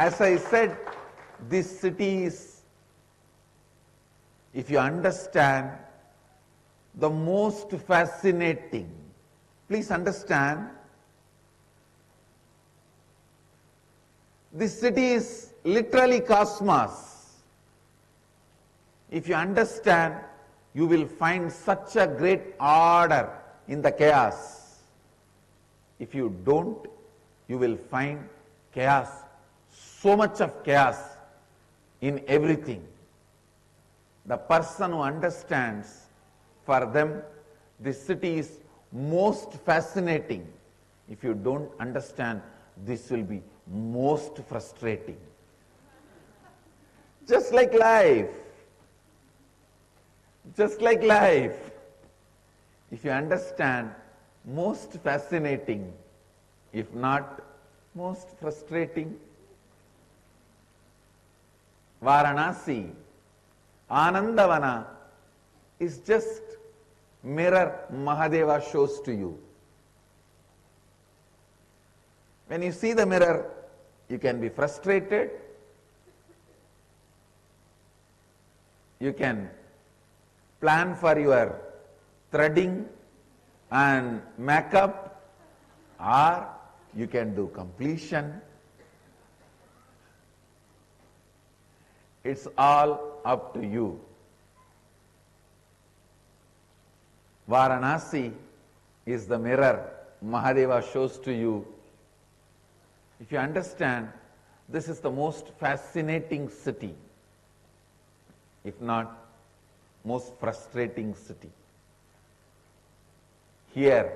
As I said, this city is, if you understand, the most fascinating. Please understand, this city is literally cosmos. If you understand, you will find such a great order in the chaos. If you don't, you will find chaos, so much of chaos in everything. The person who understands, for them, this city is most fascinating. If you don't understand, this will be most frustrating. Just like life. Just like life. If you understand, most fascinating, if not most frustrating. Varanasi, Anandavana is just mirror Mahadeva shows to you. When you see the mirror, you can be frustrated, you can plan for your threading and makeup, or you can do completion. It's all up to you. Varanasi is the mirror Mahadeva shows to you. If you understand, this is the most fascinating city, if not most frustrating city. Here,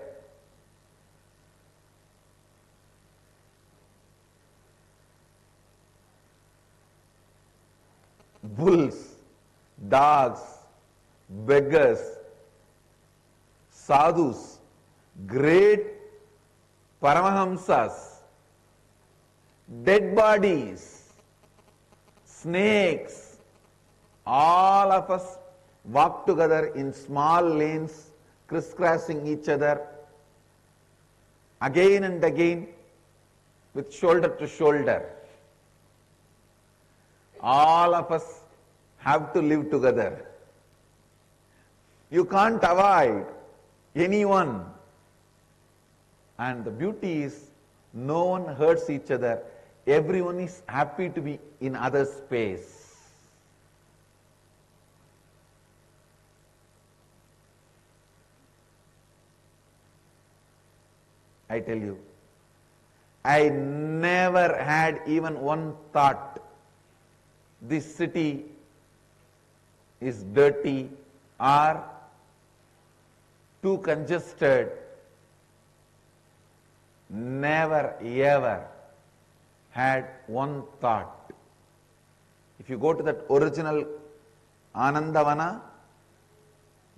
bulls, dogs, beggars, sadhus, great paramahamsas, dead bodies, snakes, all of us walk together in small lanes, crisscrossing each other, again and again, with shoulder to shoulder. All of us have to live together. You can't avoid anyone. And the beauty is, no one hurts each other. Everyone is happy to be in other space. I tell you, I never had even one thought, this city is dirty or too congested. Never ever had one thought. If you go to that original Anandavana,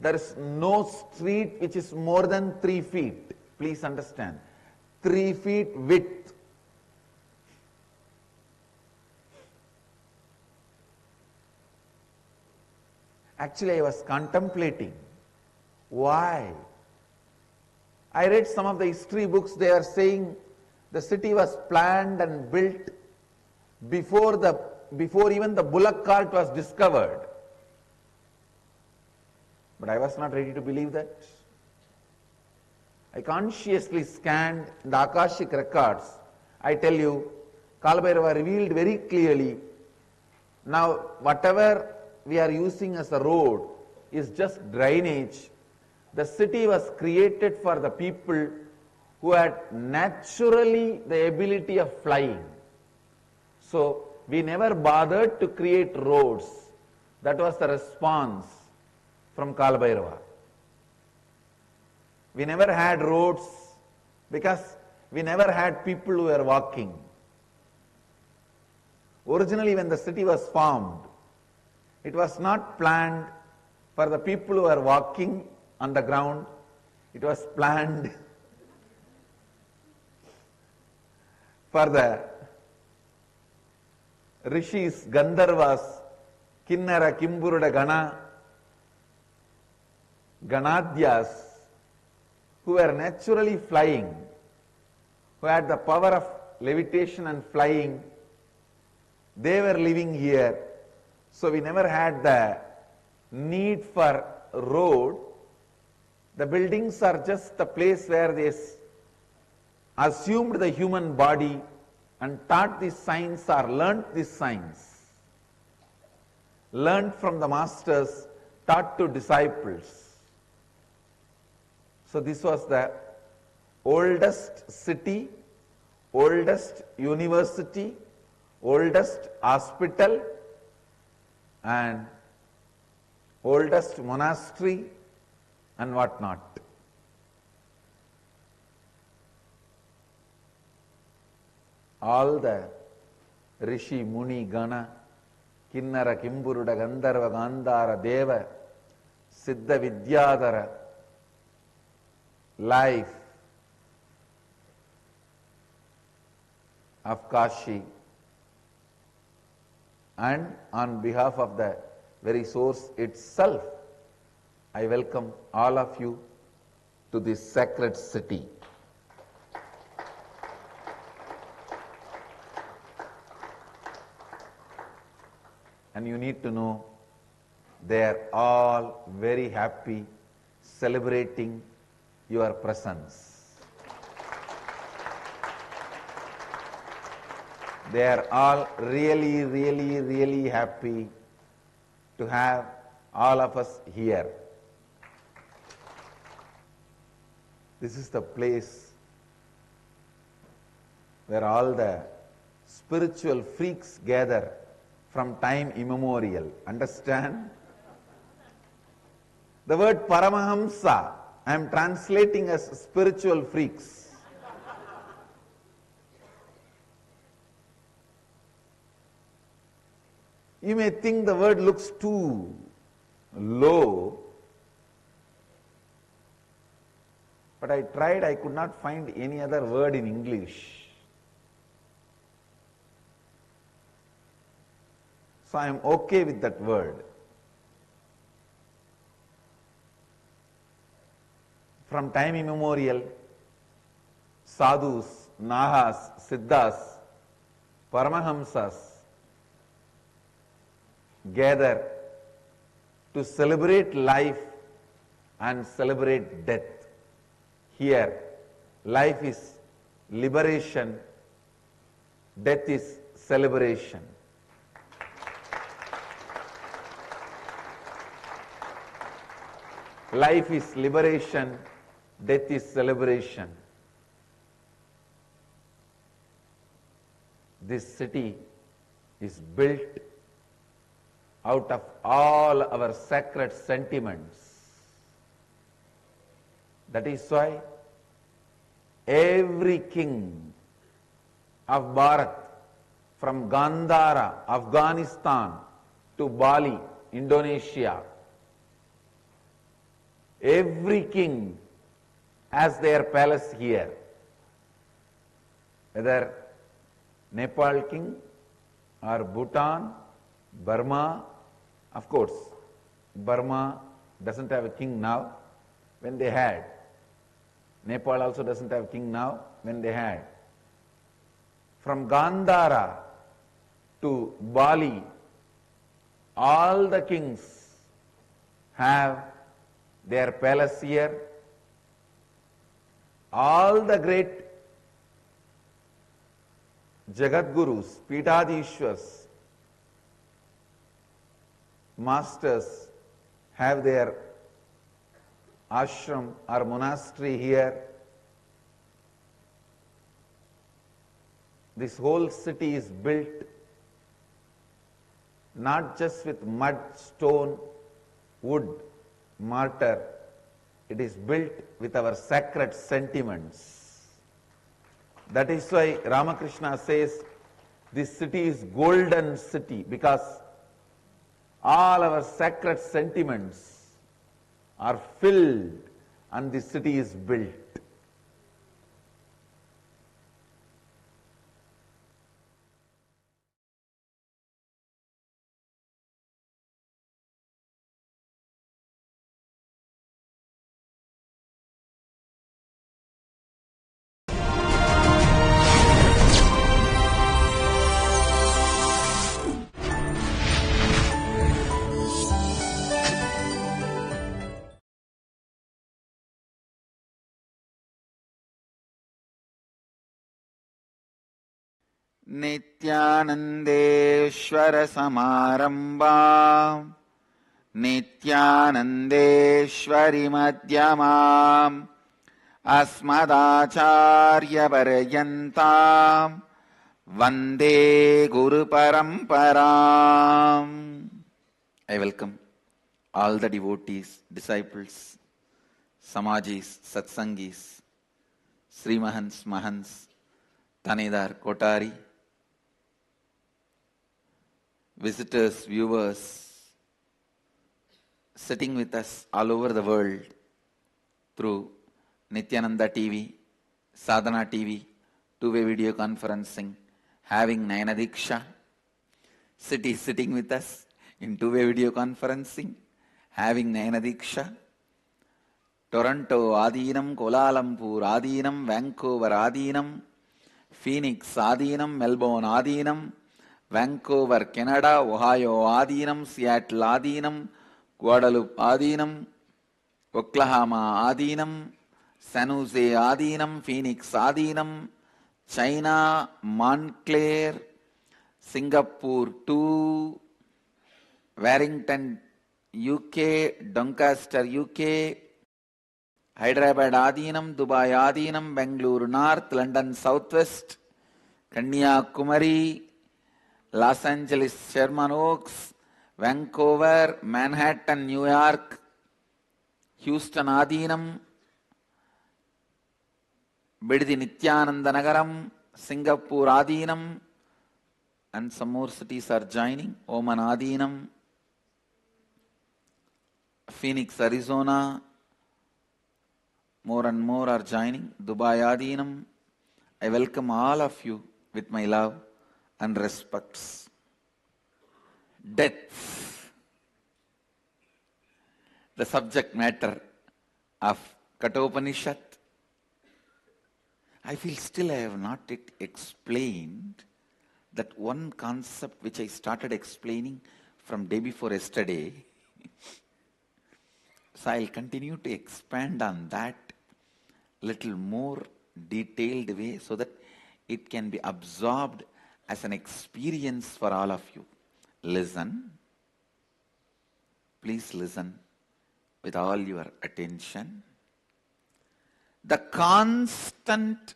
there is no street which is more than 3 feet. Please understand, 3 feet width. Actually, I was contemplating, why? I read some of the history books, they are saying the city was planned and built before even the bullock cart was discovered. But I was not ready to believe that. I consciously scanned the Akashic records. I tell you, Kalabhairava revealed very clearly, now whatever we are using as a road is just drainage. The city was created for the people who had naturally the ability of flying. So we never bothered to create roads. That was the response from Kalabhairava. We never had roads because we never had people who were walking. Originally, when the city was formed, it was not planned for the people who were walking on the ground. It was planned for the rishis, Gandharvas, Kinnara, Kimburuda, Ganadhyas, who were naturally flying, who had the power of levitation and flying. They were living here. So we never had the need for road. The buildings are just the place where they assumed the human body and taught this science or learnt this science. Learnt from the masters, taught to disciples. So this was the oldest city, oldest university, oldest hospital, and oldest monastery and what not. All the Rishi, Muni, Gana, Kinnara, Kimburuda, Gandharva, Gandhara, Deva, Siddha, Vidyadhara, life of Kashi, and on behalf of the very source itself, I welcome all of you to this sacred city. And you need to know, they are all very happy celebrating your presence. They are all really, really, really happy to have all of us here. This is the place where all the spiritual freaks gather from time immemorial. Understand? The word Paramahamsa, I am translating as spiritual freaks. You may think the word looks too low, but I tried, I could not find any other word in English. So I am okay with that word. From time immemorial, sadhus, nahas, siddhas, paramahamsas gather to celebrate life and celebrate death. Here, life is liberation, death is celebration. Life is liberation, death is celebration. This city is built out of all our sacred sentiments. That is why every king of Bharat, from Gandhara, Afghanistan, to Bali, Indonesia, every king has their palace here. Whether Nepal king or Bhutan, Burma, of course, Burma doesn't have a king now, when they had. Nepal also doesn't have a king now, when they had. From Gandhara to Bali, all the kings have their palace here. All the great Jagadgurus, Pitadishwas, masters have their ashram or monastery here. This whole city is built not just with mud, stone, wood, mortar. It is built with our sacred sentiments. That is why Ramakrishna says this city is golden city, because all our sacred sentiments are filled and this city is built. Nithyanandeshwara Samarambha Nithyanandeshwari Madhyamam Asmadacharya Paryantam Vande Guru Paramparam. I welcome all the devotees, disciples, Samajis, Satsangis, Sri Mahans, Mahans, Tanedar, Kotari, visitors, viewers, sitting with us all over the world through Nithyananda TV, Sadhana TV, two-way video conferencing, having Nayana Diksha, sitting with us in two-way video conferencing, having Nayana Diksha, Toronto Adinam, Kuala Lumpur Adinam, Vancouver Adinam, Phoenix Adinam, Melbourne Adinam, Vancouver, Canada, Ohio Adinam, Seattle Adinam, Guadalupe Adinam, Oklahoma Adinam, San Jose Adinam, Phoenix Adinam, China, Montclair, Singapore 2, Warrington, UK, Doncaster, UK, Hyderabad Adinam, Dubai Adinam, Bangalore North, London Southwest, Kanyakumari, Los Angeles, Sherman Oaks, Vancouver, Manhattan, New York, Houston Adinam, Biddi Nithyananda Nagaram, Singapore Adinam, and some more cities are joining. Oman Adinam, Phoenix, Arizona, more and more are joining. Dubai Adinam. I welcome all of you with my love and respects. Death, the subject matter of Kathopanishad. I feel still I have not yet explained that one concept which I started explaining from day before yesterday. So I'll continue to expand on that little more detailed way so that it can be absorbed as an experience for all of you. Listen. Please listen with all your attention. The constant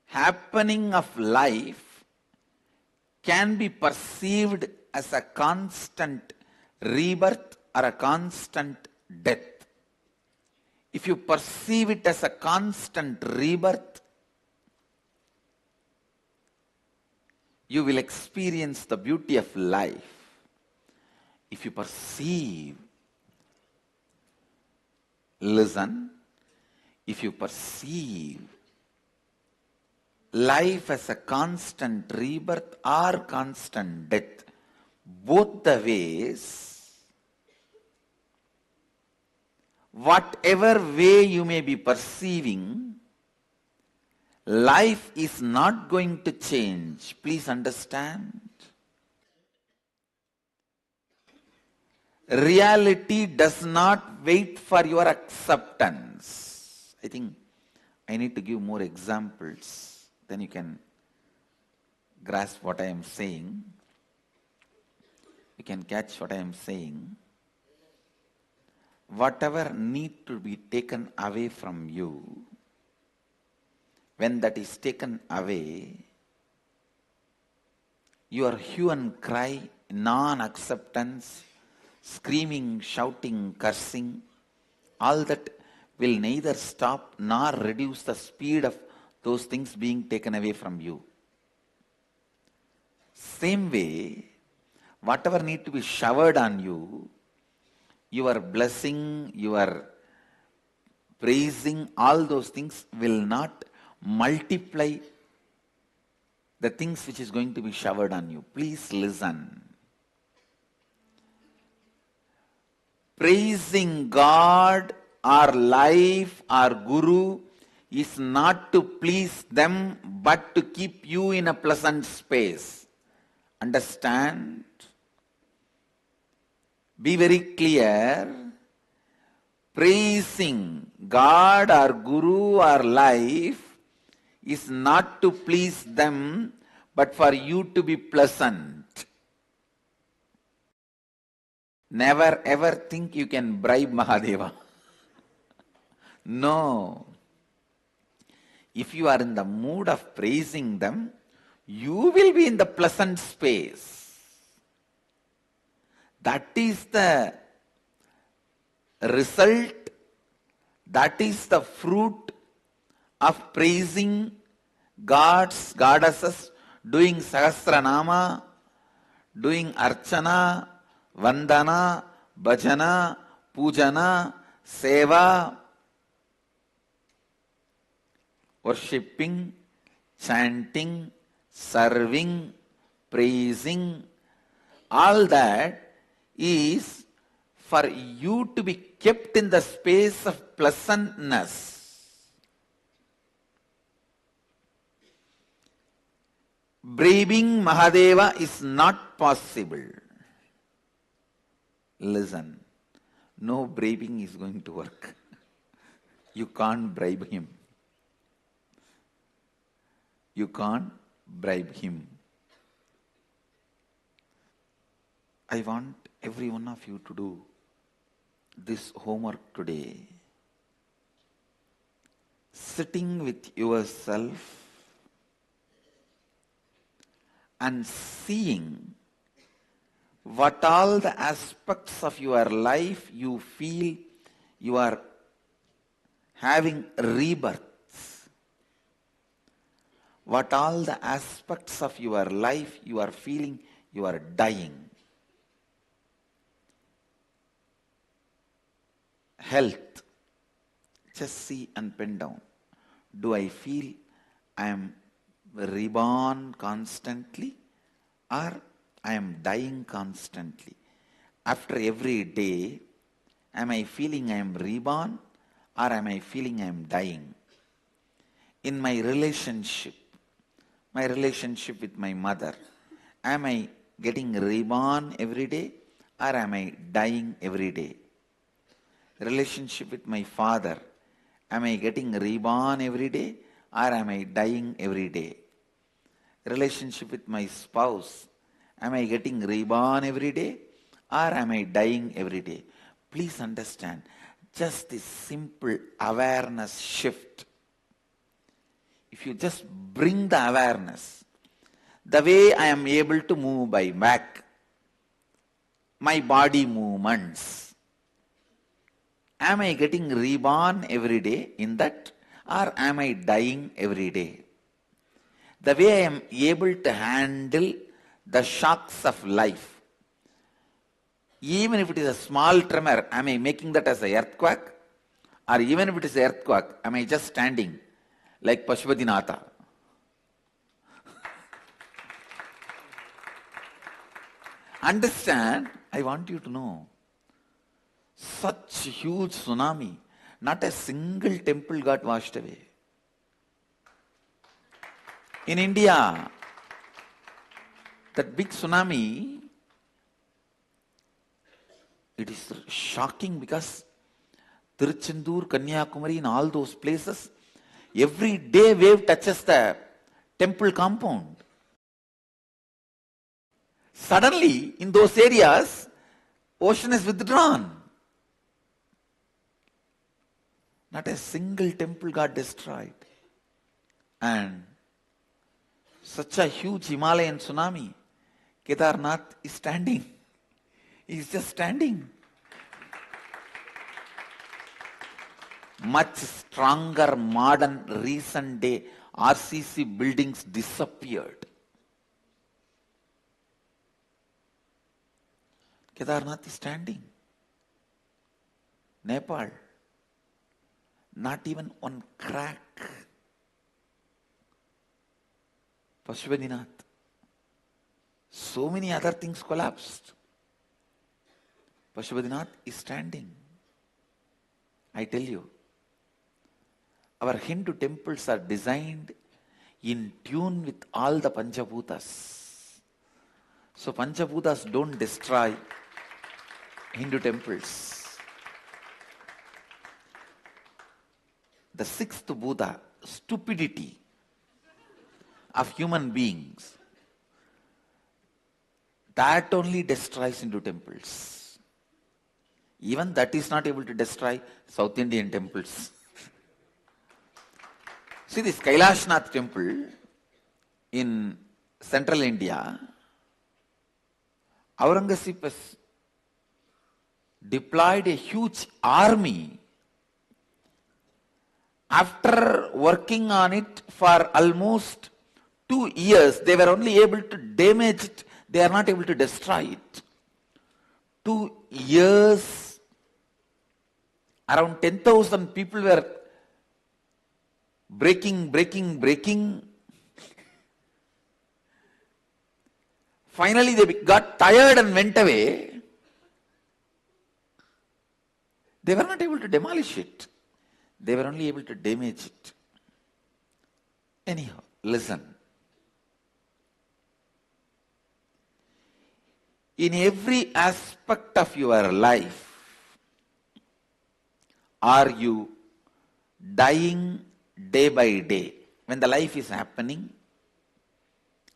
happening of life can be perceived as a constant rebirth or a constant death. If you perceive it as a constant rebirth, you will experience the beauty of life. If you perceive, listen, if you perceive life as a constant rebirth or constant death, both the ways, whatever way you may be perceiving, life is not going to change. Please understand. Reality does not wait for your acceptance. I think I need to give more examples, then you can grasp what I am saying. You can catch what I am saying. Whatever need to be taken away from you, when that is taken away, your hue and cry, non-acceptance, screaming, shouting, cursing, all that will neither stop nor reduce the speed of those things being taken away from you. Same way, whatever need to be showered on you, your blessing, your praising, all those things will not multiply the things which is going to be showered on you. Please listen. Praising God or life or Guru is not to please them but to keep you in a pleasant space. Understand? Be very clear. Praising God or Guru or life is not to please them, but for you to be pleasant. Never ever think you can bribe Mahadeva. No. If you are in the mood of praising them, you will be in the pleasant space. That is the result, that is the fruit of praising gods, goddesses, doing Sahasranama, doing Archana, Vandana, Bhajana, Pujana, Seva, worshipping, chanting, serving, praising. All that is for you to be kept in the space of pleasantness. Braving Mahadeva is not possible. Listen, no braving is going to work. You can't bribe him. You can't bribe him. I want every one of you to do this homework today. Sitting with yourself and seeing what all the aspects of your life you feel you are having rebirths. What all the aspects of your life you are feeling you are dying. Health. Just see and pen down. Do I feel I am reborn constantly or I am dying constantly? After every day, am I feeling I am reborn or am I feeling I am dying? In my relationship with my mother, am I getting reborn every day or am I dying every day? Relationship with my father, am I getting reborn every day or am I dying every day? Relationship with my spouse, am I getting reborn every day or am I dying every day? Please understand, just this simple awareness shift. If you just bring the awareness, the way I am able to move my back, my body movements, am I getting reborn every day in that or am I dying every day? The way I am able to handle the shocks of life, even if it is a small tremor, am I making that as an earthquake? Or even if it is an earthquake, am I just standing like Pashupatinath? Understand, I want you to know, such huge tsunami, not a single temple got washed away. In India, that big tsunami, it is shocking because Tiruchendur, Kanyakumari, and all those places, every day wave touches the temple compound. Suddenly, in those areas, ocean is withdrawn. Not a single temple got destroyed. And such a huge Himalayan tsunami, Kedarnath is standing. He is just standing. Much stronger, modern, recent day RCC buildings disappeared. Kedarnath is standing. Nepal, not even one crack. Pashupatinath. So many other things collapsed. Pashupatinath is standing. I tell you, our Hindu temples are designed in tune with all the Panchabhutas. So Panchabhutas don't destroy Hindu temples. The sixth Buddha, stupidity, of human beings, that only destroys into temples. Even that is not able to destroy South Indian temples. See this Kailashnath temple in central India, Aurangzeb has deployed a huge army. After working on it for almost 2 years, they were only able to damage it. They are not able to destroy it. 2 years, around 10,000 people were breaking. Finally, they got tired and went away. They were not able to demolish it. They were only able to damage it. Anyhow, listen. In every aspect of your life, are you dying day by day? When the life is happening,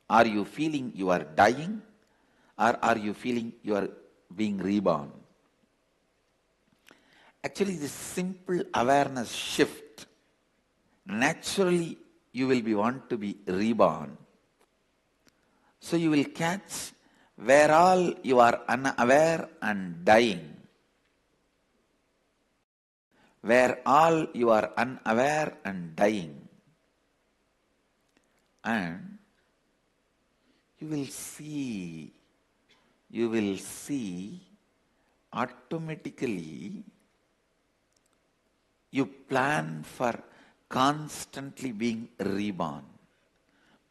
are you feeling you are dying, or are you feeling you are being reborn? Actually, this simple awareness shift, naturally you will want to be reborn. So you will catch where all you are unaware and dying. Where all you are unaware and dying. And you will see automatically you plan for constantly being reborn.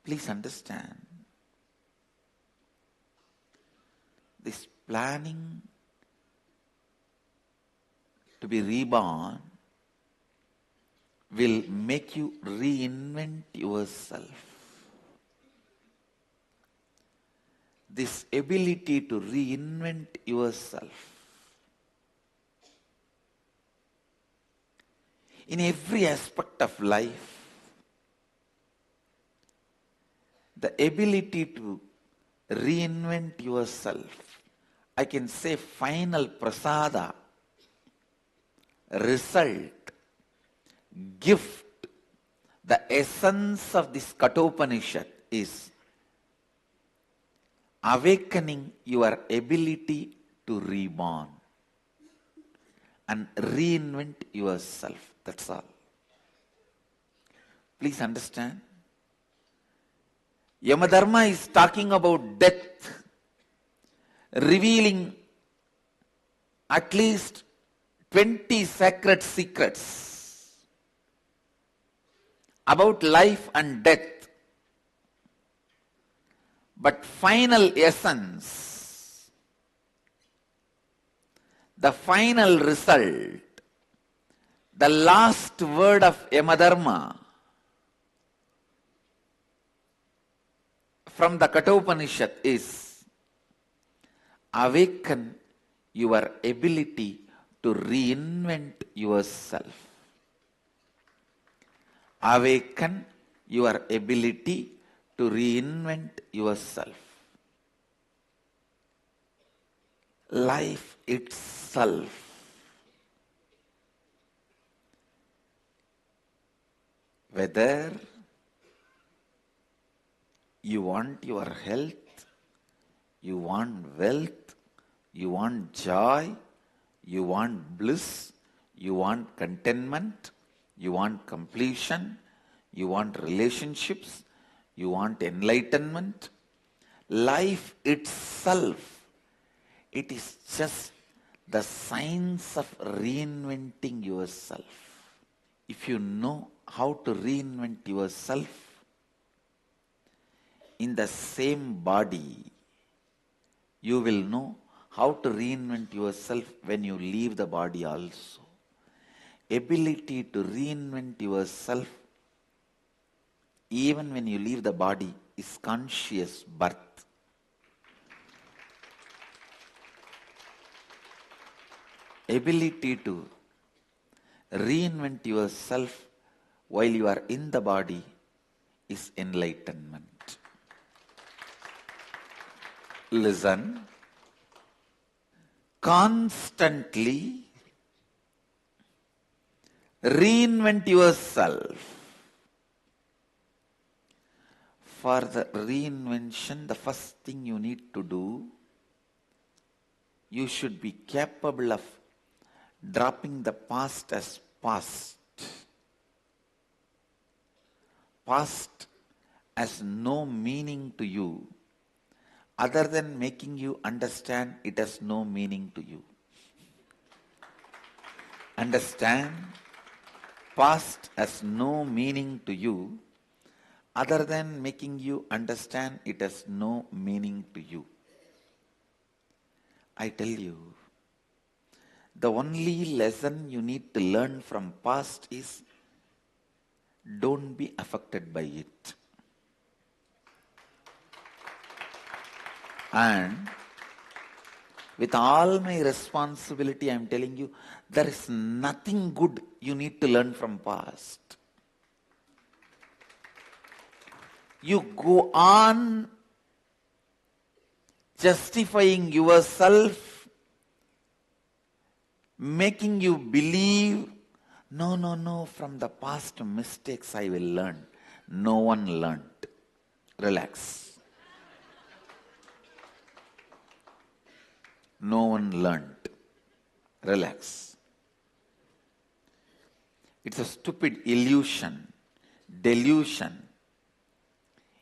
Please understand, this planning to be reborn will make you reinvent yourself. This ability to reinvent yourself in every aspect of life, the ability to reinvent yourself, I can say final prasada, result, gift, the essence of this Kathopanishad is awakening your ability to reborn and reinvent yourself. That's all. Please understand. Yamadharma is talking about death, revealing at least 20 sacred secrets about life and death. But final essence, the final result, the last word of Yamadharma from the Kathopanishad is awaken your ability to reinvent yourself. Awaken your ability to reinvent yourself. Life itself whether you want your health, you want wealth, you want joy, you want bliss, you want contentment, you want completion, you want relationships, you want enlightenment. Life itself, it is just the science of reinventing yourself. If you know how to reinvent yourself in the same body, you will know how to reinvent yourself when you leave the body also. Ability to reinvent yourself even when you leave the body is conscious birth. Ability to reinvent yourself while you are in the body is enlightenment. Listen. Constantly reinvent yourself. For the reinvention, the first thing you need to do, you should be capable of dropping the past as past. Past has no meaning to you other than making you understand it has no meaning to you. Understand? Past has no meaning to you other than making you understand it has no meaning to you. I tell you, the only lesson you need to learn from past is don't be affected by it. And with all my responsibility, I am telling you, there is nothing good you need to learn from past. You go on justifying yourself, making you believe, no, from the past mistakes I will learn. No one learned. Relax. No one learned. Relax. It's a stupid illusion, delusion.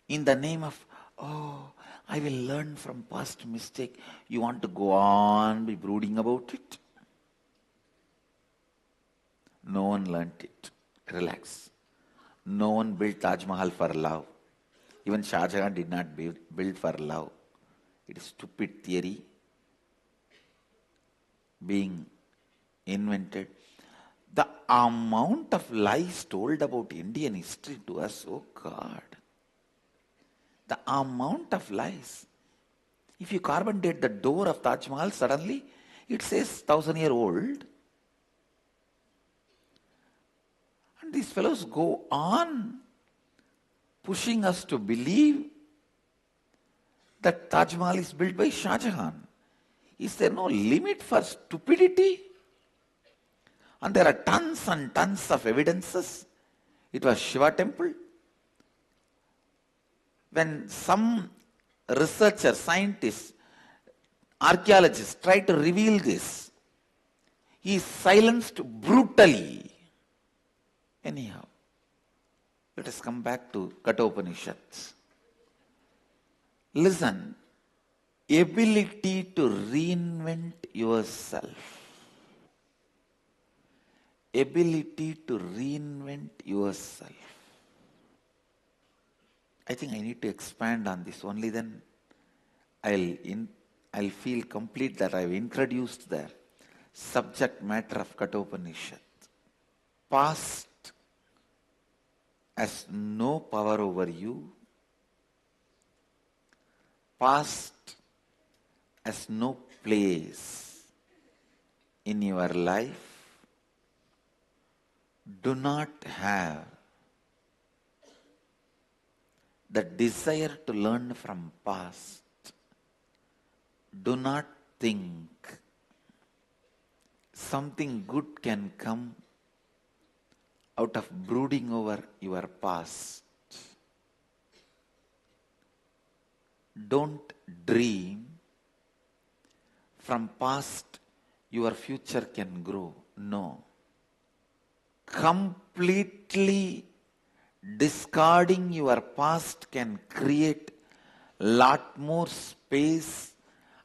In the name of, I will learn from past mistake, you want to go on be brooding about it? No one learnt it. Relax. No one built Taj Mahal for love. Even Shah Jahan did not build for love. It is stupid theory being invented. The amount of lies told about Indian history to us, oh God. The amount of lies. If you carbon date the door of Taj Mahal, suddenly it says 1,000-year-old. And these fellows go on pushing us to believe that Taj Mahal is built by Shah Jahan. Is there no limit for stupidity? And there are tons and tons of evidences. It was Shiva temple. When some researcher, scientist, archaeologist try to reveal this, he is silenced brutally. Anyhow, let us come back to Kathopanishads. Listen, ability to reinvent yourself. Ability to reinvent yourself. I think I need to expand on this. Only then I'll feel complete that I've introduced the subject matter of Kathopanishad. Past has no power over you. Past has no place in your life. Do not have the desire to learn from past. Do not think something good can come out of brooding over your past. Don't dream from past your future can grow. No. Completely discarding your past can create lot more space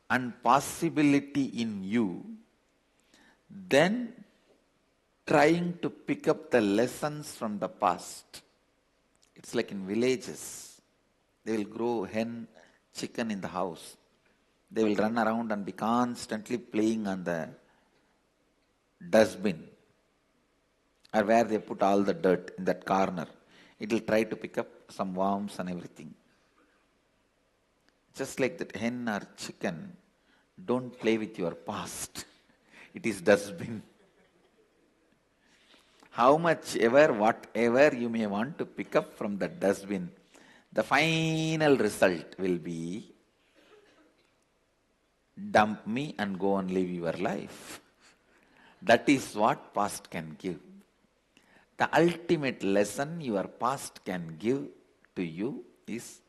and possibility in you than trying to pick up the lessons from the past. It's like in villages. They will grow hen, chicken in the house. They will run around and be constantly playing on the dustbin, or where they put all the dirt in that corner. It will try to pick up some worms and everything. Just like that hen or chicken, don't play with your past. It is dustbin. how much ever, whatever you may want to pick up from the dustbin, the final result will be dump me and go and live your life. That is what past can give. The ultimate lesson your past can give to you is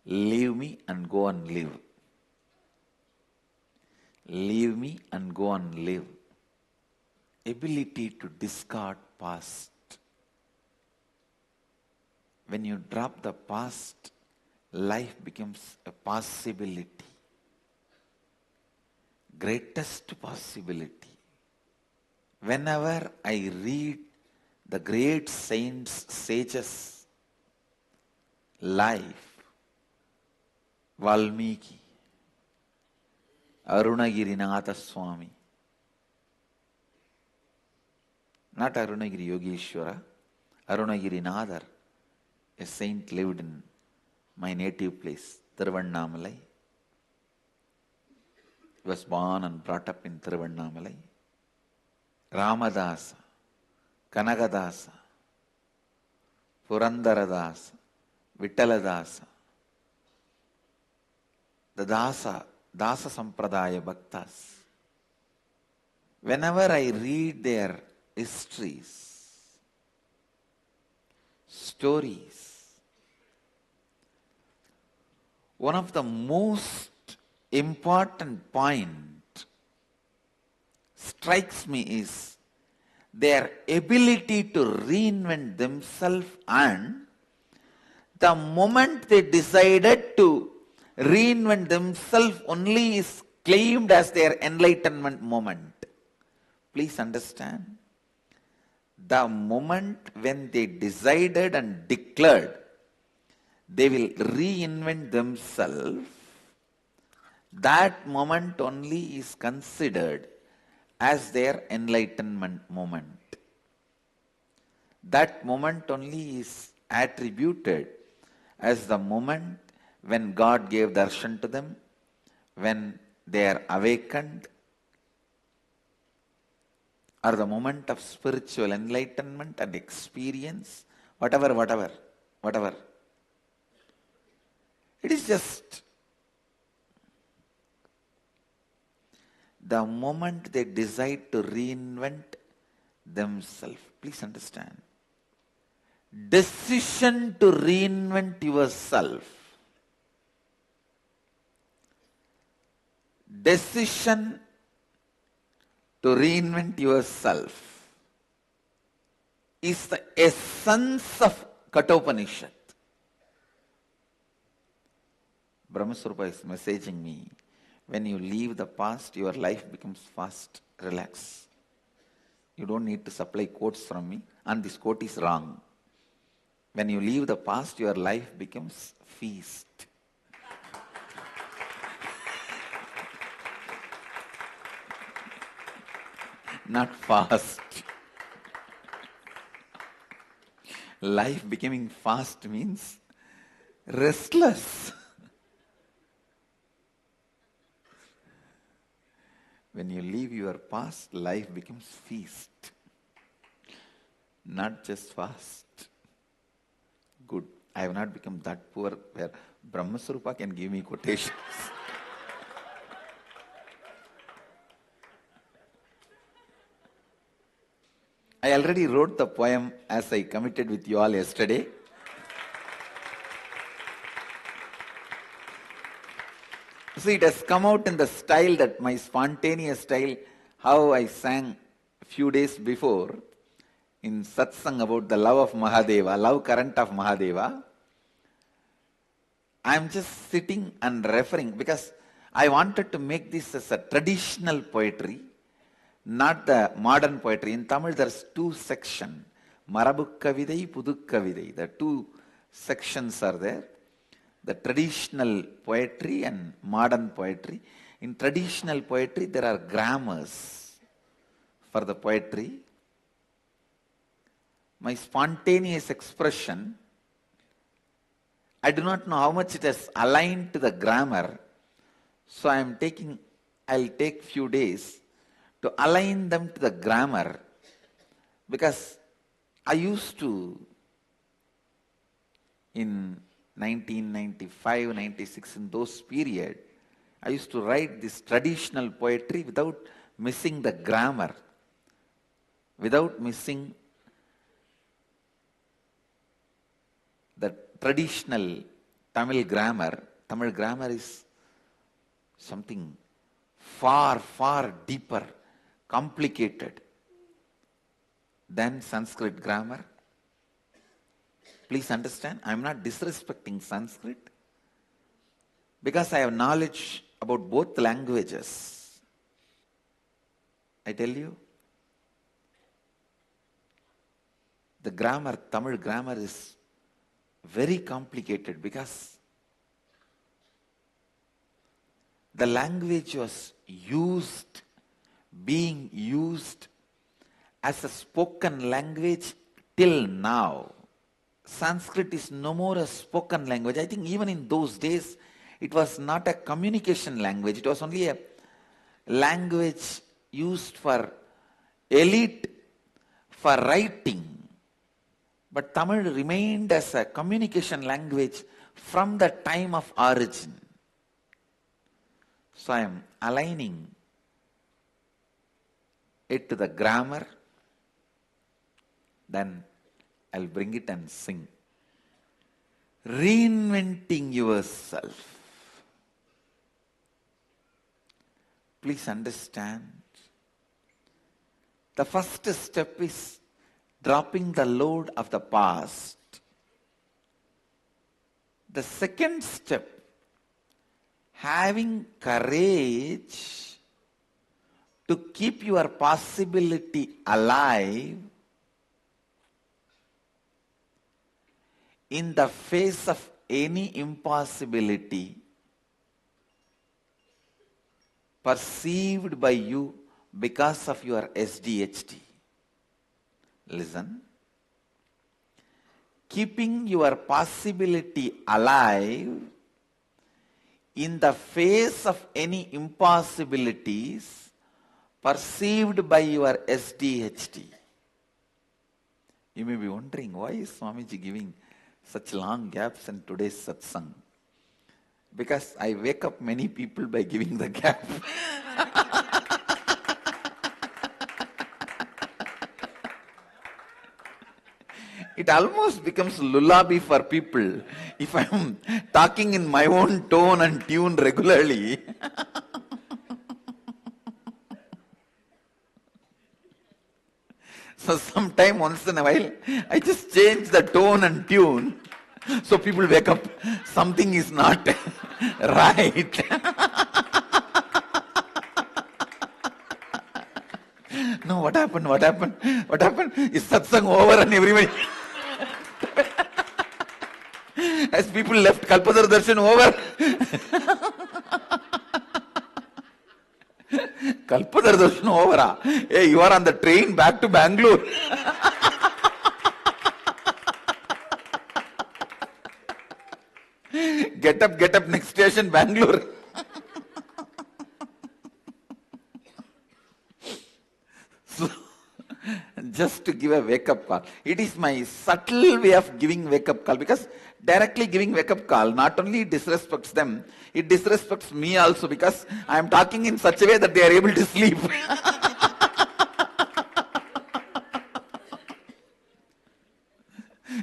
leave me and go and live. Leave me and go and live. Ability to discard past. When you drop the past, life becomes a possibility. Greatest possibility. Whenever I read the great saints, sages' life, Valmiki, Arunagirinatha Swami, not Arunagiri Yogeshwara, Arunagirinatha, a saint lived in my native place, Thiruvannamalai. He was born and brought up in Thiruvannamalai. Ramadasa, Kanagadasa, Purandaradasa, Vittaladasa, the Dasa Sampradaya Bhaktas. Whenever I read their histories, stories, one of the most important point strikes me is their ability to reinvent themselves, and the moment they decided to reinvent themselves only is claimed as their enlightenment moment. Please understand, the moment when they decided and declared they will reinvent themselves, that moment only is considered as their enlightenment moment. That moment only is attributed as the moment when God gave darshan to them, when they are awakened, or the moment of spiritual enlightenment and experience, whatever. It is just the moment they decide to reinvent themselves. Please understand. Decision to reinvent yourself. Decision to reinvent yourself is the essence of Kathopanishad. Brahmaswarupa is messaging me. When you leave the past, your life becomes fast. Relax. You don't need to supply quotes from me, and this quote is wrong. When you leave the past, your life becomes feast. Not fast. Life becoming fast means restless. When you leave your past, life becomes feast. Not just fast. Good. I have not become that poor where Brahmaswarupa can give me quotations. I already wrote the poem as I committed with you all yesterday. See, it has come out in the style, that my spontaneous style, how I sang a few days before in satsang about the love of Mahadeva, love current of Mahadeva. I am just sitting and referring because I wanted to make this as a traditional poetry, not the modern poetry. In Tamil there's two sections, Marabuk Kavidai, Puduk Kavidai. The two sections are there. The traditional poetry and modern poetry. In traditional poetry, there are grammars for the poetry. My spontaneous expression, I do not know how much it has aligned to the grammar. So I'll take few days to align them to the grammar, because I used to, in 1995, 96, in those period, I used to write this traditional poetry without missing the grammar, without missing the traditional Tamil grammar. Tamil grammar is something far, far deeper, complicated than Sanskrit grammar. Please understand, I am not disrespecting Sanskrit because I have knowledge about both languages. I tell you, the grammar, Tamil grammar is very complicated because the language was being used as a spoken language till now. Sanskrit is no more a spoken language. I think even in those days, it was not a communication language. It was only a language used for elite, for writing. But Tamil remained as a communication language from the time of origin. So I am aligning it to the grammar, then I'll bring it and sing. Reinventing yourself. Please understand, the first step is dropping the load of the past. The second step, having courage to keep your possibility alive in the face of any impossibility perceived by you because of your SDHD. Listen. Keeping your possibility alive in the face of any impossibilities perceived by your SDHD. You may be wondering, why is Swamiji giving such long gaps in today's satsang? Because I wake up many people by giving the gap. It almost becomes lullaby for people if I am talking in my own tone and tune regularly. So sometime once in a while, I just change the tone and tune so people wake up. Something is not right. No, what happened? What happened? What happened? Is satsang over and everybody... As people left Kalpadar Darshan over. Kalpadar Darshan over. Hey, you are on the train back to Bangalore. Get up, next station, Bangalore. So, just to give a wake-up call. It is my subtle way of giving wake-up call, because directly giving wake-up call not only disrespects them, it disrespects me also, because I am talking in such a way that they are able to sleep.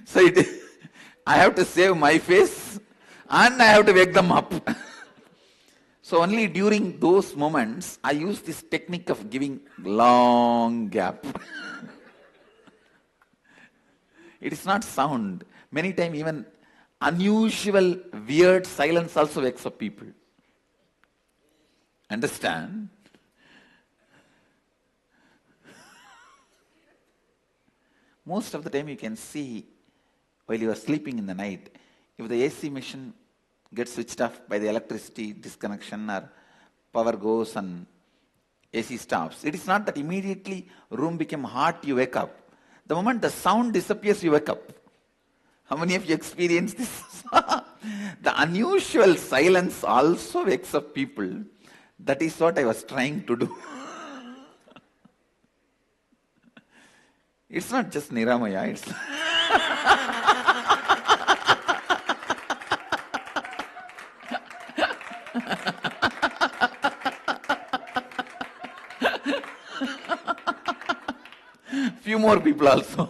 So I have to save my face and I have to wake them up. So only during those moments, I use this technique of giving long gap. It is not sound. Many times even unusual, weird silence also wakes up people. Understand? Most of the time you can see while you are sleeping in the night, if the AC machine gets switched off by the electricity disconnection or power goes and AC stops, it is not that immediately room became hot, you wake up. The moment the sound disappears, you wake up. How many of you experienced this? The unusual silence also wakes up people. That is what I was trying to do. It's not just Niramaya, it's few more people also.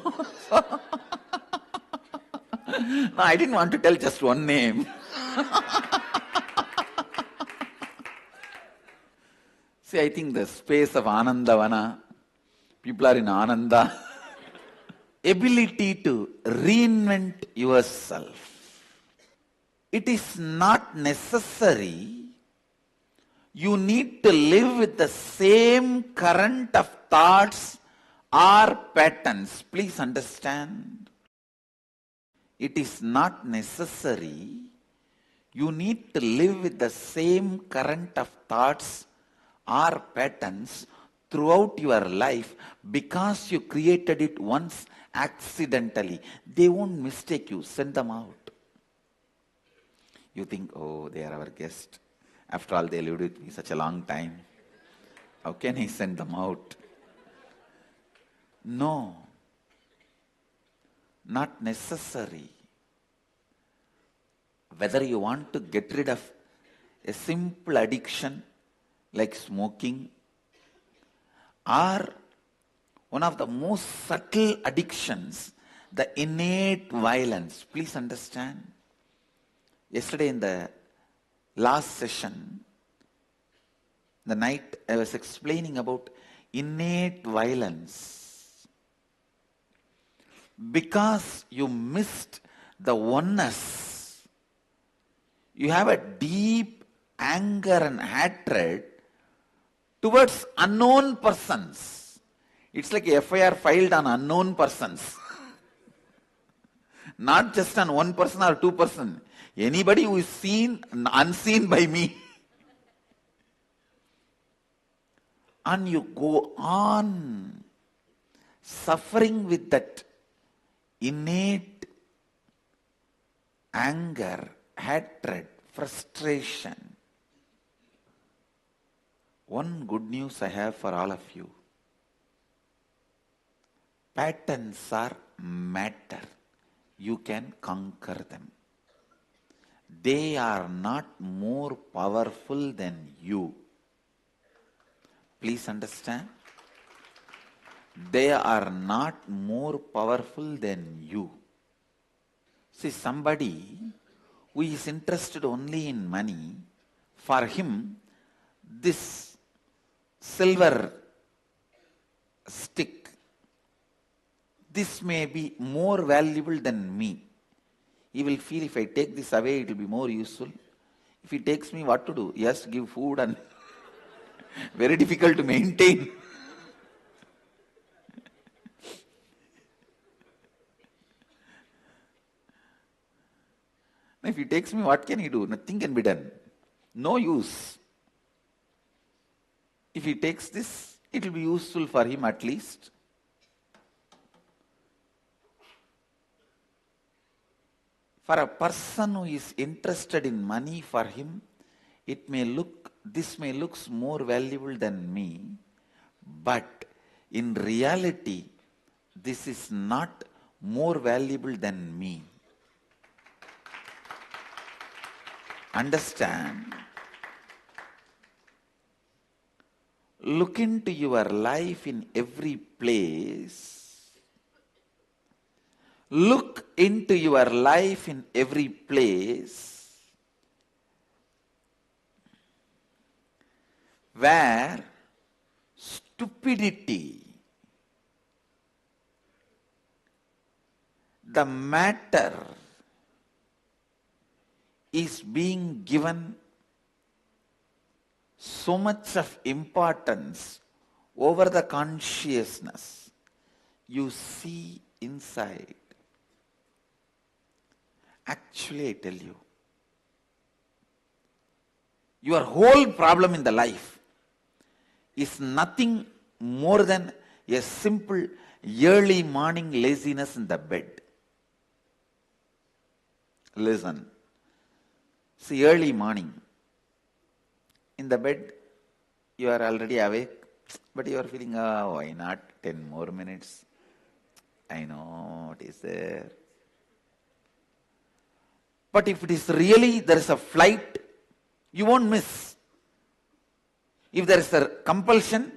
No, I didn't want to tell just one name. See, I think the space of Anandavana, people are in Ananda. Ability to reinvent yourself. It is not necessary you need to live with the same current of thoughts or patterns. Please understand. It is not necessary you need to live with the same current of thoughts or patterns throughout your life because you created it once accidentally. They won't mistake you. Send them out. You think, oh, they are our guest. After all, they lived with me such a long time. How can I send them out? No. Not necessary. Whether you want to get rid of a simple addiction like smoking, or one of the most subtle addictions, the innate violence. Please understand. Yesterday in the last session, the night, I was explaining about innate violence. Because you missed the oneness, you have a deep anger and hatred towards unknown persons. It's like a FIR filed on unknown persons. Not just on one person or two person. Anybody who is seen, unseen by me. And you go on suffering with that innate anger, hatred, frustration. One good news I have for all of you. Patterns are matter. You can conquer them. They are not more powerful than you. Please understand. They are not more powerful than you. See, somebody who is interested only in money, for him, this silver stick, this may be more valuable than me. He will feel if I take this away, it will be more useful. If he takes me, what to do? He has to give food and very difficult to maintain. If he takes me, what can he do? Nothing can be done. No use. If he takes this, it will be useful for him at least. For a person who is interested in money, for him, this may look more valuable than me, but in reality, this is not more valuable than me. Understand? Look into your life in every place. Look into your life in every place where stupidity, the matter, is being given so much of importance over the consciousness. You see inside. Actually, I tell you, your whole problem in the life is nothing more than a simple early morning laziness in the bed. Listen. See, early morning. In the bed, you are already awake, but you are feeling, why not 10 more minutes? I know what is there. But if it is really, there is a flight, you won't miss. If there is a compulsion,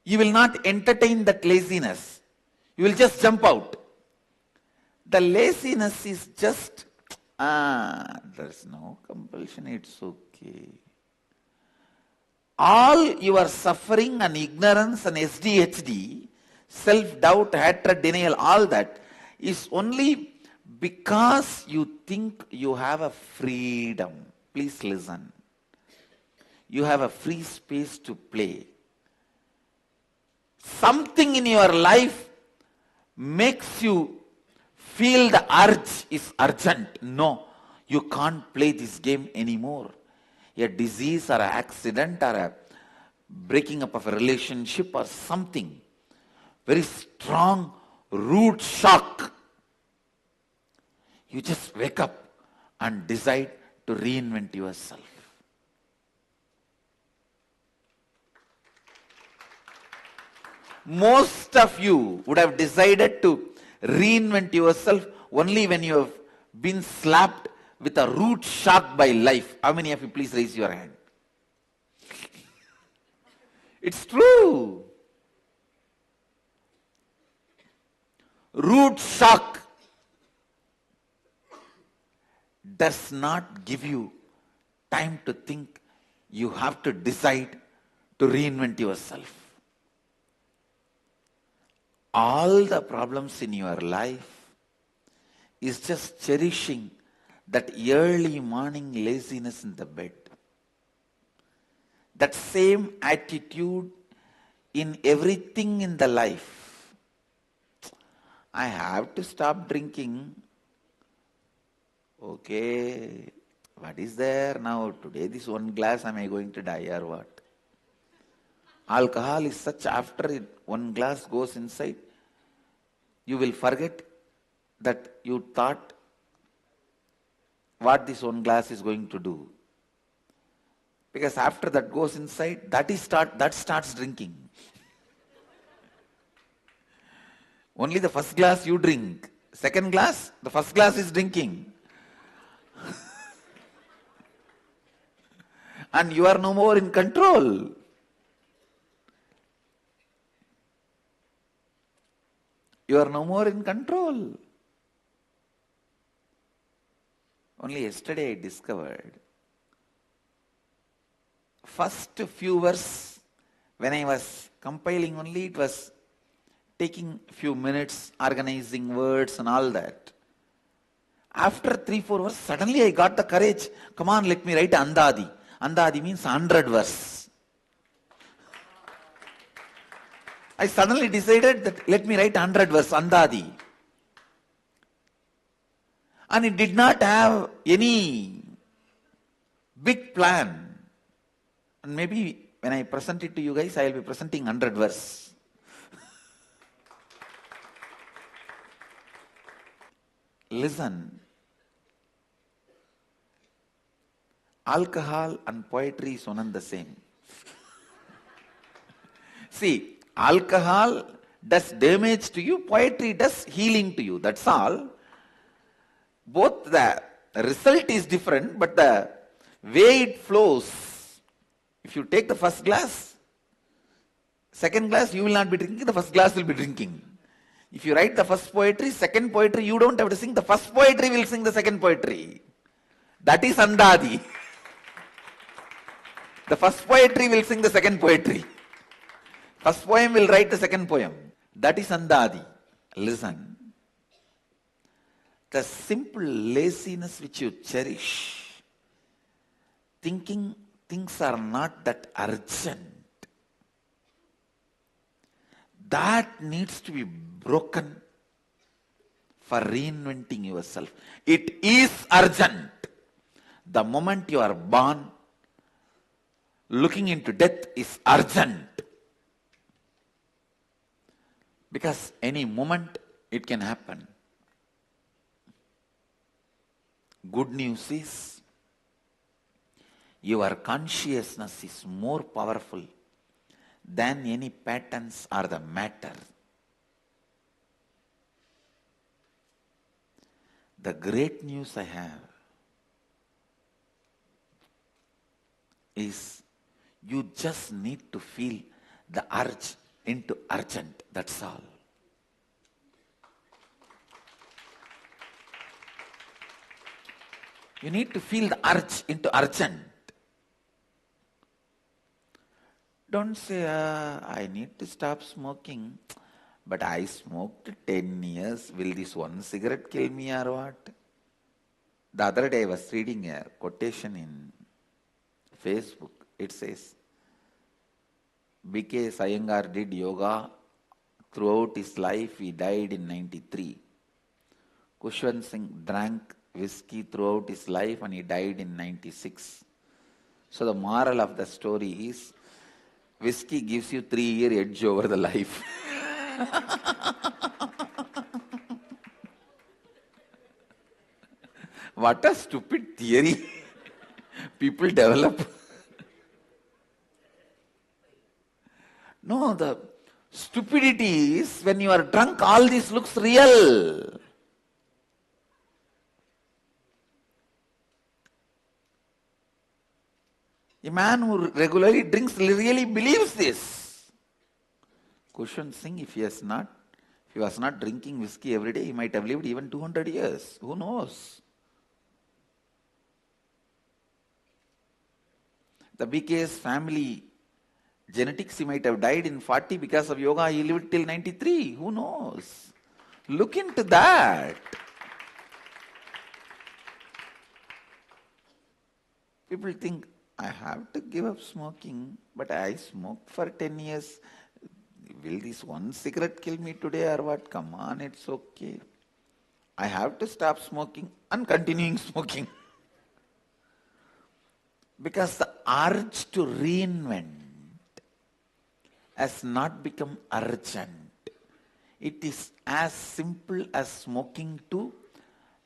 you will not entertain that laziness. You will just jump out. The laziness is just, there is no compulsion, it's okay. All your suffering and ignorance and SDHD, self-doubt, hatred, denial, all that is only because you think you have a freedom. Please listen. You have a free space to play. Something in your life makes you feel the urge is urgent. No, you can't play this game anymore. A disease or an accident or a breaking up of a relationship or something, very strong root shock. You just wake up and decide to reinvent yourself. Most of you would have decided to reinvent yourself only when you have been slapped with a root shock by life. How many of you, please raise your hand? It's true. Root shock does not give you time to think. You have to decide to reinvent yourself. All the problems in your life is just cherishing that early morning laziness in the bed. That same attitude in everything in the life. I have to stop drinking. Okay, what is there now? Today this one glass, am I going to die or what? Alcohol is such, after one glass goes inside, you will forget that you thought what this one glass is going to do. Because after that goes inside, that starts drinking. Only the first glass you drink. Second glass, the first glass is drinking. And you are no more in control. You are no more in control. Only yesterday I discovered, first few verses, when I was compiling only, it was taking few minutes, organizing words and all that. After 3-4 verses, suddenly I got the courage. Come on, let me write Andadi. Andadi means 100 verse. I suddenly decided that let me write 100 verse, Andadi. And it did not have any big plan. And maybe when I present it to you guys, I will be presenting 100 verse. Listen. Alcohol and poetry is one and the same. See, alcohol does damage to you, poetry does healing to you. That's all. Both the result is different, but the way it flows. If you take the first glass, second glass you will not be drinking, the first glass will be drinking. If you write the first poetry, second poetry, you don't have to sing. The first poetry will sing the second poetry. That is Andadi. The first poetry will sing the second poetry. First poem will write the second poem. That is Andadi. Listen. The simple laziness which you cherish, thinking things are not that urgent, that needs to be broken for reinventing yourself. It is urgent. The moment you are born, looking into death is urgent. Because any moment it can happen. Good news is, your consciousness is more powerful than any patterns or the matter. The great news I have is you just need to feel the urge into urgent. That's all. You need to feel the urge into urgent. Don't say, I need to stop smoking, but I smoked 10 years. Will this one cigarette kill me or what? The other day I was reading a quotation in Facebook. It says, B.K. Iyengar did yoga throughout his life. He died in 93. Kushwant Singh drank whiskey throughout his life and he died in 96. So the moral of the story is, whiskey gives you 3-year edge over the life. What a stupid theory people develop. No, the stupidity is when you are drunk, all this looks real. A man who regularly drinks really believes this. Kushwant Singh, if he was not drinking whiskey every day, he might have lived even 200 years. Who knows? The BK's family genetics, he might have died in 40 because of yoga. He lived till 93. Who knows? Look into that. People think, I have to give up smoking, but I smoked for 10 years. Will this one cigarette kill me today or what? Come on, it's okay. I have to stop smoking and continuing smoking. Because the urge to reinvent has not become urgent. It is as simple as smoking to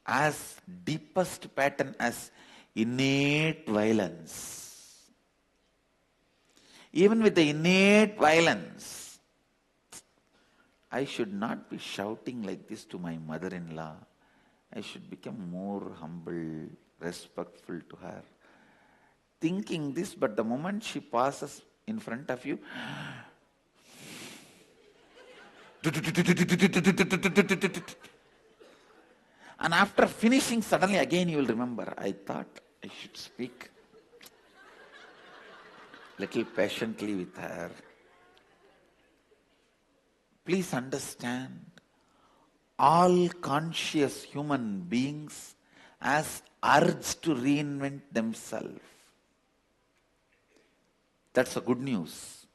as deepest pattern as innate violence. Even with the innate violence, I should not be shouting like this to my mother-in-law. I should become more humble, respectful to her. Thinking this, but the moment she passes in front of you, and after finishing, suddenly again you will remember, I thought I should speak little patiently with her. Please understand, all conscious human beings has urge to reinvent themselves. That's a good news.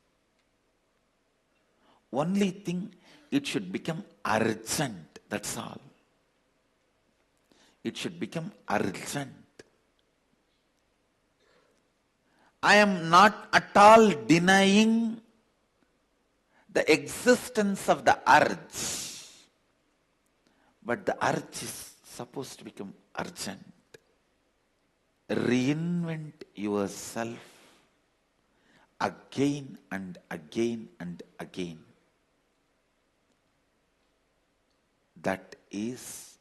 Only thing, it should become urgent. That's all. It should become urgent. I am not at all denying the existence of the urge, but the urge is supposed to become urgent. Reinvent yourself again and again and again. That is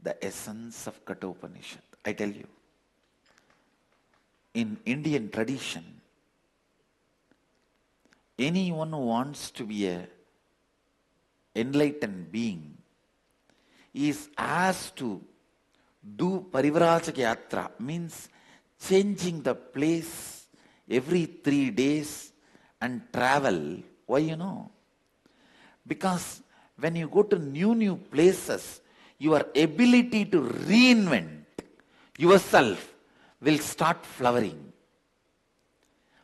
the essence of Kathopanishad. I tell you, in Indian tradition, anyone who wants to be an enlightened being is asked to do Parivrajaka Yatra, means changing the place every 3 days and travel. Why you know? Because when you go to new places, your ability to reinvent yourself will start flowering.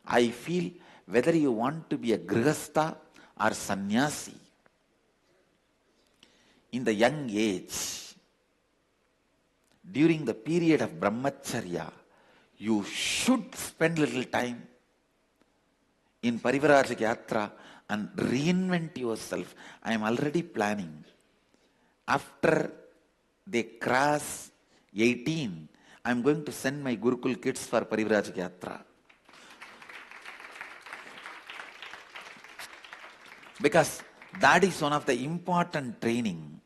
I feel whether you want to be a grihastha or sannyasi, in the young age, during the period of brahmacharya, you should spend little time in Parivrajaka Yatra and reinvent yourself. I am already planning. After they cross 18, I am going to send my Gurukul kids for Parivrajaka Yatra. Because that is one of the important training.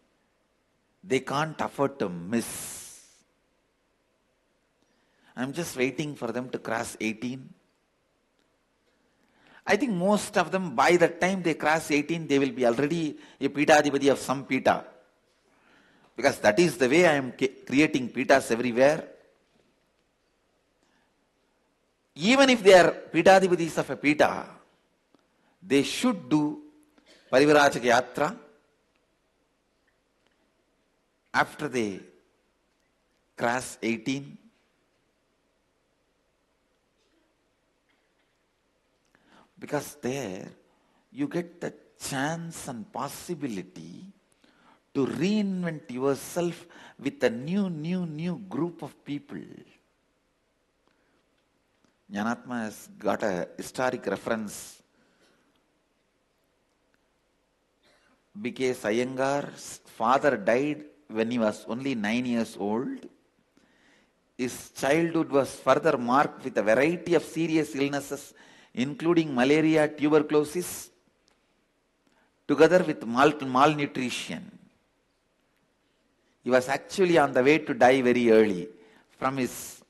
they can't afford to miss. I'm just waiting for them to cross 18. I think most of them, by the time they cross 18, they will be already a Pitadipati of some Pita. Because that is the way I am creating Pitas everywhere. Even if they are Pitadipatis of a Pita, they should do Parivarajaka Yatra after they cross 18. Because there you get the chance and possibility to reinvent yourself with a new group of people. Jnanatma has got a historic reference. Because Iyengar's father died when he was only 9 years old. His childhood was further marked with a variety of serious illnesses, including malaria, tuberculosis, together with malnutrition. He was actually on the way to die very early. From his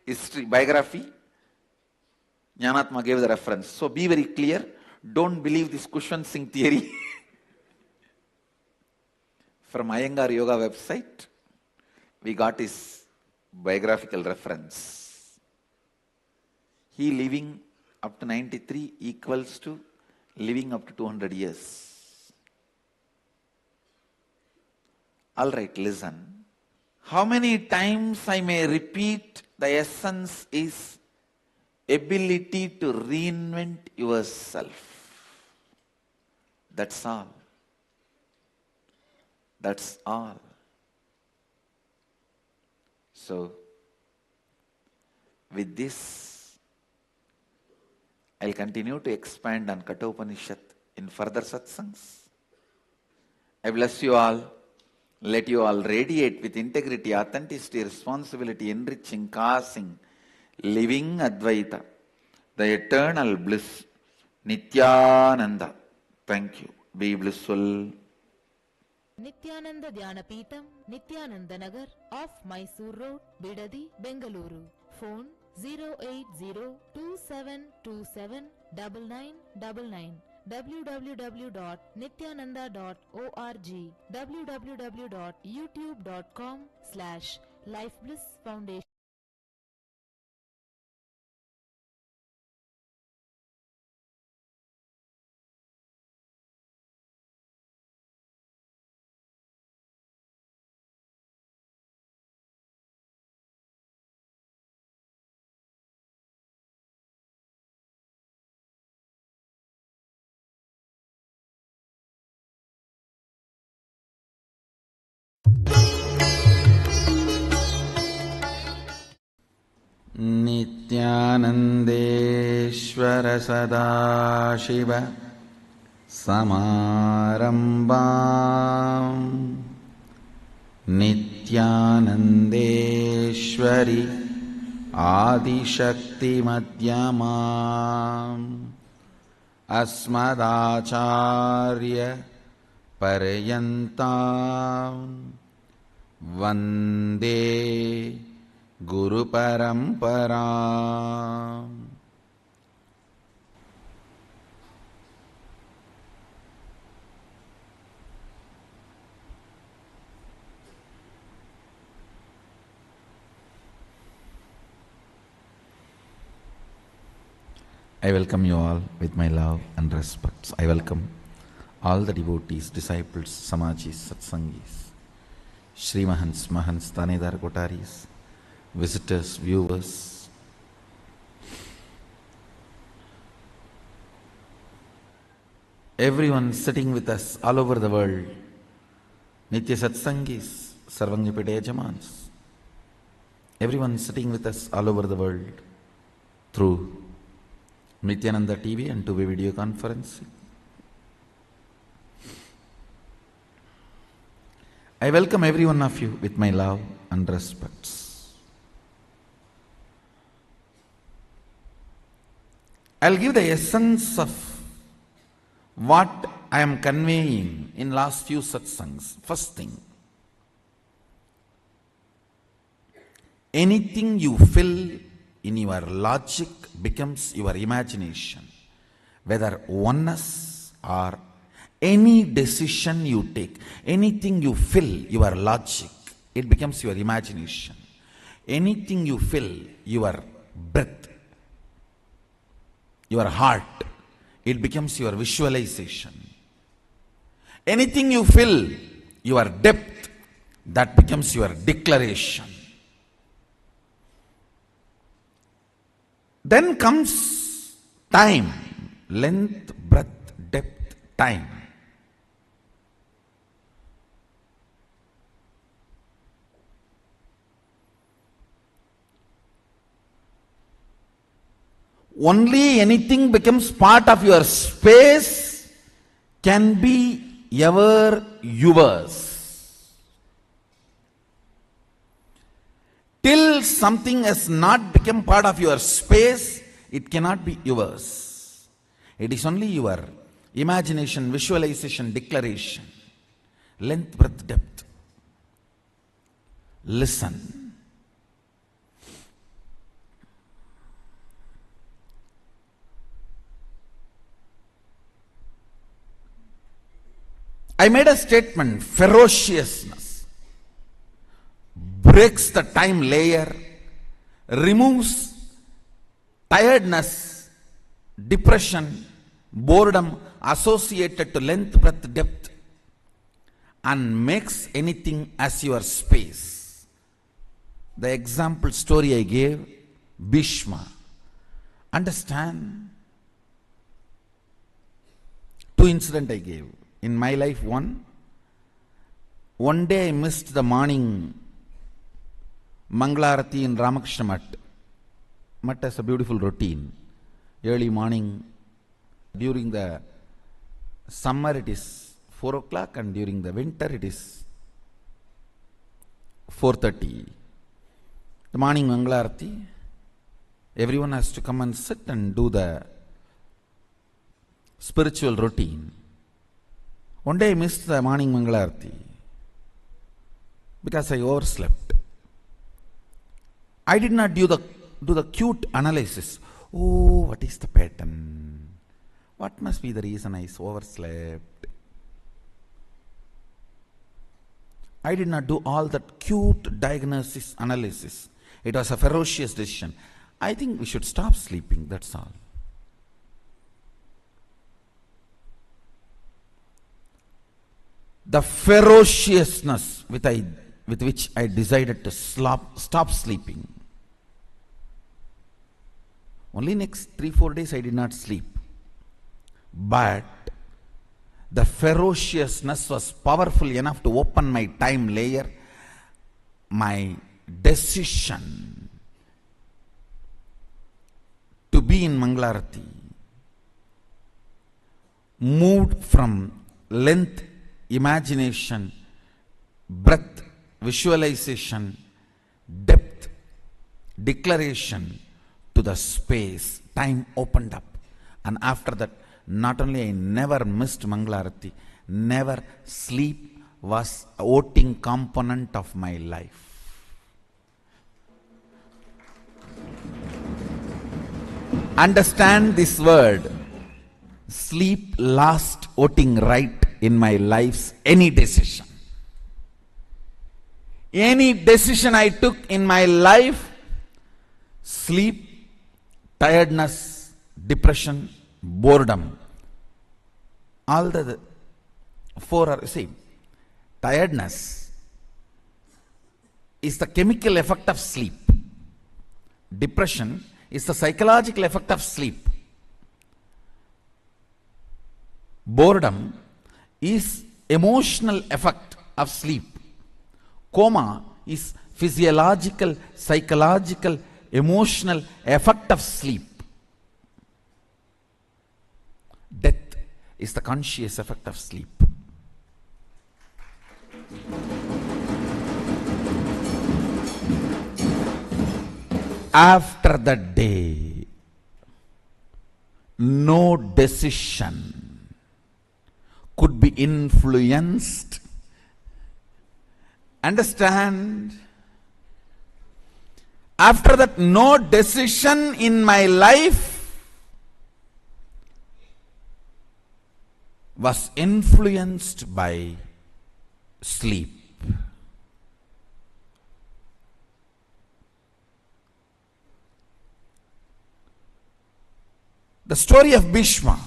history, biography, Jnanatma gave the reference. So be very clear. Don't believe this cushion sing theory. From Iyengar Yoga website, we got his biographical reference. He living up to 93 equals to living up to 200 years. All right, listen. How many times I may repeat, the essence is ability to reinvent yourself. That's all. That's all. So, with this, I'll continue to expand on Kathopanishad in further satsangs. I bless you all. Let you all radiate with integrity, authenticity, responsibility, enriching, causing, living Advaita, the eternal bliss, Nithyananda. Thank you. Be blissful. Nithyananda Dhyanapitham, Nithyananda Nagar, off Mysore Road, Bidadi, Bengaluru. Phone 08027279999. www.nithyananda.org. www.youtube.com/lifeblissfoundation. Nithyanandeshwar Sadashiva Samarambam Nithyanandeshwari Adishakti Madhyamam Asmadacharya Paryantam Vande Guru Parampara. I welcome you all with my love and respects. I welcome all the devotees, disciples, samajis, satsangis, Shri Mahants, Mahants, Tanedar Kotaris, visitors, viewers. Everyone sitting with us all over the world, Nitya Satsangis, Sarvajnapeetha Yajamans. Everyone sitting with us all over the world through Nithyananda TV and two-way video conferencing. I welcome every one of you with my love and respects. I'll give the essence of what I am conveying in last few satsangs. First thing, Anything you fill in your logic becomes your imagination. Whether oneness or any decision you take, anything you fill your logic, it becomes your imagination. Anything you fill your breath, your heart, it becomes your visualization. Anything you fill your depth, that becomes your declaration. Then comes time, length, breadth, depth, time. Only anything becomes part of your space can be ever yours. Till something has not become part of your space, it cannot be yours. It is only your imagination, visualization, declaration. Length, breadth, depth. Listen. I made a statement, ferociousness breaks the time layer, removes tiredness, depression, boredom associated to length, breadth, depth, and makes anything as your space. The example story I gave, Bhishma. Understand? Two incidents I gave. In my life, one day I missed the morning Mangalarati in Ramakrishna Mutt. Mutt has a beautiful routine. Early morning, during the summer it is 4 o'clock and during the winter it is 4:30. The morning Mangalarati, everyone has to come and sit and do the spiritual routine. One day I missed the morning Mangalarati because I overslept. I did not do the cute analysis. Oh, what is the pattern? What must be the reason I overslept? I did not do all that cute diagnosis analysis. It was a ferocious decision. I think we should stop sleeping, that's all. The ferociousness with which I decided to stop sleeping. Only next 3-4 days I did not sleep. But the ferociousness was powerful enough to open my time layer. My decision to be in Mangalarati moved from length, imagination, breadth, visualization, depth, declaration to the space. Time opened up. And after that, not only I never missed Mangalarati, never sleep was a voting component of my life. Understand this word. Sleep lost voting right in my life's any decision. Any decision I took in my life, sleep, tiredness, depression, boredom, all the four are, see, tiredness is the chemical effect of sleep. Depression is the psychological effect of sleep. Boredom is emotional effect of sleep. Coma is physiological, psychological, emotional effect of sleep. Death is the conscious effect of sleep. After that day, no decision could be influenced. Understand? After that, no decision in my life was influenced by sleep. The story of Bhishma.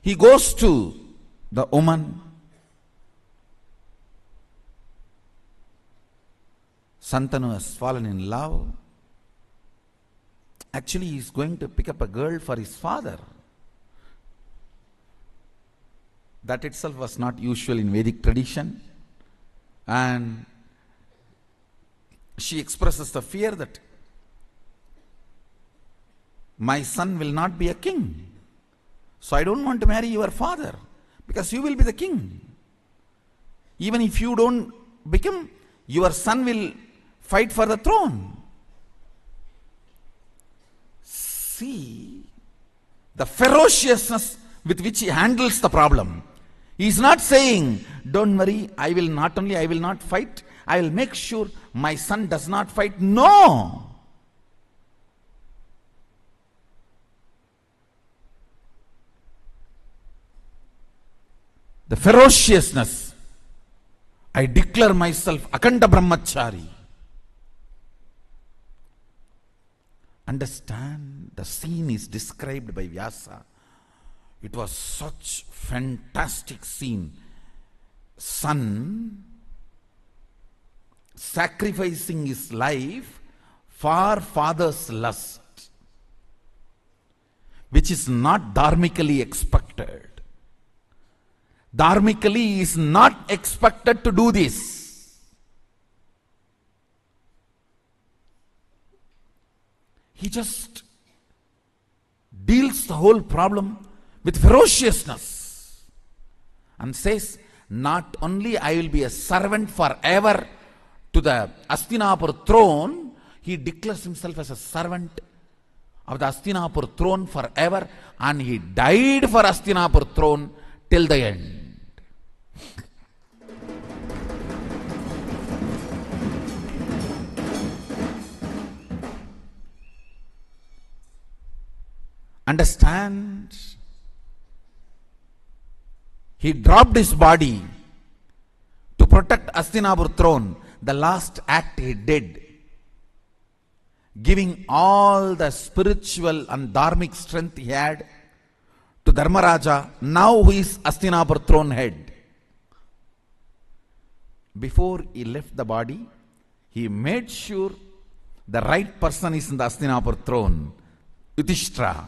He goes to the woman. Santanu has fallen in love. Actually, he is going to pick up a girl for his father. That itself was not usual in Vedic tradition. And she expresses the fear that my son will not be a king. So I don't want to marry your father because you will be the king. Even if you don't become, your son will fight for the throne. See the ferociousness with which he handles the problem. He is not saying, don't worry, I will not fight, I will make sure my son does not fight. No! The ferociousness. I declare myself Akanda Brahmachari. Understand, the scene is described by Vyasa. It was such fantastic scene. Son sacrificing his life for father's lust, which is not dharmically expected. Dharmically, he is not expected to do this. He just deals the whole problem with ferociousness and says, not only I will be a servant forever to the Hastinapur throne, he declares himself as a servant of the Hastinapur throne forever, and he died for Hastinapur throne till the end. Understand? He dropped his body to protect Hastinapur throne. The last act he did, giving all the spiritual and dharmic strength he had to Dharmaraja, now who is Hastinapur throne head. Before he left the body, he made sure the right person is in the Hastinapur throne, Yudhishthira.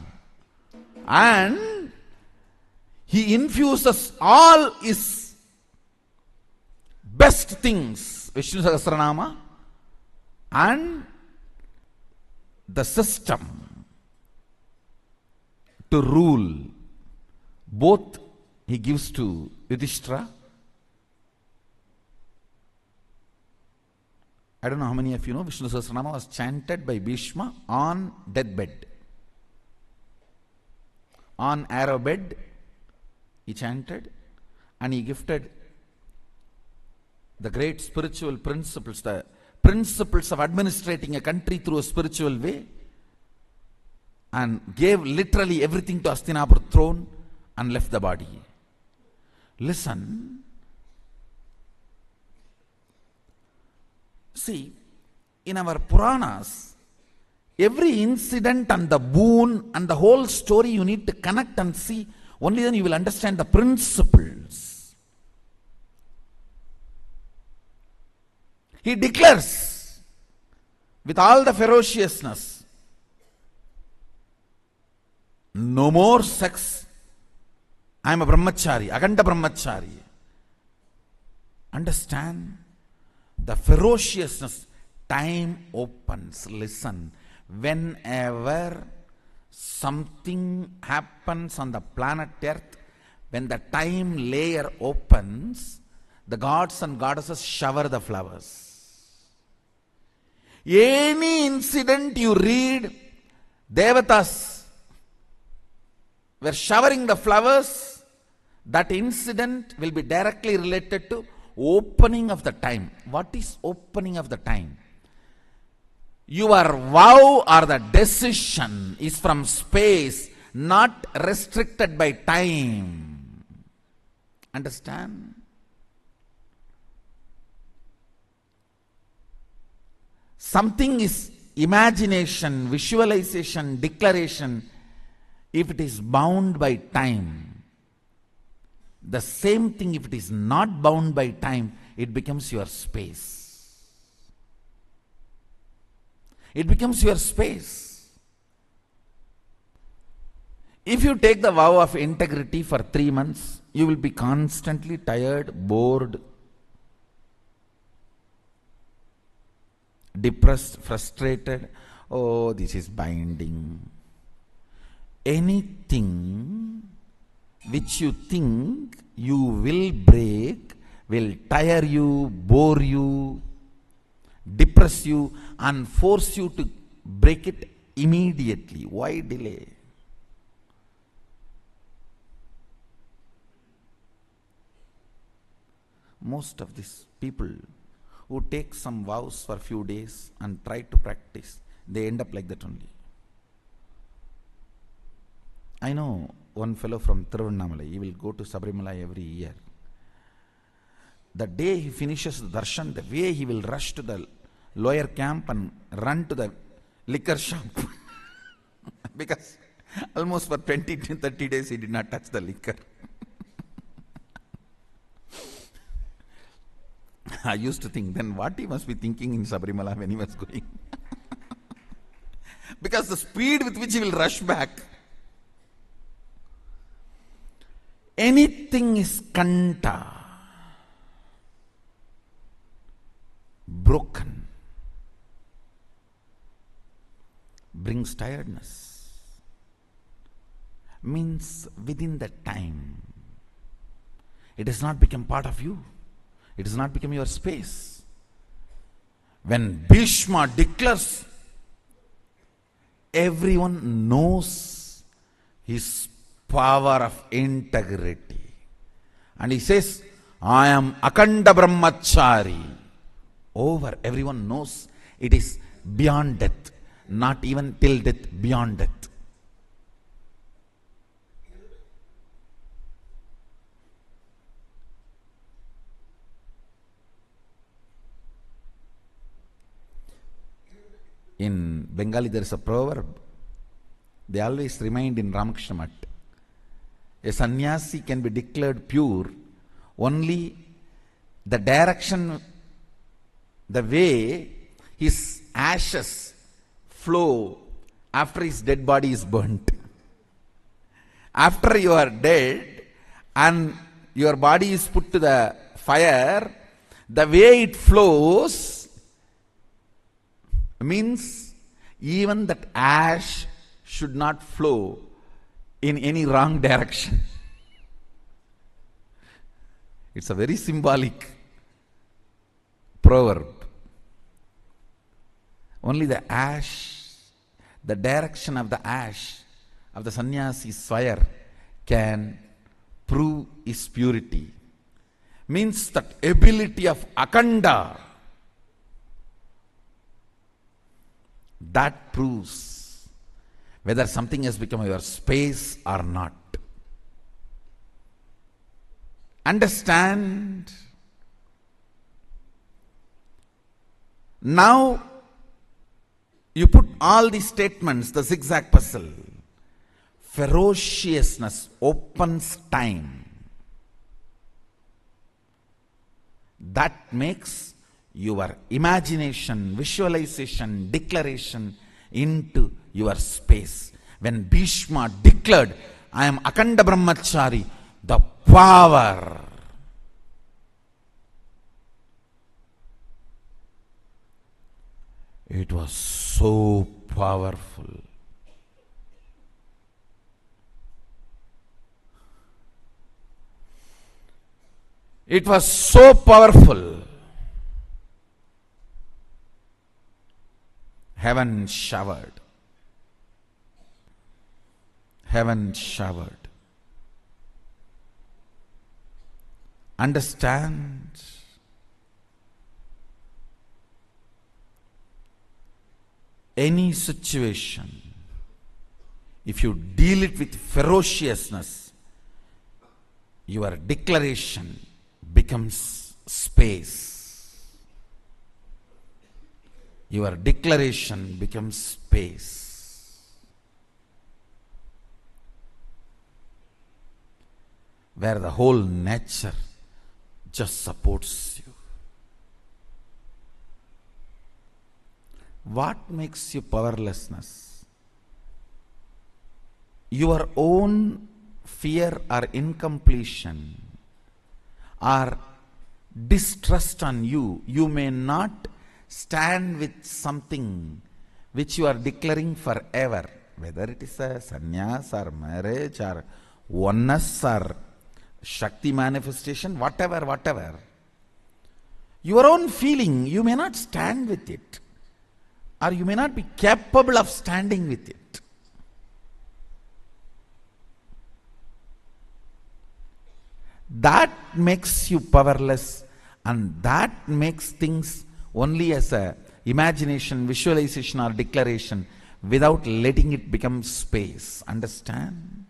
And he infuses all his best things, Vishnu Sahasranama, and the system to rule. Both he gives to Yudhishthira. I don't know how many of you know, Vishnu Sahasranama was chanted by Bhishma on deathbed. On arrow bed, he chanted, and he gifted the great spiritual principles, the principles of administrating a country through a spiritual way, and gave literally everything to Hastinapur throne and left the body. Listen. See, in our Puranas, every incident and the boon and the whole story you need to connect and see. Only then you will understand the principles. He declares with all the ferociousness, no more sex. I am a brahmachari, Aganda brahmachari. Understand the ferociousness. Time opens. Listen. Whenever something happens on the planet Earth, when the time layer opens, the gods and goddesses shower the flowers. Any incident you read, Devatas were showering the flowers That incident will be directly related to opening of the time. What is opening of the time? Your vow or the decision is from space, not restricted by time. Understand? Something is imagination, visualization, declaration, if it is bound by time. The same thing, if it is not bound by time, it becomes your space. It becomes your space. If you take the vow of integrity for 3 months, you will be constantly tired, bored, depressed, frustrated. Oh, this is binding. Anything which you think you will break will tire you, bore you, depress you, and force you to break it immediately. Why delay? Most of these people who take some vows for a few days and try to practice, they end up like that only. I know one fellow from Tiruvannamalai, he will go to Sabarimala every year. The day he finishes the darshan, the way he will rush to the lower camp and run to the liquor shop. Because almost for 20 to 30 days he did not touch the liquor. I used to think, then what he must be thinking in Sabarimala when he was going. Because the speed with which he will rush back. Anything is kanta, broken, brings tiredness, means within that time, it has not become part of you. It has not become your space. When Bhishma declares, everyone knows his power of integrity. And he says, I am Akanda Brahmachari. Over, everyone knows it is beyond death. Not even till death, beyond death. In Bengali there is a proverb. They always remind in Ramakrishna Math. A sannyasi can be declared pure only the direction, the way his ashes flow after his dead body is burnt. After you are dead and your body is put to the fire, the way it flows means even that ash should not flow in any wrong direction. It's a very symbolic proverb. Only the ash, the direction of the ash of the sannyasi's fire can prove his purity. Means that ability of akanda, that proves whether something has become your space or not. Understand? Now, you put all these statements, the zigzag puzzle. Ferociousness opens time. That makes your imagination, visualization, declaration into your space. When Bhishma declared, I am Akanda Brahmachari, the power, it was so powerful. It was so powerful. Heaven showered. Heaven showered. understand any situation, if you deal it with ferociousness, your declaration becomes space. Your declaration becomes space. Where the whole nature just supports you. What makes you powerlessness? Your own fear or incompletion or distrust on you. You may not stand with something which you are declaring forever, whether it is a sannyas or marriage or oneness or Shakti manifestation, whatever. Your own feeling, you may not stand with it, or you may not be capable of standing with it. That makes you powerless, and that makes things only as a imagination, visualization or declaration without letting it become space. Understand?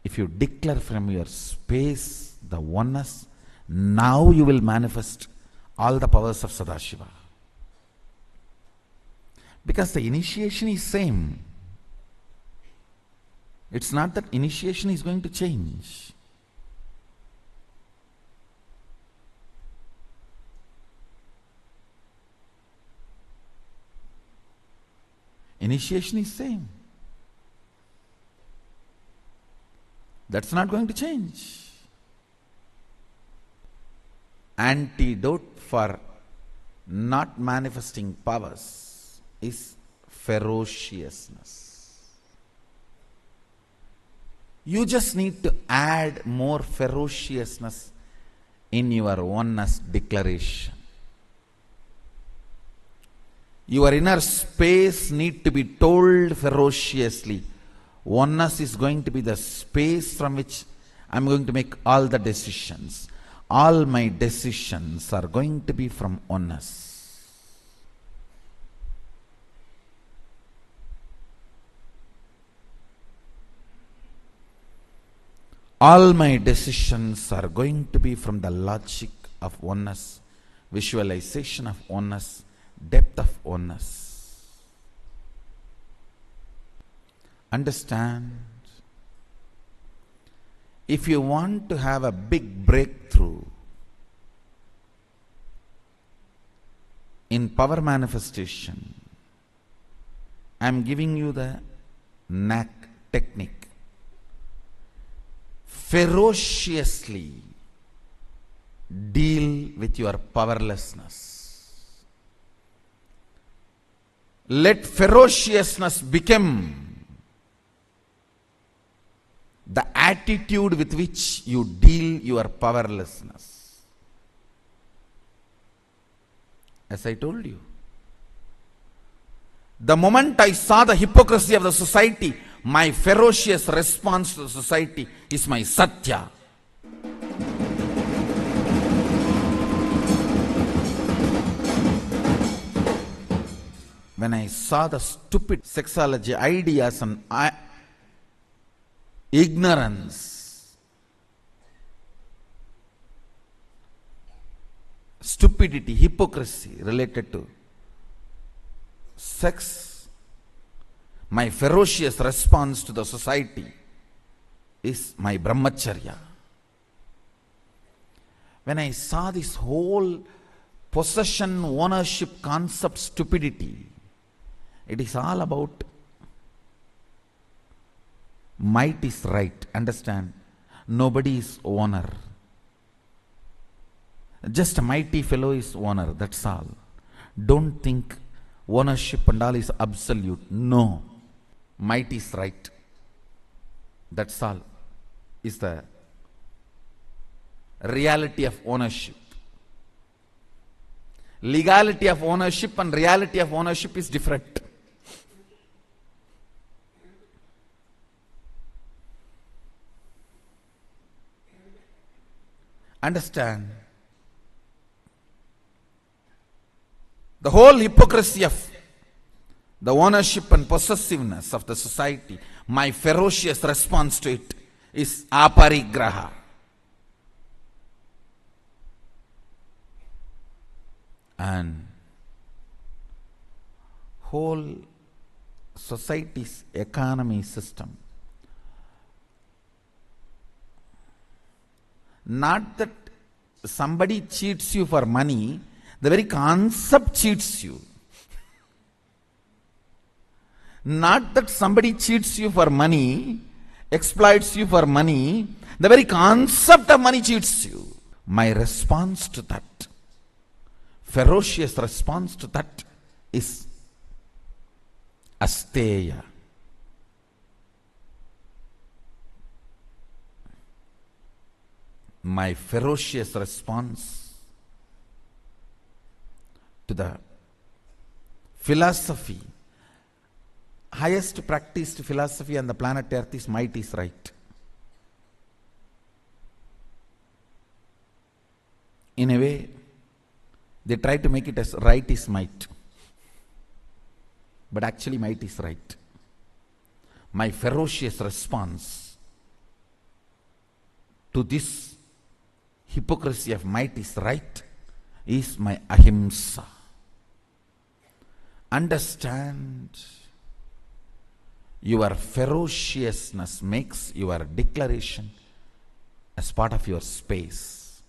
If you declare from your space the oneness, now you will manifest all the powers of Sadashiva. Because the initiation is same. It's not that initiation is going to change. Initiation is same. That's not going to change. Antidote for not manifesting powers is ferociousness. You just need to add more ferociousness in your oneness declaration. Your inner space need to be told ferociously, oneness is going to be the space from which I am going to make all the decisions. All my decisions are going to be from oneness. All my decisions are going to be from the logic of oneness, visualization of oneness, depth of oneness. Understand, if you want to have a big breakthrough in power manifestation, I am giving you the knack technique. Ferociously deal with your powerlessness. Let ferociousness become the attitude with which you deal your powerlessness. As I told you, the moment I saw the hypocrisy of the society, my ferocious response to the society is my satya. When I saw the stupid sexology ideas and ignorance, stupidity, hypocrisy related to sex, my ferocious response to the society is my brahmacharya. When I saw this whole possession, ownership concept stupidity, it is all about might is right. Understand? Nobody is owner. Just a mighty fellow is owner. That's all. Don't think ownership and all is absolute. No. Might is right. That's all. Is the reality of ownership. Legality of ownership and reality of ownership is different. Understand? The whole hypocrisy of the ownership and possessiveness of the society, my ferocious response to it is aparigraha. And whole society's economy system, not that somebody cheats you for money, the very concept cheats you. Not that somebody cheats you for money, exploits you for money, the very concept of money cheats you. My response to that, ferocious response to that, is asteya. My ferocious response to the philosophy, highest practiced philosophy on the planet Earth is might is right. In a way, they try to make it as right is might. But actually might is right. My ferocious response to this hypocrisy of might is right is my ahimsa. Understand, your ferociousness makes your declaration as part of your space.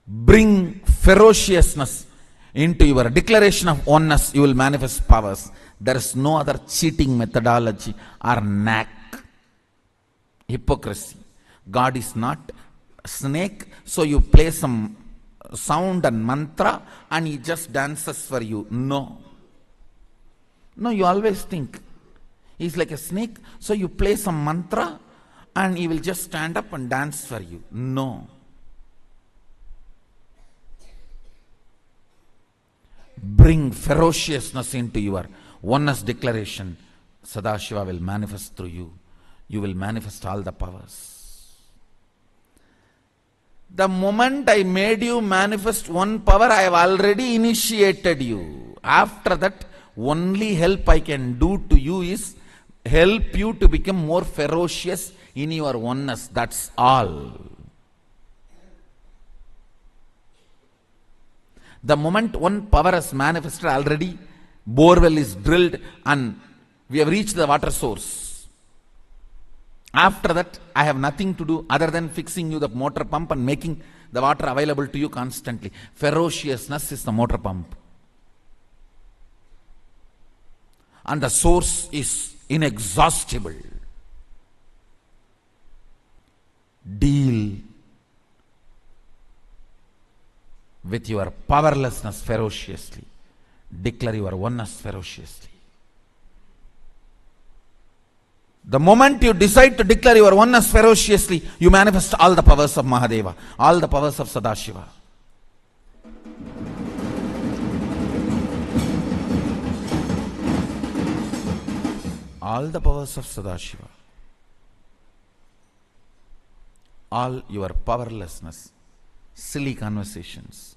Bring ferociousness into your declaration of oneness, you will manifest powers. There is no other cheating methodology or knack. Hypocrisy. God is not a snake, so you play some sound and mantra and he just dances for you. No. No, you always think he's like a snake, so you play some mantra and he will just stand up and dance for you. No. Bring ferociousness into your oneness declaration. Sadashiva will manifest through you. You will manifest all the powers. The moment I made you manifest one power, I have already initiated you. After that, only help I can do to you is help you to become more ferocious in your oneness. That's all. The moment one power has manifested already, borewell is drilled and we have reached the water source. After that, I have nothing to do other than fixing you the motor pump and making the water available to you constantly. Ferociousness is the motor pump. And the source is inexhaustible. Deal with your powerlessness ferociously. Declare your oneness ferociously. The moment you decide to declare your oneness ferociously, you manifest all the powers of Mahadeva, all the powers of Sadashiva. All the powers of Sadashiva. All your powerlessness, silly conversations,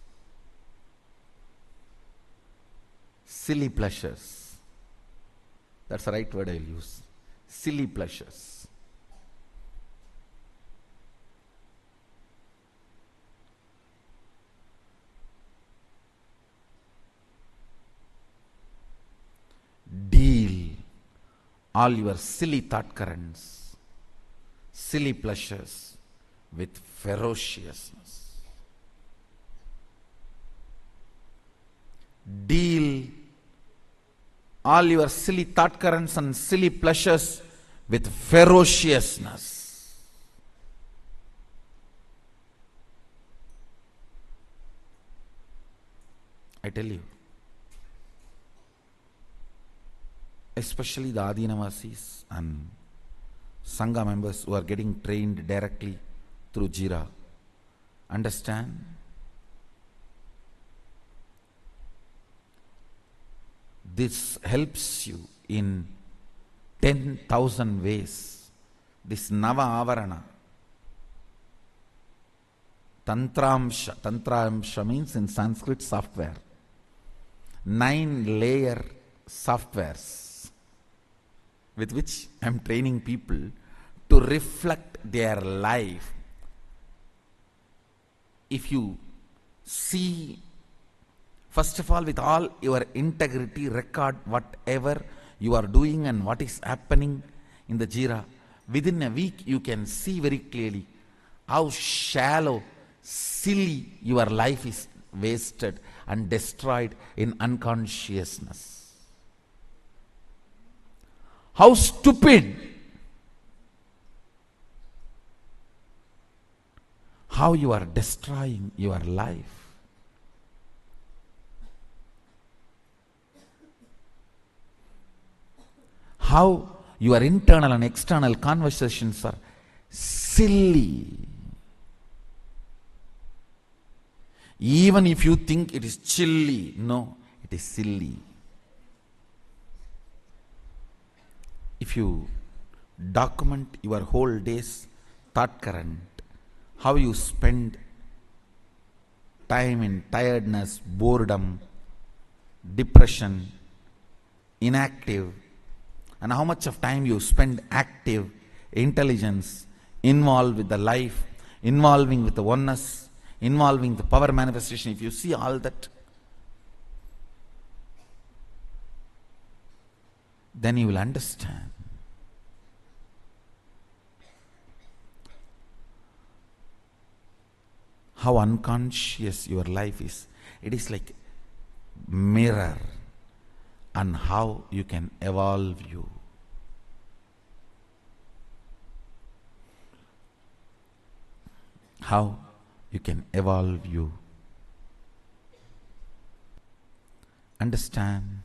silly pleasures. That's the right word I'll use. Silly pleasures. Deal all your silly thought currents, silly pleasures with ferociousness. Deal all your silly thought currents and silly pleasures with ferociousness. I tell you, especially the Adinavasis and Sangha members who are getting trained directly through Jira, understand? This helps you in 10,000 ways. This Nava Avarana. Tantramsha means in Sanskrit software. 9-layer softwares with which I am training people to reflect their life. If you see, first of all, with all your integrity, record whatever you are doing and what is happening in the Jira. Within a week, you can see very clearly how shallow, silly your life is wasted and destroyed in unconsciousness. How stupid, how you are destroying your life. How your internal and external conversations are silly. Even if you think it is chilly, no, it is silly. If you document your whole day's thought current, how you spend time in tiredness, boredom, depression, inactive, and how much of time you spend active, intelligence, involved with the life, involving with the oneness, involving the power manifestation. If you see all that, then you will understand how unconscious your life is. It is like mirror, and how you can evolve you. How you can evolve you. Understand,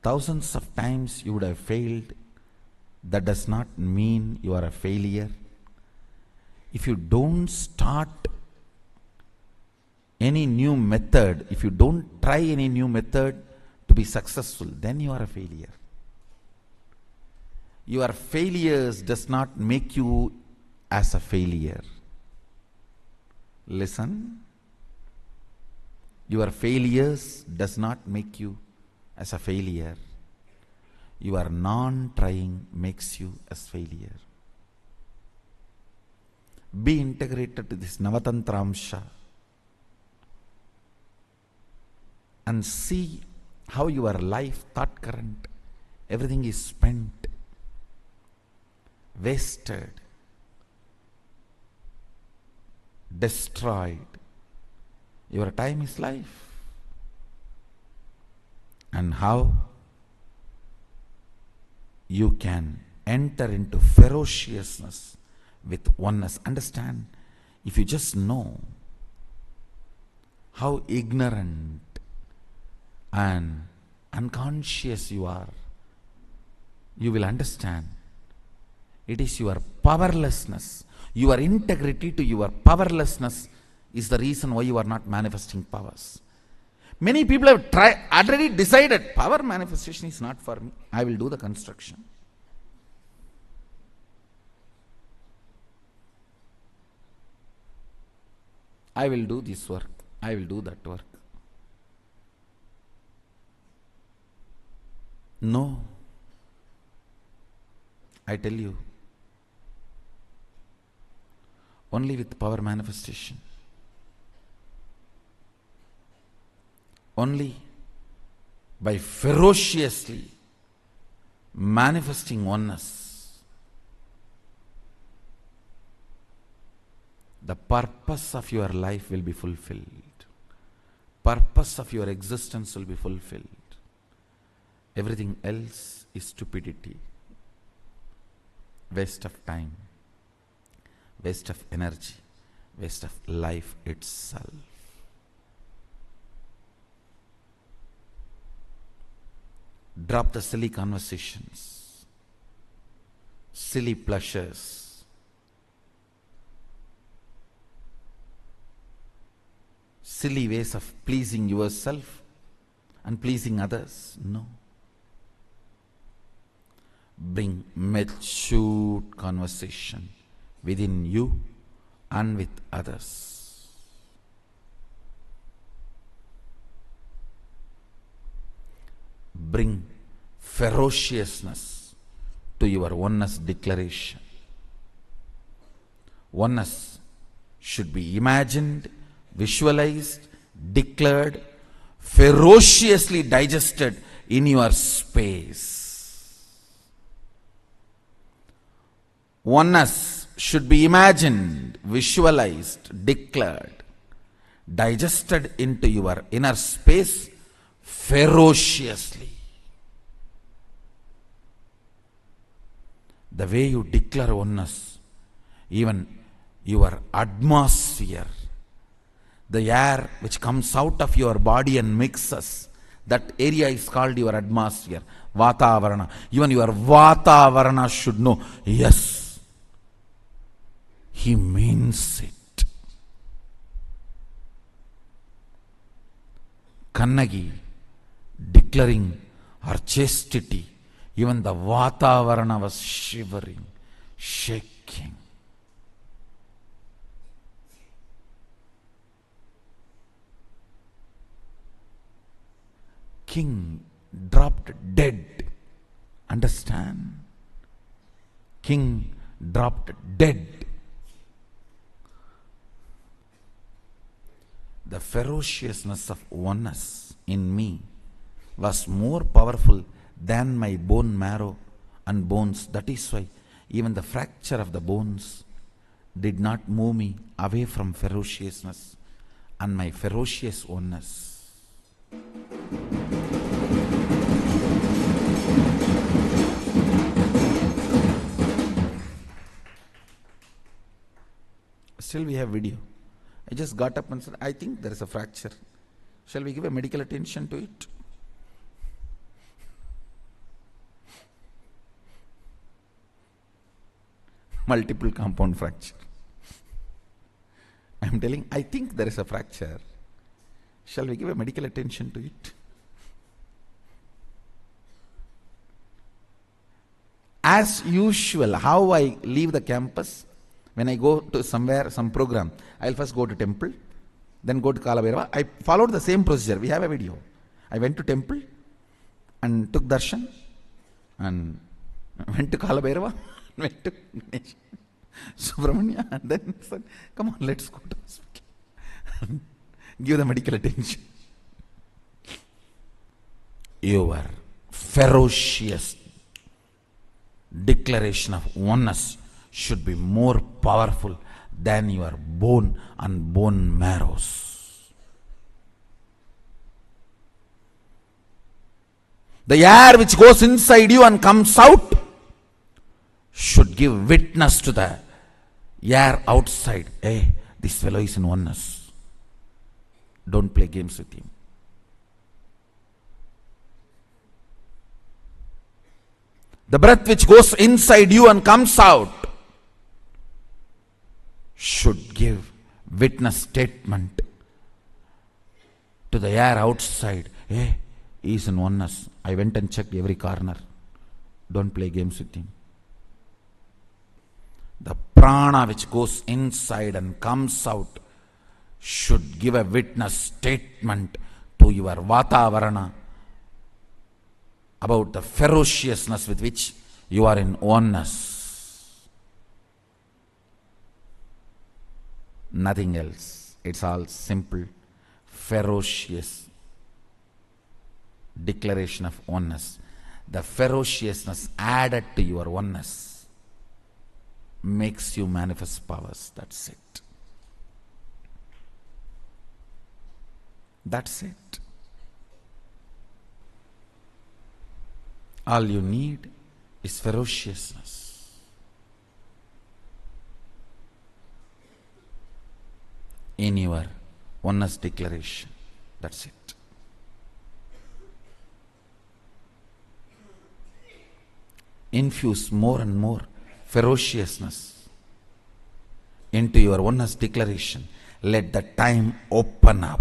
thousands of times you would have failed. That does not mean you are a failure. If you don't start any new method, if you don't try any new method to be successful, then you are a failure. Your failures does not make you as a failure. Listen. Your failures does not make you as a failure. Your non-trying makes you as failure. Be integrated to this Navatantramsha and see how your life, thought current, everything is spent, wasted, destroyed. Your time is life. And how you can enter into ferociousness with oneness. Understand, if you just know how ignorant and unconscious you are, you will understand it is your powerlessness, your integrity to your powerlessness is the reason why you are not manifesting powers. Many people have already decided power manifestation is not for me. I will do the construction. I will do this work. I will do that work. No. I tell you, only with power manifestation, only by ferociously manifesting oneness, the purpose of your life will be fulfilled. Purpose of your existence will be fulfilled. Everything else is stupidity, waste of time, waste of energy, waste of life itself. Drop the silly conversations, silly pleasures, silly ways of pleasing yourself and pleasing others. No. Bring matured conversation, within you and with others. Bring ferociousness to your oneness declaration. Oneness should be imagined, visualized, declared, ferociously digested in your space. Oneness should be imagined, visualized, declared, digested into your inner space ferociously. The way you declare oneness, even your atmosphere, the air which comes out of your body and mixes, that area is called your atmosphere, Vatavarana. Even your Vatavarana should know, yes, he means it. Kannagi declaring her chastity, even the Vatavarana was shivering, shaking. King dropped dead. Understand? King dropped dead. The ferociousness of oneness in me was more powerful than my bone marrow and bones. That is why even the fracture of the bones did not move me away from ferociousness and my ferocious oneness. Still we have video. I just got up and said, I think there is a fracture. Shall we give a medical attention to it? Multiple compound fracture. I am telling, I think there is a fracture. Shall we give a medical attention to it? As usual, how I leave the campus, when I go to somewhere, some program, I will first go to temple, then go to Kalabhairava. I followed the same procedure. We have a video. I went to temple and took darshan and went to Kalabhairava, went to Subramanya, and then said, come on, let's go to hospital. Give the medical attention. Your ferocious declaration of oneness should be more powerful than your bone and bone marrows. The air which goes inside you and comes out should give witness to the air outside. Hey, this fellow is in oneness. Don't play games with him. The breath which goes inside you and comes out should give witness statement to the air outside. Hey, he is in oneness. I went and checked every corner. Don't play games with him. The prana which goes inside and comes out should give a witness statement to your Vatavarana about the ferociousness with which you are in oneness. Nothing else. It's all simple, ferocious declaration of oneness. The ferociousness added to your oneness makes you manifest powers. That's it. That's it. All you need is ferociousness. In your oneness declaration. That's it. Infuse more and more ferociousness into your oneness declaration. Let the time open up.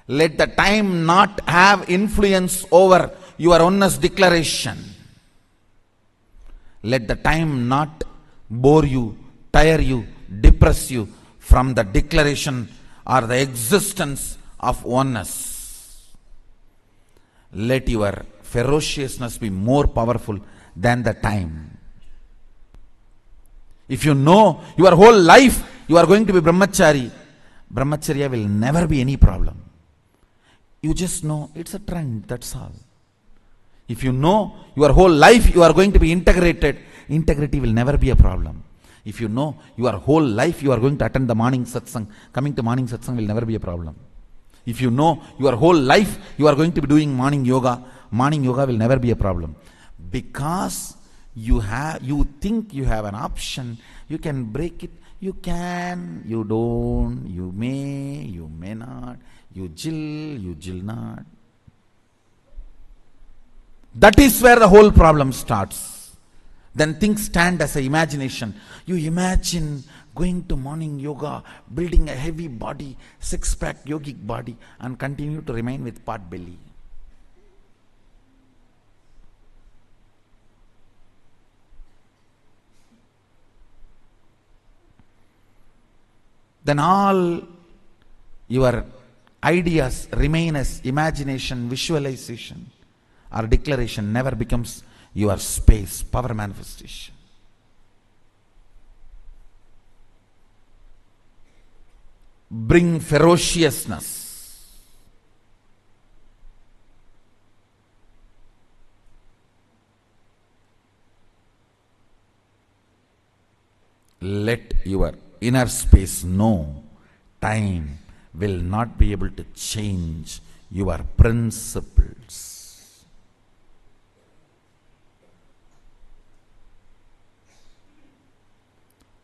Let the time not have influence over your oneness declaration. Let the time not bore you, tire you, depress you from the declaration or the existence of oneness. Let your ferociousness be more powerful than the time. If you know your whole life you are going to be brahmachari, brahmacharya will never be any problem. You just know it's a trend, that's all. If you know your whole life you are going to be integrated, integrity will never be a problem. If you know your whole life you are going to attend the morning satsang, coming to morning satsang will never be a problem. If you know your whole life you are going to be doing morning yoga will never be a problem. Because you think you have an option, you can break it, you can, you don't, you may not, you jill not. That is where the whole problem starts. Then things stand as an imagination. You imagine going to morning yoga, building a heavy body, six-pack yogic body, and continue to remain with pot belly. Then all your ideas remain as imagination, visualization, or declaration, never becomes your space, power manifestation. Bring ferociousness. Let your inner space know time will not be able to change your principles.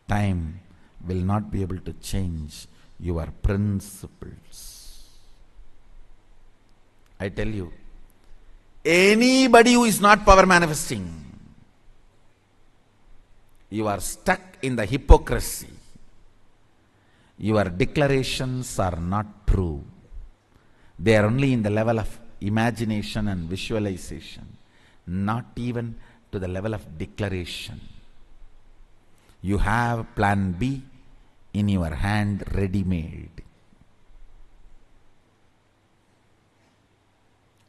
Time will not be able to change your principles. I tell you, anybody who is not power manifesting, you are stuck in the hypocrisy. Your declarations are not true. They are only in the level of imagination and visualization, not even to the level of declaration. You have plan B in your hand ready-made.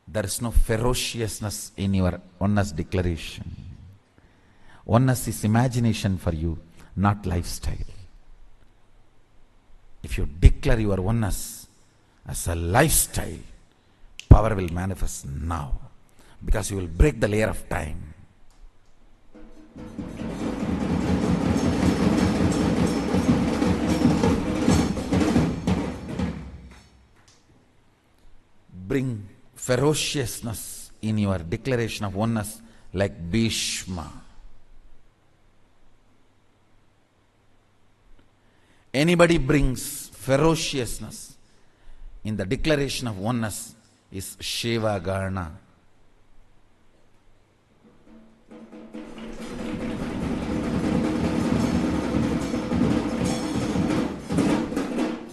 There is no ferociousness in your oneness declaration. Oneness is imagination for you, not lifestyle. If you declare your oneness as a lifestyle, power will manifest now, because you will break the layer of time. Bring ferociousness in your declaration of oneness like Bhishma. Anybody brings ferociousness in the declaration of oneness is Seva Gana.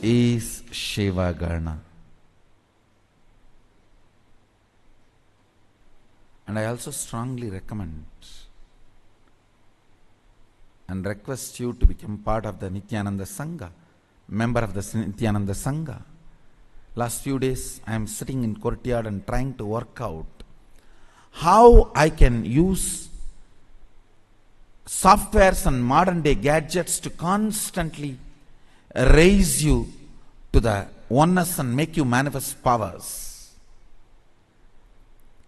Is Seva Gana. And I also strongly recommend and request you to become part of the Nithyananda Sangha, member of the Nithyananda Sangha. Last few days I am sitting in courtyard and trying to work out how I can use softwares and modern day gadgets to constantly raise you to the oneness and make you manifest powers.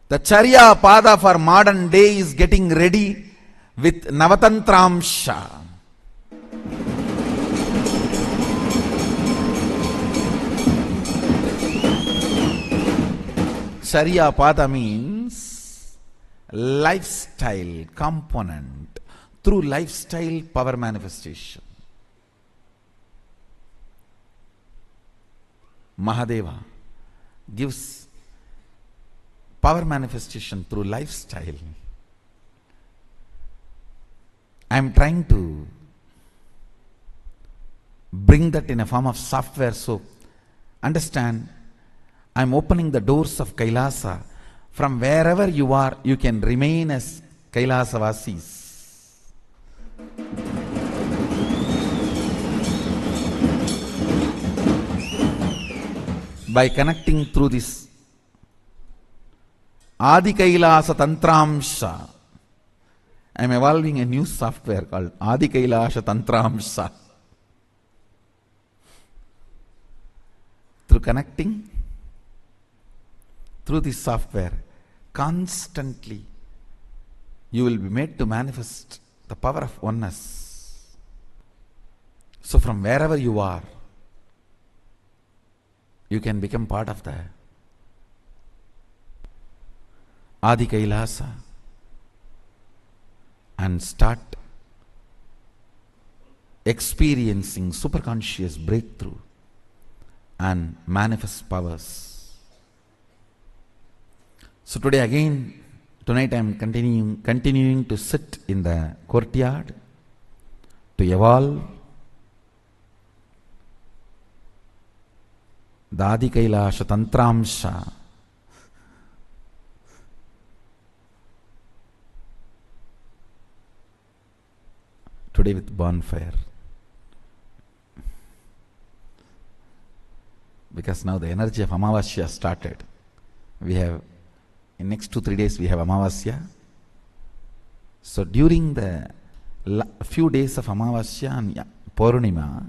The Charya Pada for modern day is getting ready with Navatantramsha. Charya Pada means lifestyle component. Through lifestyle power manifestation. Mahadeva gives power manifestation through lifestyle. I am trying to bring that in a form of software, so understand, I am opening the doors of Kailasa. From wherever you are, you can remain as Kailasa Vasis. by connecting through this Adi Kailasa Tantramsha. I am evolving a new software called Adi Kailasa Tantramsha. Through connecting through this software, constantly you will be made to manifest the power of oneness. So from wherever you are, you can become part of the Adi Kailasa and start experiencing superconscious breakthrough and manifest powers. So today again, tonight I am continuing to sit in the courtyard to evolve the Adi Kailasa Tantramsha. Today with bonfire. Because now the energy of Amavasya started. We have, in next 2-3 days we have Amavasya. So during the few days of Amavasya and Purnima,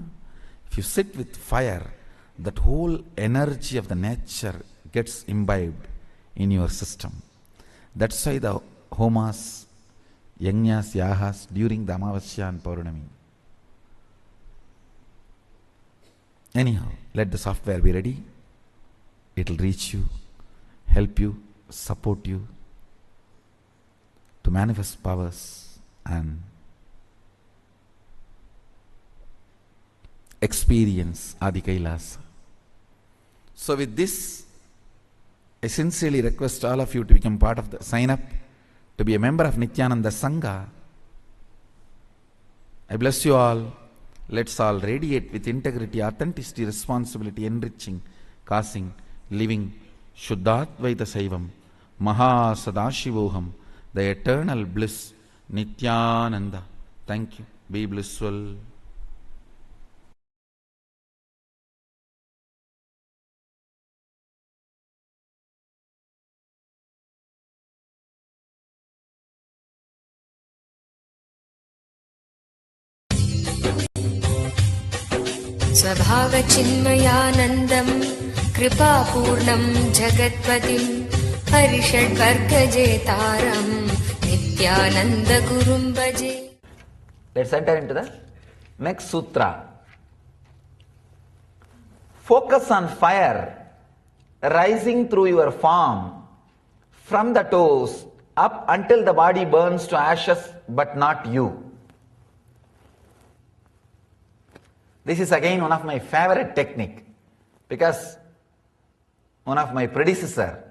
if you sit with fire, that whole energy of the nature gets imbibed in your system. That's why the homas, yajnas, yahas during the Amavasya and Purnami. Anyhow, let the software be ready. It will reach you, help you, support you to manifest powers and experience Adi Kailasa. So with this, I sincerely request all of you to become part of the sign up to be a member of Nithyananda Sangha. I bless you all. Let's all radiate with integrity, authenticity, responsibility, enriching, causing, living Shuddhadvaita Saivam, Maha Sadashivoham, the eternal bliss, Nithyananda. Thank you. Be blissful. स्वभावचिन्मयानन्दं कृपापूर्णं जगत्पतिं हरिषड्वर्गजेतारं नित्यानन्दगुरुं भजे. Let's enter into the next sutra. Focus on fire rising through your form from the toes up until the body burns to ashes, but not you. This is again one of my favorite technique, because one of my predecessor,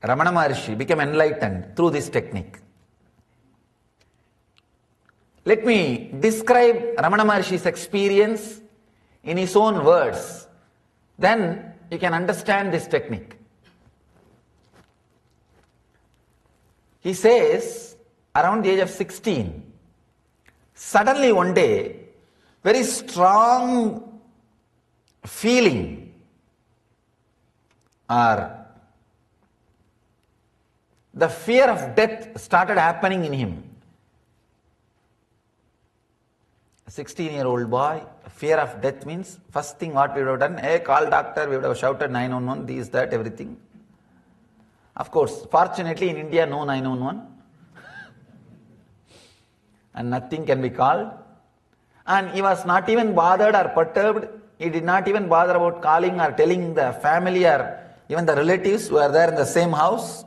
Ramana Maharshi, became enlightened through this technique. Let me describe Ramana Maharshi's experience in his own words. Then you can understand this technique. He says, around the age of 16, suddenly one day, very strong feeling or the fear of death started happening in him. A 16-year-old boy, fear of death means first thing what we would have done, hey, call doctor, we would have shouted 911, this, that, everything. Of course, fortunately in India no 911 and nothing can be called. And he was not even bothered or perturbed. He did not even bother about calling or telling the family or even the relatives who were there in the same house.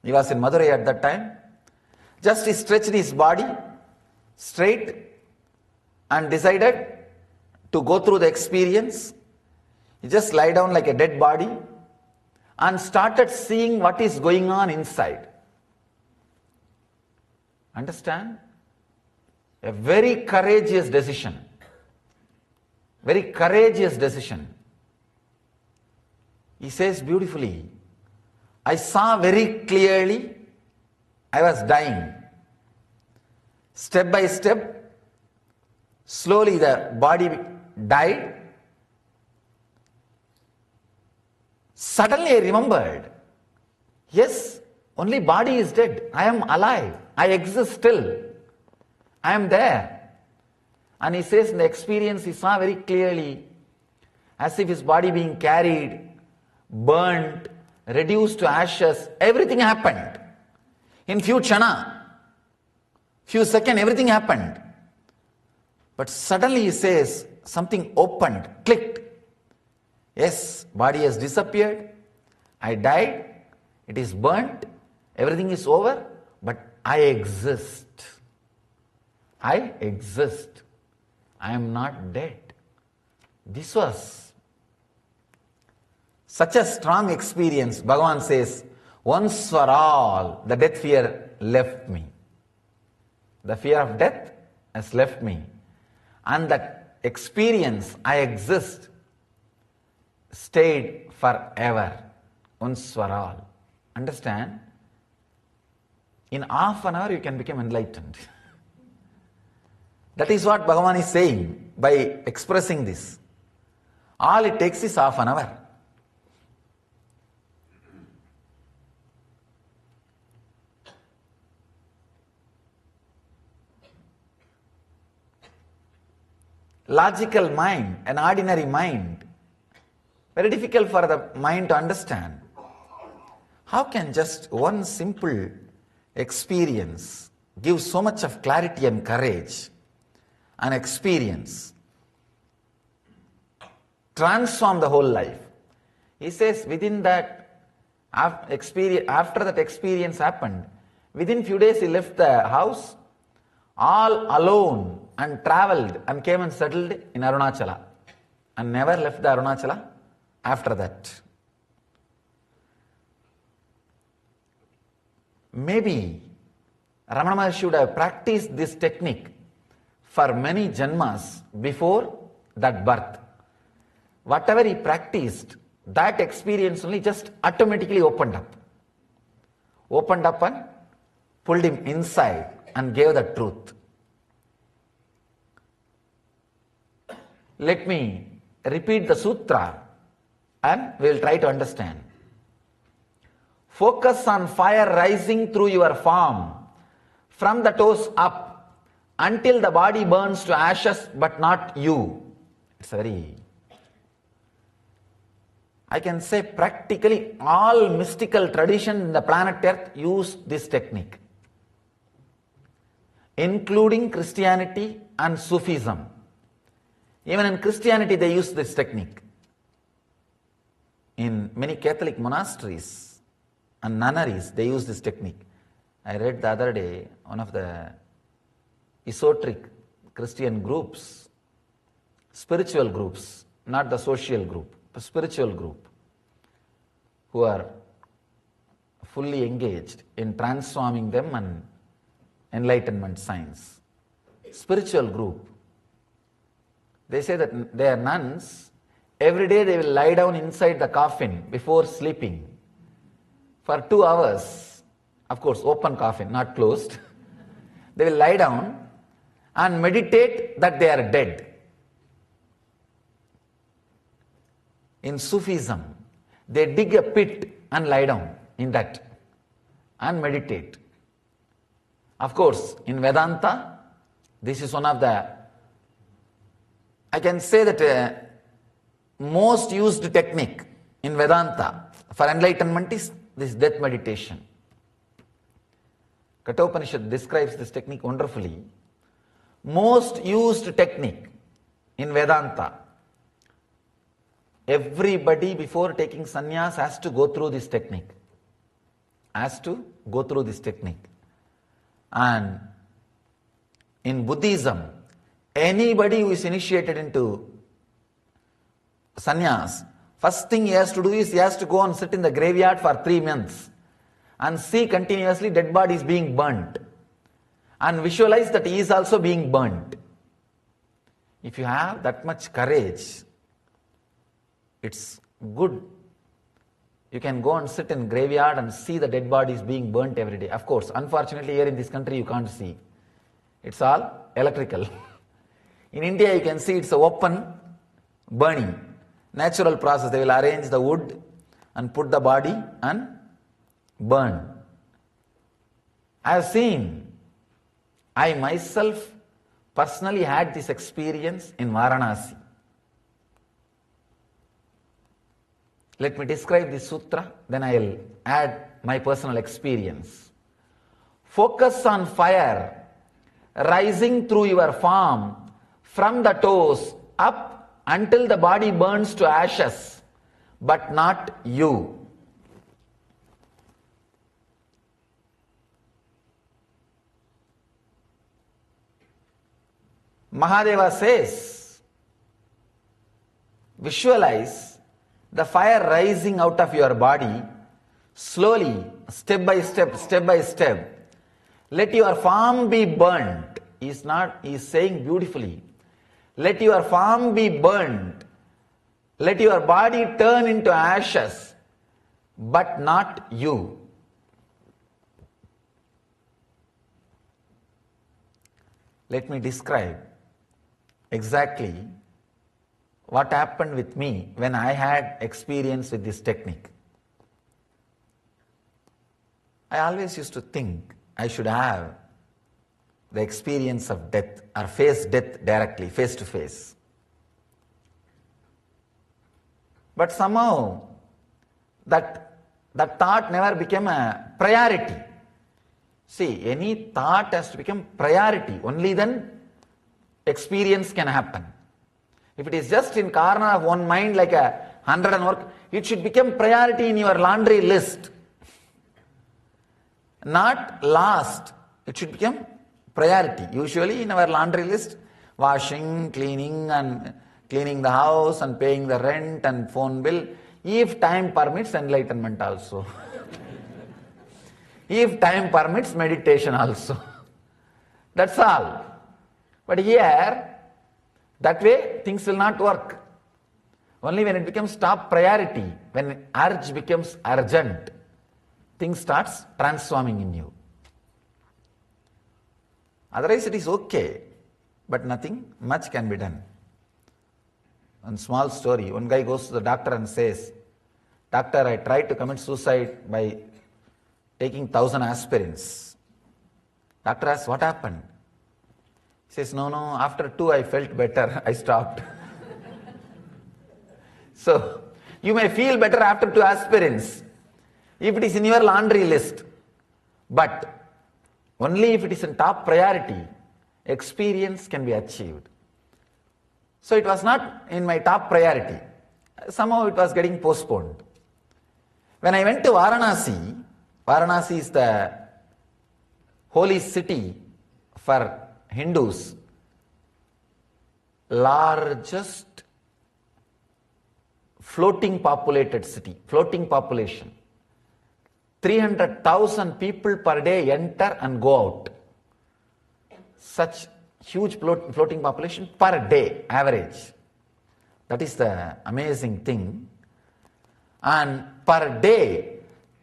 He was in Madurai at that time. Just he stretched his body straight and decided to go through the experience. He just lie down like a dead body and started seeing what is going on inside. Understand? A very courageous decision. Very courageous decision. He says beautifully, I saw very clearly I was dying. Step by step, slowly the body died. Suddenly I remembered, yes, only body is dead. I am alive. I exist still. I am there. And he says in the experience he saw very clearly as if his body being carried, burnt, reduced to ashes. Everything happened. In few seconds, everything happened. But suddenly he says, something opened, clicked. Yes, body has disappeared. I died. It is burnt. Everything is over. But I exist. I exist. I am not dead. This was such a strong experience. Bhagavan says, once for all, the death fear left me. The fear of death has left me. And that experience, I exist, stayed forever. Once for all. Understand? In half an hour you can become enlightened. That is what Bhagavan is saying by expressing this. All it takes is half an hour. Logical mind, an ordinary mind, very difficult for the mind to understand. How can just one simple experience give so much of clarity and courage? An experience transform the whole life. He says within that after that experience happened, within few days he left the house all alone and travelled and came and settled in Arunachala and never left the Arunachala after that. Maybe Ramana Maharshi should have practiced this technique for many janmas before that birth. Whatever he practiced, that experience only just automatically opened up. Opened up and pulled him inside and gave the truth. Let me repeat the sutra and we will try to understand. Focus on fire rising through your form from the toes up until the body burns to ashes but not you. It's a very, I can say practically all mystical tradition in the planet Earth use this technique, including Christianity and Sufism. Even in Christianity they use this technique. In many Catholic monasteries and nunneries they use this technique. I read the other day one of the esoteric Christian groups, spiritual groups, not the social group, but spiritual group, who are fully engaged in transforming them and enlightenment science. Spiritual group. They say that they are nuns. Every day they will lie down inside the coffin before sleeping for 2 hours. Of course, open coffin, not closed. They will lie down and meditate that they are dead. In Sufism, they dig a pit and lie down in that and meditate. Of course, in Vedanta, this is one of the, I can say that most used technique in Vedanta for enlightenment is this death meditation. Kathopanishad describes this technique wonderfully. Most used technique in Vedanta. Everybody before taking sannyas has to go through this technique. Has to go through this technique. And in Buddhism, anybody who is initiated into sannyas, first thing he has to do is he has to go and sit in the graveyard for 3 months and see continuously dead bodies being burnt and visualize that he is also being burnt. If you have that much courage, it's good. You can go and sit in graveyard and see the dead bodies being burnt every day. Of course, unfortunately here in this country you can't see. It's all electrical. In India you can see it's a open burning. Natural process. They will arrange the wood and put the body and burn. I have seen, I myself personally had this experience in Varanasi. Let me describe this sutra, then I will add my personal experience. Focus on fire rising through your form from the toes up until the body burns to ashes, but not you. Mahadeva says, visualize the fire rising out of your body slowly, step by step, step by step. Let your form be burnt. He is saying beautifully. Let your form be burnt. Let your body turn into ashes, but not you. Let me describe exactly what happened with me when I had experience with this technique. I always used to think I should have the experience of death or face death directly, face to face. But somehow that thought never became a priority. See, any thought has to become priority. Only then experience can happen. If it is just in corner of one mind like a 100 and work, it should become priority in your laundry list. Not last. It should become priority. Usually in our laundry list, washing, cleaning and cleaning the house and paying the rent and phone bill. If time permits, enlightenment also. If time permits, meditation also. That's all. But here, that way things will not work. Only when it becomes top priority, when urge becomes urgent, things starts transforming in you. Otherwise it is okay, but nothing much can be done. One small story, one guy goes to the doctor and says, "Doctor, I tried to commit suicide by taking 1,000 aspirins." Doctor asks, "What happened?" He says, no, after 2 I felt better, I stopped. So, you may feel better after 2 aspirins, if it is in your laundry list. But, only if it is in top priority, experience can be achieved. So, it was not in my top priority. Somehow it was getting postponed. When I went to Varanasi, Varanasi is the holy city for Hindus, largest floating populated city, floating population. 300,000 people per day enter and go out. Such huge floating population per day, average. That is the amazing thing. And per day,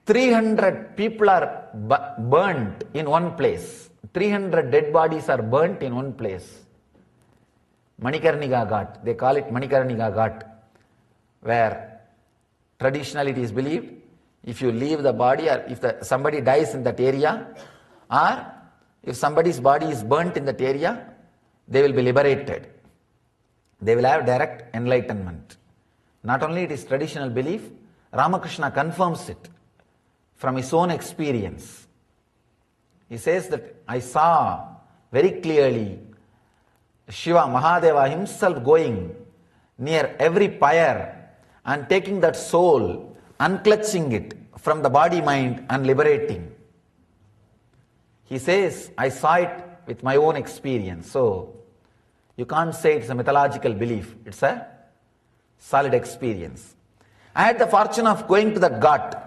300 people are burnt in one place. 300 dead bodies are burnt in one place. Manikarnika Ghat, they call it Manikarnika Ghat, where traditionally it is believed, if you leave the body or if somebody dies in that area, or if somebody's body is burnt in that area, they will be liberated. They will have direct enlightenment. Not only it is traditional belief, Ramakrishna confirms it from his own experience. He says that I saw very clearly Shiva, Mahadeva himself going near every pyre and taking that soul, unclutching it from the body mind and liberating. He says, I saw it with my own experience. So, you can't say it's a mythological belief. It's a solid experience. I had the fortune of going to that Ghat.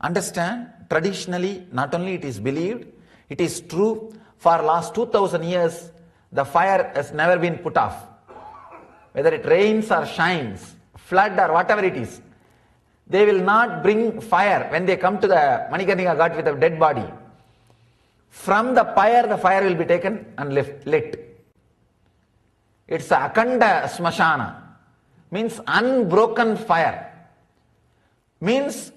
Understand, traditionally, not only it is believed, it is true, for last 2000 years, the fire has never been put off. Whether it rains or shines, flood or whatever it is, they will not bring fire when they come to the Manikarnika Ghat with a dead body. From the fire will be taken and lit. It's a Akanda Smashana, means unbroken fire. Means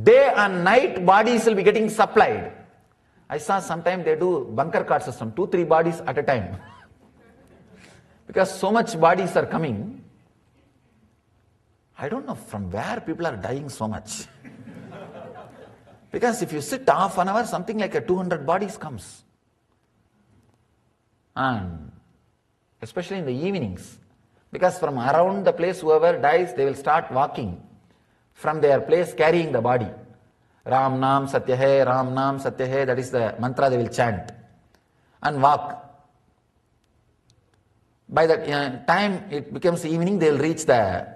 day and night bodies will be getting supplied. I saw sometime they do bunker card system, 2-3 bodies at a time. Because so much bodies are coming. I don't know from where people are dying so much. Because if you sit half an hour, something like 200 bodies comes. And especially in the evenings. Because from around the place whoever dies, they will start walking from their place carrying the body. Ram Nam Satya Hai, Ram Nam Satya Hai, that is the mantra they will chant. And walk. By the time it becomes evening, they will reach the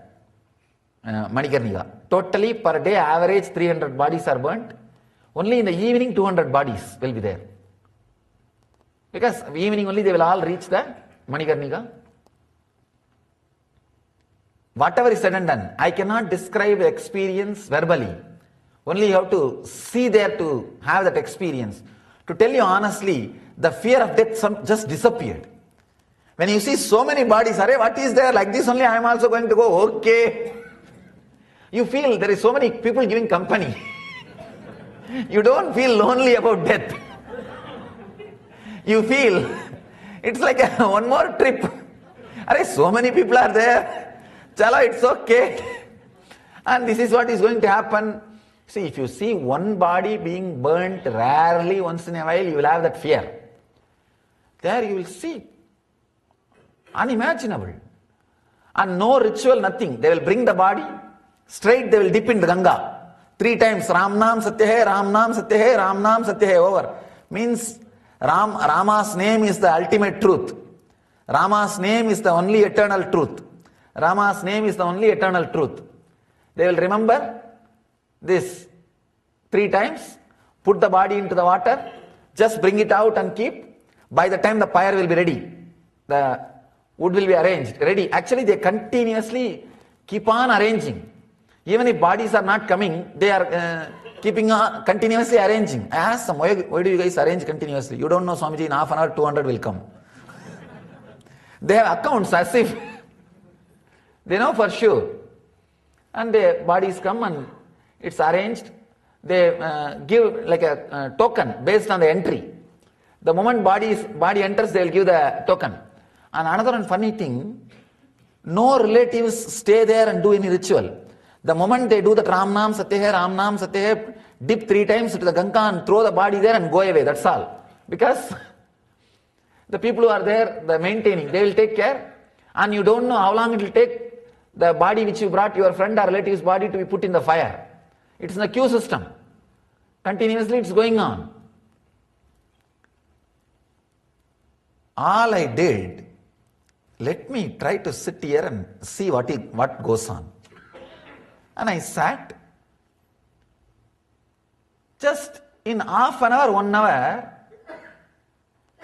Manikarnika. Totally per day average 300 bodies are burnt. Only in the evening 200 bodies will be there. Because evening only they will all reach the Manikarnika. Whatever is said and done, I cannot describe the experience verbally. Only you have to see there to have that experience. To tell you honestly, the fear of death just disappeared. When you see so many bodies, Arey, what is there? Like this only I am also going to go, okay. You feel there is so many people giving company. You don't feel lonely about death. You feel it's like one more trip. Arey, so many people are there. Chalo, it's okay. And this is what is going to happen. See, if you see one body being burnt rarely once in a while, you will have that fear. There you will see. Unimaginable. And no ritual, nothing. They will bring the body, straight they will dip in the Ganga. 3 times, Ram Nam Satya Hai, Ram Nam Satya Hai, Ram Nam Satya Hai, over. Means Rama's name is the ultimate truth. Rama's name is the only eternal truth. Rama's name is the only eternal truth. They will remember this 3 times, put the body into the water, just bring it out and keep. By the time the fire will be ready, the wood will be arranged, ready. Actually, they continuously keep on arranging. Even if bodies are not coming, they are keeping on continuously arranging. I asked them, why do you guys arrange continuously? You don't know, Swamiji, in half an hour 200 will come. They have accounts as if they know for sure. And the bodies come and it's arranged. They give like a token based on the entry. The moment body enters, they will give the token. And another funny thing, no relatives stay there and do any ritual. The moment they do the Ram Nam Satya Hai, Ram Nam Satya Hai, dip 3 times into the Ganga and throw the body there and go away. That's all. Because the people who are there, the maintaining, they will take care. And you don't know how long it will take the body which you brought, your friend or relative's body, to be put in the fire. It's in the queue system. Continuously it's going on. All I did, let me try to sit here and see what goes on. And I sat. Just in half an hour, 1 hour,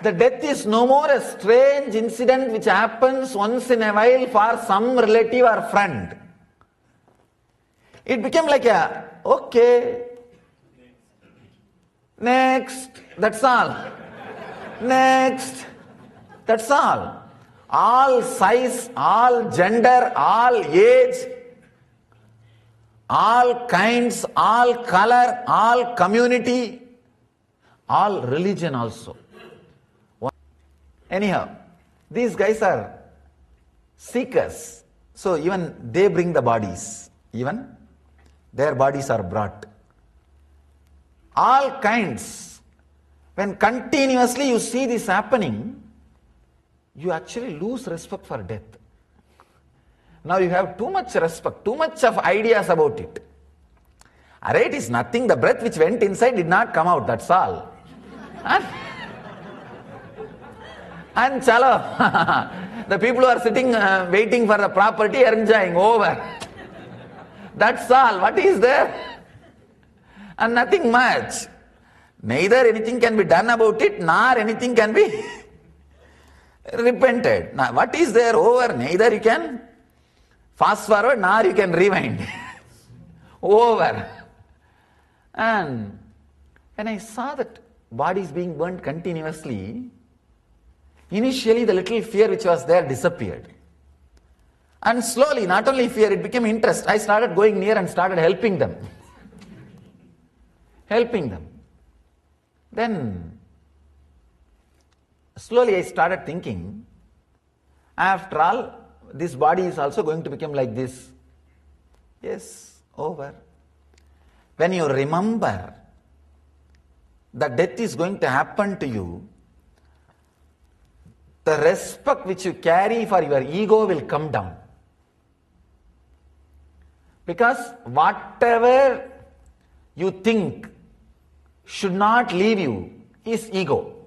the death is no more a strange incident which happens once in a while for some relative or friend. It became like okay, next, that's all. Next, that's all. All size, all gender, all age, all kinds, all color, all community, all religion also. Anyhow, these guys are seekers. So even they bring the bodies. Even their bodies are brought. All kinds. When continuously you see this happening, you actually lose respect for death. Now you have too much respect, too much of ideas about it. Array, it is nothing. The breath which went inside did not come out, that's all. And chalo, the people who are sitting waiting for the property are enjoying, over. That's all. What is there? And nothing much. Neither anything can be done about it, nor anything can be repented. Now, what is there? Over. Neither you can fast forward, nor you can rewind. Over. And when I saw that bodies being burnt continuously, initially the little fear which was there disappeared. And slowly, not only fear, it became interest. I started going near and started helping them. Helping them. Then, slowly I started thinking, after all, this body is also going to become like this. Yes, over. When you remember that death is going to happen to you, the respect which you carry for your ego will come down. Because whatever you think should not leave you is ego.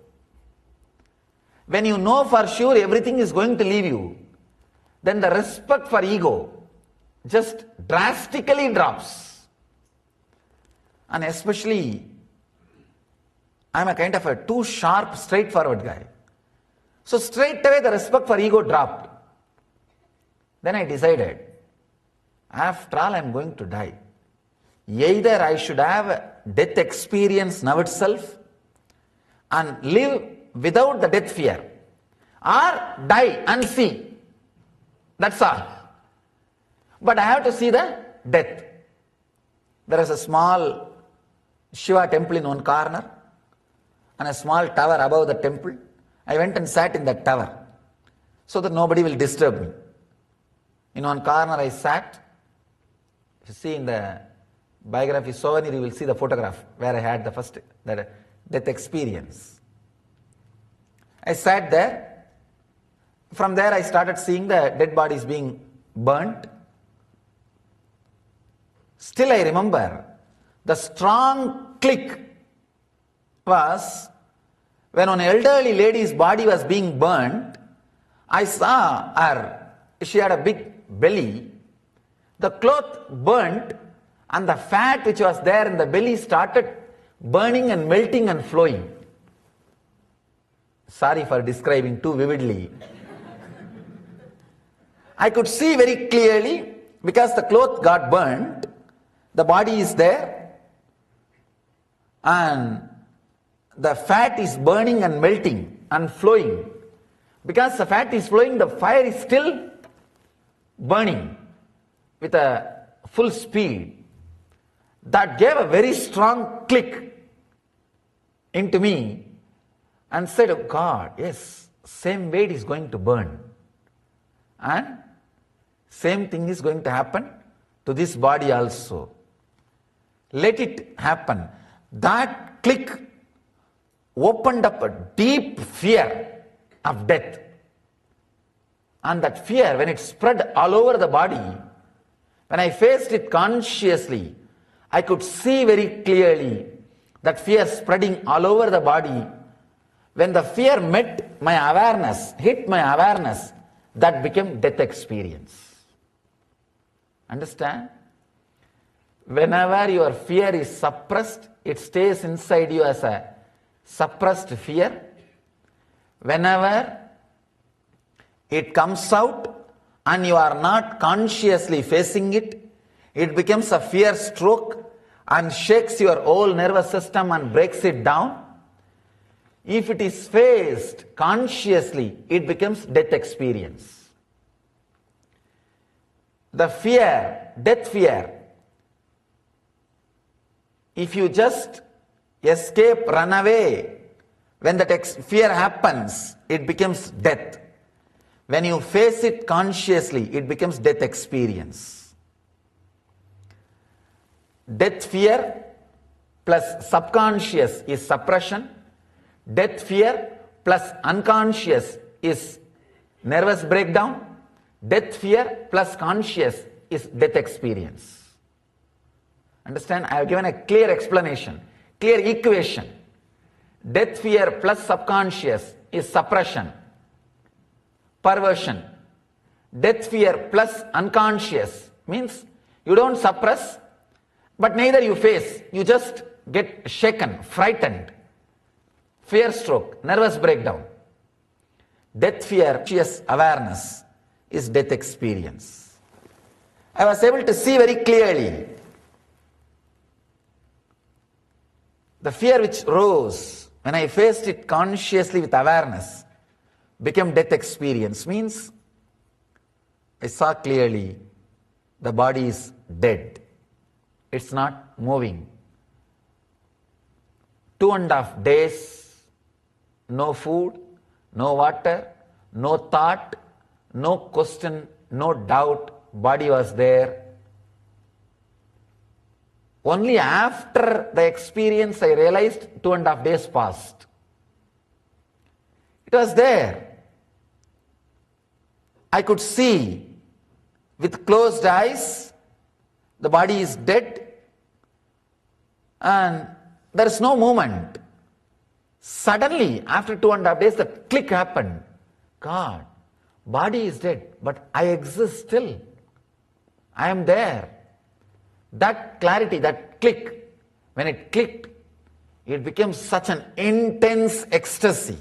When you know for sure everything is going to leave you, then the respect for ego just drastically drops. And especially, I'm a kind of a too sharp, straightforward guy. So straight away the respect for ego dropped. Then I decided, after all I'm going to die. Either I should have death experience now itself and live without the death fear, or die and see. That's all. But I have to see the death. There is a small Shiva temple in one corner and a small tower above the temple. I went and sat in that tower so that nobody will disturb me. In one corner I sat. If you see in the biography souvenir, you will see the photograph where I had the first death experience. I sat there. From there I started seeing the dead bodies being burnt. Still I remember the strong click was when an elderly lady's body was being burnt. I saw her, she had a big belly, the cloth burnt and the fat which was there in the belly started burning and melting and flowing. Sorry for describing too vividly. I could see very clearly because the cloth got burnt, the body is there and the fat is burning and melting and flowing. Because the fat is flowing, the fire is still burning with a full speed. That gave a very strong click into me and said, oh God, yes, same way it is going to burn. And same thing is going to happen to this body also. Let it happen. That click opened up a deep fear of death. And that fear, when it spread all over the body, when I faced it consciously, I could see very clearly that fear spreading all over the body. When the fear met my awareness, hit my awareness, that became death experience. Understand? Whenever your fear is suppressed, it stays inside you as a suppressed fear. Whenever it comes out and you are not consciously facing it, it becomes a fear stroke and shakes your whole nervous system and breaks it down. If it is faced consciously, it becomes death experience. The fear, death fear, if you just escape, run away, when that fear happens, it becomes death. When you face it consciously, it becomes death experience. Death fear plus subconscious is suppression. Death fear plus unconscious is nervous breakdown. Death fear plus conscious is death experience. Understand? I have given a clear explanation, clear equation. Death fear plus subconscious is suppression, perversion. Death fear plus unconscious means you don't suppress, but neither you face. You just get shaken, frightened. Fear stroke, nervous breakdown. Death fear, conscious awareness is death experience. I was able to see very clearly the fear which rose when I faced it consciously with awareness became death experience. Means I saw clearly the body is dead. It's not moving. 2.5 days, no food, no water, no thought, no question, no doubt, body was there. Only after the experience I realized 2.5 days passed. It was there. I could see with closed eyes, the body is dead and there is no movement. Suddenly, after 2.5 days, the click happened. God, body is dead, but I exist still. I am there. That clarity, that click, when it clicked, it became such an intense ecstasy.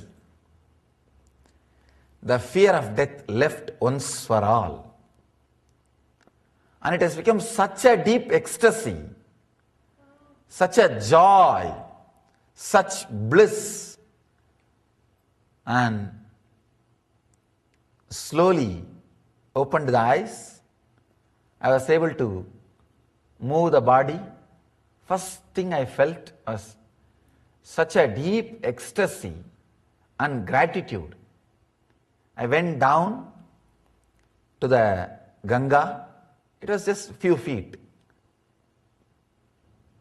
The fear of death left once for all. And it has become such a deep ecstasy, such a joy, such bliss. And slowly opened the eyes. I was able to move the body. First thing I felt was such a deep ecstasy and gratitude. I went down to the Ganga. It was just a few feet.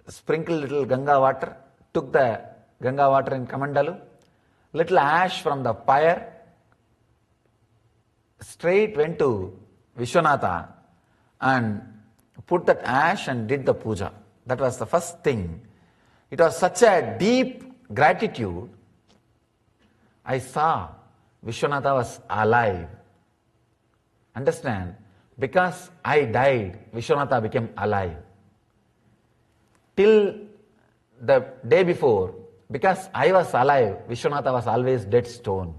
Sprinkled little Ganga water, took the Ganga water in Kamandalu, little ash from the pyre, straight went to Vishwanatha and put that ash and did the puja. That was the first thing. It was such a deep gratitude. I saw Vishwanatha was alive. Understand? Because I died, Vishwanatha became alive. Till the day before, because I was alive, Vishwanatha was always dead stone.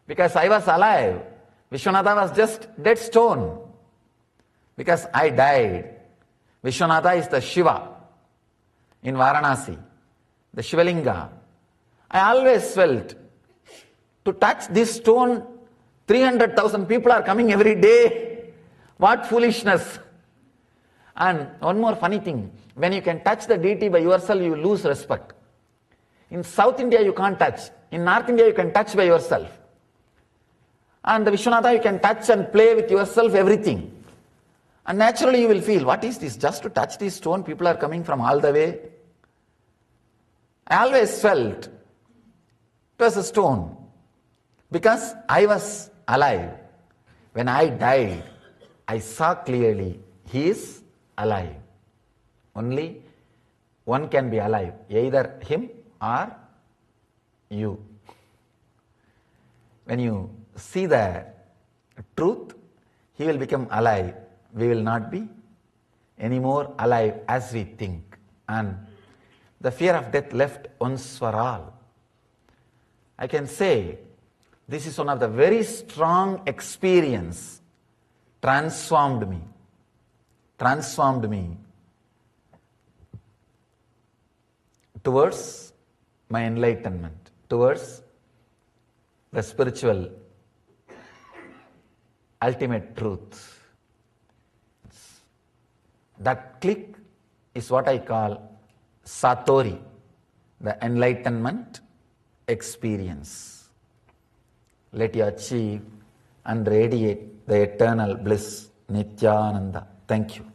Because I was alive, Vishwanatha was just dead stone. Because I died, Vishwanatha is the Shiva in Varanasi, the Shivalinga. I always felt to touch this stone, 300,000 people are coming every day. What foolishness! And one more funny thing, when you can touch the deity by yourself, you lose respect. In South India, you can't touch. In North India, you can touch by yourself. And the Vishwanatha, you can touch and play with yourself, everything. And naturally, you will feel, what is this? Just to touch this stone, people are coming from all the way. I always felt it was a stone. Because I was alive. When I died, I saw clearly, he is alive. Only one can be alive, either him or you. When you see the truth, he will become alive. We will not be anymore alive as we think. And the fear of death left once for all. I can say, this is one of the very strong experience, transformed me towards my enlightenment, towards the spiritual ultimate truth. That click is what I call Satori, the enlightenment experience. Let you achieve and radiate the eternal bliss, Nithyananda. Thank you.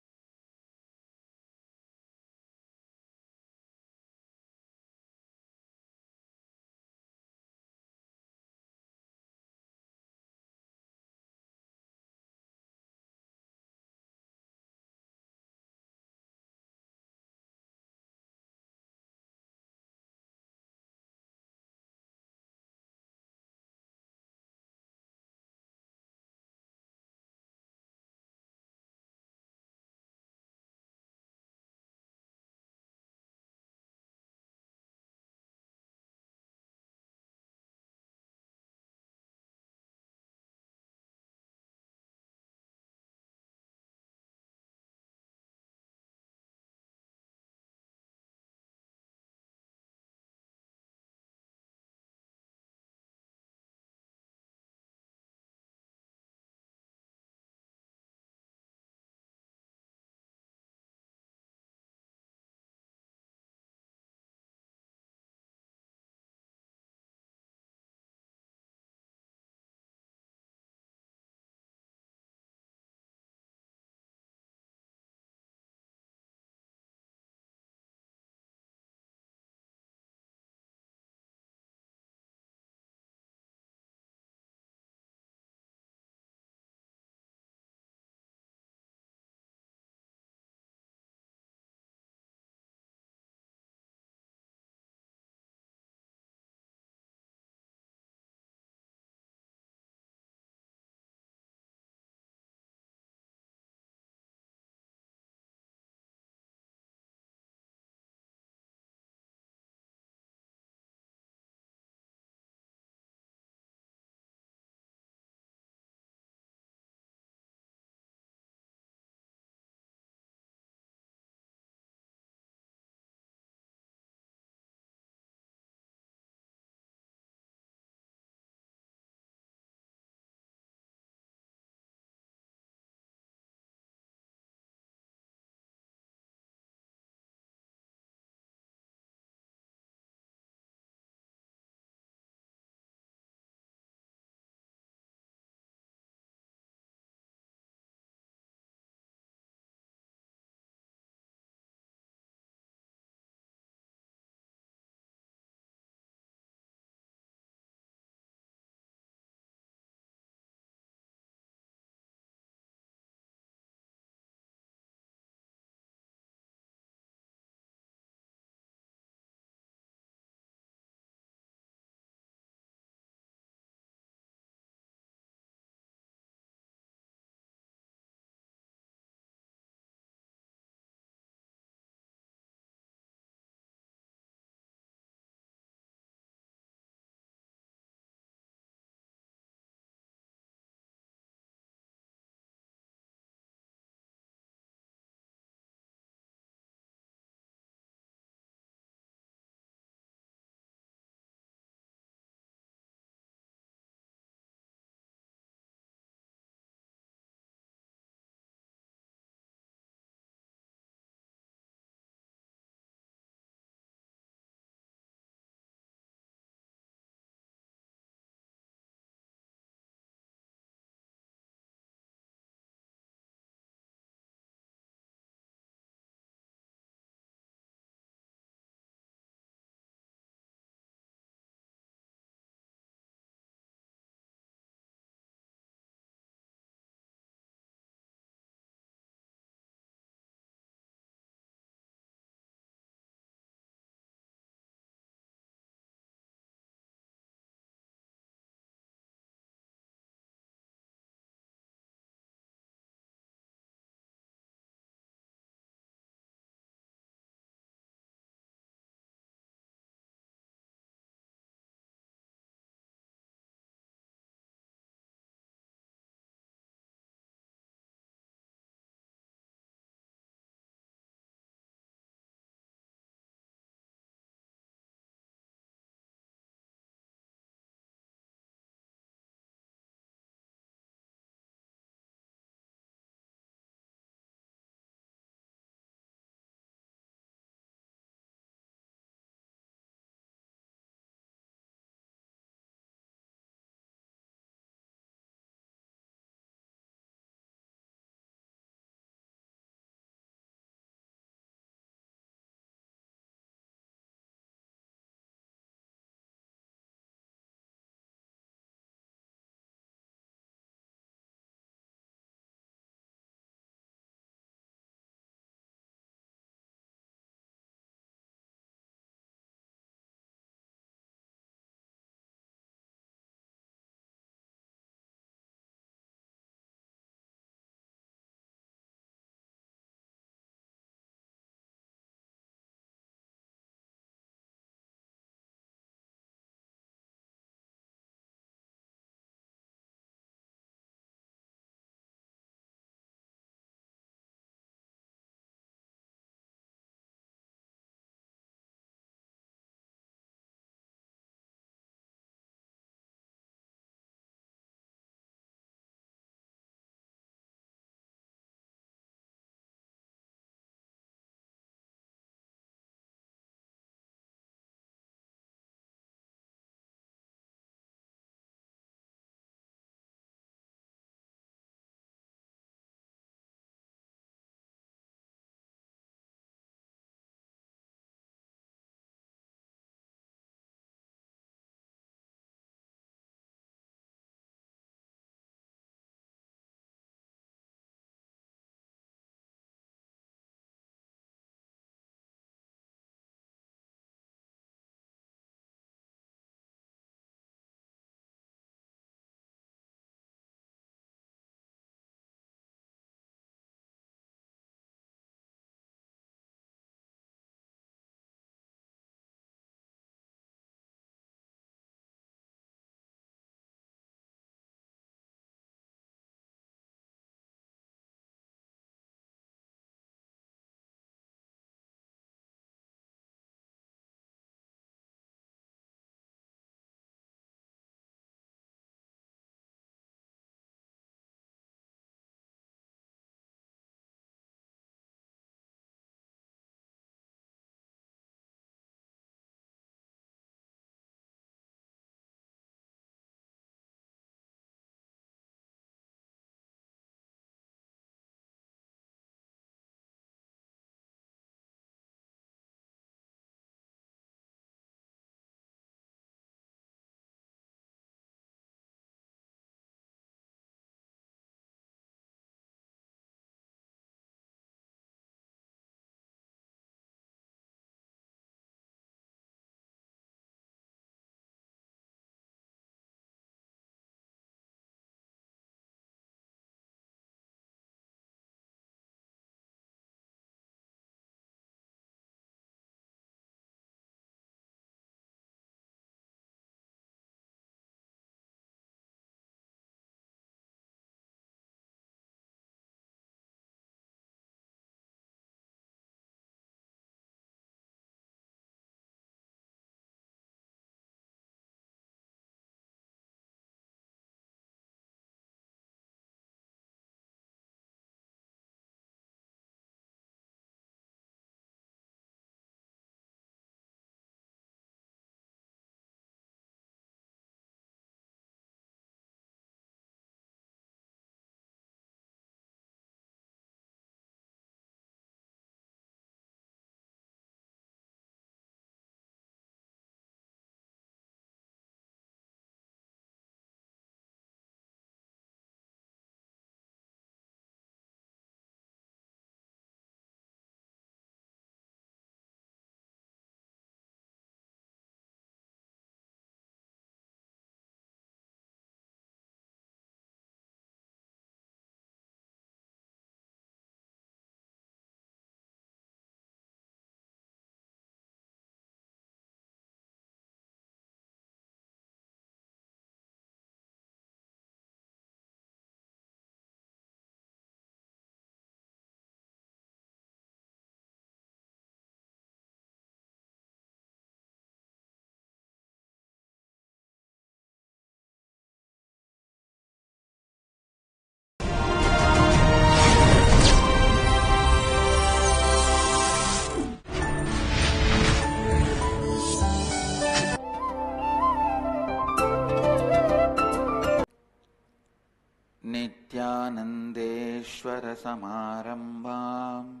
Nityanandeshwara Samarambham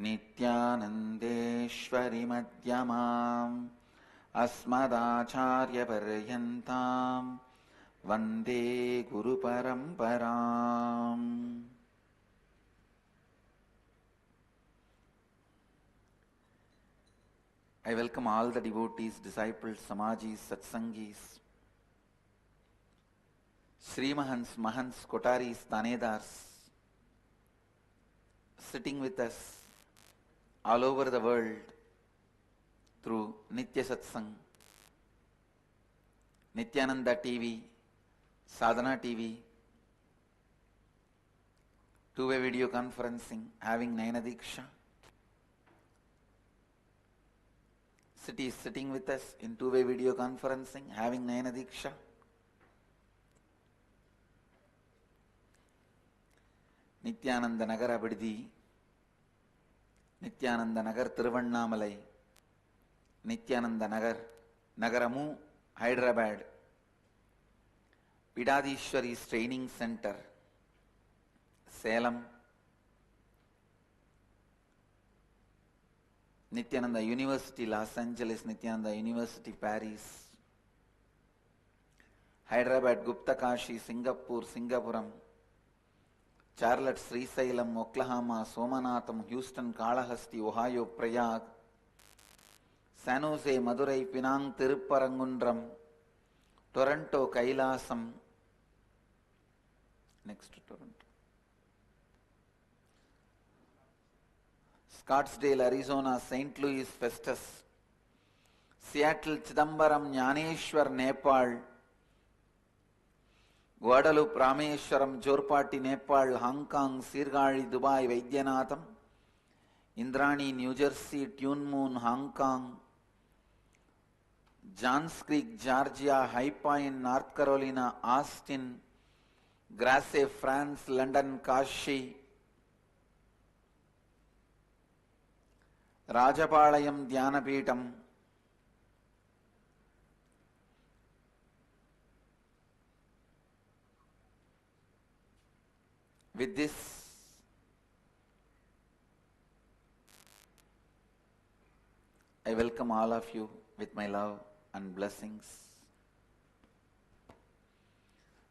Nityanandeshwari Madhyamam Asmadacharya Paryantam Vande Guru Paramparam. I welcome all the devotees, disciples, samajis, satsangis, Sri Mahants, Mahants, Kotaris, Tanedars, sitting with us all over the world through Nitya Satsang, Nithyananda TV, Sadhana TV, two-way video conferencing, having Nayana Diksha. Cities sitting with us in two-way video conferencing, having Nayana Diksha. Nithyananda Nagar Abiddi, Nithyananda Nagar Tiruvannamalai, Nithyananda Nagar Nagaramu, Hyderabad, Pidadishwari's Training Center, Salem, Nithyananda University, Los Angeles, Nithyananda University, Paris, Hyderabad, Gupta Kashi, Singapore, Singapuram, Charlotte, Srisailam, Oklahoma, Somanatham, Houston, Kalahasti, Ohio, Prayag, San Jose, Madurai, Penang, Tirupparangundram, Toronto, Kailasam, next to Toronto, Scottsdale, Arizona, St. Louis, Festus, Seattle, Chidambaram, Jnaneshwar, Nepal, Guadalupe, Rameshwaram, Jorpati, Nepal, Hong Kong, Sirgali, Dubai, Vaidyanatham, Indrani, New Jersey, Tune Moon, Hong Kong, Johns Creek, Georgia, High Point, North Carolina, Austin, Grasse, France, London, Kashi, Rajapalayam, Dhyanapitham, with this, I welcome all of you with my love and blessings.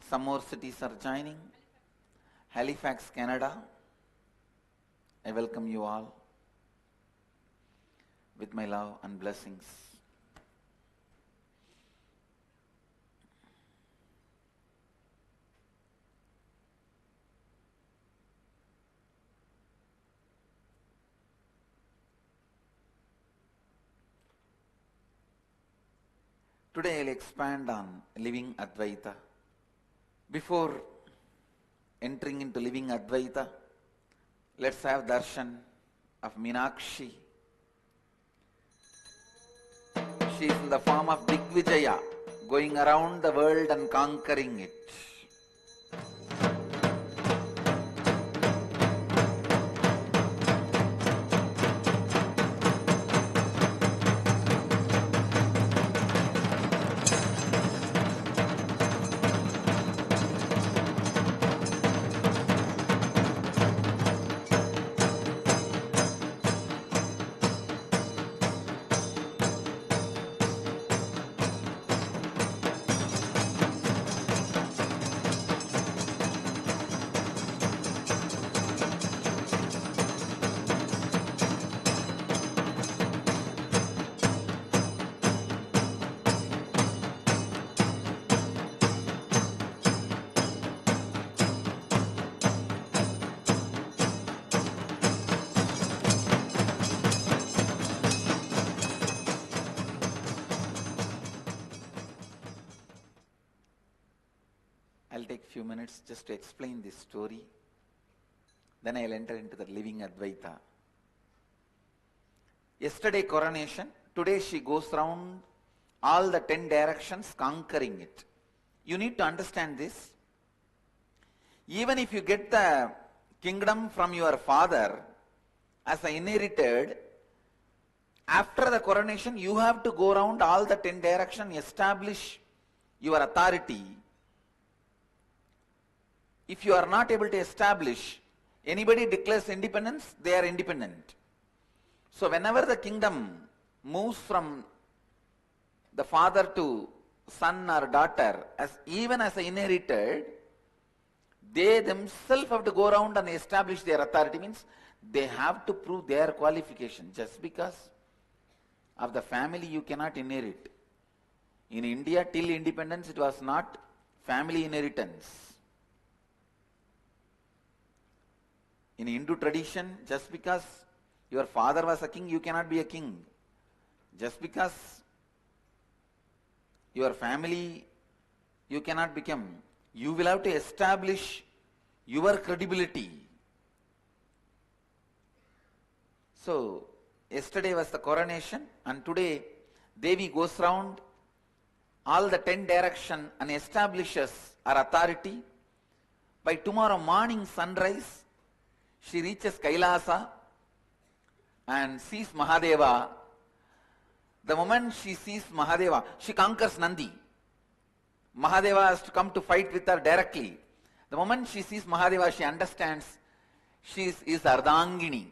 Some more cities are joining. Halifax, Canada. I welcome you all with my love and blessings. Today I will expand on living Advaita. Before entering into living Advaita, let's have darshan of Meenakshi. She is in the form of Digvijaya, going around the world and conquering it. I'll take few minutes just to explain this story. Then I'll enter into the living Advaita. Yesterday coronation, today she goes round all the 10 directions conquering it. You need to understand this. Even if you get the kingdom from your father as an inherited, after the coronation you have to go around all the 10 directions, establish your authority. if you are not able to establish, anybody declares independence, they are independent. So whenever the kingdom moves from the father to son or daughter, even as inherited, they themselves have to go around and establish their authority. Means they have to prove their qualification. Just because of the family you cannot inherit. In India, till independence, it was not family inheritance. In Hindu tradition, just because your father was a king, you cannot be a king. Just because your family, you cannot become. You will have to establish your credibility. So, yesterday was the coronation, and today Devi goes round all the 10 direction and establishes her authority. By tomorrow morning sunrise, she reaches Kailasa and sees Mahadeva. The moment she sees Mahadeva, she conquers Nandi. Mahadeva has to come to fight with her directly. The moment she sees Mahadeva, she understands she is Ardhangini.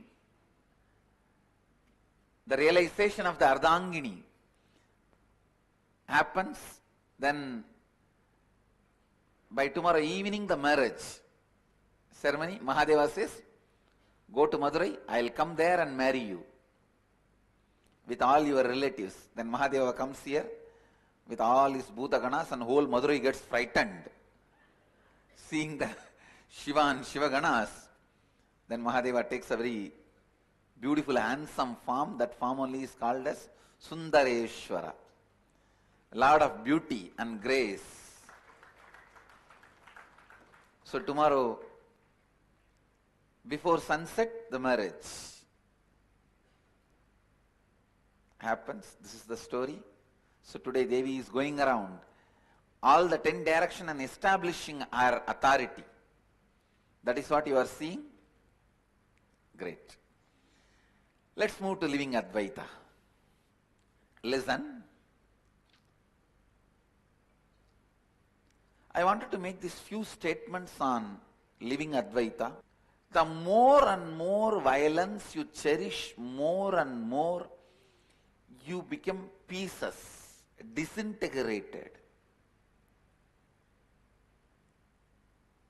The realization of the Ardhangini happens, then by tomorrow evening the marriage ceremony, Mahadeva says, go to Madurai, I will come there and marry you with all your relatives. Then Mahadeva comes here with all his bhoota ganas, and whole Madurai gets frightened seeing the Shiva and Shiva ganas. Then Mahadeva takes a very beautiful handsome form. That form only is called as Sundareshwara, Lord of beauty and grace. So tomorrow, before sunset, the marriage happens. This is the story. So today Devi is going around all the 10 direction and establishing our authority. That is what you are seeing. Great. Let's move to living Advaita. Listen. I wanted to make these few statements on living Advaita. The more and more violence you cherish, more and more you become pieces, disintegrated,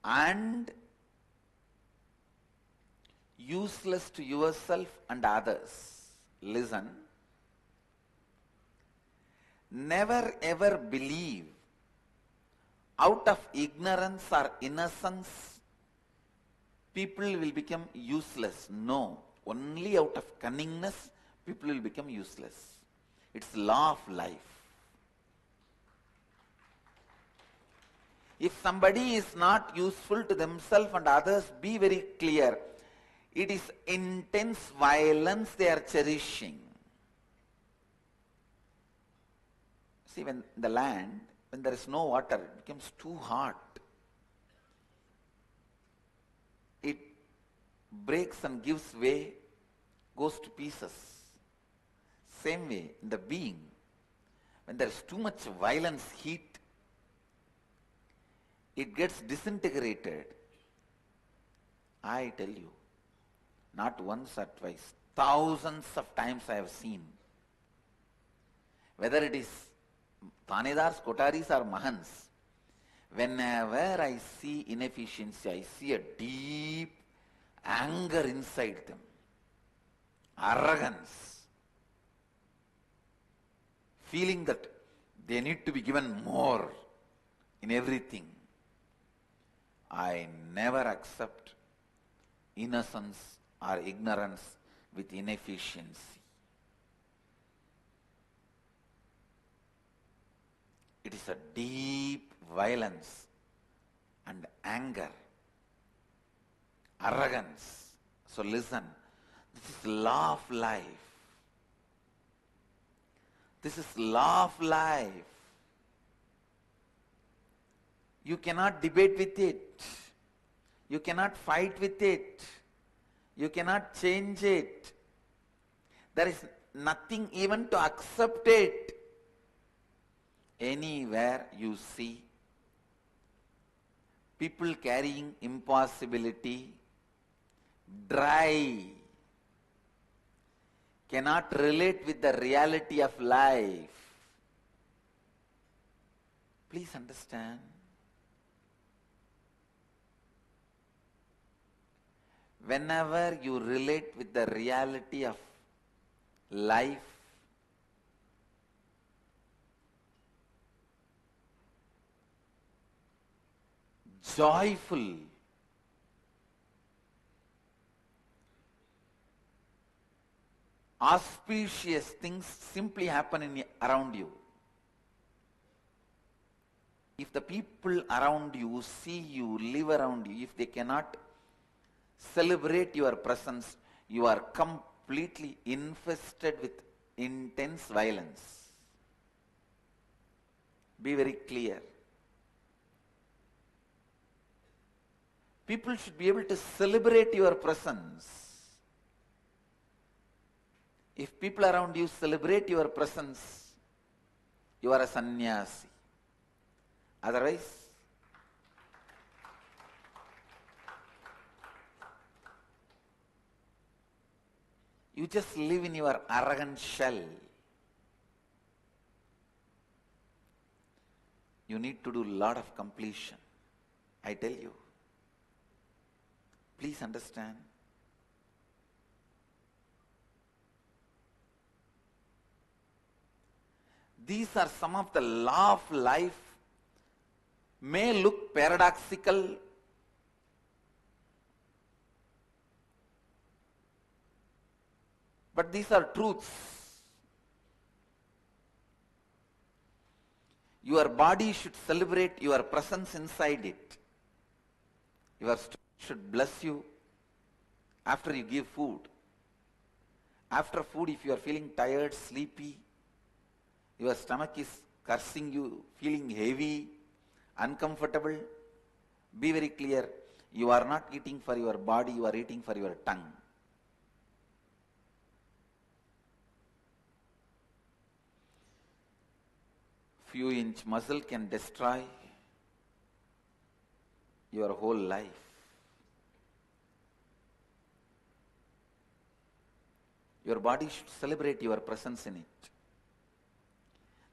and useless to yourself and others. Listen. Never ever believe out of ignorance or innocence people will become useless. No. Only out of cunningness people will become useless. It's law of life. If somebody is not useful to themselves and others, be very clear. It is intense violence they are cherishing. See, when the land, when there is no water, it becomes too hot. It breaks and gives way, goes to pieces. Same way, in the being, when there is too much violence, heat, it gets disintegrated. I tell you, not once or twice, thousands of times I have seen. Whether it is Thanedars, Kotaris or Mahans, whenever I see inefficiency, I see a deep anger inside them, arrogance, feeling that they need to be given more in everything. I never accept innocence or ignorance with inefficiency. It is a deep violence and anger, arrogance. So listen, this is law of life. This is law of life. You cannot debate with it. You cannot fight with it. You cannot change it. There is nothing even to accept it. Anywhere you see People carrying impossibility, dry, cannot relate with the reality of life. Please understand. Whenever you relate with the reality of life, joyful, auspicious things simply happen around you. If the people around you see you, live around you, if they cannot celebrate your presence, you are completely infested with intense violence. Be very clear. People should be able to celebrate your presence. If people around you celebrate your presence, you are a sannyasi. Otherwise, you just live in your arrogant shell. You need to do a lot of completion. I tell you. Please understand. These are some of the law of life. May look paradoxical, but these are truths. Your body should celebrate your presence inside it. Your stomach should bless you after you give food. After food, if you are feeling tired, sleepy, your stomach is cursing you, feeling heavy, uncomfortable, be very clear. You are not eating for your body, you are eating for your tongue. Few inch muscle can destroy your whole life. Your body should celebrate your presence in it.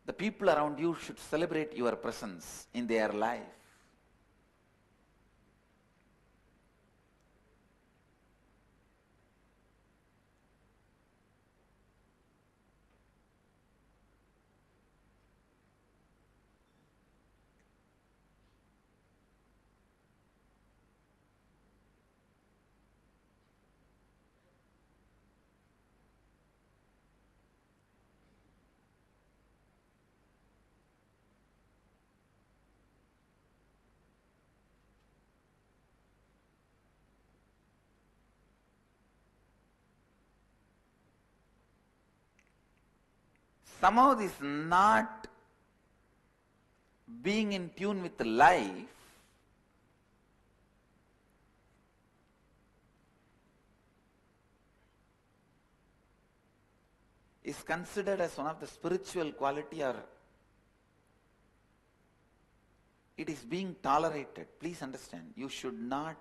The people around you should celebrate your presence in their life. Somehow this not being in tune with life is considered as one of the spiritual quality, or it is being tolerated. Please understand, you should not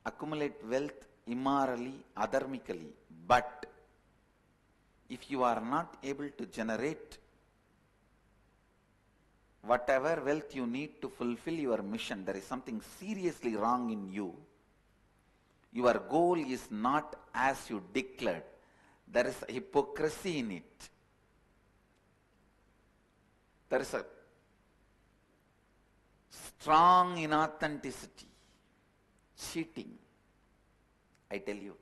accumulate wealth immorally, adharmically, but if you are not able to generate whatever wealth you need to fulfill your mission, there is something seriously wrong in you. Your goal is not as you declared. There is a hypocrisy in it. There is a strong inauthenticity, cheating. I tell you,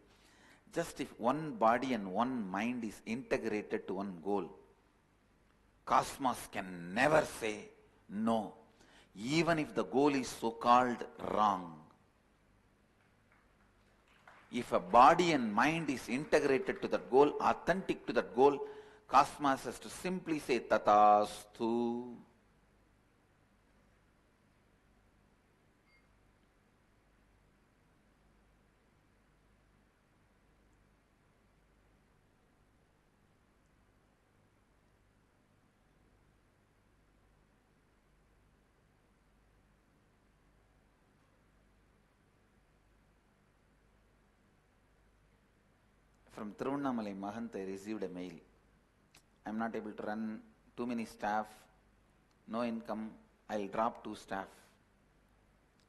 just if one body and one mind is integrated to one goal, cosmos can never say no, even if the goal is so-called wrong. If a body and mind is integrated to that goal, authentic to that goal, cosmos has to simply say tathastu. From Tiruvannamalai Mahant, I received a mail. I am not able to run too many staff, no income, I'll drop 2 staff.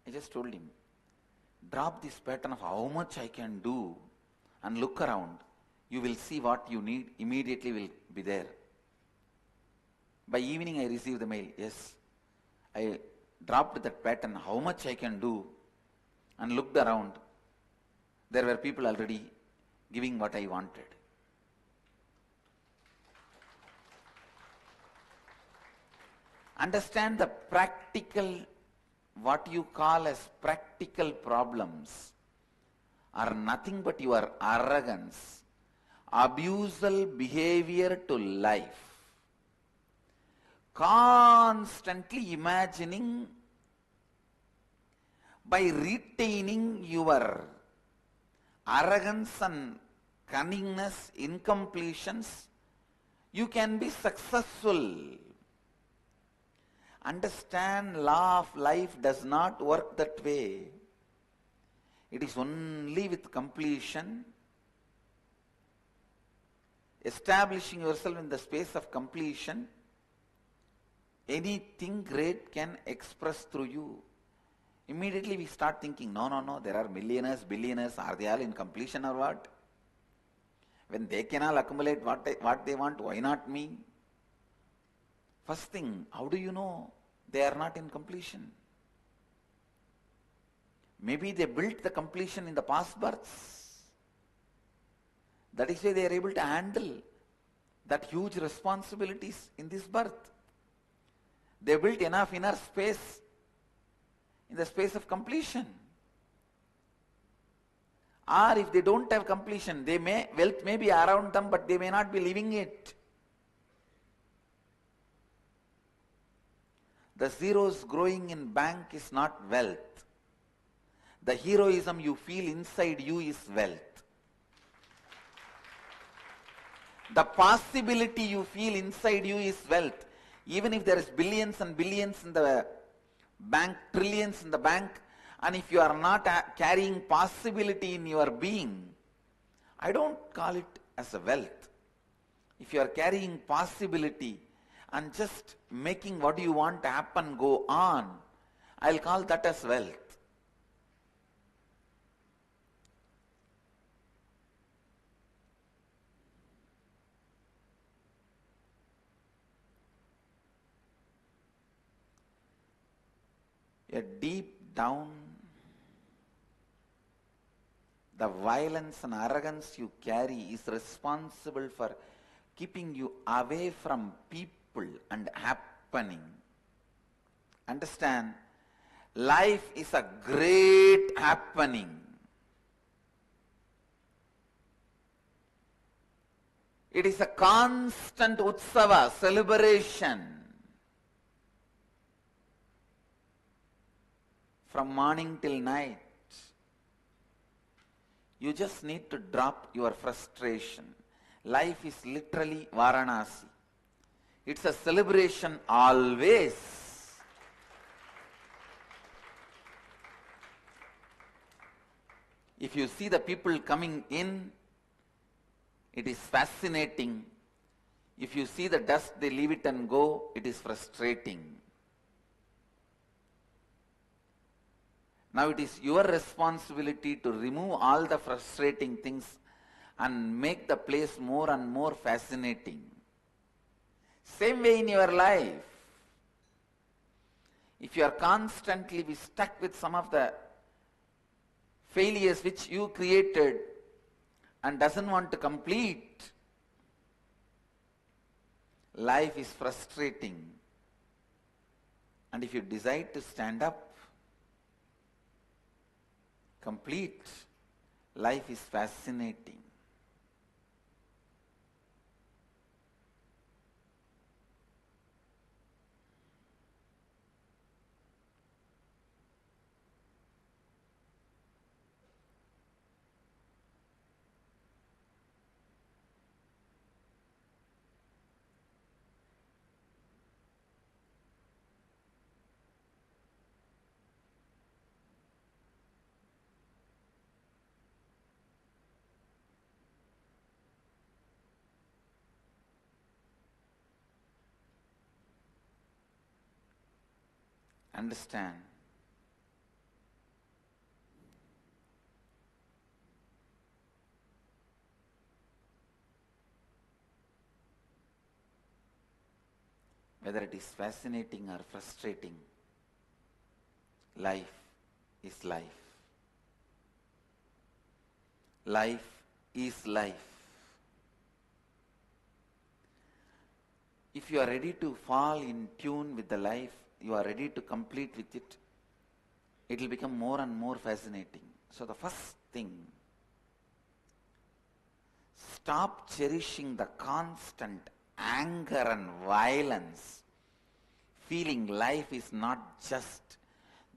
I just told him, drop this pattern of how much I can do and look around. You will see what you need, immediately will be there. By evening I received the mail. Yes, I dropped that pattern, how much I can do, and looked around. There were people already giving what I wanted. Understand the practical, what you call as practical problems are nothing but your arrogance, abusal behavior to life. Constantly imagining, by retaining your arrogance and cunningness, incompletions, you can be successful. Understand, law of life does not work that way. It is only with completion, establishing yourself in the space of completion, anything great can express through you. Immediately we start thinking, no, there are millionaires, billionaires, are they all in completion or what? When they can all accumulate what they want, why not me? First thing, how do you know they are not in completion? Maybe they built the completion in the past births. That is why they are able to handle that huge responsibilities in this birth. They built enough inner space in the space of completion. Or if they don't have completion, wealth may be around them, but they may not be living it. The zeros growing in bank is not wealth. The heroism you feel inside you is wealth. The possibility you feel inside you is wealth. Even if there is billions and billions in the bank, trillions in the bank, and if you are not carrying possibility in your being, I don't call it as a wealth. If you are carrying possibility and just making what you want to happen go on, I'll call that as wealth. A deep down, the violence and arrogance you carry is responsible for keeping you away from people and happening. Understand, life is a great happening. It is a constant utsava, celebration. From morning till night. You just need to drop your frustration. Life is literally Varanasi. It's a celebration always. If you see the people coming in, it is fascinating. If you see the dust, they leave it and go, it is frustrating. Now it is your responsibility to remove all the frustrating things and make the place more and more fascinating. Same way in your life. If you are constantly stuck with some of the failures which you created and doesn't want to complete, life is frustrating. And if you decide to stand up, complete, life is fascinating. understand whether it is fascinating or frustrating, life is life. Life is life. If you are ready to fall in tune with the life, you are ready to complete with it, it will become more and more fascinating. So the first thing, stop cherishing the constant anger and violence, feeling life is not just.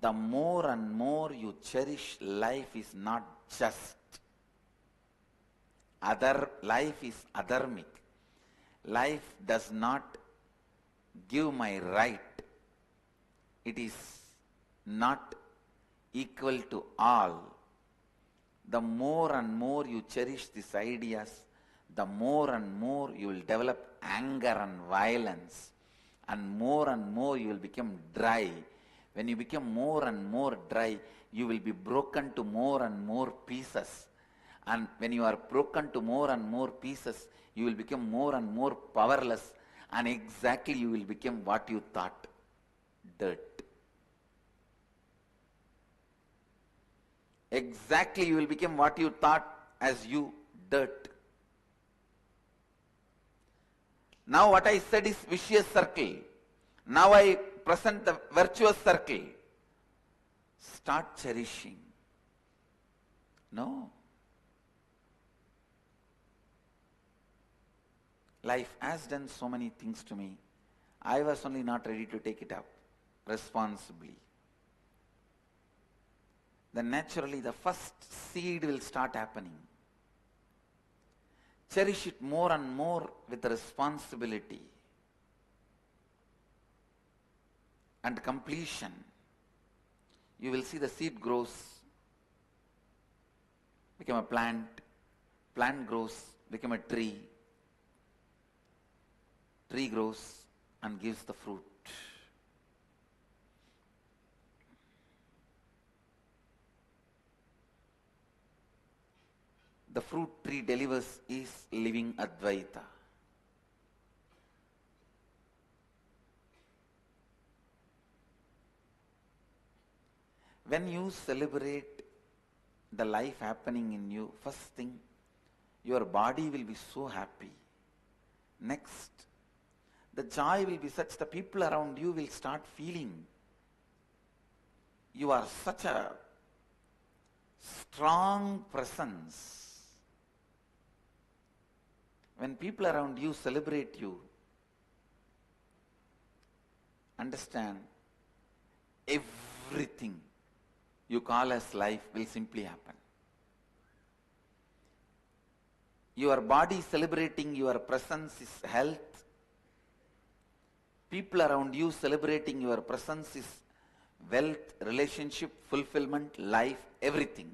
The more and more you cherish life is not just. Life is adharmic. Life does not give my right. It is not equal to all. The more and more you cherish these ideas, the more and more you will develop anger and violence, and more you will become dry. When you become more and more dry, you will be broken to more and more pieces. And when you are broken to more and more pieces, you will become more and more powerless, and exactly you will become what you thought, dirt. Exactly you will become what you thought as you, dirt. Now what I said is vicious circle. Now I present the virtuous circle. Start cherishing. No. Life has done so many things to me. I was only not ready to take it up responsibly. Then naturally the first seed will start happening. Cherish it more and more with responsibility and completion. You will see the seed grows, become a plant, plant grows, become a tree, tree grows and gives the fruit. The fruit tree delivers is living Advaita. When you celebrate the life happening in you, first thing, your body will be so happy. Next, the joy will be such the people around you will start feeling you are such a strong presence. When people around you celebrate you, understand everything you call as life will simply happen. Your body celebrating your presence is health. People around you celebrating your presence is wealth, relationship, fulfillment, life, everything.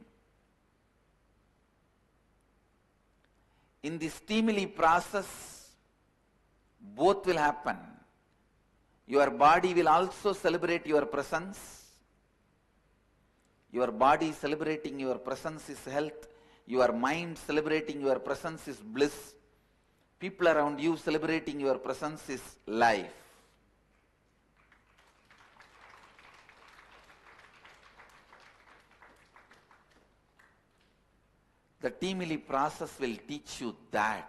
In this stimuli process, both will happen. Your body will also celebrate your presence. Your body celebrating your presence is health. Your mind celebrating your presence is bliss. People around you celebrating your presence is life. The Timili process will teach you that.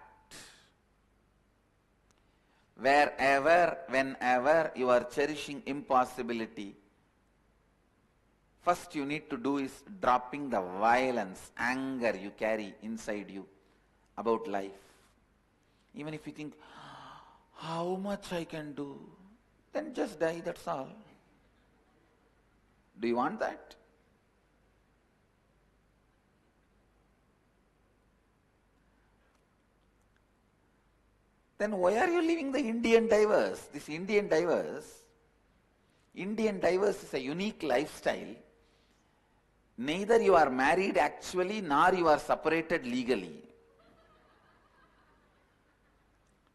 Wherever, whenever you are cherishing impossibility, first you need to do is dropping the violence, anger you carry inside you about life. Even if you think, how much I can do, then just die, that's all. Do you want that? Then why are you living the Indian diverse? This Indian diverse is a unique lifestyle. Neither you are married actually, nor you are separated legally.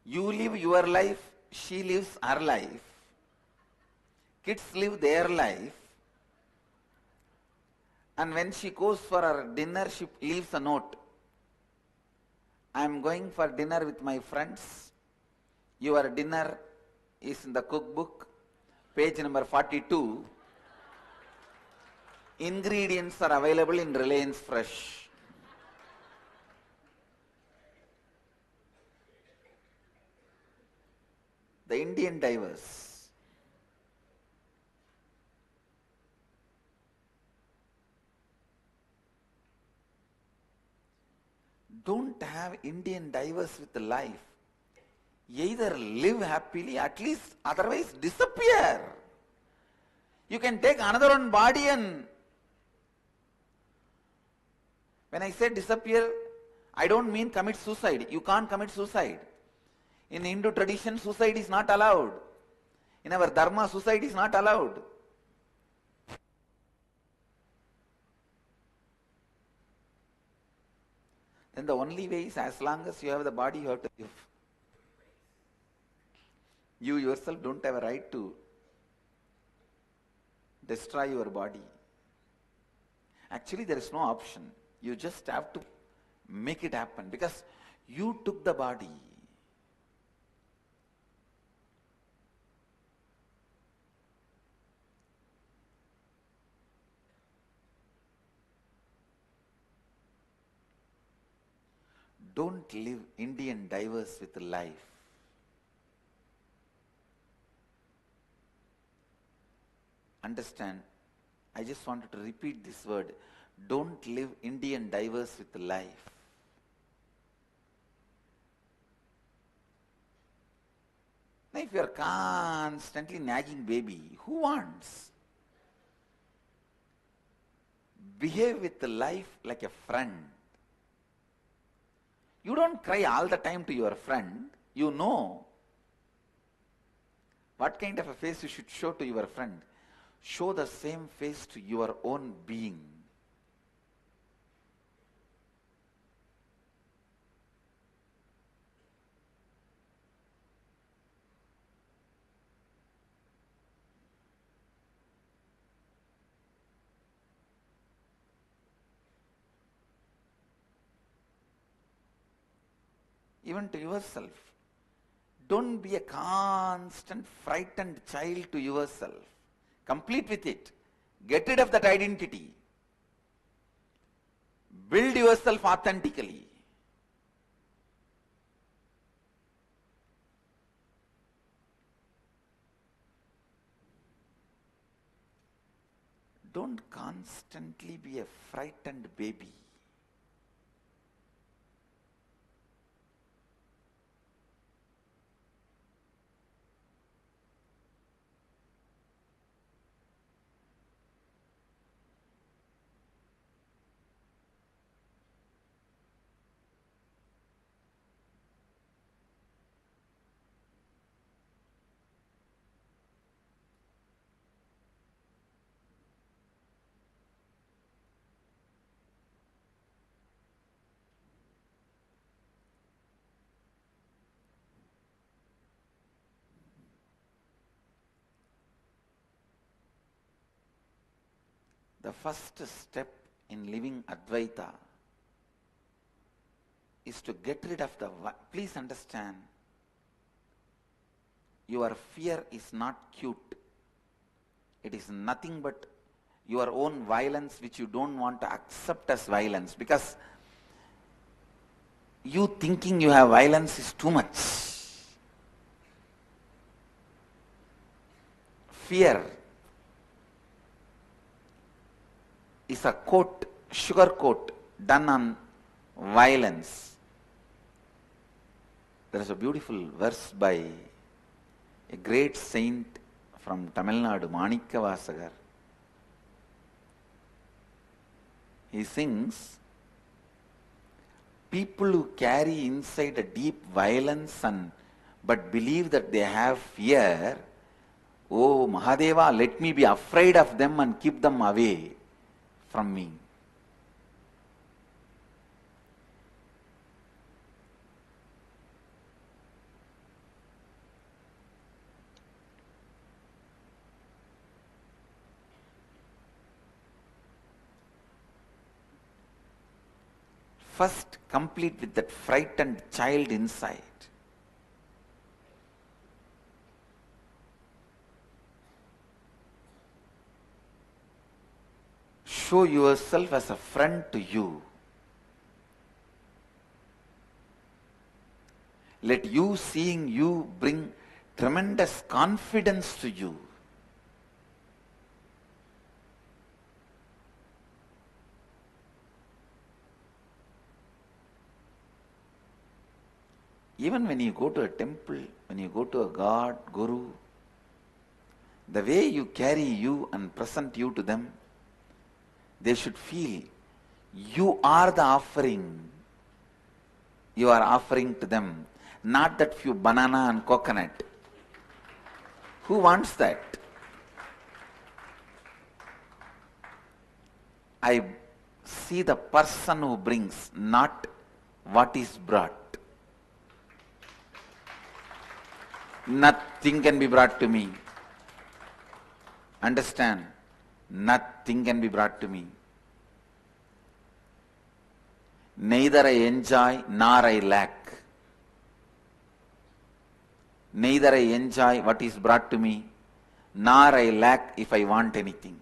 You live your life, she lives her life. Kids live their life, and when she goes for her dinner, she leaves a note. I am going for dinner with my friends. Your dinner is in the cookbook, page number 42. Ingredients are available in Reliance Fresh. The Indian divers. Don't have Indian divers with life. Either live happily, at least otherwise disappear. You can take another one body and when I say disappear, I don't mean commit suicide. You can't commit suicide. In Hindu tradition, suicide is not allowed. In our dharma, suicide is not allowed. Then the only way is, as long as you have the body, you have to live. You yourself don't have a right to destroy your body. Actually, there is no option. You just have to make it happen because you took the body. Don't live Indian divers with life. Understand? I just wanted to repeat this word. Don't live Indian divers with life. Now, if you are constantly nagging baby, who wants? Behave with life like a friend. You don't cry all the time to your friend. You know what kind of a face you should show to your friend. Show the same face to your own being. Even to yourself. Don't be a constant frightened child to yourself. Complete with it. Get rid of that identity. Build yourself authentically. Don't constantly be a frightened baby. The first step in living Advaita is to get rid of the... Please understand, your fear is not cute. It is nothing but your own violence which you don't want to accept as violence because you thinking you have violence is too much. Fear is a coat, sugar coat done on violence. There is a beautiful verse by a great saint from Tamil Nadu, Manikarnika Ghat. He sings, people who carry inside a deep violence but believe that they have fear, oh Mahadeva, let me be afraid of them and keep them away from me. First, complete with that frightened child inside. Show yourself as a friend to you. Let you seeing you bring tremendous confidence to you. Even when you go to a temple, when you go to a God, Guru, the way you carry you and present you to them, they should feel you are the offering. You are offering to them, not that few banana and coconut. Who wants that? I see the person who brings, not what is brought. Nothing can be brought to me. Understand? Nothing can be brought to me. Neither I enjoy nor I lack. Neither I enjoy what is brought to me, nor I lack if I want anything.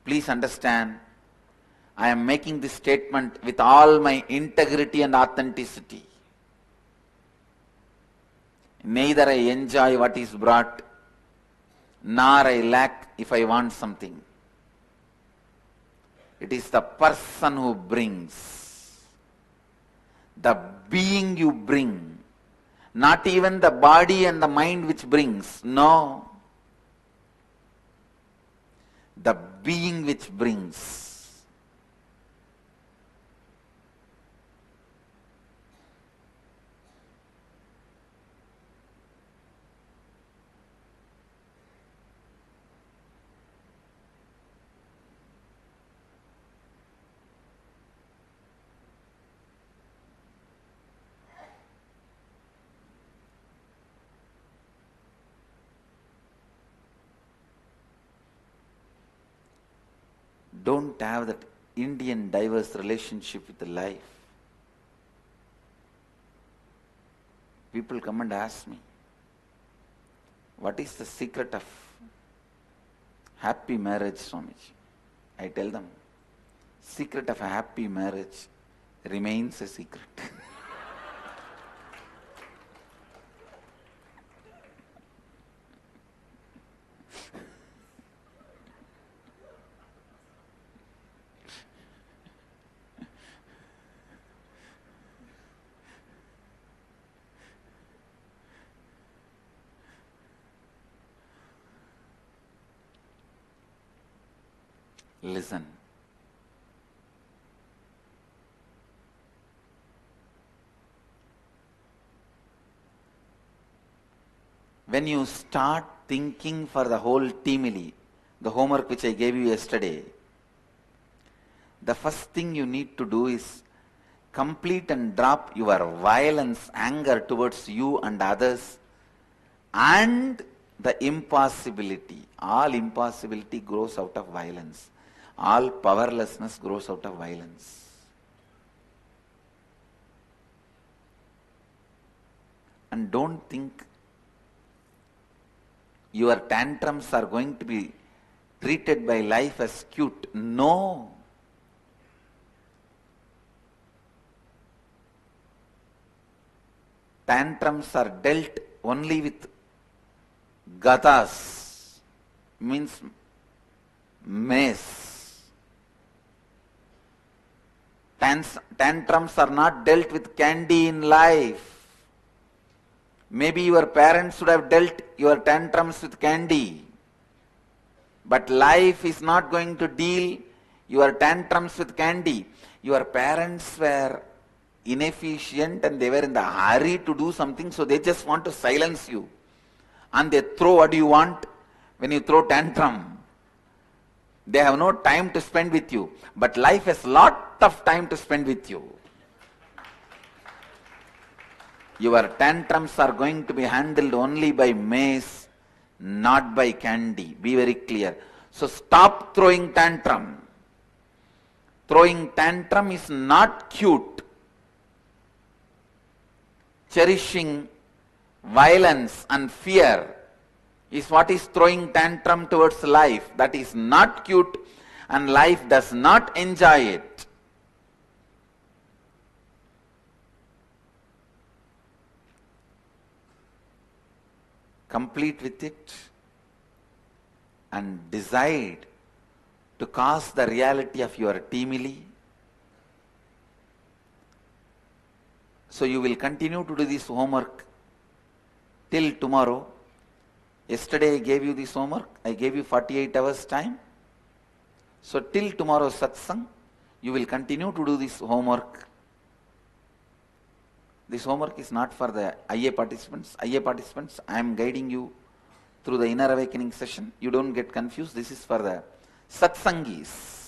Please understand, I am making this statement with all my integrity and authenticity. Neither I enjoy what is brought, nor I lack if I want something. It is the person who brings, the being you bring, not even the body and the mind which brings. No. The being which brings. Don't have that Indian diverse relationship with the life. People come and ask me, what is the secret of happy marriage, Swamiji? I tell them, secret of a happy marriage remains a secret. Listen. When you start thinking for the whole teamily, the homework which I gave you yesterday, the first thing you need to do is complete and drop your violence, anger towards you and others, and the impossibility. All impossibility grows out of violence. All powerlessness grows out of violence. And don't think your tantrums are going to be treated by life as cute. No. Tantrums are dealt only with ganas, means mace. Tantrums are not dealt with candy in life. Maybe your parents should have dealt your tantrums with candy. But life is not going to deal your tantrums with candy. Your parents were inefficient and they were in the hurry to do something, so they just want to silence you. And they throw what you want when you throw tantrum. They have no time to spend with you. But life has lot of time to spend with you. Your tantrums are going to be handled only by mace, not by candy. Be very clear. So stop throwing tantrum. throwing tantrum is not cute. Cherishing violence and fear is what is throwing tantrum towards life. That is not cute, and life does not enjoy it. Complete with it and decide to cause the reality of your timely. So you will continue to do this homework till tomorrow. Yesterday I gave you this homework. I gave you 48 hours time. So till tomorrow satsang, you will continue to do this homework. This homework is not for the IA participants. IA participants, I am guiding you through the inner awakening session. You don't get confused. This is for the satsangis.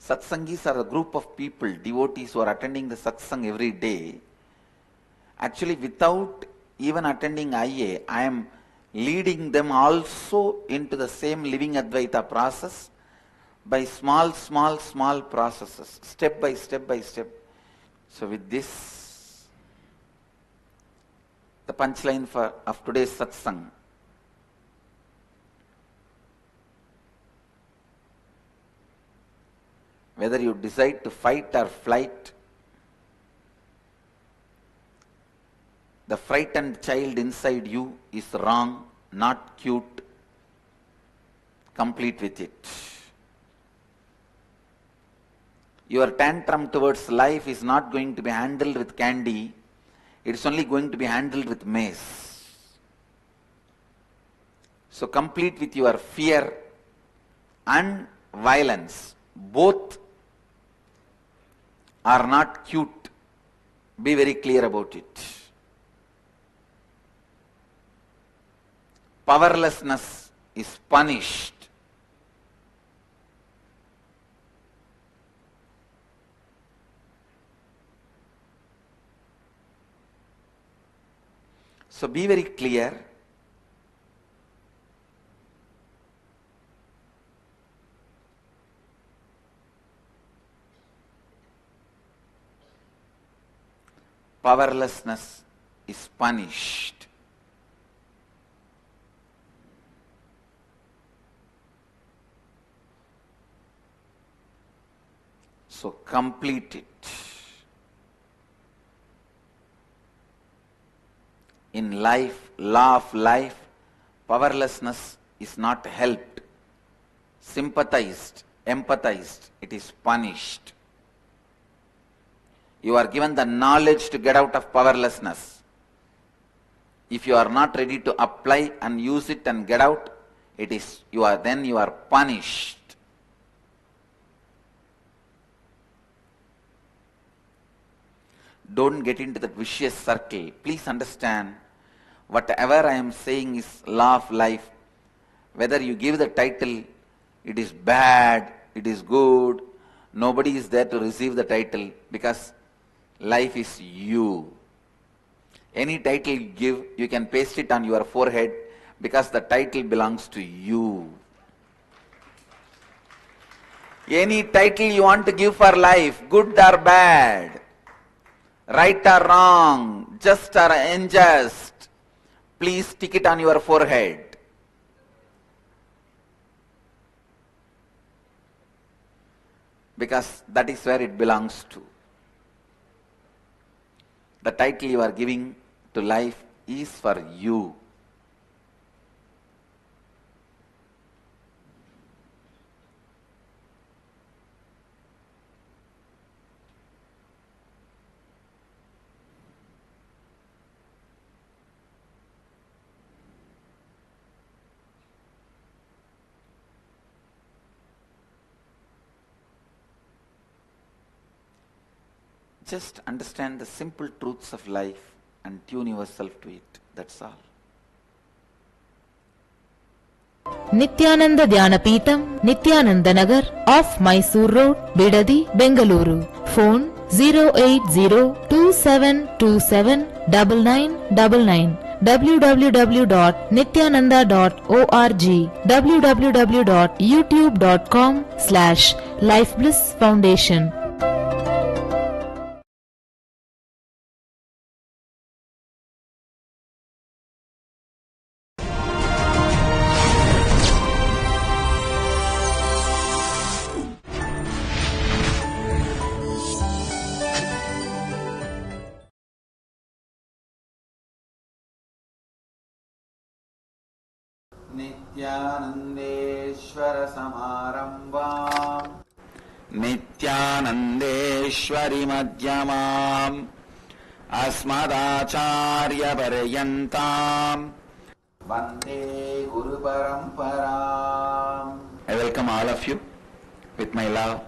Satsangis are a group of people, devotees who are attending the satsang every day. Actually, without even attending IA, I am leading them also into the same living Advaita process by small processes, step by step. So with this, the punchline of today's satsang. Whether you decide to fight or flight, the frightened child inside you is wrong, not cute. Complete with it. Your tantrum towards life is not going to be handled with candy. It is only going to be handled with mace. So complete with your fear and violence. Both are not cute. Be very clear about it. Powerlessness is punished. So be very clear. Powerlessness is punished. So complete it. In life, law of life, powerlessness is not helped, sympathized, empathized. It is punished. You are given the knowledge to get out of powerlessness. If you are not ready to apply and use it and get out, you are punished. Don't get into that vicious circle. Please understand, whatever I am saying is law of life. Whether you give the title, it is bad, it is good, nobody is there to receive the title, because life is you. Any title you give, you can paste it on your forehead, because the title belongs to you. Any title you want to give for life, good or bad, right or wrong, just or unjust, please stick it on your forehead. Because that is where it belongs to. The title you are giving to life is for you. Just understand the simple truths of life and tune yourself to it. That's all. Nithyananda Dhyanapitham, Nithyananda Nagar, off Mysore Road, Bidadi, Bengaluru. Phone 08027279999. www.nithyananda.org, www.youtube.com/lifeblissfoundation. नित्यानंदेश्वर समारंभाम् नित्यानंदेश्वरी मध्यमाम् अस्मदाचार्य पर्यन्ताम् Vande Guru परंपराम्. I welcome all of you with my love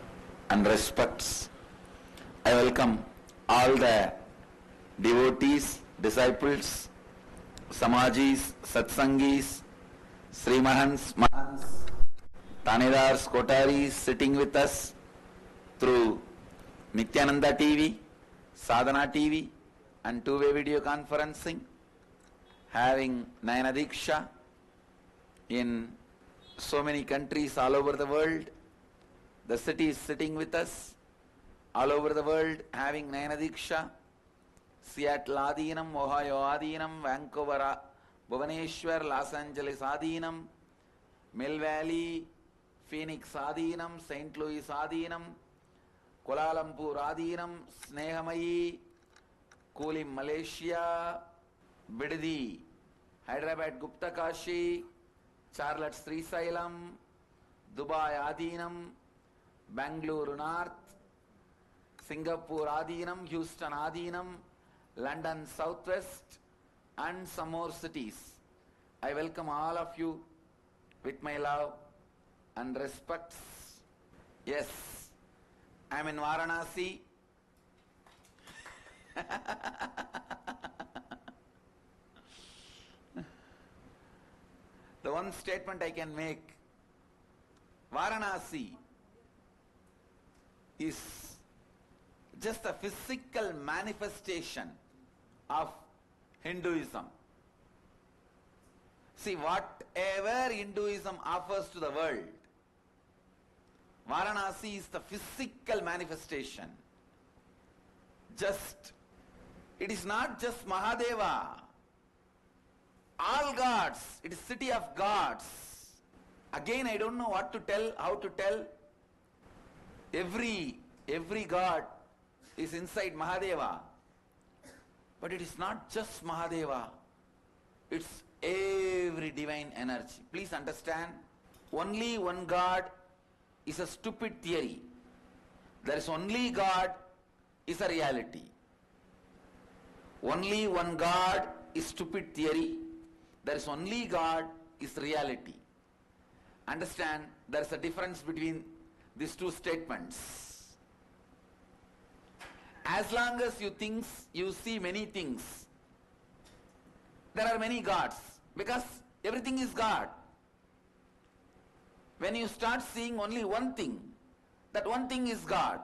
and respects. I welcome all the devotees, disciples, Samajis, Satsangis, Sri Mahans, Tanedars, Kotaris sitting with us through Nithyananda TV, Sadhana TV and two-way video conferencing, having Nayana Diksha in so many countries all over the world. The city is sitting with us all over the world having Nayana Diksha. Seattle Adinam, Ohio Adinam, Vancouver, Bhubaneswar, Los Angeles Adinam, Mill Valley, Phoenix Adinam, St. Louis Adinam, Kuala Lumpur Adinam, Snehamayi, Kulim Malaysia, Bidadi, Hyderabad Gupta Kashi, Charlotte Sri Sailam, Dubai Adinam, Bangalore North, Singapore Adinam, Houston Adinam, London Southwest and some more cities. I welcome all of you with my love and respects. Yes, I am in Varanasi. The one statement I can make, Varanasi is just a physical manifestation of Hinduism. See, whatever Hinduism offers to the world, Varanasi is the physical manifestation. It is not just Mahadeva. All gods, it is city of gods. Again, I don't know what to tell, how to tell. Every god is inside Mahadeva. But it is not just Mahadeva. It's every divine energy. Please understand, only one God is a stupid theory. There is only God is a reality. Only one God is stupid theory. There is only God is reality. Understand, there is a difference between these two statements. As long as you see many things, there are many gods, because everything is God. When you start seeing only one thing, that one thing is God,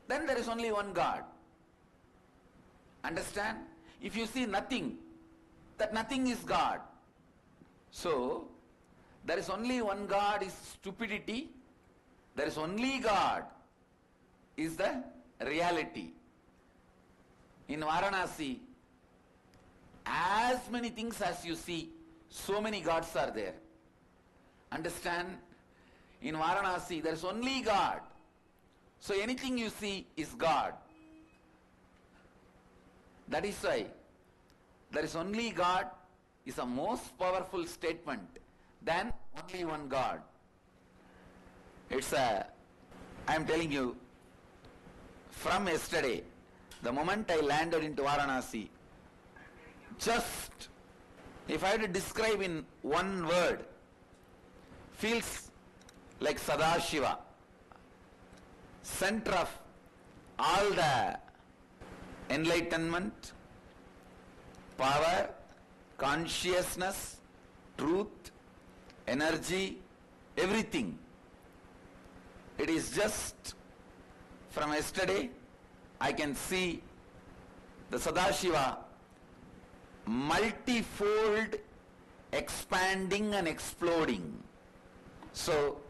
then there is only one God. Understand? If you see nothing, that nothing is God. So, there is only one God is stupidity, there is only God is the reality. In Varanasi, as many things as you see, so many gods are there. Understand? In Varanasi, there is only God. So anything you see is God. That is why there is only God is a most powerful statement than only one God. I am telling you, from yesterday, the moment I landed into Varanasi, just, if I had to describe in one word, feels like Sadashiva, center of all the enlightenment, power, consciousness, truth, energy, everything. It is just, from yesterday, I can see the Sadashiva multifold, expanding and exploding. So,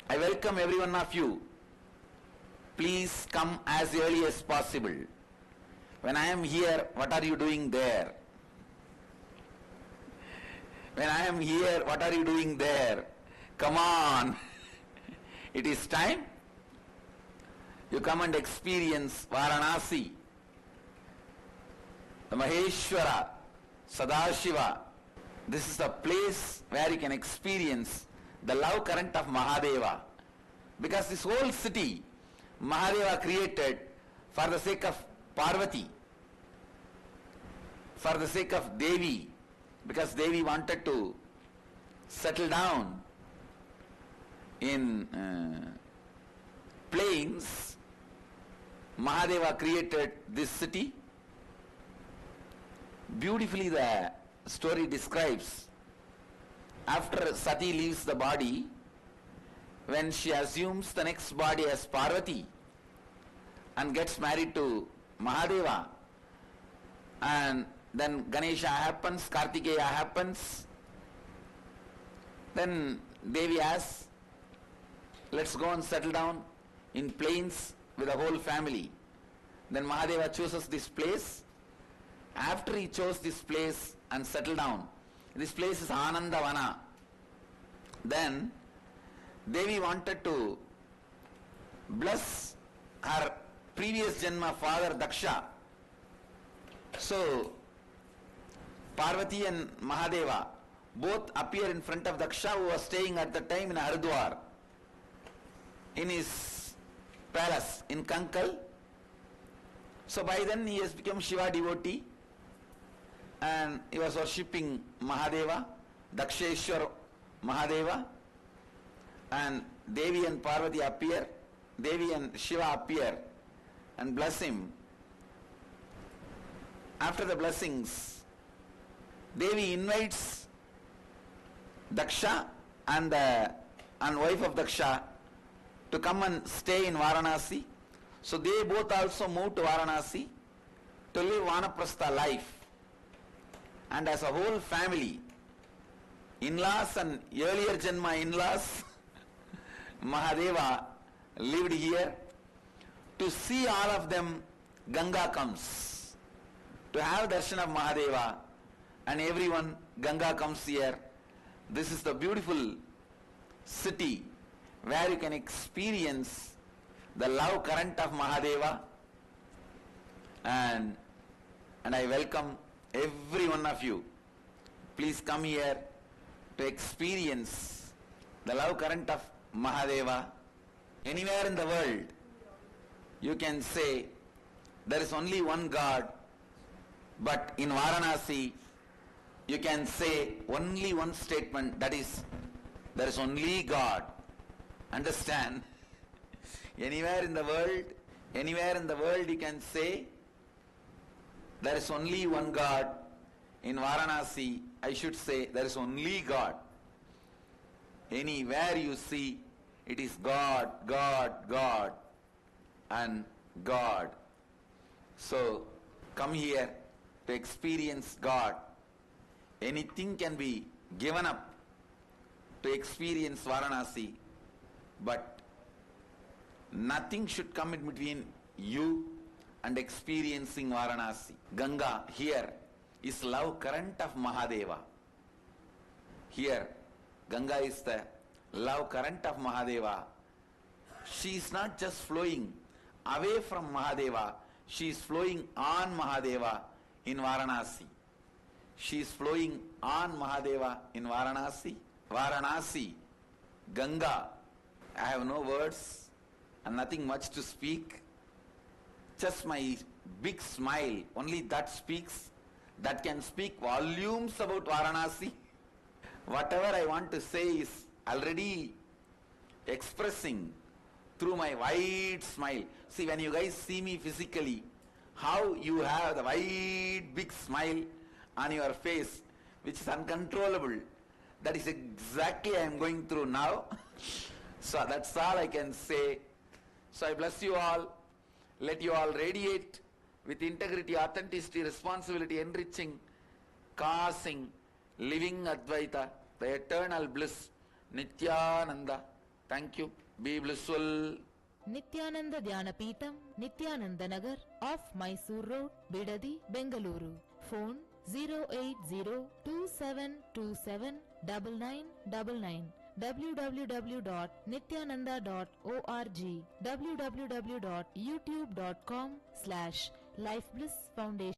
I welcome every one of you. Please come as early as possible. When I am here, what are you doing there? When I am here, what are you doing there? Come on. It is time. You come and experience Varanasi, the Maheshwara, Sadashiva. This is the place where you can experience the love current of Mahadeva. Because this whole city, Mahadeva created for the sake of Parvati, for the sake of Devi, because Devi wanted to settle down in plains. Mahadeva created this city. Beautifully the story describes, after Sati leaves the body, when she assumes the next body as Parvati and gets married to Mahadeva, and then Ganesha happens, Kartikeya happens, then Devi asks, let's go and settle down in plains with the whole family. Then Mahadeva chooses this place. After he chose this place and settled down, this place is Anandavana. Then Devi wanted to bless her previous Janma father Daksha. So Parvati and Mahadeva both appear in front of Daksha, who was staying at the time in Haridwar, in his palace in Kankal. So by then he has become Shiva devotee and he was worshipping Mahadeva, Daksheshwar Mahadeva, and Devi and Parvati appear, Devi and Shiva appear and bless him. After the blessings, Devi invites Daksha and wife of Daksha to come and stay in Varanasi. So they both also moved to Varanasi to live Vanaprastha life. And as a whole family, in-laws and earlier Janma in-laws, Mahadeva lived here. To see all of them, Ganga comes. To have darshan of Mahadeva, and everyone, Ganga comes here. This is the beautiful city where you can experience the love current of Mahadeva, and I welcome every one of you. Please come here to experience the love current of Mahadeva. Anywhere in the world, you can say there is only one God, but in Varanasi, you can say only one statement, that is, there is only God. Understand? Anywhere in the world you can say there is only one God. In Varanasi, I should say there is only God. Anywhere you see, it is God, God, God, and God. So, come here to experience God. Anything can be given up to experience Varanasi, but nothing should come in between you and experiencing Varanasi. Ganga here is love current of Mahadeva. Here, Ganga is the love current of Mahadeva. She is not just flowing away from Mahadeva, she is flowing on Mahadeva in Varanasi. She is flowing on Mahadeva in Varanasi. Varanasi, Ganga. I have no words and nothing much to speak. Just my big smile, only that speaks, that can speak volumes about Varanasi. Whatever I want to say is already expressing through my wide smile. See, when you guys see me physically, how you have the wide big smile on your face, which is uncontrollable. That is exactly I am going through now. So that's all I can say. So I bless you all. Let you all radiate with integrity, authenticity, responsibility, enriching causing, living Advaita, the eternal bliss, Nithyananda. Thank you. Be blissful. Nithyananda Dhyanapeetham, Nithyananda Nagar, off Mysore Road, Bidadi, Bengaluru. Phone 08027279999. www.nithyananda.org, www.youtube.com/lifeblissfoundation.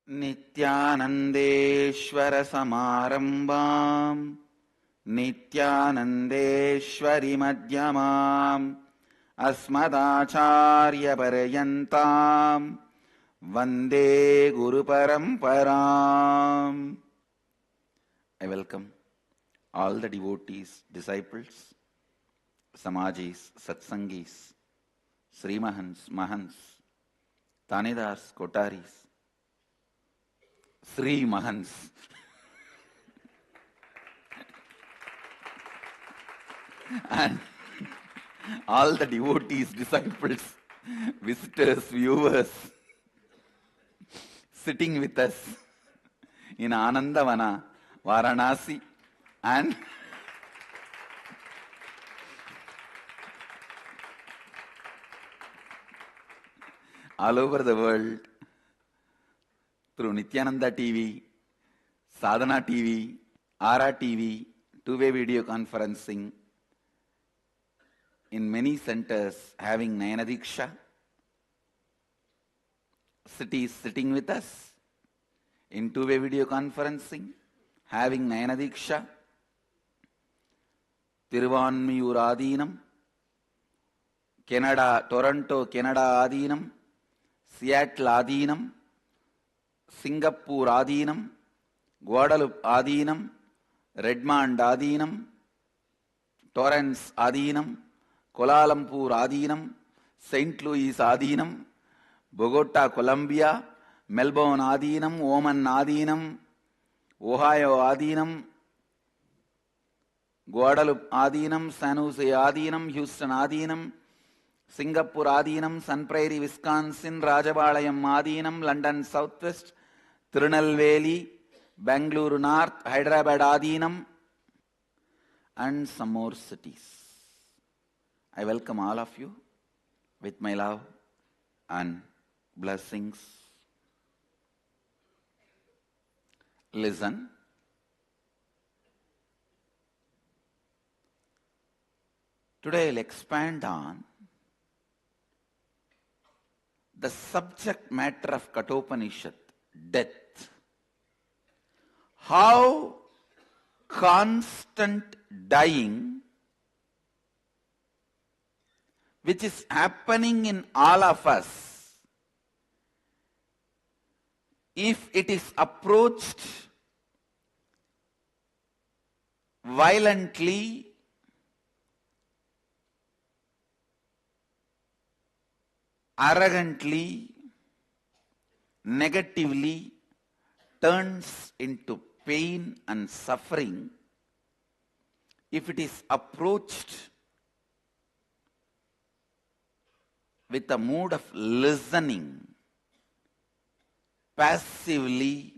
Nithyanandeshwara samarambam Nithyanandeshwari madhyamam Asmadacharya paryantam Vande Guru Paramparam. I welcome all the devotees, disciples, Samajis, Satsangis, Srimahans, Mahans, Tanidars, Kotaris, Sri Mahans, and all the devotees, disciples, visitors, viewers, sitting with us in Anandavana, Varanasi, and all over the world through Nithyananda TV, Sadhana TV, Ara TV, two-way video conferencing, in many centers having Nayanadiksha, cities sitting with us in two-way video conferencing, having Nayanadiksha, Tiruvanmiyur Adinam, Canada, Toronto, Canada Adinam, Seattle Adinam, Singapore Adinam, Guadalupe Adinam, Redmond Adinam, Torrance Adinam, Kuala Lumpur Adinam, St. Louis Adinam, Bogota, Colombia, Melbourne Adinam, Oman Adinam, Ohio Adinam, Guadalupe Adinam, San Jose Adinam, Houston Adinam, Singapore Adinam, Sun Prairie, Wisconsin, Rajabalayam Adinam, London Southwest, Tirunelveli, Bangalore North, Hyderabad Adinam, and some more cities. I welcome all of you with my love and blessings. Listen. Today I'll expand on the subject matter of Kathopanishad, death. How constant dying, which is happening in all of us, if it is approached violently, arrogantly, negatively, turns into pain and suffering. If it is approached with a mood of listening, passively,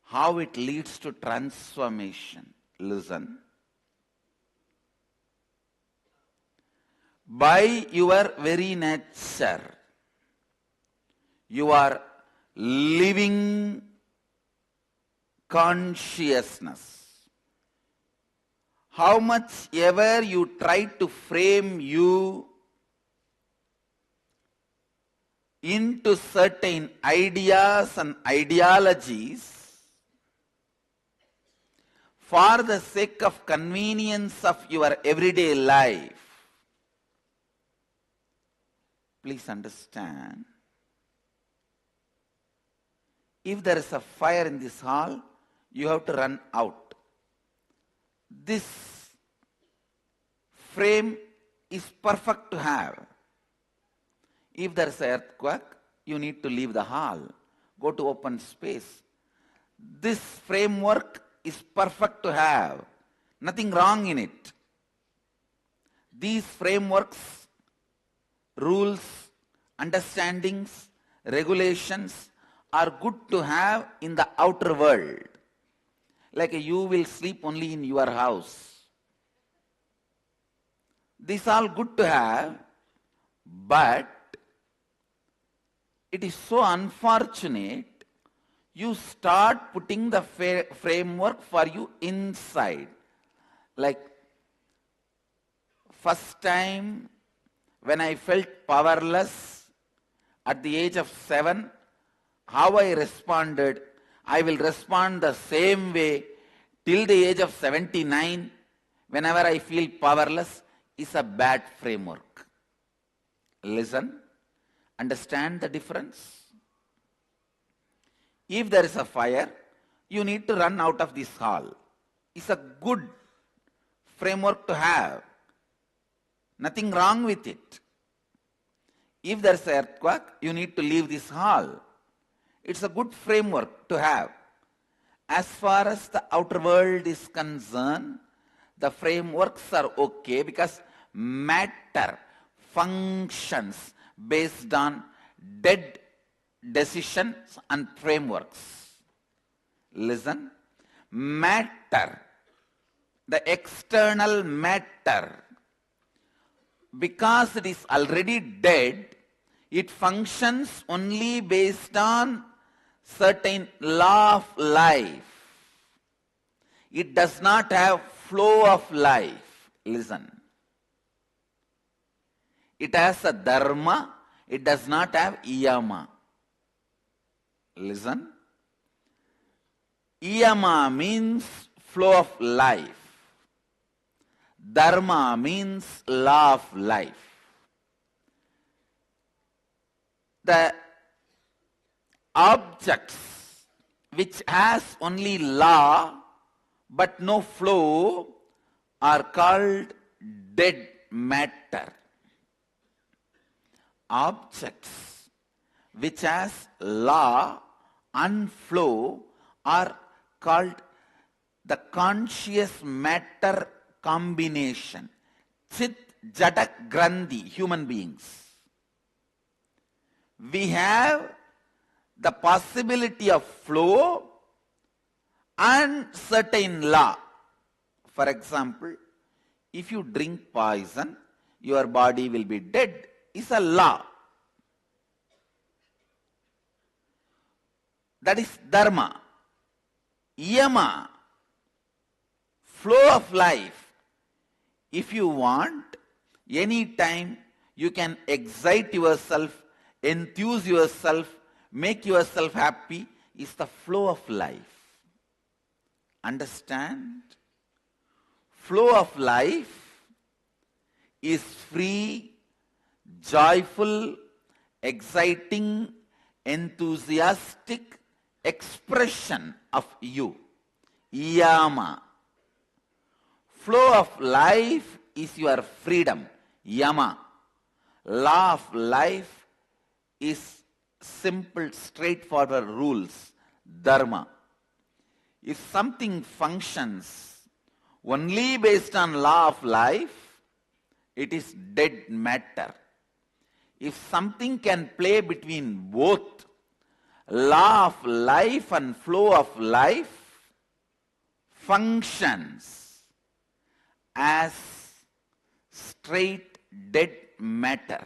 how it leads to transformation. Listen. By your very nature, you are living consciousness. How much ever you try to frame you into certain ideas and ideologies for the sake of convenience of your everyday life, please understand, if there is a fire in this hall, you have to run out. This frame is perfect to have. If there is an earthquake, you need to leave the hall, go to open space. This framework is perfect to have. Nothing wrong in it. These frameworks, rules, understandings, regulations are good to have in the outer world. Like you will sleep only in your house. These are all good to have, but it is so unfortunate you start putting the framework for you inside. Like first time when I felt powerless at the age of 7, how I responded, I will respond the same way till the age of 79, whenever I feel powerless, is a bad framework. Listen, understand the difference. If there is a fire, you need to run out of this hall. It's a good framework to have. Nothing wrong with it. If there is an earthquake, you need to leave this hall. It's a good framework to have. As far as the outer world is concerned, the frameworks are okay because matter functions based on dead decisions and frameworks. Listen, matter, the external matter, because it is already dead, it functions only based on certain law of life. It does not have flow of life. Listen. It has a dharma, it does not have yama. Listen. Yama means flow of life. Dharma means law of life. The objects which has only law but no flow are called dead matter. Objects which has law and flow are called the conscious matter combination. Chit, Jada, Grandhi, human beings. We have the possibility of flow and certain law. For example, if you drink poison, your body will be dead. It's a law. That is dharma. Yama, flow of life. If you want, any time you can excite yourself, enthuse yourself, make yourself happy, is the flow of life. Understand? Flow of life is free, joyful, exciting, enthusiastic expression of you. Yama. Flow of life is your freedom. Yama. Law of life is simple, straightforward rules. Dharma. If something functions only based on law of life, it is dead matter. If something can play between both law of life and flow of life, functions as straight dead matter.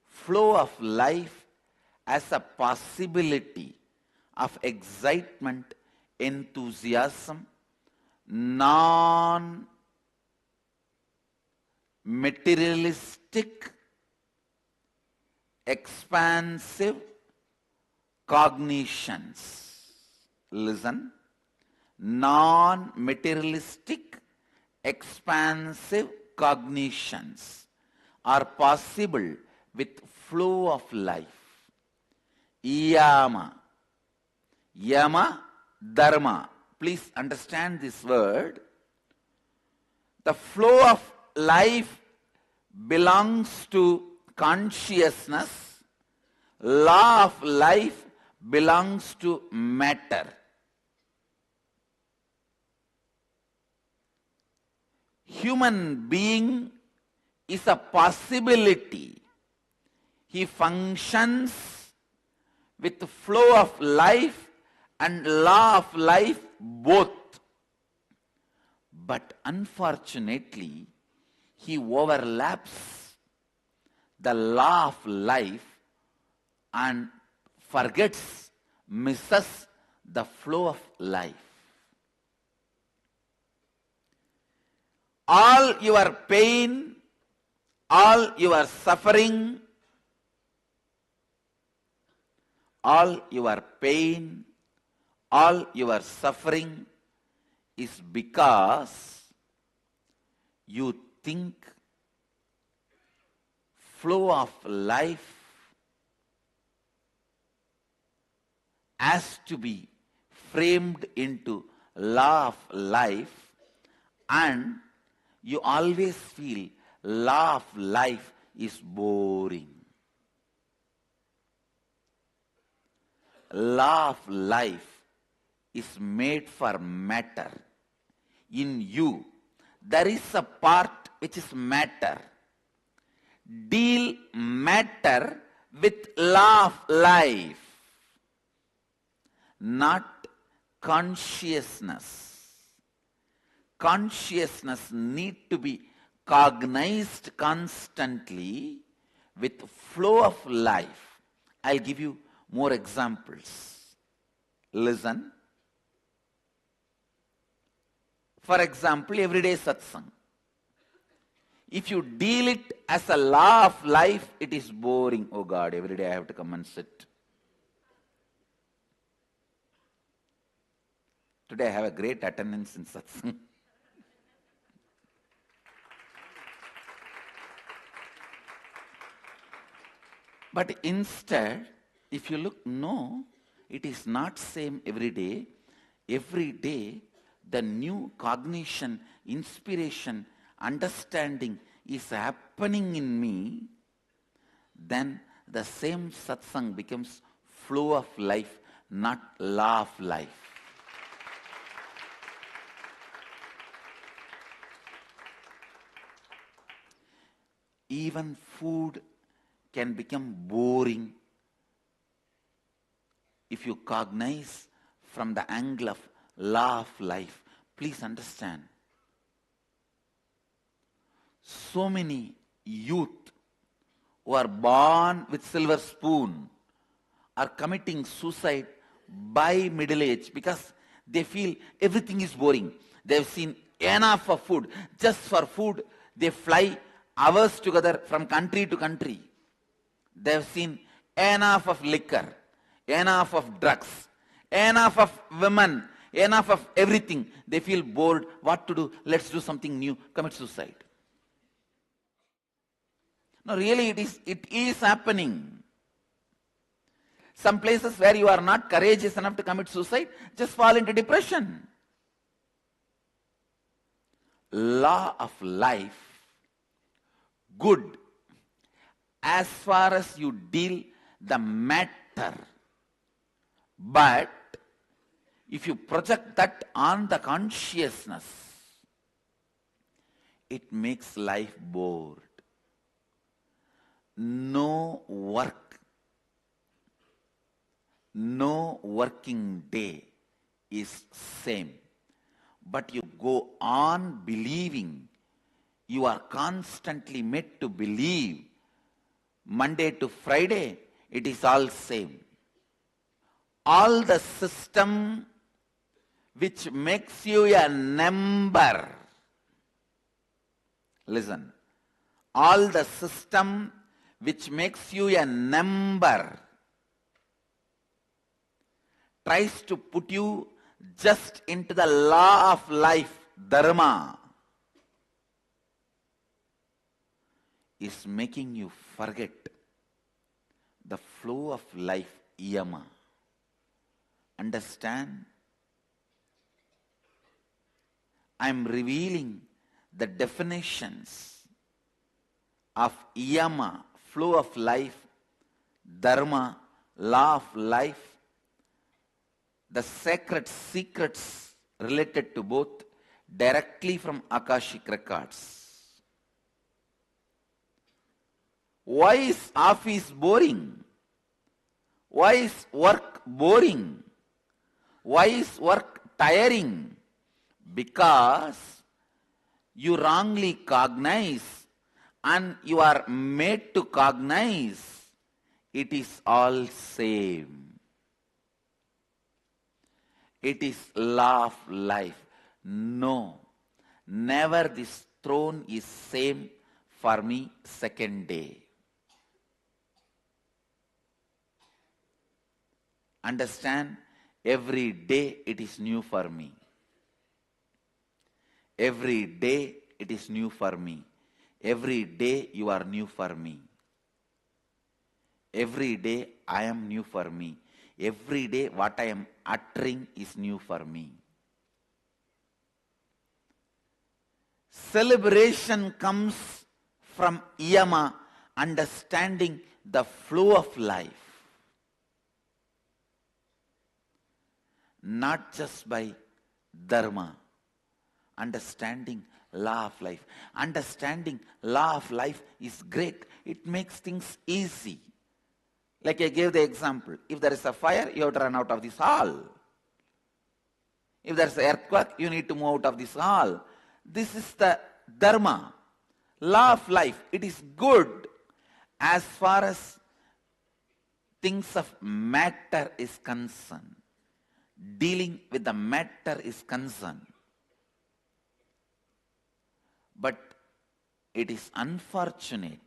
Flow of life as a possibility of excitement, enthusiasm, non-materialistic, expansive cognitions. Listen. Non-materialistic, expansive cognitions are possible with flow of life. Yama. Yama, dharma. Please understand this word. The flow of life belongs to consciousness. Law of life belongs to matter. Human being is a possibility. He functions with the flow of life and law of life both. But unfortunately, he overlaps the law of life and forgets, misses the flow of life. All your pain, all your suffering all your pain, all your suffering is because you think flow of life has to be framed into law of life, and you always feel law of life is boring. Law of life is made for matter. In you, there is a part which is matter. Deal matter with law of life, not consciousness. Consciousness need to be cognized constantly with flow of life. I'll give you more examples. Listen. For example, everyday satsang. If you deal it as a law of life, it is boring. Oh God, every day I have to come and sit. Today I have a great attendance in satsang. But instead, if you look, no, it is not same every day. Every day, the new cognition, inspiration, understanding is happening in me. Then the same satsang becomes flow of life, not law of life. Even food can become boring if you cognize from the angle of law of life. Please understand, so many youth who are born with silver spoon are committing suicide by middle age because they feel everything is boring. They have seen enough of food. Just for food, they fly hours together from country to country. They have seen enough of liquor, enough of drugs, enough of women, enough of everything. They feel bored. What to do? Let's do something new. Commit suicide. No, really it is happening. Some places where you are not courageous enough to commit suicide, just fall into depression. Law of life, good, as far as you deal the matter. But if you project that on the consciousness, it makes life bored. No work, no working day is same. But you go on believing. You are constantly made to believe. Monday to Friday, it is all same. All the system which makes you a number. Listen. All the system which makes you a number tries to put you just into the law of life, dharma, is making you forget the flow of life, yama. Understand? I am revealing the definitions of yama, flow of life, dharma, law of life, the sacred secrets related to both directly from Akashic records. Why is office boring? Why is work boring? Why is work tiring? Because you wrongly cognize and you are made to cognize it is all same. It is law of life. No, never this throne is same for me second day. Understand, every day it is new for me. Every day it is new for me. Every day you are new for me. Every day I am new for me. Every day what I am uttering is new for me. Celebration comes from yama, understanding the flow of life. Not just by dharma, understanding law of life. Understanding law of life is great. It makes things easy. Like I gave the example, if there is a fire, you have to run out of this hall. If there is an earthquake, you need to move out of this hall. This is the dharma, law of life. It is good as far as things of matter is concerned. Dealing with the matter is concerned. But it is unfortunate.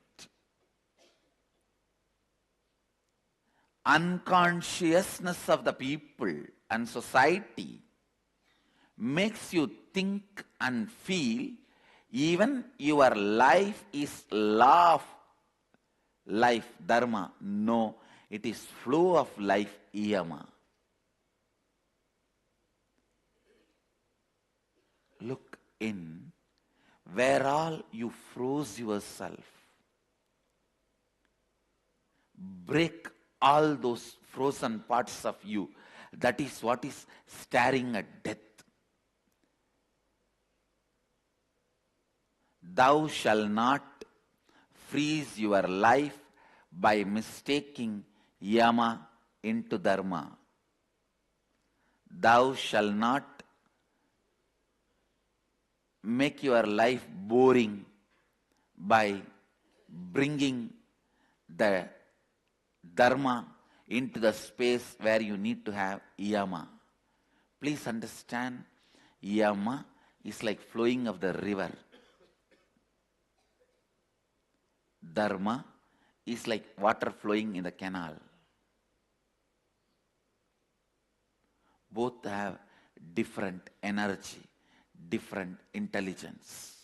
Unconsciousness of the people and society makes you think and feel even your life is law of life, dharma. No, it is flow of life, yama. Look in where all you froze yourself. Break all those frozen parts of you. That is what is staring at death. Thou shalt not freeze your life by mistaking yama into dharma. Thou shalt not make your life boring by bringing the dharma into the space where you need to have yama. Please understand, yama is like flowing of the river. Dharma is like water flowing in the canal. Both have different energy, different intelligence.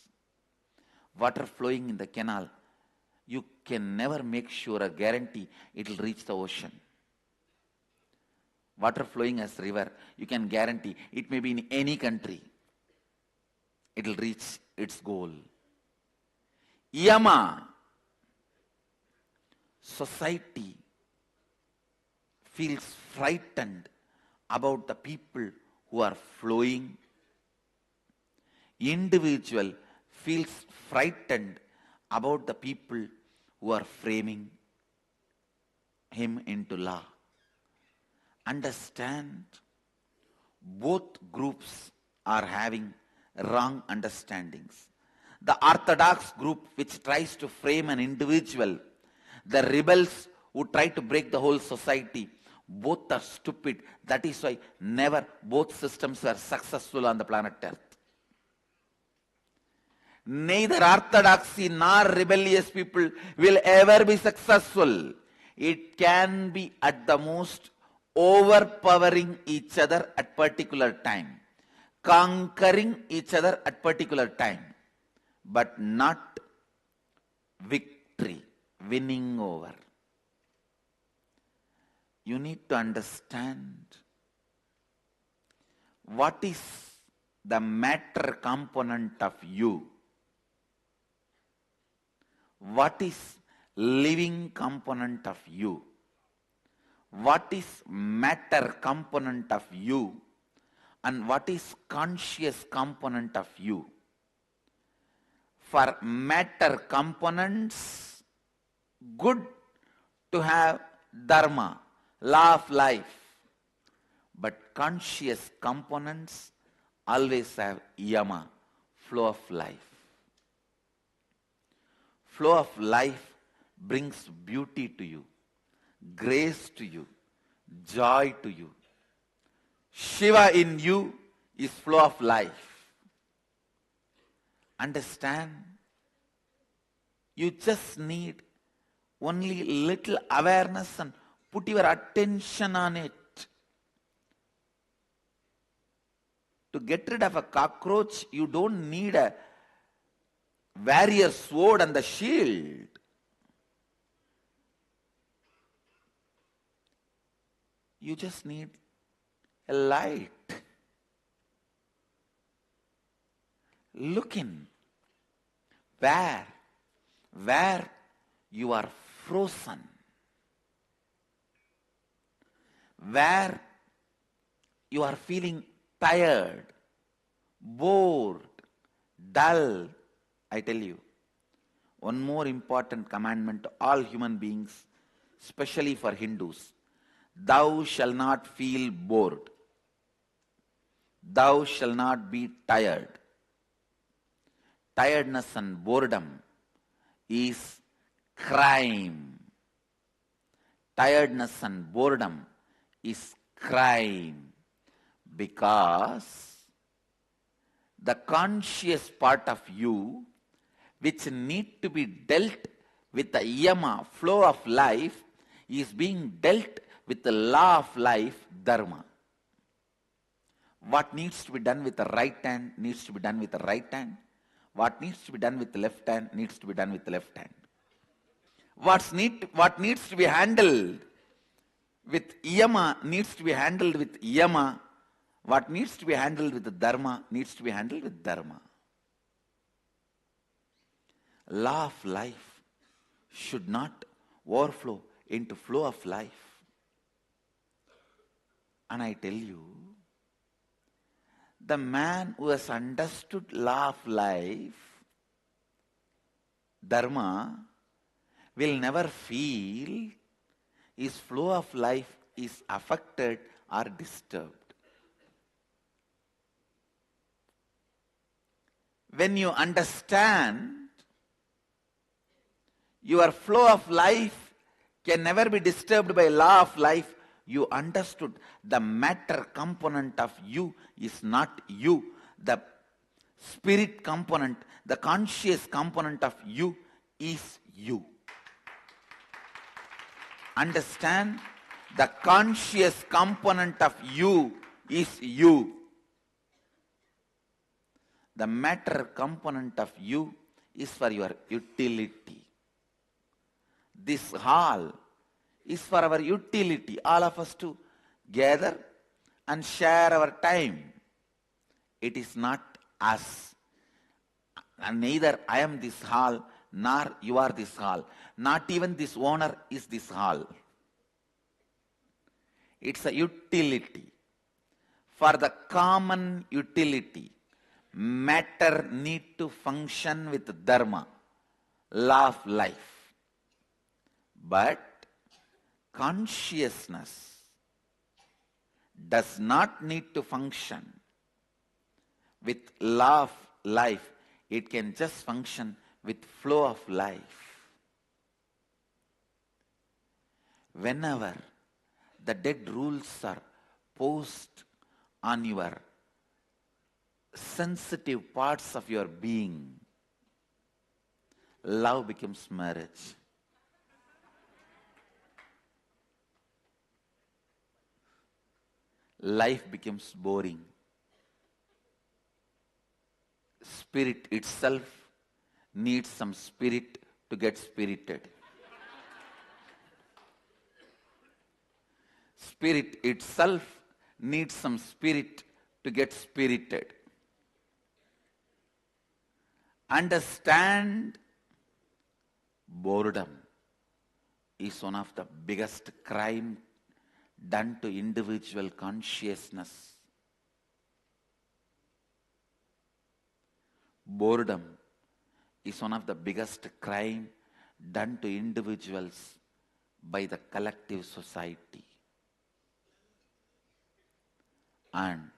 Water flowing in the canal, you can never make sure or guarantee it will reach the ocean. Water flowing as river, you can guarantee it may be in any country. It will reach its goal. Yama, society feels frightened about the people who are flowing. Individual feels frightened about the people who are framing him into law. Understand, both groups are having wrong understandings. The orthodox group which tries to frame an individual, the rebels who try to break the whole society, both are stupid. That is why never both systems were successful on the planet Earth. Neither orthodoxy nor rebellious people will ever be successful. It can be at the most overpowering each other at particular time, conquering each other at particular time, but not victory, winning over. You need to understand what is the matter component of you. What is living component of you? What is matter component of you? And what is conscious component of you? For matter components, good to have dharma, law of life. But conscious components always have yama, flow of life. Flow of life brings beauty to you, grace to you, joy to you. Shiva in you is flow of life. Understand? You just need only little awareness and put your attention on it. To get rid of a cockroach, you don't need a warrior sword and the shield. You just need a light. Look in where you are frozen, where you are feeling tired, bored, dull. I tell you, one more important commandment to all human beings, especially for Hindus: thou shalt not feel bored. Thou shalt not be tired. Tiredness and boredom is crime. Tiredness and boredom is crime, because the conscious part of you, which need to be dealt with the yama, flow of life, is being dealt with the law of life, dharma. What needs to be done with the right hand needs to be done with the right hand. What needs to be done with the left hand needs to be done with the left hand. What needs to be handled with yama needs to be handled with yama. What needs to be handled with the dharma needs to be handled with dharma. Law of life should not overflow into flow of life. And I tell you, the man who has understood law of life, dharma, will never feel his flow of life is affected or disturbed. When you understand your flow of life can never be disturbed by law of life, you understood the matter component of you is not you. The spirit component, the conscious component of you is you. Understand? The conscious component of you is you. The matter component of you is for your utility. This hall is for our utility, all of us to gather and share our time. It is not us. And neither I am this hall, nor you are this hall. Not even this owner is this hall. It's a utility. For the common utility, matter need to function with dharma, law of life. But consciousness does not need to function with law of life. It can just function with flow of life. Whenever the dead rules are posed on your sensitive parts of your being, love becomes marriage. Life becomes boring. Spirit itself needs some spirit to get spirited. Spirit itself needs some spirit to get spirited. Understand, boredom is one of the biggest crime done to individual consciousness. Boredom is one of the biggest crime done to individuals by the collective society. And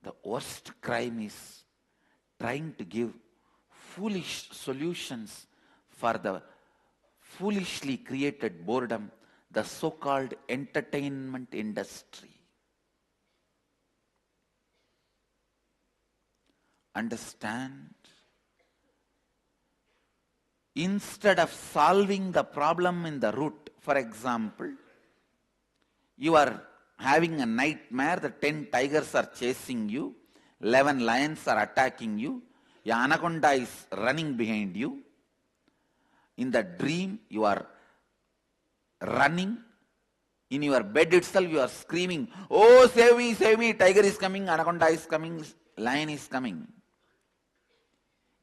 the worst crime is trying to give foolish solutions for the foolishly created boredom, the so-called entertainment industry. Understand? Instead of solving the problem in the root, for example, you are having a nightmare, the 10 tigers are chasing you, 11 lions are attacking you, your anaconda is running behind you. In the dream, you are running. In your bed itself, you are screaming, "Oh, save me, tiger is coming, anaconda is coming, lion is coming."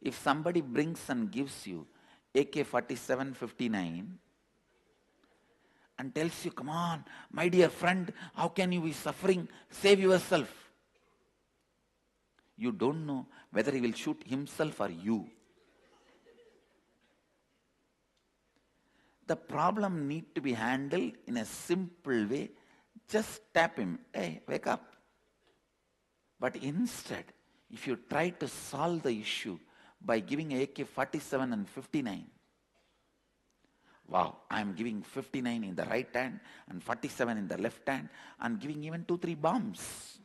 If somebody brings and gives you AK-47, 59 and tells you, "Come on, my dear friend, how can you be suffering? Save yourself." You don't know whether he will shoot himself or you. The problem need to be handled in a simple way. Just tap him. "Hey, wake up." But instead, if you try to solve the issue by giving AK-47 and 59, wow, I am giving 59 in the right hand and 47 in the left hand, and giving even 2-3 bombs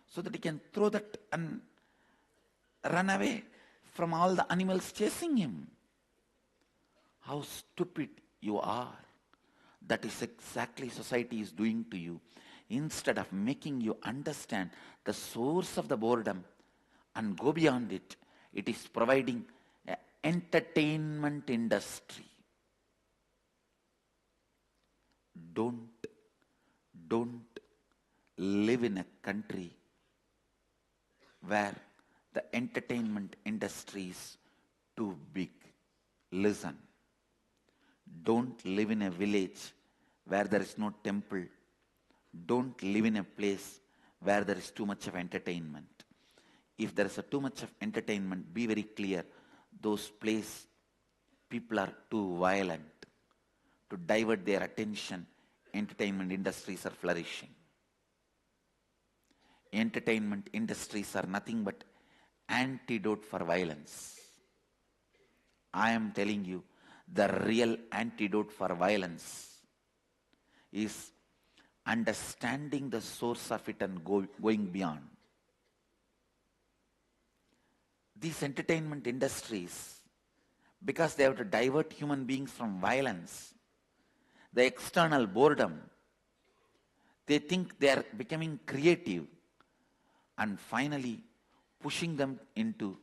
so that he can throw that and run away from all the animals chasing him. How stupid you are. That is exactly society is doing to you. Instead of making you understand the source of the boredom and go beyond it, it is providing an entertainment industry. Don't live in a country where the entertainment industry is too big. Listen. Don't live in a village where there is no temple. Don't live in a place where there is too much of entertainment. If there is too much of entertainment, be very clear. Those places, people are too violent. To divert their attention, entertainment industries are flourishing. Entertainment industries are nothing but antidote for violence. I am telling you, the real antidote for violence is understanding the source of it and going beyond. These entertainment industries, because they have to divert human beings from violence, the external boredom, they think they are becoming creative, and finally pushing them into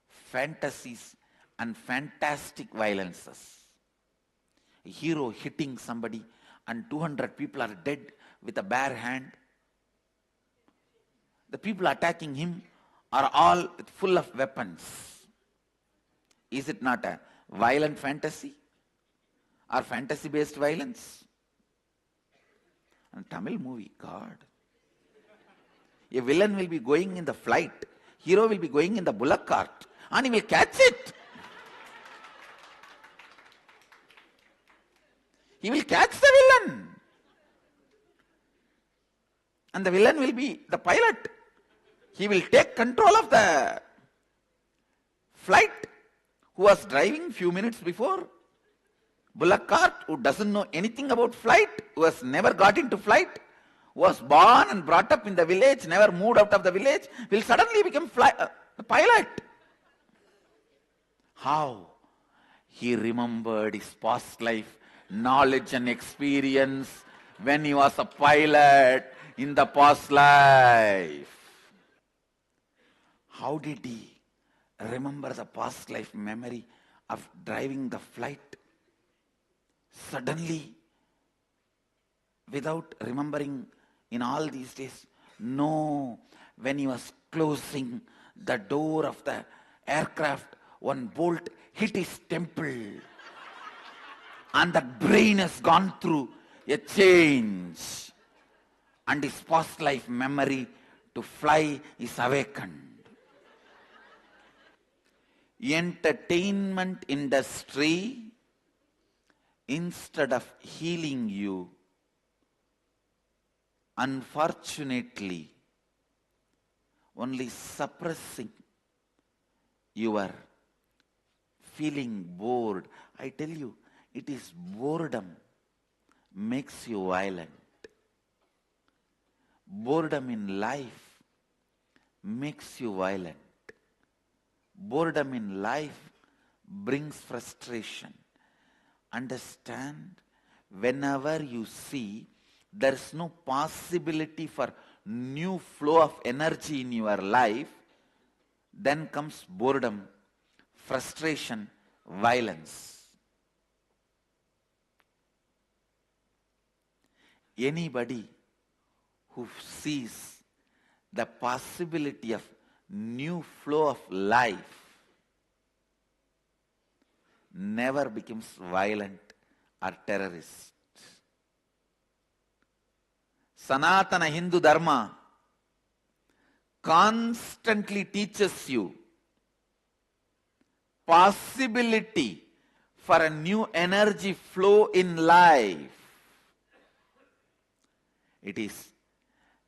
fantasies and fantastic violences. A hero hitting somebody and 200 people are dead with a bare hand. The people attacking him are all full of weapons. Is it not a violent fantasy or fantasy-based violence? And Tamil movie, God. A villain will be going in the flight. Hero will be going in the bullock cart and he will catch it. He will catch the villain. And the villain will be the pilot. He will take control of the flight who was driving few minutes before. Bullock cart, who doesn't know anything about flight, who has never got into flight, who was born and brought up in the village, never moved out of the village, will suddenly become the pilot. How? He remembered his past life, knowledge and experience when he was a pilot in the past life. How did he remember the past life memory of driving the flight? Suddenly, without remembering in all these days, no, when he was closing the door of the aircraft, one bolt hit his temple. And the brain has gone through a change. And his past life memory to fly is awakened. Entertainment industry, instead of healing you, unfortunately, only suppressing your feeling bored. I tell you, it is boredom makes you violent. Boredom in life makes you violent. Boredom in life brings frustration. Understand, whenever you see there is no possibility for new flow of energy in your life, then comes boredom, frustration, violence. Anybody who sees the possibility of new flow of life never becomes violent or terrorist. Sanatana Hindu Dharma constantly teaches you possibility for a new energy flow in life. It is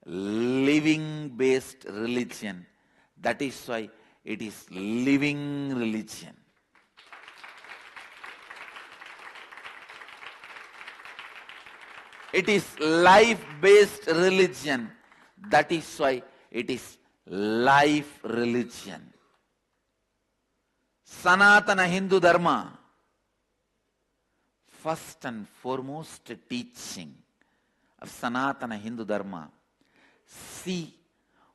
living based religion. That is why it is living religion. It is life-based religion. That is why it is life religion. Sanatana Hindu Dharma, first and foremost teaching of Sanatana Hindu Dharma, see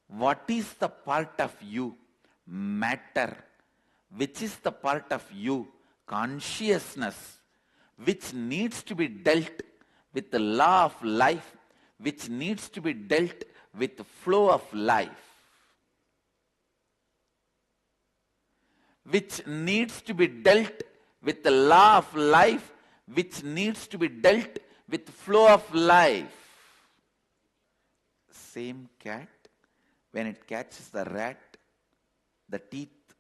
what is the part of you, matter, which is the part of you, consciousness, which needs to be dealt with the law of life, which needs to be dealt with the flow of life, which needs to be dealt with the law of life, which needs to be dealt with flow of life. Same cat, when it catches the rat, the teeth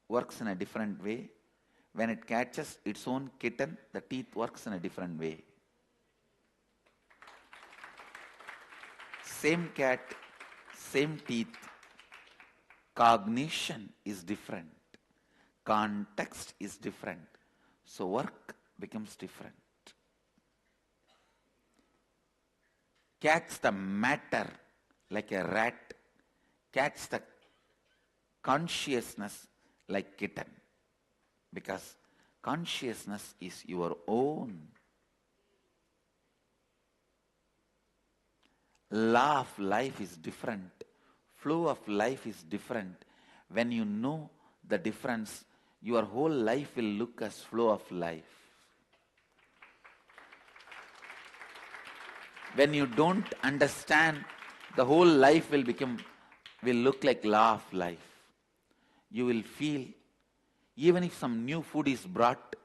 works in a different way. When it catches its own kitten, the teeth works in a different way. Same cat, same teeth. Cognition is different. Context is different. So work becomes different. Catch the matter like a rat. Catch the consciousness like kitten. Because consciousness is your own. Law of life is different. Flow of life is different. When you know the difference, your whole life will look as flow of life. When you don't understand, the whole life will look like law of life. You will feel, even if some new food is brought,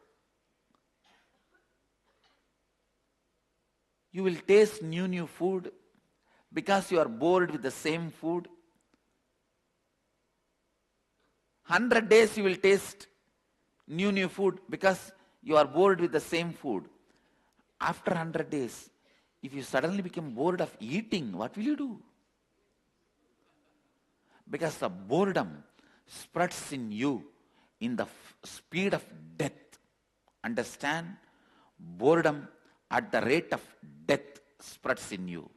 you will taste new food because you are bored with the same food. 100 days you will taste new food because you are bored with the same food. After 100 days, if you suddenly become bored of eating, what will you do? Because the boredom spreads in you in the speed of death. Understand? Boredom at the rate of death spreads in you.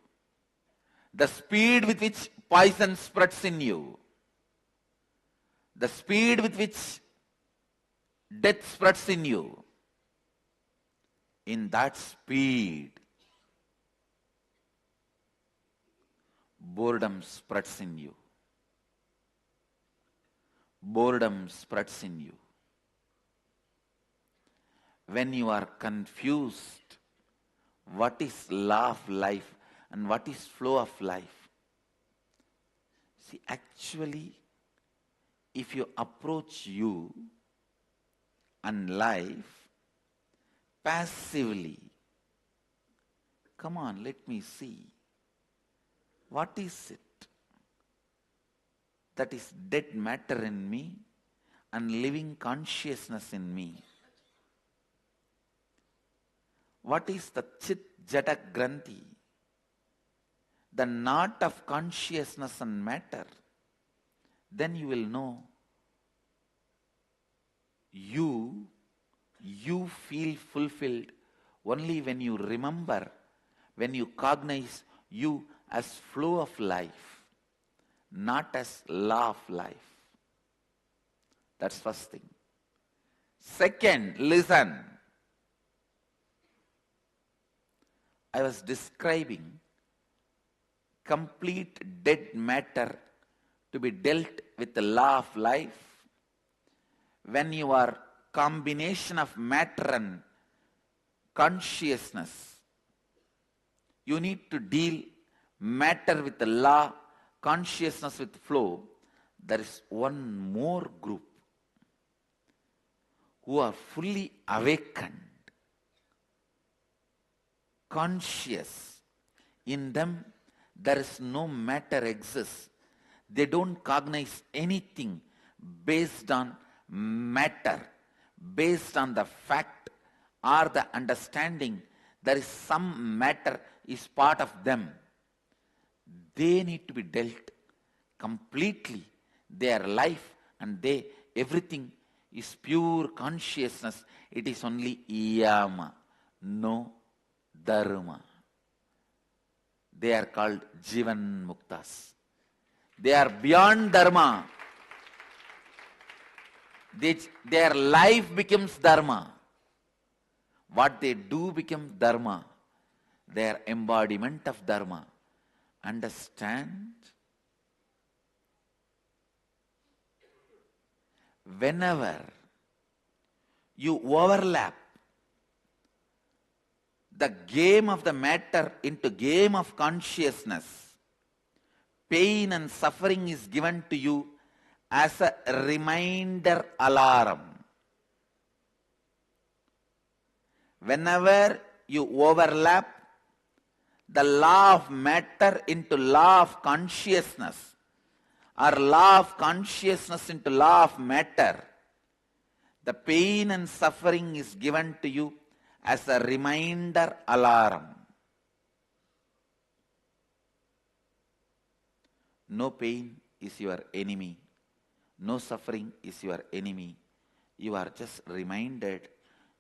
The speed with which poison spreads in you. The speed with which death spreads in you. In that speed, boredom spreads in you. Boredom spreads in you. When you are confused, what is law of life and what is flow of life? See, actually, if you approach you and life passively, come on, let me see. What is it that is dead matter in me and living consciousness in me? What is the Chit Jada Granthi, the knot of consciousness and matter? Then you will know you feel fulfilled only when you remember, when you cognize you as flow of life, not as law of life. That's first thing. Second, listen. I was describing complete dead matter to be dealt with the law of life. When you are combination of matter and consciousness, you need to deal matter with the law, consciousness with flow. There is one more group who are fully awakened, conscious. In them, there is no matter exists. They don't cognize anything based on matter, based on the fact or the understanding there is some matter is part of them. They need to be dealt completely. Their life and everything is pure consciousness. It is only yama, no dharma. They are called Jivan Muktas. They are beyond dharma. Their life becomes dharma. What they do becomes dharma. Their embodiment of dharma. Understand? Whenever you overlap the game of the matter into game of consciousness, pain and suffering is given to you as a reminder alarm. Whenever you overlap the law of matter into law of consciousness, or law of consciousness into law of matter, the pain and suffering is given to you as a reminder alarm. No pain is your enemy. No suffering is your enemy. You are just reminded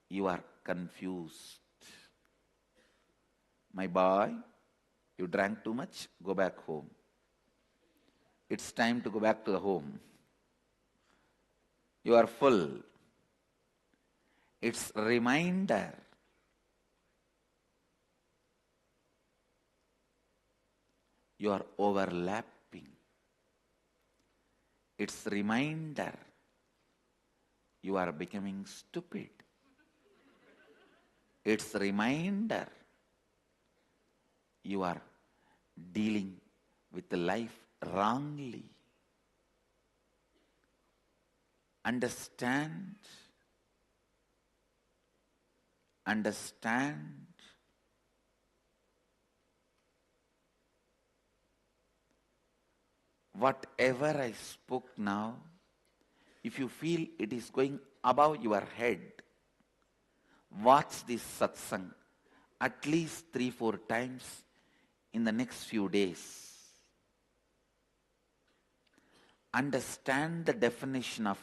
you are confused. My boy, you drank too much, go back home. It's time to go back to the home. You are full. It's a reminder. You are overlapping. It's a reminder. You are becoming stupid. It's a reminder. You are dealing with the life wrongly. Understand. Understand. Whatever I spoke now, if you feel it is going above your head, watch this satsang at least 3-4 times in the next few days. Understand the definition of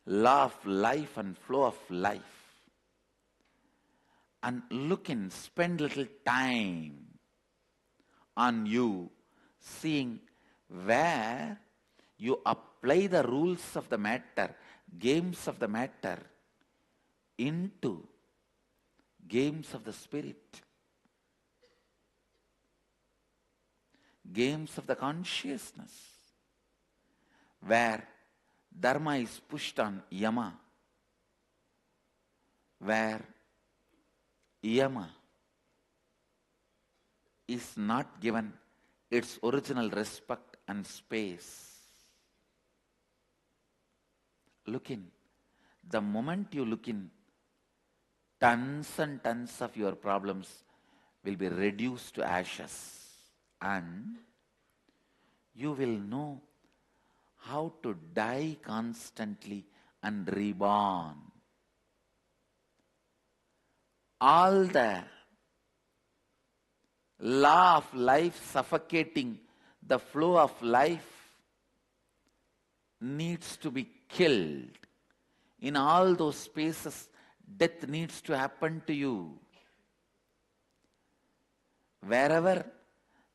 law of life and flow of life. And spend little time on you, seeing where you apply the rules of the matter, games of the matter, into games of the spirit, games of the consciousness, where dharma is pushed on yama, where yama is not given its original respect and space. Look in. The moment you look in, tons and tons of your problems will be reduced to ashes. And you will know how to die constantly and reborn. All the law of life suffocating the flow of life needs to be killed. In all those spaces, death needs to happen to you. Wherever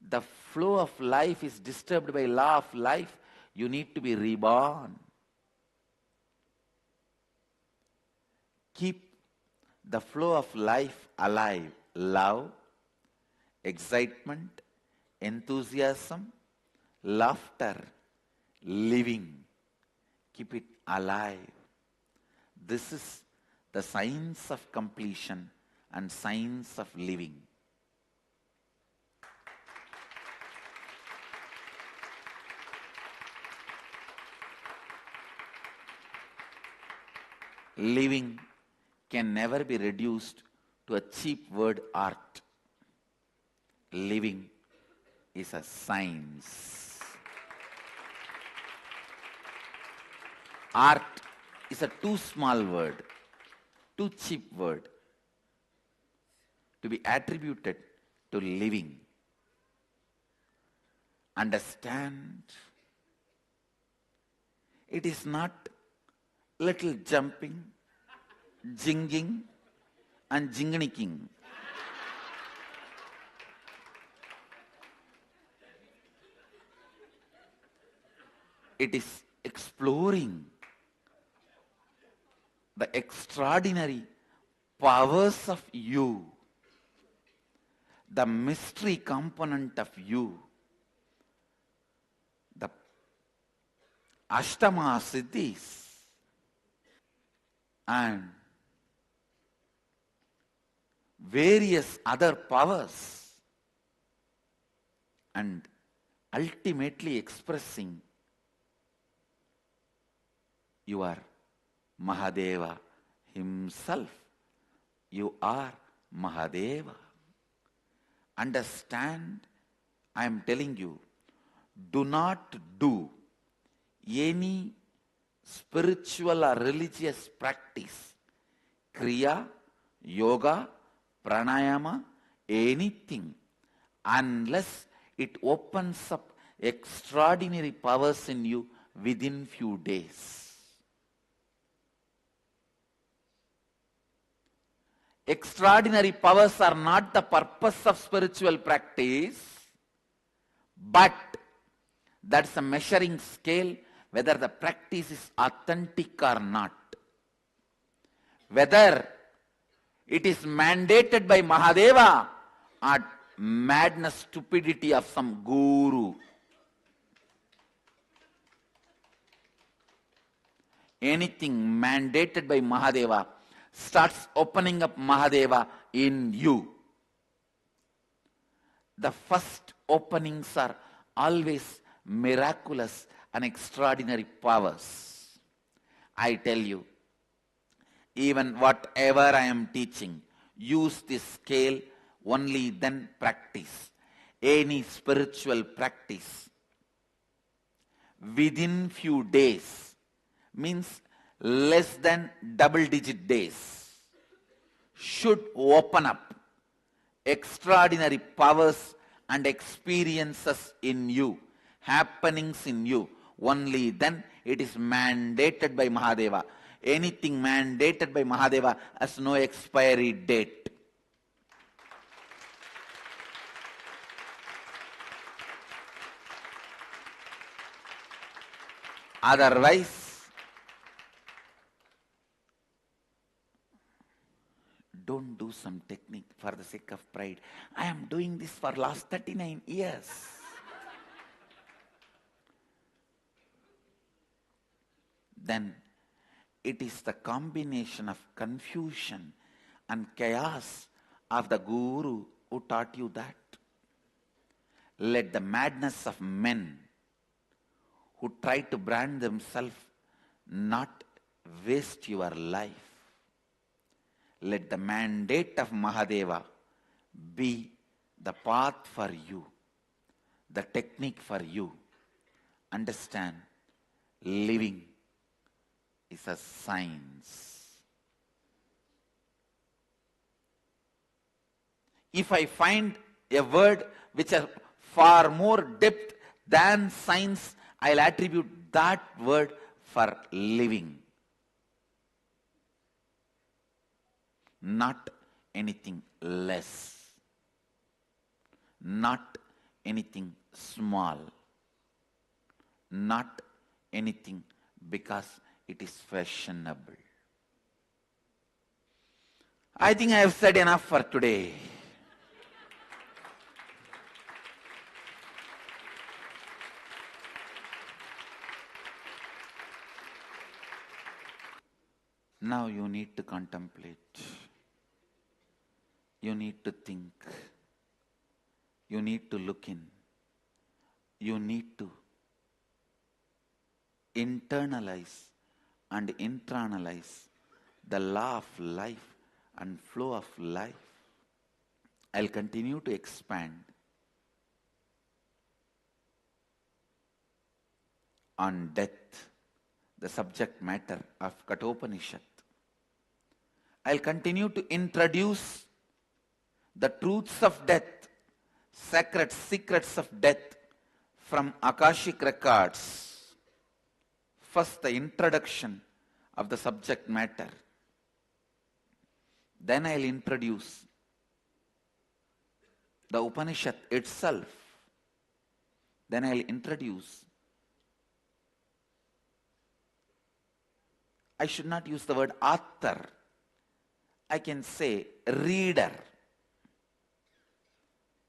the flow of life is disturbed by law of life, you need to be reborn. Keep the flow of life alive. Love, excitement, enthusiasm, laughter, living. Keep it alive. This is the science of completion and science of living. Living can never be reduced to a cheap word art. Living is a science. Art is a too small word, too cheap word to be attributed to living. Understand, it is not little jumping, jinging and jinganicking. It is exploring the extraordinary powers of you, the mystery component of you, the Ashtama Siddhis, and various other powers, and ultimately expressing your Mahadeva Himself. You are Mahadeva. Understand, I am telling you, do not do any spiritual or religious practice, kriya, yoga, pranayama, anything, unless it opens up extraordinary powers in you within few days. Extraordinary powers are not the purpose of spiritual practice, but that's a measuring scale whether the practice is authentic or not. Whether it is mandated by Mahadeva or madness, stupidity of some guru. Anything mandated by Mahadeva starts opening up Mahadeva in you. The first openings are always miraculous and extraordinary powers. I tell you, even whatever I am teaching, use this scale, only then practice. Any spiritual practice within few days, means less than double-digit days, should open up extraordinary powers and experiences in you, happenings in you. Only then it is mandated by Mahadeva. Anything mandated by Mahadeva has no expiry date. Otherwise, don't do some technique for the sake of pride. I am doing this for last 39 years. Then it is the combination of confusion and chaos of the guru who taught you that. Let the madness of men who try to brand themselves not waste your life. Let the mandate of Mahadeva be the path for you, the technique for you. Understand, living is a science. If I find a word which has far more depth than science, I'll attribute that word for living. Not anything less. Not anything small. Not anything because it is fashionable. I think I have said enough for today. Now you need to contemplate. You need to think. You need to look in. You need to internalize and internalize the law of life and flow of life. I'll continue to expand on death, the subject matter of Kathopanishad. I'll continue to introduce the truths of death, sacred secrets of death from Akashic records. First, the introduction of the subject matter. Then I'll introduce the Upanishad itself. Then I'll introduce, I should not use the word author, I can say reader.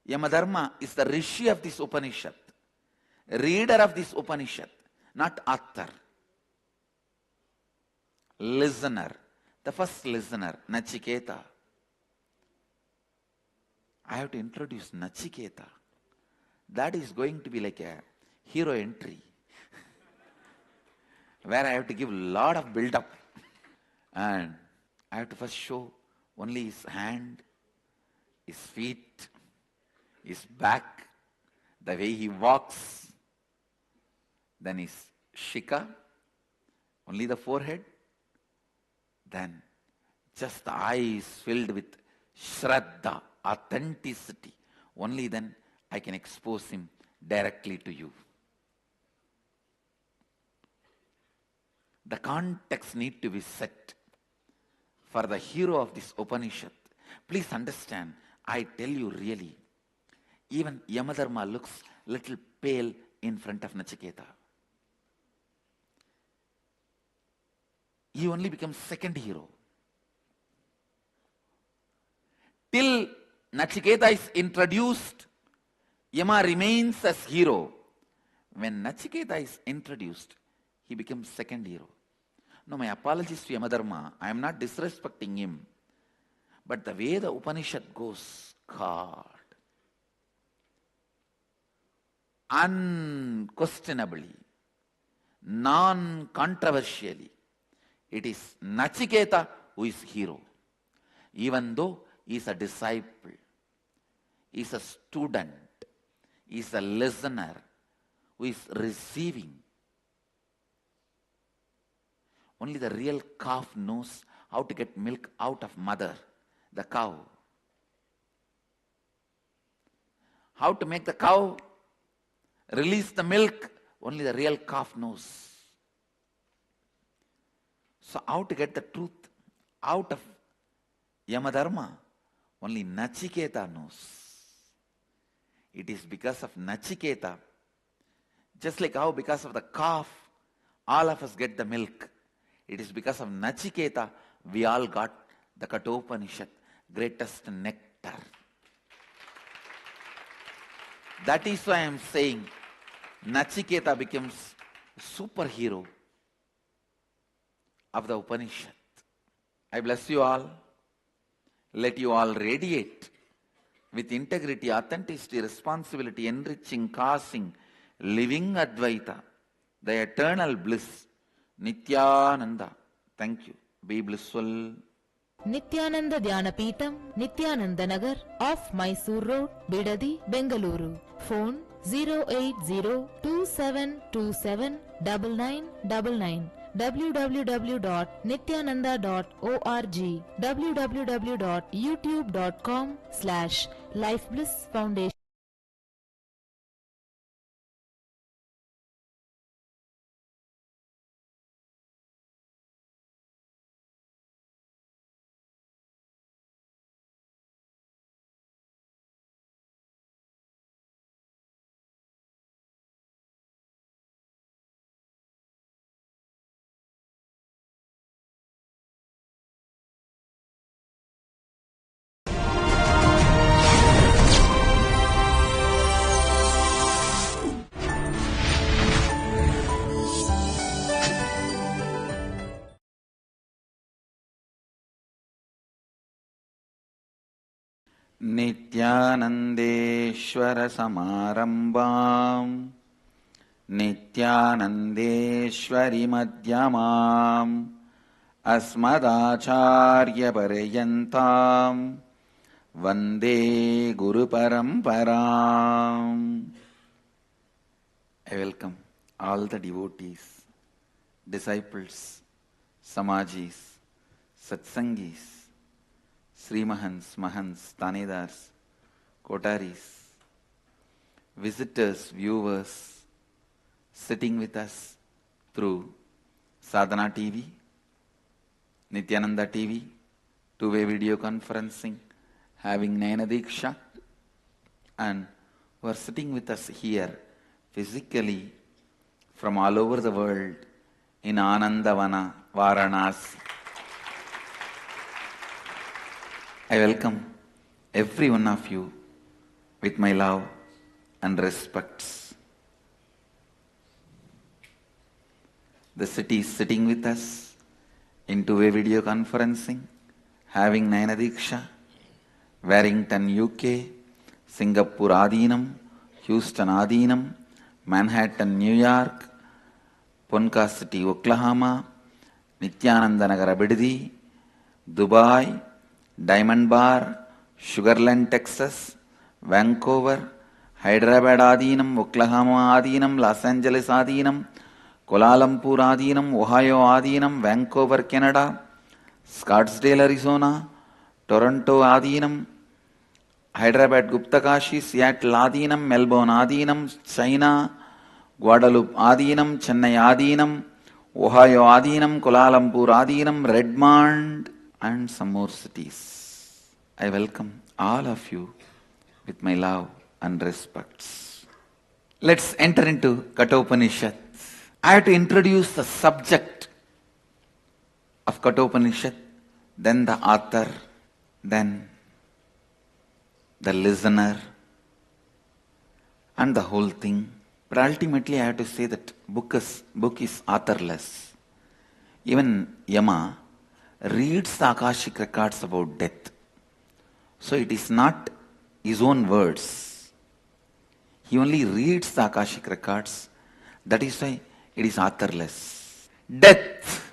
Yamadharma is the rishi of this Upanishad, reader of this Upanishad, not author. Listener, the first listener, Nachiketa. I have to introduce Nachiketa. That is going to be like a hero entry where I have to give a lot of build-up. And I have to first show only his hand, his feet, his back, the way he walks. Then his shika, only the forehead. Then just the eyes filled with shraddha, authenticity. Only then I can expose him directly to you. The context need to be set for the hero of this Upanishad. Please understand, I tell you really, even Yamadharma looks little pale in front of Nachiketa. He only becomes second hero. Till Nachiketa is introduced, Yama remains as hero. When Nachiketa is introduced, he becomes second hero. No, my apologies to Yamadharma. I am not disrespecting him. But the way the Upanishad goes, God, unquestionably, non-controversially, it is Nachiketa who is hero. Even though he is a disciple, he is a student, he is a listener who is receiving. Only the real calf knows how to get milk out of mother, the cow. How to make the cow release the milk, only the real calf knows. So how to get the truth out of Yamadharma, only Nachiketa knows. It is because of Nachiketa, just like how because of the calf, all of us get the milk. It is because of Nachiketa, we all got the Kathopanishad, greatest nectar. That is why I am saying Nachiketa becomes superhero of the Upanishad. I bless you all. Let you all radiate with integrity, authenticity, responsibility, enriching, causing, living Advaita, the eternal bliss, Nithyananda. Thank you. Be blissful. Nithyananda Dhyanapitham, Nithyananda Nagar, off Mysore Road, Bidadi, Bengaluru. Phone 08027279999. www.nithyananda.org, www.youtube.com/lifeblissfoundation. Nithyanandeshwara samarambam Nithyanandeshwari madhyamam Asmadacharya paryantam Vande Guru Paramparam. I welcome all the devotees, disciples, samajis, satsangis, Srimahans, Mahants, Tanedars, Kotaris, visitors, viewers, sitting with us through Sadhana TV, Nithyananda TV, two-way video conferencing, having Nayana Diksha, and who are sitting with us here physically from all over the world in Anandavana, Varanasi. I welcome every one of you with my love and respects. The city is sitting with us in two-way video conferencing, having Nayana Diksha, Warrington, UK, Singapore Adinam, Houston Adinam, Manhattan, New York, Ponca City, Oklahoma, Nithyananda Nagar Bidadi, Dubai, Diamond Bar, Sugarland, Texas, Vancouver, Hyderabad Adinam, Oklahoma Adinam, Los Angeles Adinam, Kuala Lumpur Adinam, Ohio Adinam, Vancouver, Canada, Scottsdale, Arizona, Toronto Adinam, Hyderabad Gupta Kashi, Seattle Adinam, Melbourne Adinam, China, Guadalupe Adinam, Chennai Adinam, Ohio Adinam, Kuala Lumpur Adinam, Redmond, and some more cities. I welcome all of you with my love and respects. Let's enter into Kathopanishad. I have to introduce the subject of Kathopanishad, then the author, then the listener, and the whole thing. But ultimately I have to say that book is authorless. Even Yama reads the Akashic records about death. So it is not his own words. He only reads the Akashic records. That is why it is authorless. Death,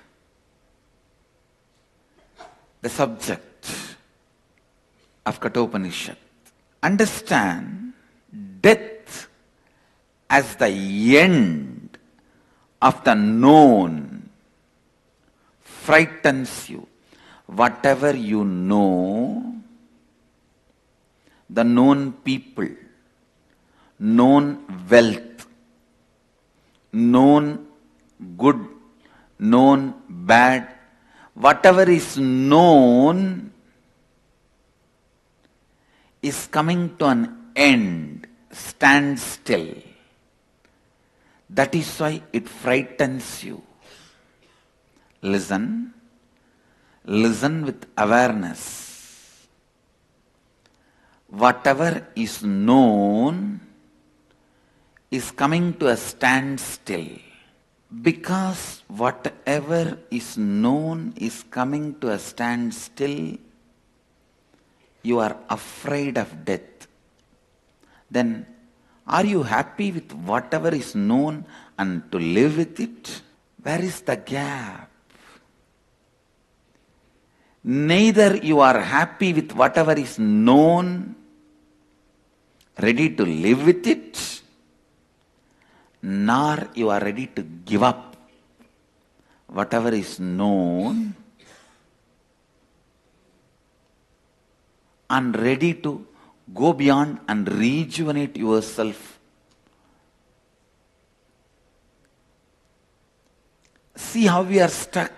the subject of Kathopanishad. Understand, death as the end of the known frightens you. Whatever you know, the known people, known wealth, known good, known bad, whatever is known is coming to an end, stand still. That is why it frightens you. Listen with awareness. Whatever is known is coming to a standstill. Because whatever is known is coming to a standstill, you are afraid of death. Then, are you happy with whatever is known and to live with it? Where is the gap? Neither you are happy with whatever is known, ready to live with it, nor you are ready to give up whatever is known and ready to go beyond and rejuvenate yourself. See how we are stuck.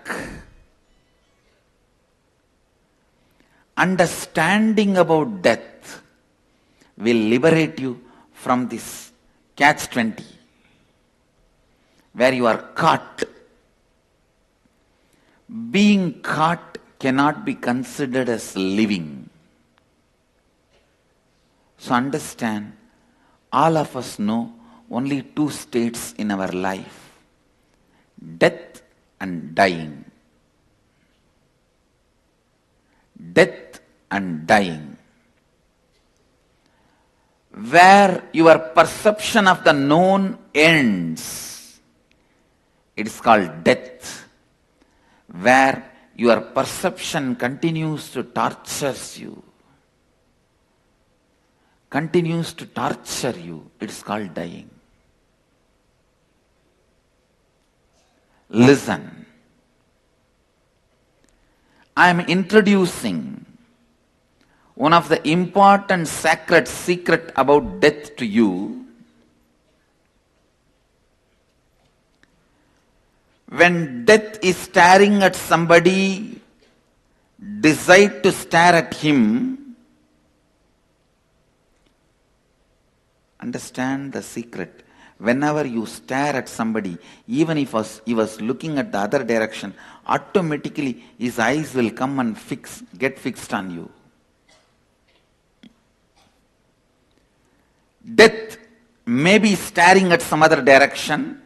Understanding about death will liberate you from this catch-20, where you are caught. Being caught cannot be considered as living. So understand, all of us know only two states in our life: death and dying. Death and dying. where your perception of the known ends. It is called death. Where your perception continues to torture you. Continues to torture you. It is called dying. Listen. I am introducing one of the important sacred secret about death to you. When death is staring at somebody, decide to stare at him. Understand the secret. Whenever you stare at somebody, even if he was looking at the other direction, automatically his eyes will come and get fixed on you. Death may be staring at some other direction.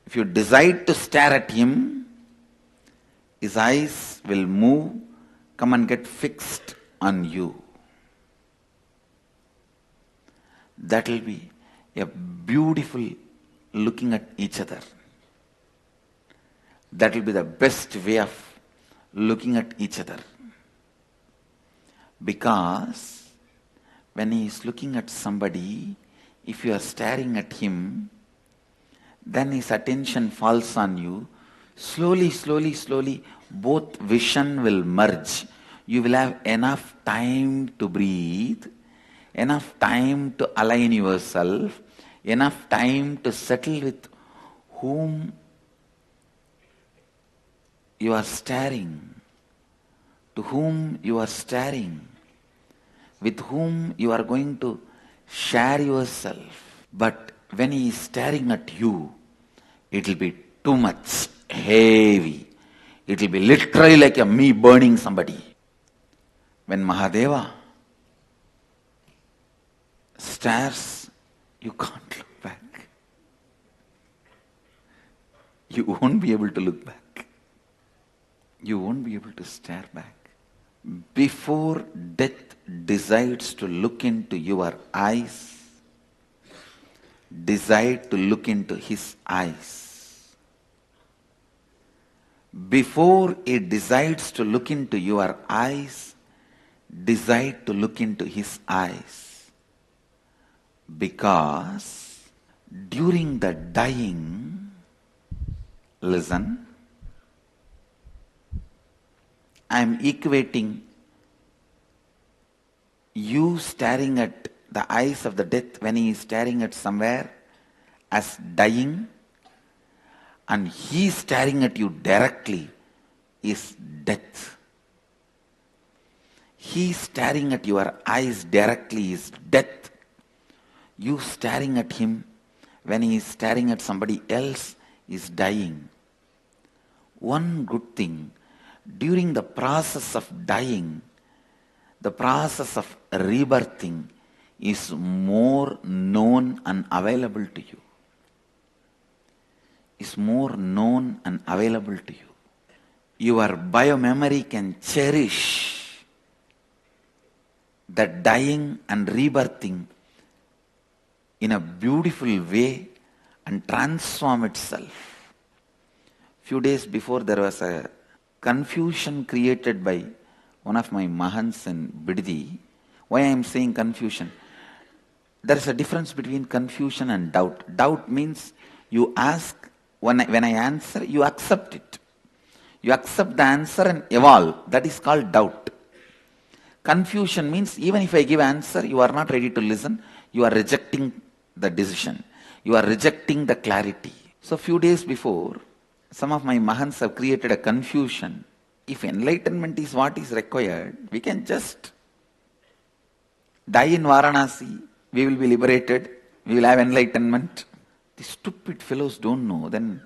If you decide to stare at him, his eyes will move, come and get fixed on you. That will be a beautiful looking at each other. That will be the best way of looking at each other. Because when he is looking at somebody, if you are staring at him, then his attention falls on you. Slowly, slowly, slowly, both vision will merge. You will have enough time to breathe, enough time to align yourself, enough time to settle with whom you are staring, to whom you are staring, with whom you are going to share yourself. But when he is staring at you, it will be too much heavy. It will be literally like me burning somebody. When Mahadeva stares, you can't look back. You won't be able to look back. You won't be able to stare back. Before death decides to look into your eyes, decide to look into his eyes. Before it decides to look into your eyes, decide to look into his eyes. Because during the dying, listen, I am equating you staring at the eyes of the death when he is staring at somewhere as dying, and he is staring at you directly is death. He staring at your eyes directly is death. You staring at him when he is staring at somebody else is dying. One good thing, during the process of dying, the process of rebirthing is more known and available to you. Is more known and available to you. Your biomemory can cherish the dying and rebirthing in a beautiful way and transform itself. Few days before there was a confusion created by one of my Mahants in Biddi. Why I am saying confusion? There is a difference between confusion and doubt. Doubt means you ask, when I answer, you accept it. You accept the answer and evolve. That is called doubt. Confusion means even if I give answer, you are not ready to listen. You are rejecting the decision. You are rejecting the clarity. So few days before, some of my Mahants have created a confusion. If enlightenment is what is required, we can just die in Varanasi. We will be liberated. We will have enlightenment. The stupid fellows don't know. Then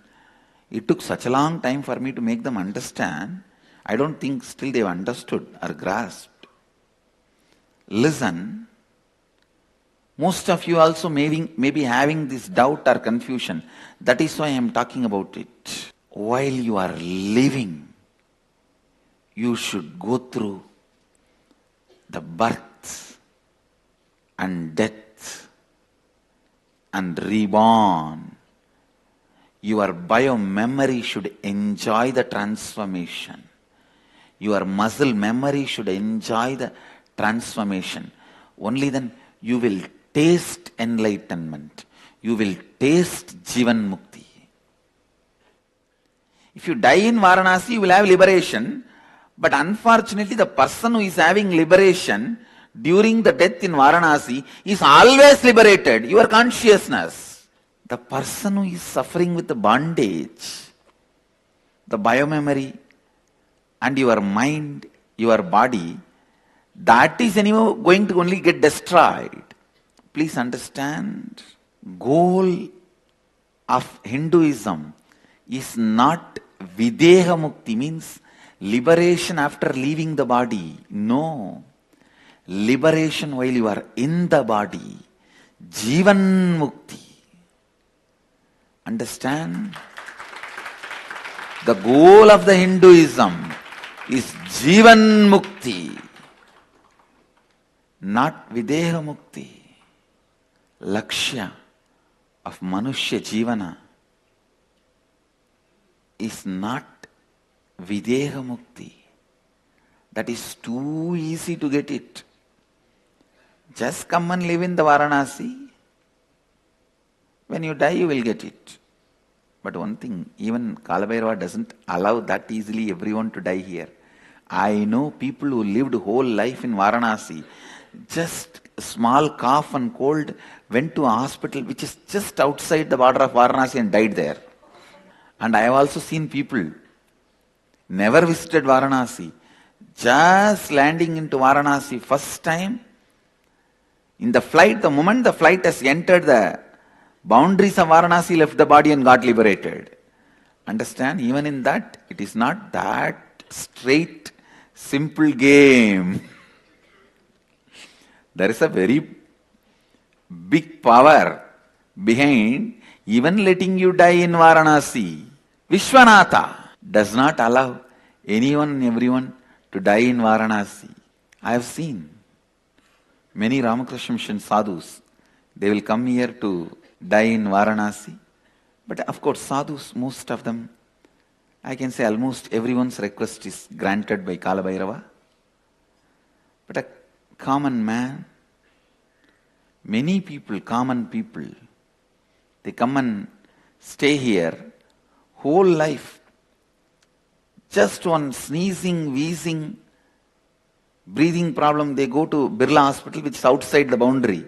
it took such a long time for me to make them understand. I don't think still they've understood or grasped. Listen. Most of you also may be having this doubt or confusion. That is why I am talking about it. While you are living, you should go through the birth and death and reborn. Your bio-memory should enjoy the transformation. Your muscle memory should enjoy the transformation. Only then you will taste enlightenment. You will taste Jivan Mukti. If you die in Varanasi, you will have liberation. But unfortunately, the person who is having liberation during the death in Varanasi is always liberated. Your consciousness. The person who is suffering with the bondage, the biomemory, and your mind, your body, that is anyway going to only get destroyed. Please understand, goal of Hinduism is not Videha Mukti, means liberation after leaving the body. No. Liberation while you are in the body. Jivan Mukti. Understand? The goal of the Hinduism is Jivan Mukti, not Videha Mukti. Lakshya of Manushya Jivana is not Videha Mukti. That is too easy to get it. Just come and live in the Varanasi. When you die, you will get it. But one thing, even Kalabhairava doesn't allow that easily everyone to die here. I know people who lived whole life in Varanasi, just a small cough and cold, went to a hospital which is just outside the border of Varanasi and died there. And I have also seen people never visited Varanasi, just landing into Varanasi first time. In the flight, the moment the flight has entered the boundaries of Varanasi, left the body and got liberated. Understand? Even in that, it is not that straight, simple game. There is a very big power behind even letting you die in Varanasi. Vishwanatha does not allow anyone and everyone to die in Varanasi. I have seen many Ramakrishna Mission sadhus. They will come here to die in Varanasi. But of course, sadhus, most of them, I can say almost everyone's request is granted by Kalabhairava. But a common man, many people, common people, they come and stay here whole life. Just one sneezing, wheezing, breathing problem, they go to Birla Hospital, which is outside the boundary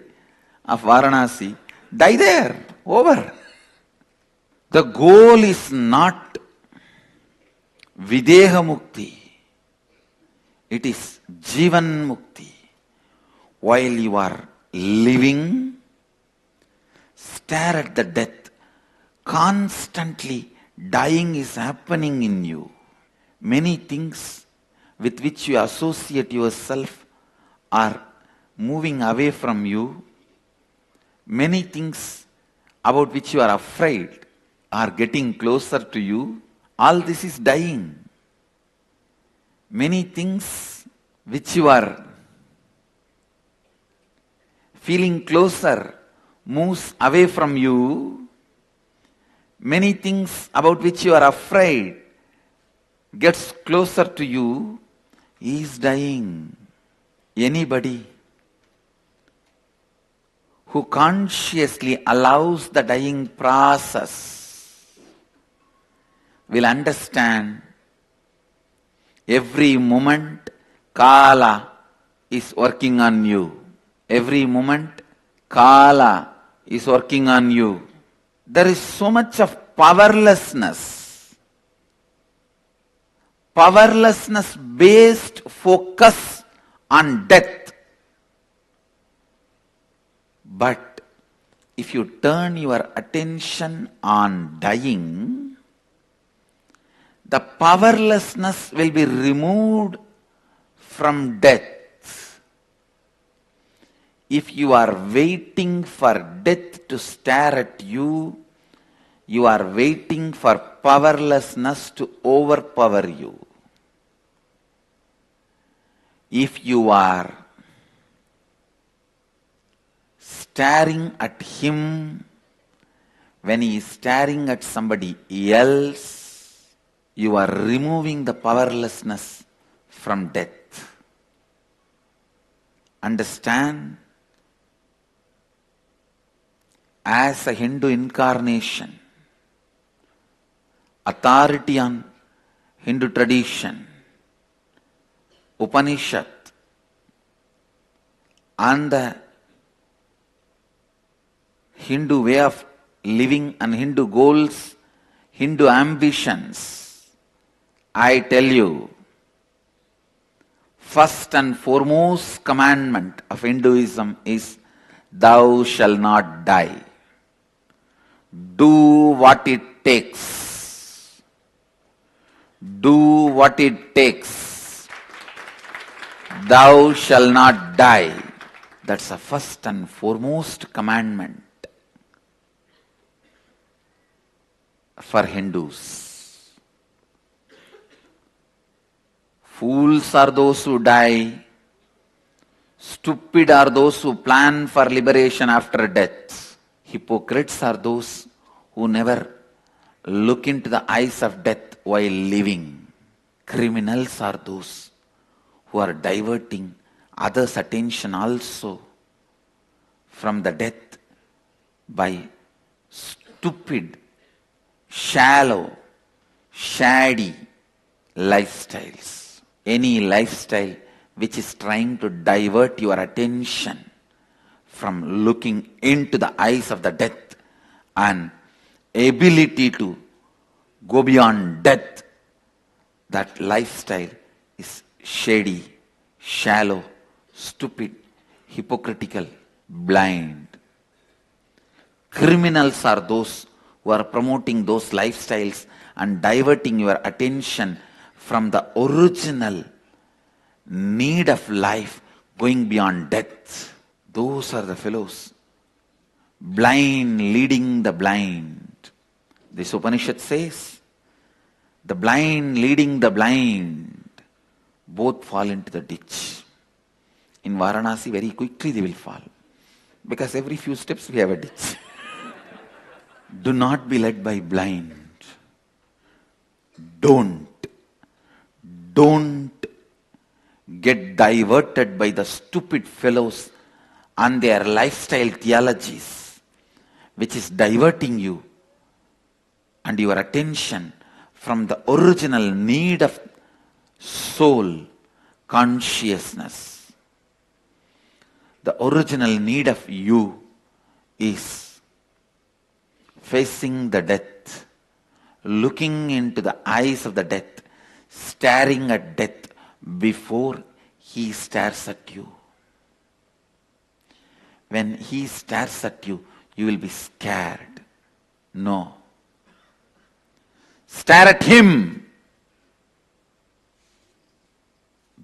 of Varanasi, die there, over. The goal is not Videha Mukti. It is Jivan Mukti. While you are living, stare at the death. Constantly dying is happening in you. Many things with which you associate yourself are moving away from you. Many things about which you are afraid are getting closer to you. All this is dying. Many things which you are feeling closer moves away from you. Many things about which you are afraid gets closer to you. He is dying. Anybody who consciously allows the dying process will understand every moment Kala is working on you. Every moment Kala is working on you. There is so much of powerlessness. Powerlessness-based focus on death. But if you turn your attention on dying, the powerlessness will be removed from death. If you are waiting for death to stare at you, you are waiting for powerlessness to overpower you. If you are staring at him, when he is staring at somebody else, you are removing the powerlessness from death. Understand? As a Hindu incarnation, authority on Hindu tradition, Upanishad, and the Hindu way of living and Hindu goals, Hindu ambitions, I tell you, first and foremost commandment of Hinduism is, thou shalt not die. Do what it takes. Do what it takes. Thou shalt not die. That's the first and foremost commandment for Hindus. Fools are those who die. Stupid are those who plan for liberation after death. Hypocrites are those who never look into the eyes of death while living. Criminals are those who are diverting others' attention also from the death by stupid, shallow, shady lifestyles. Any lifestyle which is trying to divert your attention from looking into the eyes of the death and ability to go beyond death, that lifestyle is shady, shallow, stupid, hypocritical, blind. Criminals are those who are promoting those lifestyles and diverting your attention from the original need of life going beyond death. Those are the fellows. Blind leading the blind. This Upanishad says, the blind leading the blind, both fall into the ditch. In Varanasi, very quickly they will fall. Because every few steps we have a ditch. Do not be led by blind. Don't get diverted by the stupid fellows and their lifestyle theologies, which is diverting you and your attention from the original need of soul consciousness. The original need of you is facing the death, looking into the eyes of the death, staring at death before he stares at you. When he stares at you, you will be scared. No. Stare at him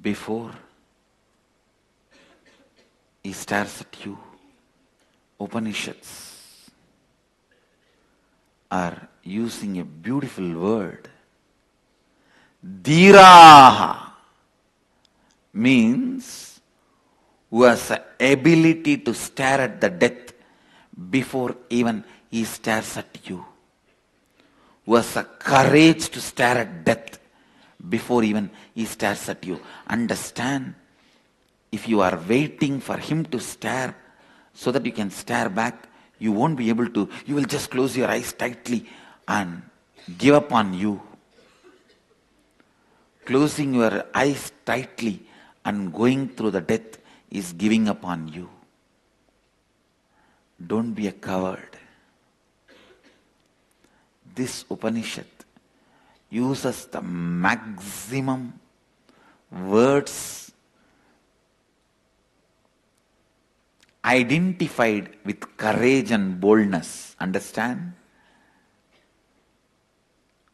before he stares at you. Upanishads are using a beautiful word. Dhiraha means who has the ability to stare at the death before even he stares at you. Who has the courage to stare at death before even he stares at you. Understand, if you are waiting for him to stare so that you can stare back, you won't be able to. You will just close your eyes tightly and give up on you. Closing your eyes tightly and going through the death is giving up on you. Don't be a coward. This Upanishad uses the maximum words identified with courage and boldness. Understand?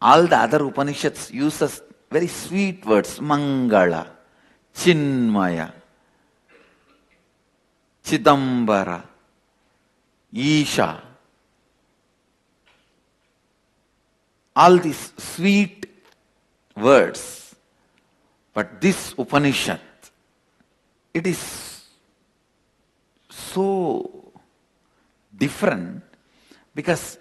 All the other Upanishads uses very sweet words. Mangala, Chinmaya, Chidambara, Isha. All these sweet words. But this Upanishad, it is so different because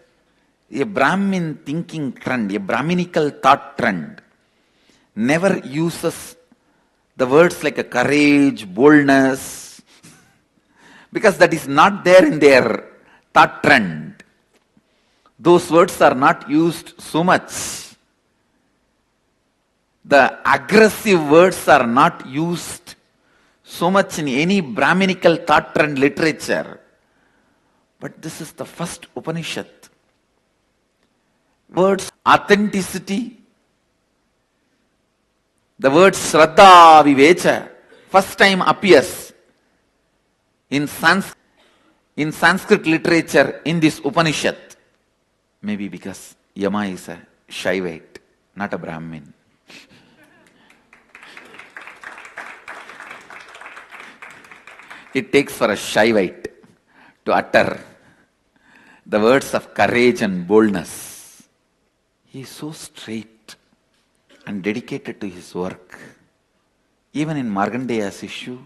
a Brahmin thinking trend, a Brahminical thought trend never uses the words like a courage, boldness, because that is not there in their thought trend. Those words are not used so much. The aggressive words are not used so much in any Brahminical thought trend literature. But this is the first Upanishad. Words authenticity, the word Shraddha Vivecha first time appears in Sanskrit literature in this Upanishad. Maybe because Yama is a Shaivite, not a Brahmin. It takes for a Shaivite to utter the words of courage and boldness. He is so straight and dedicated to his work. Even in Markandeya's issue,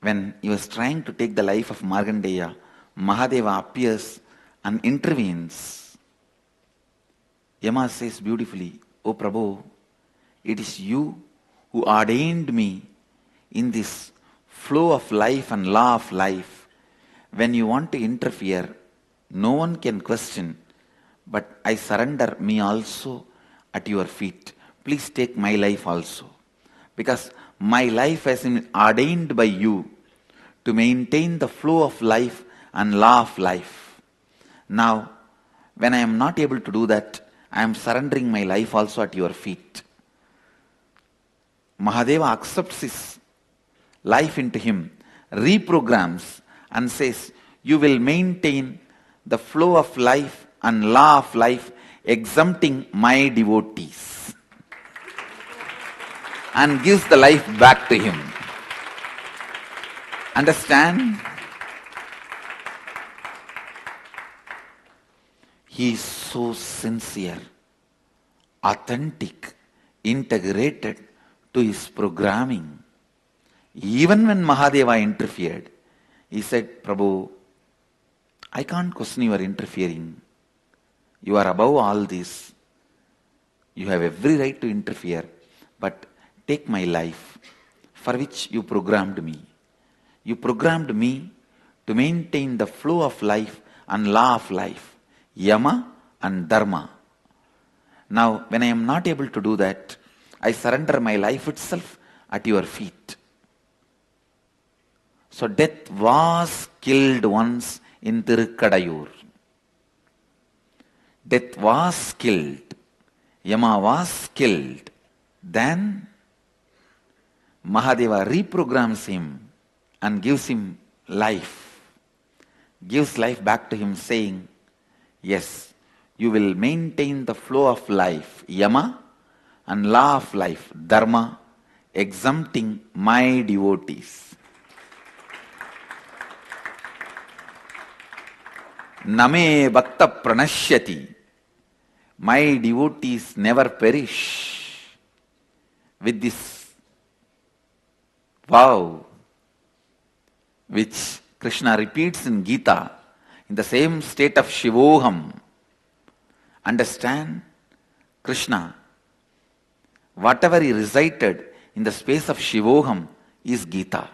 when he was trying to take the life of Markandeya, Mahadeva appears and intervenes. Yama says beautifully, "O Prabhu, it is you who ordained me in this flow of life and law of life. When you want to interfere, no one can question, but I surrender me also at your feet. Please take my life also. Because my life has been ordained by you to maintain the flow of life and law of life. Now, when I am not able to do that, I am surrendering my life also at your feet." Mahadeva accepts his life into him, reprograms and says, "You will maintain the flow of life and law of life, exempting my devotees," and gives the life back to him. Understand? He is so sincere, authentic, integrated to his programming. Even when Mahadeva interfered, he said, "Prabhu, I can't question your interfering. You are above all this. You have every right to interfere, but take my life, for which you programmed me. You programmed me to maintain the flow of life and law of life, Yama and Dharma. Now, when I am not able to do that, I surrender my life itself at your feet." So death was killed once in Tirukadayur. Death was killed. Yama was killed. Then Mahadeva reprograms him and gives him life. Gives life back to him saying, "Yes, you will maintain the flow of life, Yama, and law of life, Dharma, exempting my devotees. Name bhakta pranashyati." My devotees never perish. With this vow, which Krishna repeats in Gita, in the same state of Shivoham. Understand? Krishna, whatever he recited in the space of Shivoham is Gita.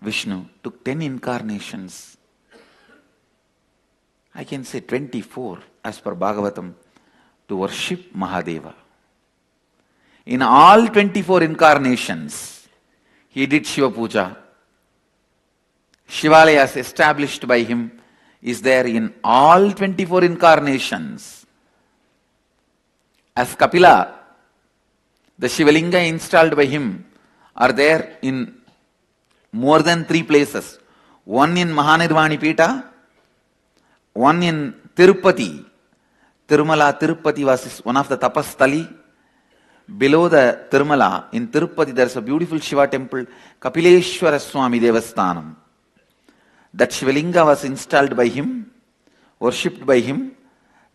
Vishnu took 10 incarnations. I can say 24 as per Bhagavatam to worship Mahadeva. In all 24 incarnations, he did Shiva Puja. Shivalayas established by him is there in all 24 incarnations. As Kapila, the Shivalinga installed by him are there in more than 3 places. One in Manikarnika Ghat, one in Tirupati. Tirupati was one of the tapastali. Below the Tirumala, in Tirupati, there is a beautiful Shiva temple, Kapileshwara Swami Devasthanam. That Shivalinga was installed by him, worshipped by him.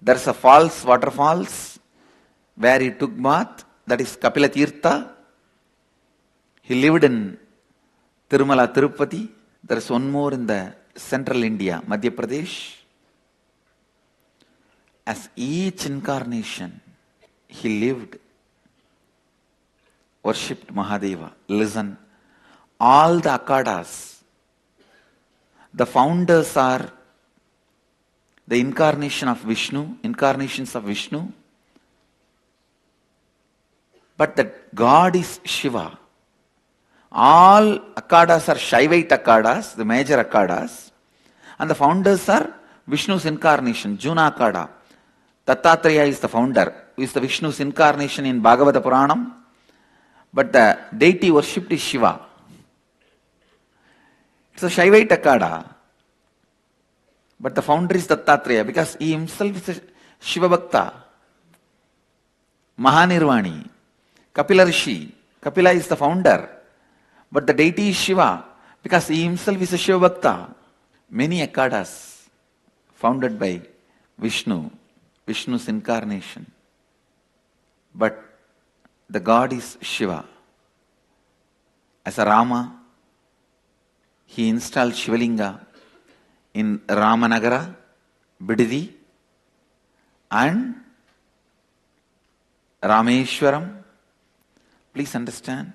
There is a falls, waterfalls, where he took bath, that is Kapila Tirtha. He lived in Tirumala, Tirupati. There is one more in the central India, Madhya Pradesh. As each incarnation, he lived, worshipped Mahadeva. Listen, all the akhadas, the founders are the incarnations of Vishnu, but that God is Shiva. All akhadas are Shaivite akhadas, the major akhadas, and the founders are Vishnu's incarnation, Juna Akhada. Dattatreya is the founder, who is the Vishnu's incarnation in Bhagavata Puranam, but the deity worshipped is Shiva. It's a Shaivite Akhada, but the founder is Dattatreya because he himself is a Shiva Bhakta. Mahanirvani, Kapila Rishi, Kapila is the founder, but the deity is Shiva because he himself is a Shiva Bhakta. Many akhadas founded by Vishnu, Vishnu's incarnation. But the God is Shiva. As a Rama, he installed Shivalinga in Ramanagara, Bidadi, and Rameshwaram. Please understand,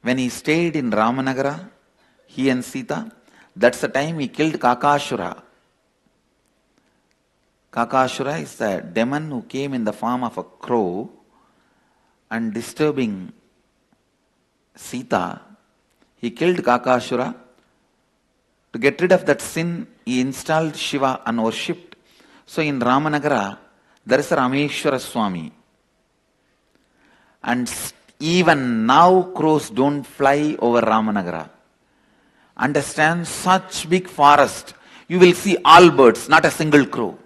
when he stayed in Ramanagara, he and Sita, that's the time he killed Kakashura. Kakashura is the demon who came in the form of a crow and disturbing Sita. He killed Kakashura. To get rid of that sin, he installed Shiva and worshipped. So in Ramanagara, there is a Rameshwara Swami. And even now crows don't fly over Ramanagara. Understand, such big forest, you will see all birds, not a single crow.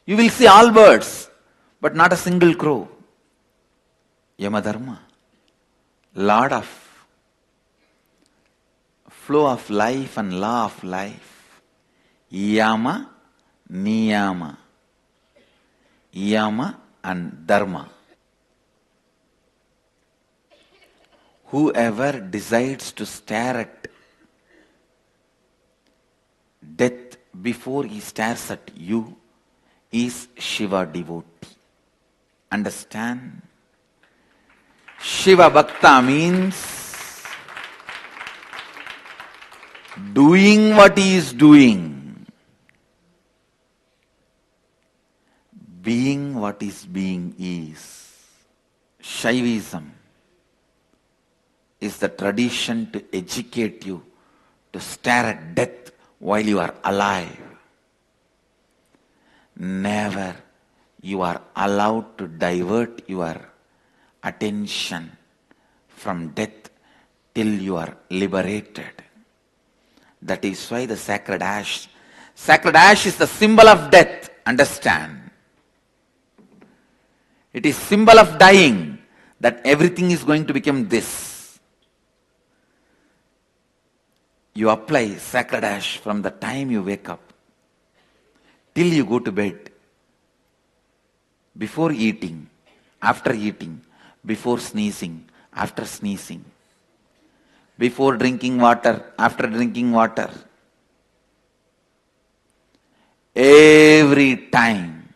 You will see all birds, but not a single crow. Yamadharma, Lord of flow of life and law of life. Yama, Niyama. Yama and Dharma. Whoever decides to stare at death before he stares at you is Shiva devotee. Understand? Shiva Bhakta means doing what he is doing, being what his being is. Shaivism is the tradition to educate you to stare at death while you are alive. Never you are allowed to divert your attention from death till you are liberated. That is why the sacred ash is the symbol of death. Understand? It is symbol of dying, that everything is going to become this. You apply sacred ash from the time you wake up till you go to bed, before eating, after eating, before sneezing, after sneezing, before drinking water, after drinking water. Every time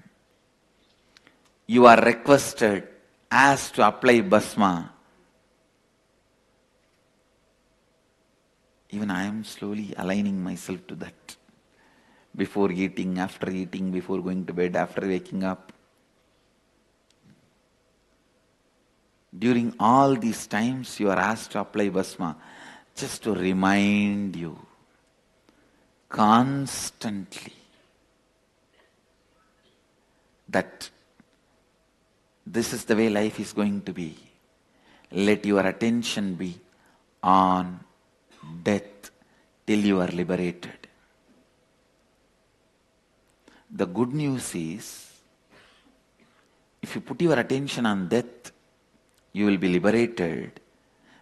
you are requested as to apply bhasma. Even I am slowly aligning myself to that. Before eating, after eating, before going to bed, after waking up. During all these times you are asked to apply bhasma, just to remind you constantly that this is the way life is going to be. Let your attention be on death till you are liberated. The good news is, if you put your attention on death, you will be liberated.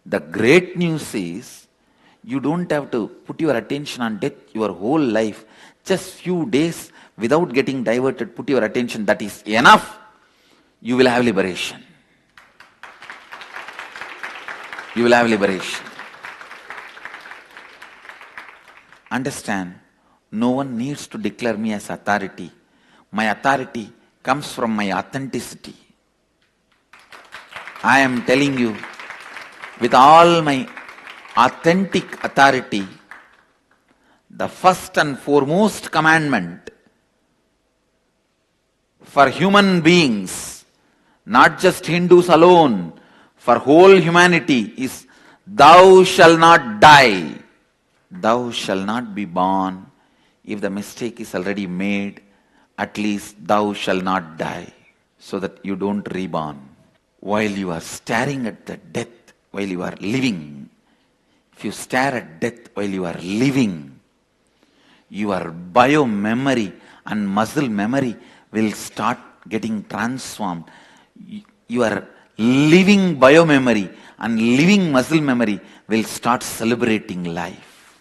The great news is, you don't have to put your attention on death your whole life. Just few days without getting diverted, put your attention, that is enough. You will have liberation. You will have liberation. understand, no one needs to declare me as authority. My authority comes from my authenticity. I am telling you, with all my authentic authority, the first and foremost commandment for human beings, not just Hindus alone, for whole humanity is, thou shalt not die. Thou shalt not be born. If the mistake is already made, at least thou shalt not die, so that you don't reborn. While you are staring at the death, while you are living, if you stare at death while you are living, your bio-memory and muscle memory will start getting transformed. Your living bio-memory and living muscle memory will start celebrating life.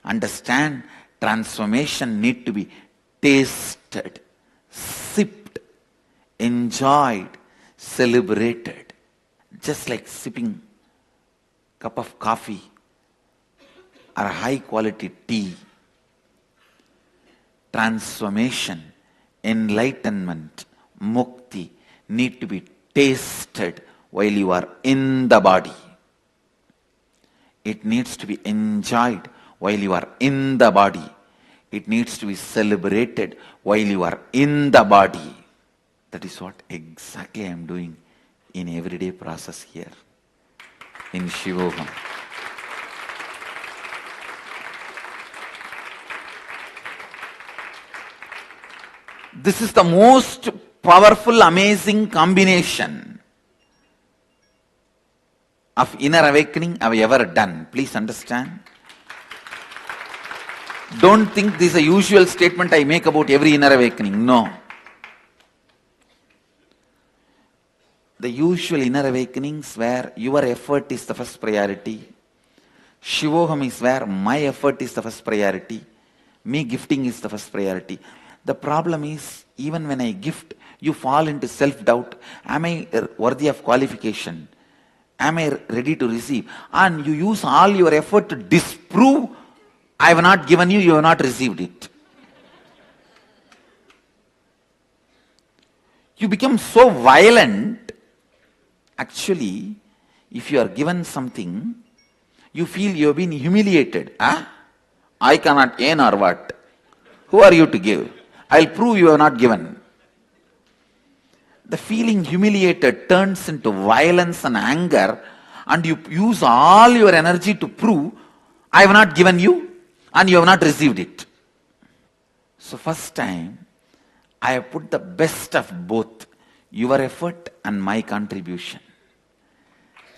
Understand, transformation need to be tasted, sipped, enjoyed, celebrated. Just like sipping a cup of coffee or high quality tea. Transformation, enlightenment, mukti need to be tasted while you are in the body. It needs to be enjoyed while you are in the body. It needs to be celebrated while you are in the body. That is what exactly I am doing in everyday process here in Shivoham. This is the most powerful, amazing combination of inner awakening I've ever done. Please understand. Don't think this is a usual statement I make about every inner awakening. No. The usual inner awakenings where your effort is the first priority. Shivoham is where my effort is the first priority. Me gifting is the first priority. The problem is, even when I gift, you fall into self-doubt. Am I worthy of qualification? Am I ready to receive? And you use all your effort to disprove, I have not given you, you have not received it. You become so violent. Actually, if you are given something, you feel you have been humiliated. I cannot earn or what? Who are you to give? I'll prove you have not given. The feeling humiliated turns into violence and anger, and you use all your energy to prove, I have not given you and you have not received it. So first time, I have put the best of both, your effort and my contribution.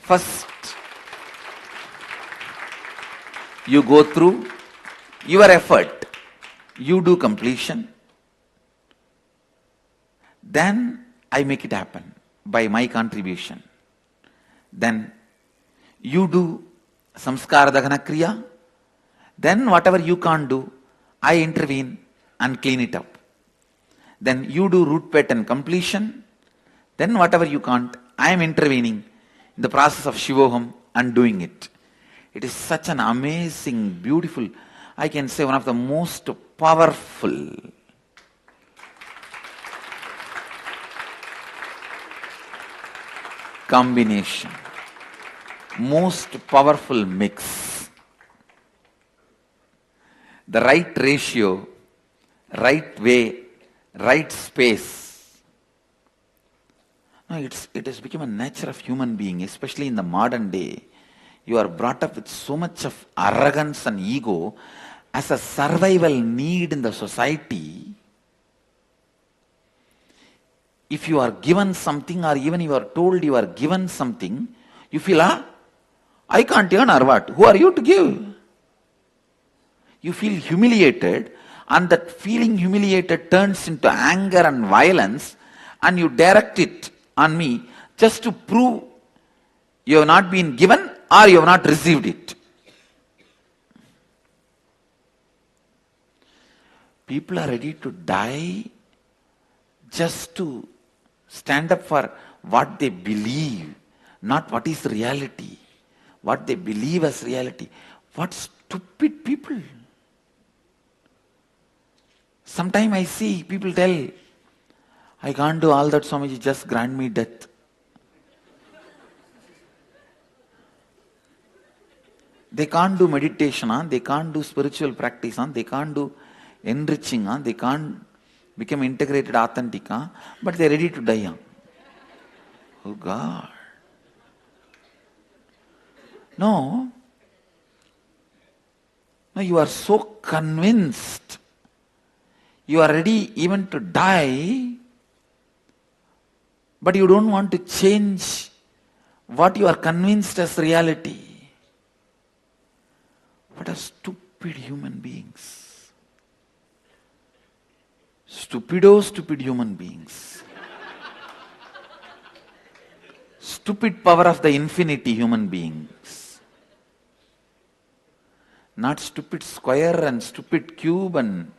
First, you go through your effort, you do completion. Then I make it happen by my contribution. Then you do samskara dagana kriya. Then whatever you can't do, I intervene and clean it up. Then you do root pattern completion. Then whatever you can't, I am intervening in the process of Shivoham and doing it. It is such an amazing, beautiful, I can say one of the most powerful combination, most powerful mix. The right ratio, right way, right space. No, it has become a nature of human being, especially in the modern day. You are brought up with so much of arrogance and ego as a survival need in the society. If you are given something, or even you are told you are given something, you feel, I can't earn or what? Who are you to give? You feel humiliated, and that feeling humiliated turns into anger and violence, and you direct it on me just to prove you have not been given or you have not received it. People are ready to die just to stand up for what they believe, not what is reality. What they believe as reality. What stupid people. Sometimes I see people tell, I can't do all that, Swamiji, just grant me death. They can't do meditation, they can't do spiritual practice, they can't do enriching, they can't become integrated, authentic, but they're ready to die. Oh God. No, you are so convinced, you are ready even to die, but you don't want to change what you are convinced as reality. What are stupid human beings. Stupid human beings. Stupid power of the infinity human beings. Not stupid square and stupid cube and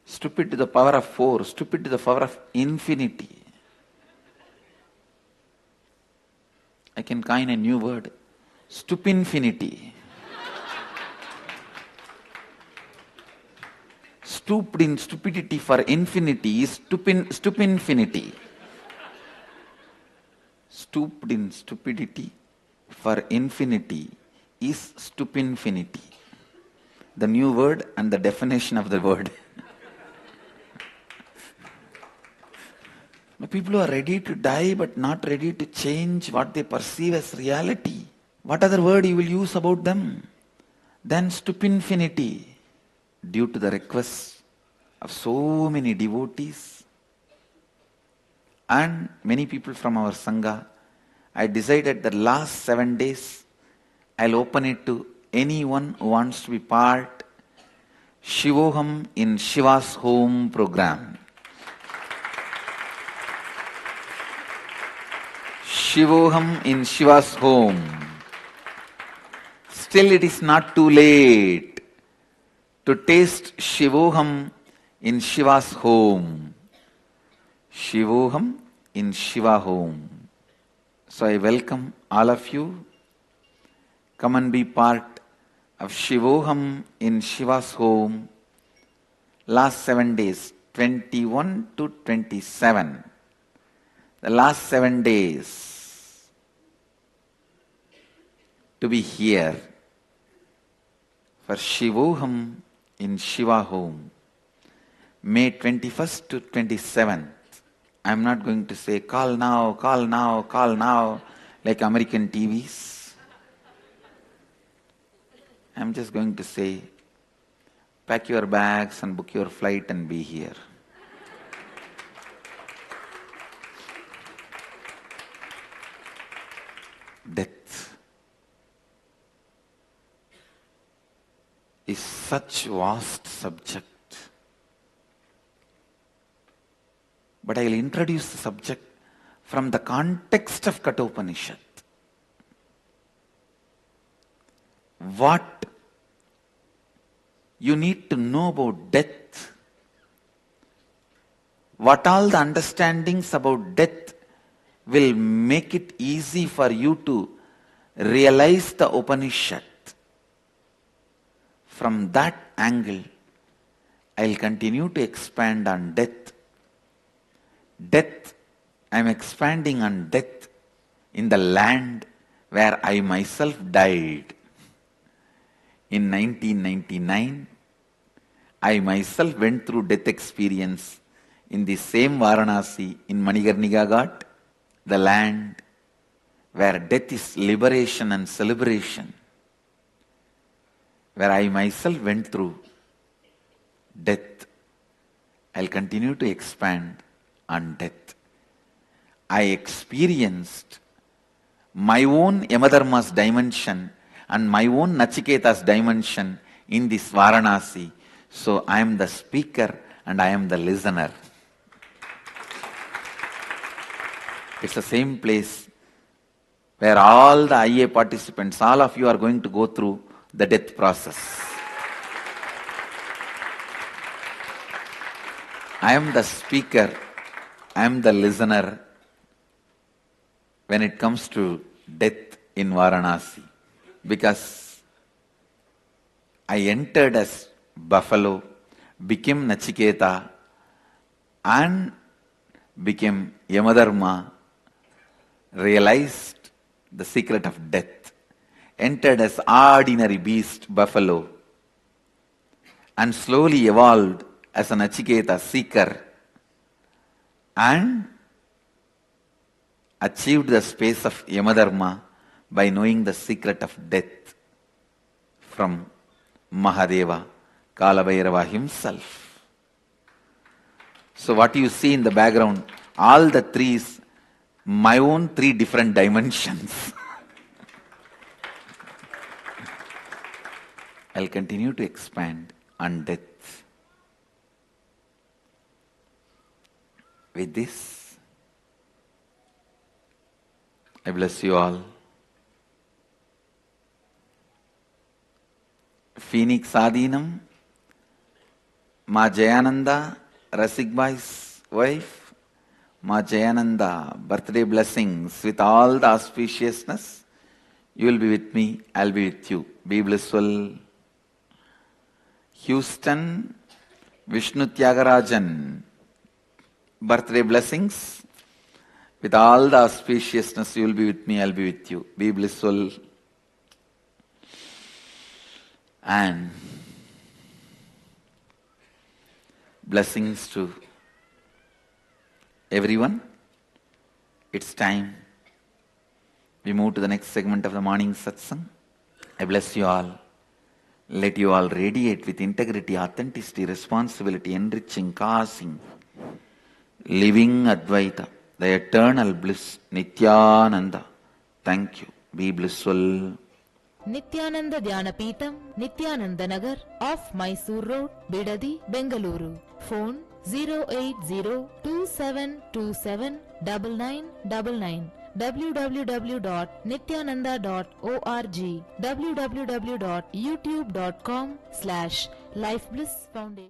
stupid to the power of 4, stupid to the power of infinity. I can coin a new word, stupinfinity. Stooped in stupidity for infinity is stupinfinity. Stooped in stupidity for infinity is stupinfinity. The new word and the definition of the word. People who are ready to die but not ready to change what they perceive as reality. What other word you will use about them than stupinfinity? Due to the requests of so many devotees and many people from our Sangha, I decided that last 7 days I'll open it to anyone who wants to be part Shivoham in Shiva's home program. Shivoham in Shiva's home. Still it is not too late to taste Shivoham in Shiva's home. Shivoham in Shiva home. So I welcome all of you. Come and be part of Shivoham in Shiva's home. Last 7 days, 21 to 27. The last 7 days to be here for Shivoham in Shiva home. May 21st to 27th. I am not going to say call now, call now, call now like American TVs. I am just going to say pack your bags and book your flight and be here. Death is such vast subject. But I will introduce the subject from the context of Kathopanishad. What you need to know about death, what all the understandings about death will make it easy for you to realize the Upanishad. From that angle, I will continue to expand on death. Death, I am expanding on death in the land where I myself died. In 1999, I myself went through death experience in the same Varanasi in Manikarnika Ghat, the land where death is liberation and celebration, where I myself went through death. I'll continue to expand on death. I experienced my own Yamadharma's dimension and my own Nachiketa's dimension in this Varanasi. So I am the speaker and I am the listener. It's the same place where all the IA participants, all of you are going to go through the death process. I am the speaker, I am the listener when it comes to death in Varanasi. Because I entered as buffalo, became Nachiketa, and became Yamadharma, realized the secret of death, entered as ordinary beast, buffalo, and slowly evolved as a Nachiketa seeker, and achieved the space of Yamadharma by knowing the secret of death from Mahadeva, Kalabhairava himself. So what you see in the background, all the trees, my own 3 different dimensions. I'll continue to expand on death. With this, I bless you all. Phoenix Adinam, Ma Jayananda, Rasikbai's wife, Ma Jayananda, birthday blessings with all the auspiciousness. You will be with me, I'll be with you. Be blissful. Houston, Vishnu Tyagarajan, birthday blessings. With all the auspiciousness, you will be with me, I'll be with you. Be blissful. And blessings to everyone. It's time. We move to the next segment of the morning satsang. I bless you all. Let you all radiate with integrity, authenticity, responsibility, enriching, causing, living Advaita, the eternal bliss, Nithyananda. Thank you. Be blissful. Nithyananda Dhyanapitham, Nithyananda Nagar, off Mysore Road, Bidadi, Bengaluru. Phone 08027279999. www.nithyananda.org. www.youtube.com/lifeblissfoundation.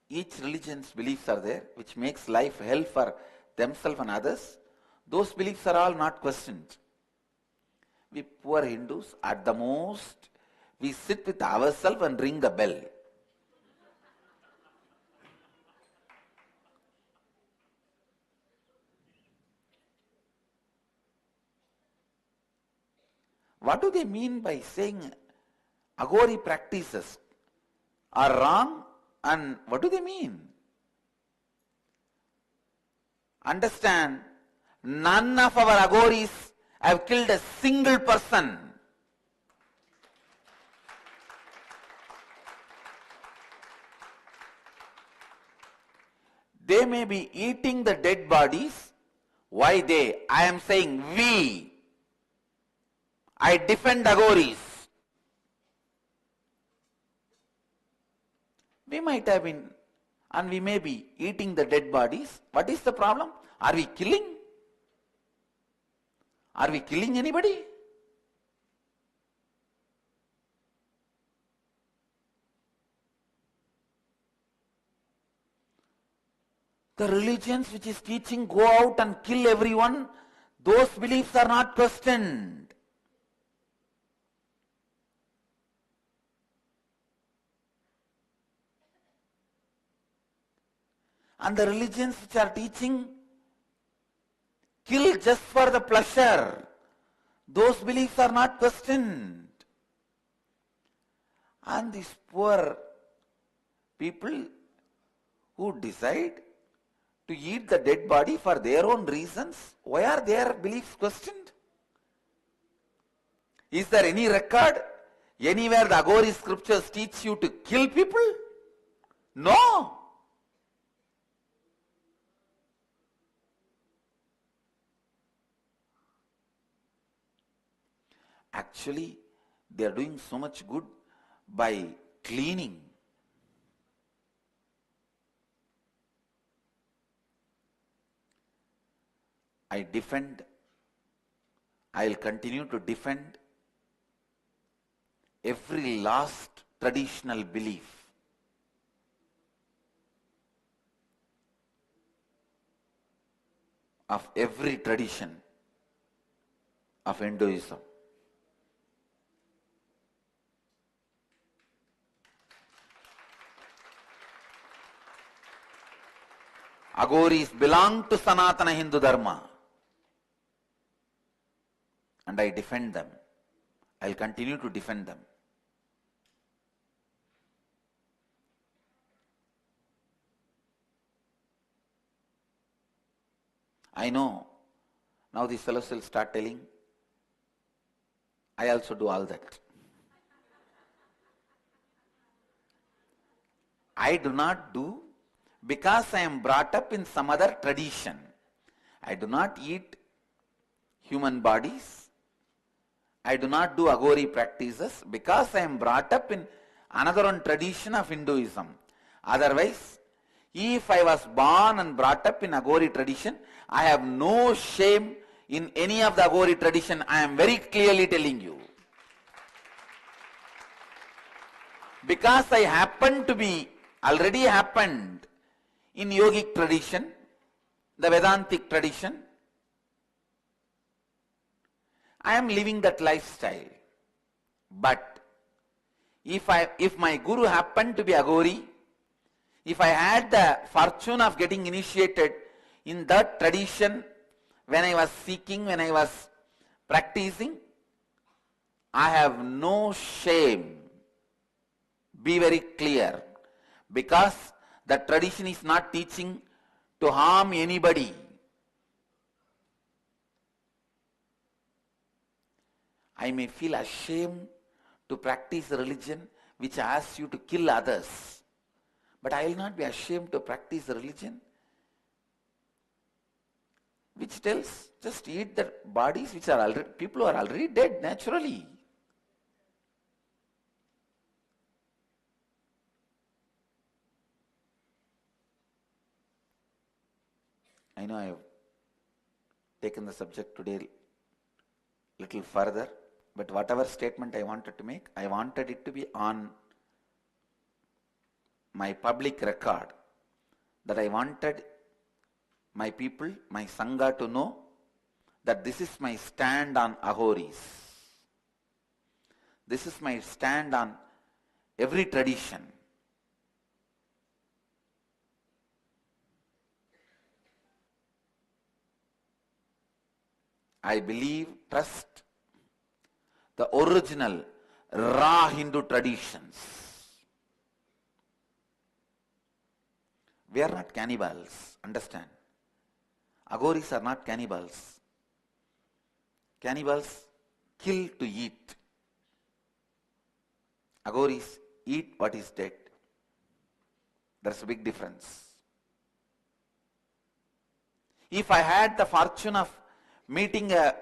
Each religion's beliefs are there, which makes life hell for themselves and others. Those beliefs are all not questioned. We poor Hindus, at the most, we sit with ourselves and ring the bell. What do they mean by saying Agori practices are wrong, and what do they mean? Understand, none of our Agoris have killed a single person. They may be eating the dead bodies. Why they? I am saying we. I defend Agoris. We might have been, and we may be eating the dead bodies. What is the problem? Are we killing? Are we killing anybody? The religions which is teaching go out and kill everyone, those beliefs are not questioned. And the religions which are teaching kill just for the pleasure, those beliefs are not questioned. And these poor people who decide to eat the dead body for their own reasons, why are their beliefs questioned? Is there any record anywhere the Agori scriptures teach you to kill people? No. Actually, they are doing so much good by cleaning. I will continue to defend every last traditional belief of every tradition of Hinduism. Aghoris belong to Sanatana Hindu Dharma. And I defend them. I'll continue to defend them. I know now these fellows will start telling, I also do all that. I do not do because I am brought up in some other tradition. I do not eat human bodies. I do not do Aghori practices because I am brought up in another one tradition of Hinduism. Otherwise, if I was born and brought up in Aghori tradition, I have no shame in any of the Aghori tradition. I am very clearly telling you. Because I happen to be, already happened in yogic tradition, the Vedantic tradition, I am living that lifestyle. But if my guru happened to be Aghori, if I had the fortune of getting initiated in that tradition when I was seeking, when I was practicing, I have no shame. Be very clear. Because the tradition is not teaching to harm anybody. I may feel ashamed to practice a religion which asks you to kill others. But I will not be ashamed to practice a religion which tells just eat the bodies which are already, people who are already dead naturally. I know I have taken the subject today little further, but whatever statement I wanted to make, I wanted it to be on my public record, that I wanted my people, my Sangha to know that this is my stand on Aghoris. This is my stand on every tradition. I believe, trust the original raw Hindu traditions. We are not cannibals, understand. Aghoris are not cannibals. Cannibals kill to eat. Aghoris eat what is dead. There's a big difference. If I had the fortune of meeting a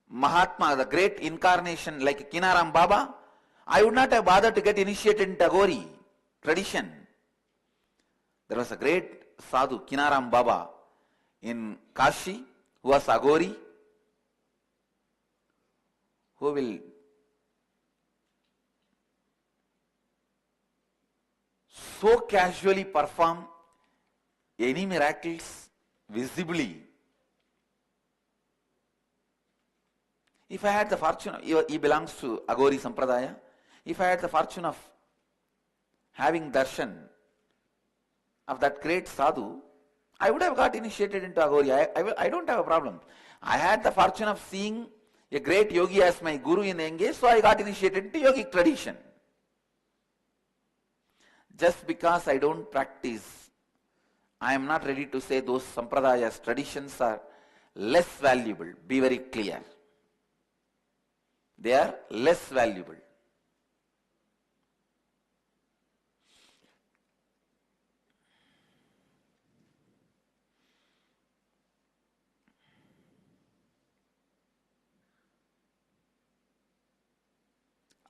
Mahatma, the great incarnation like Kinaram Baba, I would not have bothered to get initiated in Aghori tradition. There was a great sadhu, Kinaram Baba, in Kashi, who was Aghori, who will so casually perform any miracles visibly. If I had the fortune, he belongs to Aghori Sampradaya, if I had the fortune of having darshan of that great sadhu, I would have got initiated into Aghori. I don't have a problem. I had the fortune of seeing a great yogi as my guru in Enge, so I got initiated into yogic tradition. Just because I don't practice, I am not ready to say those sampradayas, traditions are less valuable. Be very clear. They are less valuable.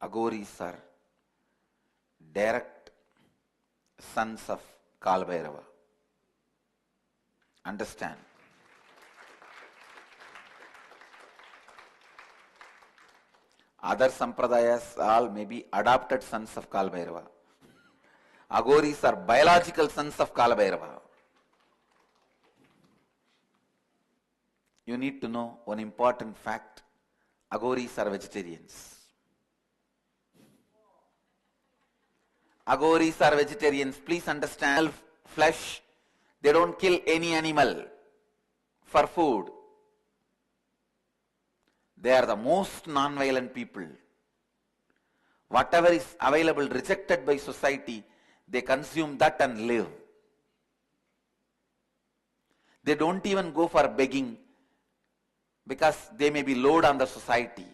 Aghoris are direct sons of Kalbhairava. Understand? Other sampradayas all may be adopted sons of Kalbhairava. Aghoris are biological sons of Kalbhairava. You need to know one important fact. Aghoris are vegetarians. Aghoris are vegetarians. Please understand, flesh, they don't kill any animal for food. They are the most non-violent people. Whatever is available, rejected by society, they consume that and live. They don't even go for begging because they may be load on the society.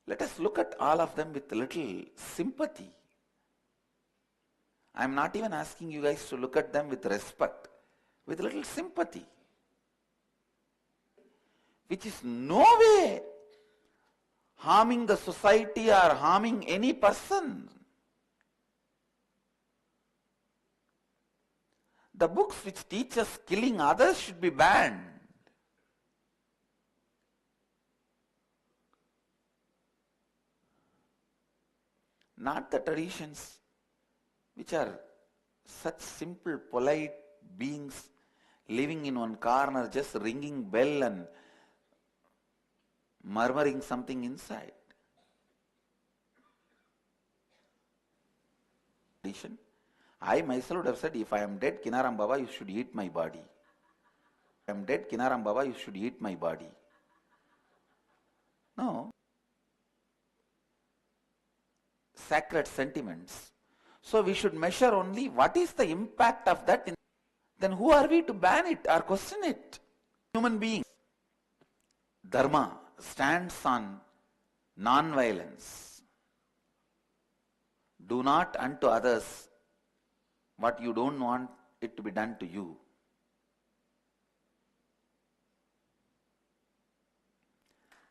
Let us look at all of them with a little sympathy. I am not even asking you guys to look at them with respect, with a little sympathy, which is no way harming the society or harming any person. The books which teach us killing others should be banned. Not the traditions which are such simple, polite beings living in one corner, just ringing bell and murmuring something inside. I myself would have said, if I am dead, Kinaram Baba, you should eat my body. If I am dead, Kinaram Baba, you should eat my body. No. Sacred sentiments. So we should measure only what is the impact of that. Then who are we to ban it or question it? Human beings. Dharma stands on non-violence. Do not unto others what you don't want it to be done to you.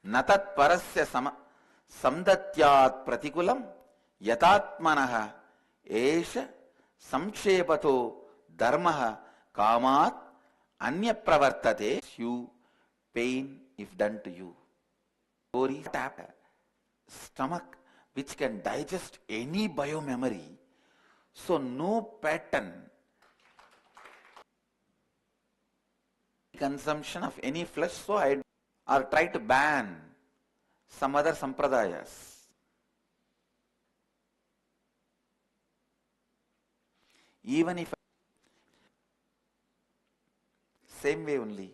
Natat parasya samdatyat pratikulam yatatmanaha esha samkshepato dharmaha kamat anya pravartate. You pain if done to you. Stomach which can digest any biomemory. So no pattern consumption of any flesh. So I or try to ban some other sampradayas. Even if same way only,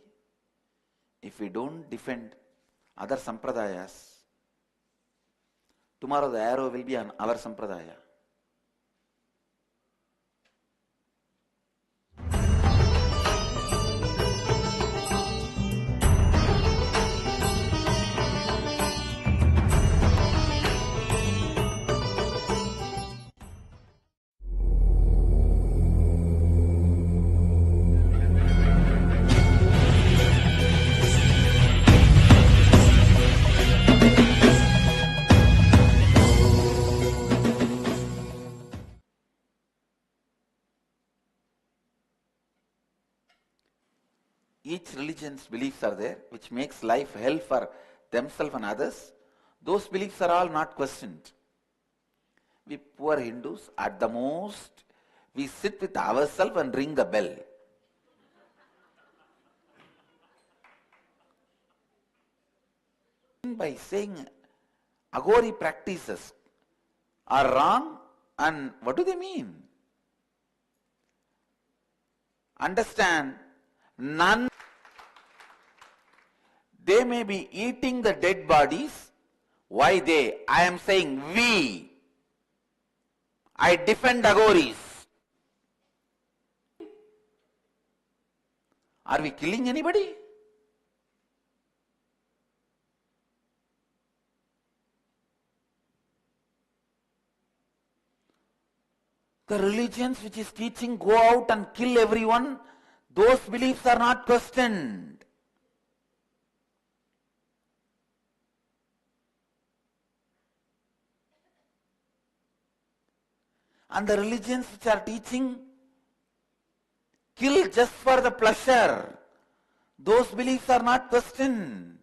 if we don't defend other sampradayas, tomorrow the arrow will be on our sampradaya. Each religion's beliefs are there, which makes life hell for themselves and others. Those beliefs are all not questioned. We poor Hindus, at the most, we sit with ourselves and ring the bell. By saying Aghori practices are wrong, and what do they mean? Understand, none. They may be eating the dead bodies. Why they? I am saying we. I defend Aghoris. Are we killing anybody? The religions which is teaching go out and kill everyone, those beliefs are not questioned. And the religions which are teaching kill just for the pleasure, those beliefs are not questioned.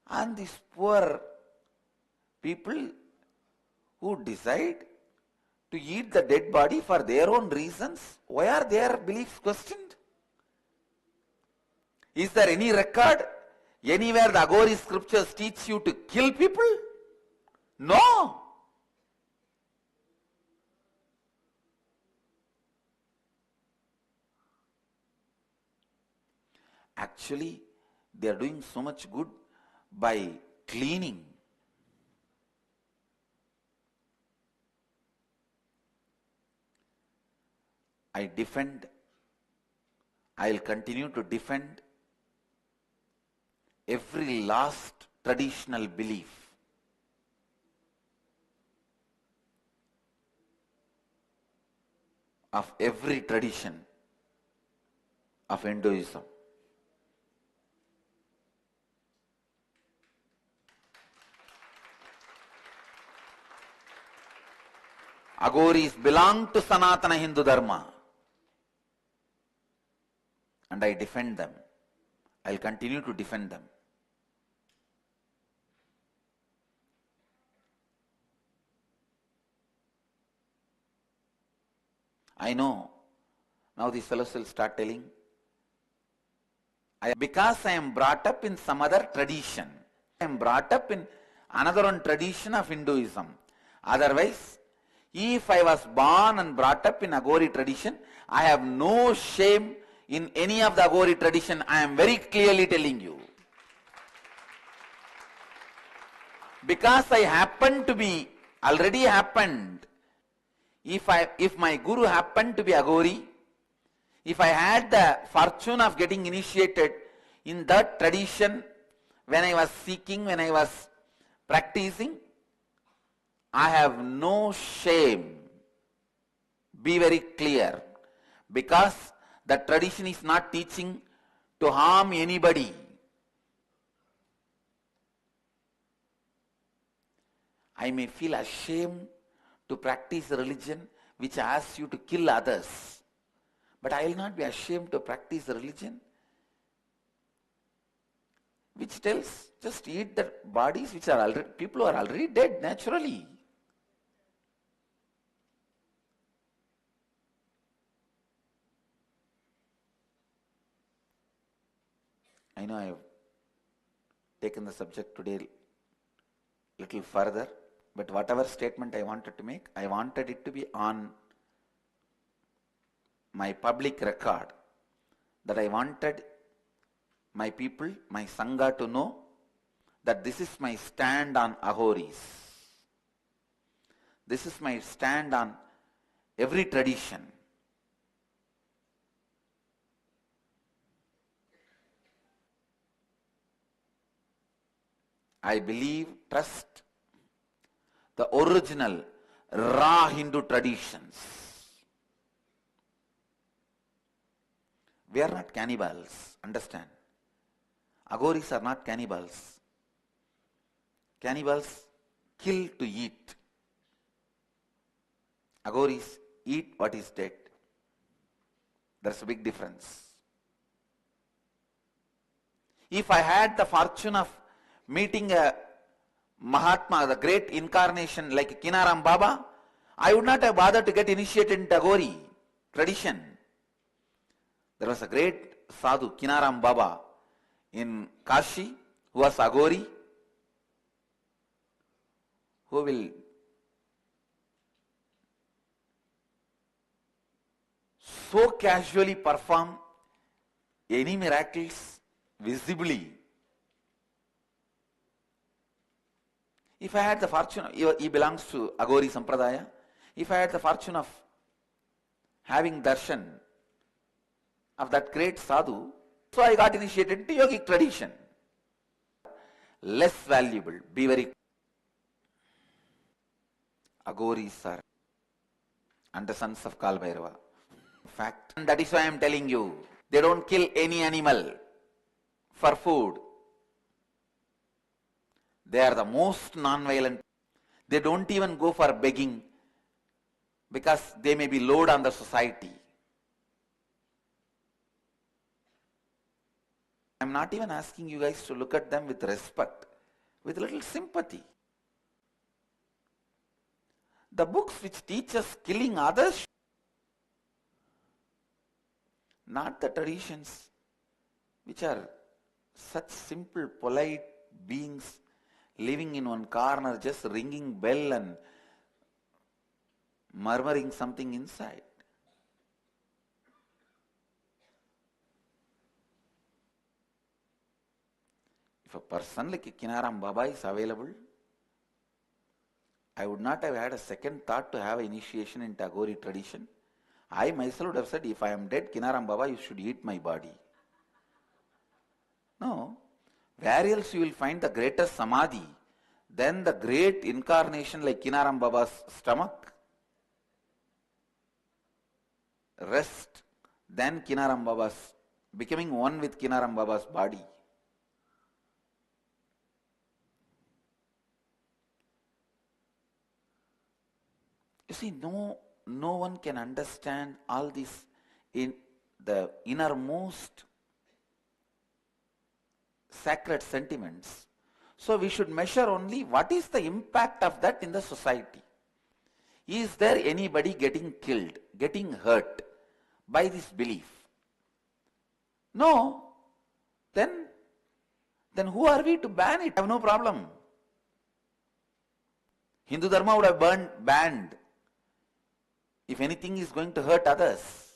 And these poor people who decide to eat the dead body for their own reasons, why are their beliefs questioned? Is there any record anywhere the Aghori scriptures teach you to kill people? No. Actually, they are doing so much good by cleaning. I will continue to defend every last traditional belief of every tradition of Hinduism. Aghoris belong to Sanatana Hindu Dharma. And I defend them. I will continue to defend them. I know, now these fellows will start telling, because I am brought up in some other tradition. I am brought up in another one tradition of Hinduism. Otherwise, if I was born and brought up in Aghori tradition, I have no shame in any of the Aghori tradition. I am very clearly telling you. Because I happen to be, already happened, if my guru happened to be Aghori, if I had the fortune of getting initiated in that tradition when I was seeking, when I was practicing, I have no shame. Be very clear. Because the tradition is not teaching to harm anybody. I may feel ashamed to practice a religion which asks you to kill others. But I will not be ashamed to practice a religion which tells just eat the bodies which are already, people who are already dead naturally. I know I have taken the subject today a little further, but whatever statement I wanted to make, I wanted it to be on my public record, that I wanted my people, my Sangha to know that this is my stand on Aghoris. This is my stand on every tradition. I believe, trust the original raw Hindu traditions. We are not cannibals, understand. Aghoris are not cannibals. Cannibals kill to eat. Aghoris eat what is dead. There's a big difference. If I had the fortune of meeting a Mahatma, the great incarnation like Kinaram Baba, I would not have bothered to get initiated into Aghori tradition. There was a great sadhu, Kinaram Baba, in Kashi, who was Aghori, who will so casually perform any miracles visibly. If I had the fortune, he belongs to Aghori Sampradaya, if I had the fortune of having darshan of that great sadhu, so I got initiated into yogic tradition. Less valuable, be very. Aghoris are and the sons of Kalbhairava. fact. And that is why I am telling you, they don't kill any animal for food. They are the most non-violent. They don't even go for begging because they may be load on the society. I am not even asking you guys to look at them with respect, with little sympathy. The books which teach us killing others, not the traditions which are such simple, polite beings living in one corner, just ringing bell and murmuring something inside. If a person like Kinaram Baba is available, I would not have had a second thought to have an initiation in Tagore tradition. I myself would have said, if I am dead, Kinaram Baba, you should eat my body. No. Where else you will find the greatest samadhi than the great incarnation like Kinaram Baba's stomach? Rest than Kinaram Baba's, becoming one with Kinaram Baba's body. You see, no one can understand all these in the innermost sacred sentiments. So we should measure only what is the impact of that in the society. Is there anybody getting killed, getting hurt by this belief? No. Then who are we to ban it? I have no problem. Hindu Dharma would have banned if anything is going to hurt others.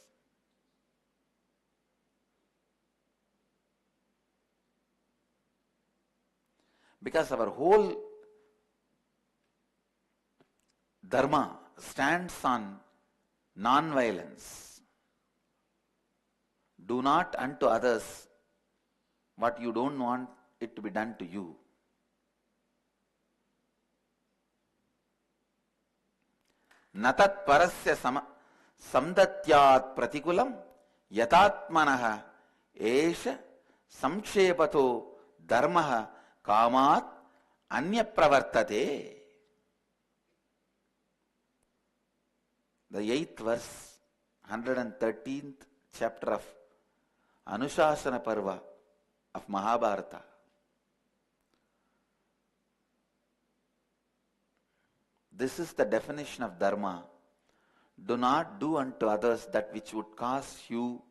Because our whole Dharma stands on non-violence. Do not unto others what you don't want it to be done to you. Natat parasya samdatyat pratikulam yatatmanaha esha samkshepato dharmaha kamat anya pravartate. The 8th verse, 113th chapter of Anushasana Parva of Mahabharata. This is the definition of dharma. Do not do unto others that which would cause you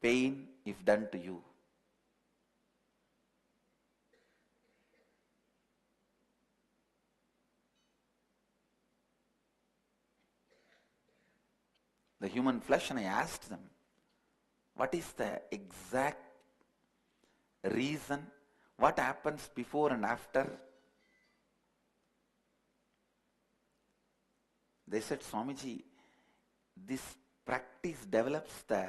pain if done to you. The human flesh, and I asked them, what is the exact reason? What happens before and after? They said, Swamiji, this practice develops the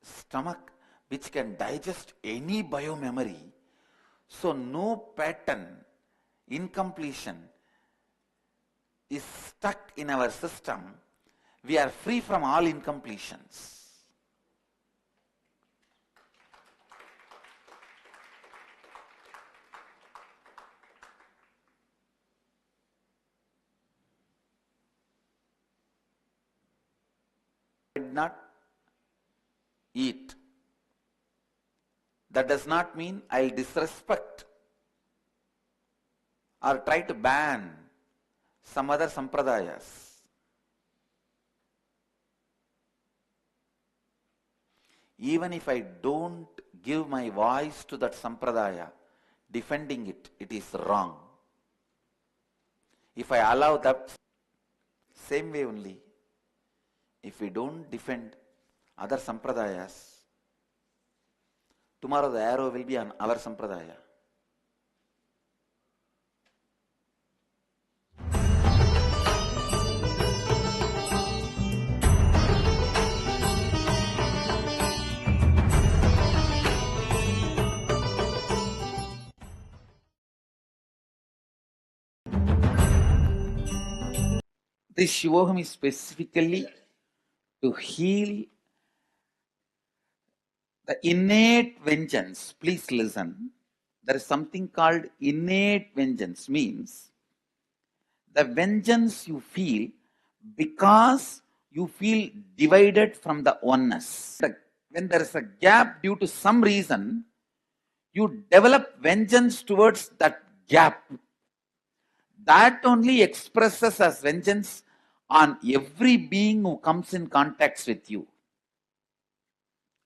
stomach which can digest any biomemory. So no pattern, incompletion is stuck in our system. We are free from all incompletions. I did not eat. That does not mean I'll disrespect or try to ban some other sampradayas. Even if I don't give my voice to that sampradaya, defending it, it is wrong. If I allow that, same way only, if we don't defend other sampradayas, tomorrow the arrow will be on our sampradaya. This Shivoham is specifically to heal The innate vengeance, please listen. There is something called innate vengeance, means the vengeance you feel because you feel divided from the oneness. When there is a gap due to some reason, you develop vengeance towards that gap. That only expresses as vengeance on every being who comes in contact with you.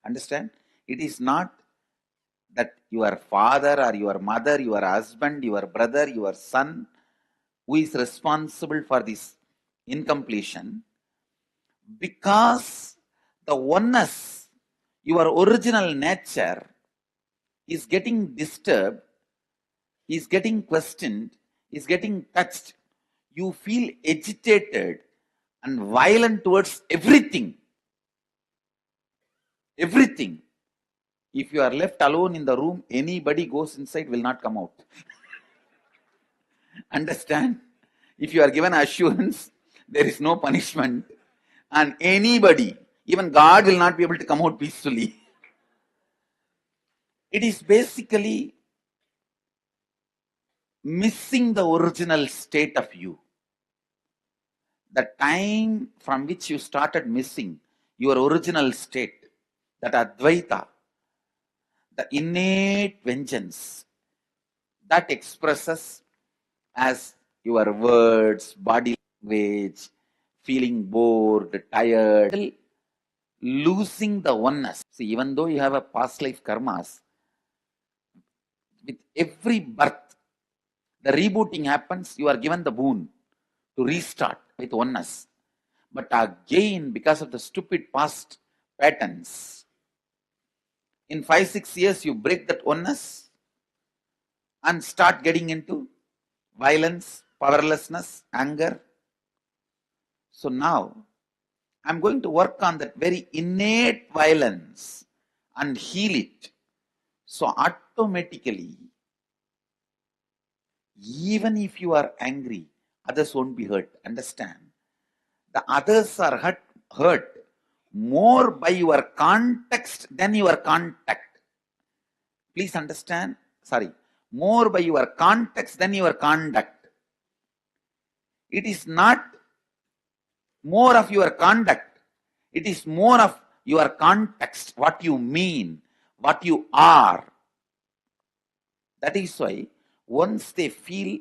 Understand? It is not that your father or your mother, your husband, your brother, your son, who is responsible for this incompletion, because the oneness, your original nature, is getting disturbed, is getting questioned, is getting touched. You feel agitated and violent towards everything. Everything. If you are left alone in the room, anybody goes inside will not come out. Understand? If you are given assurance, there is no punishment, and anybody, even God, will not be able to come out peacefully. It is basically missing the original state of you. The time from which you started missing your original state, that Advaita, the innate vengeance, that expresses as your words, body language, feeling bored, tired, losing the oneness. See, even though you have a past life karmas, with every birth, the rebooting happens, you are given the boon to restart with oneness. But again, because of the stupid past patterns, in 5-6 years, you break that oneness and start getting into violence, powerlessness, anger. So now, I'm going to work on that very innate violence and heal it. So automatically, even if you are angry, others won't be hurt. Understand? The others are hurt more by your context than your contact. Please understand? Sorry. More by your context than your conduct. It is not more of your conduct. It is more of your context, what you mean, what you are. That is why once they feel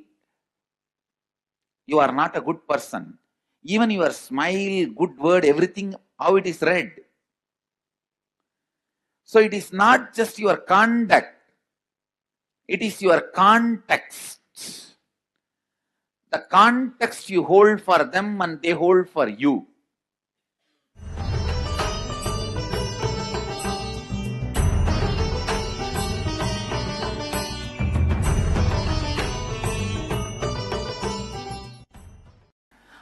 you are not a good person, even your smile, good word, everything, how it is read. So it is not just your conduct, it is your context. The context you hold for them and they hold for you.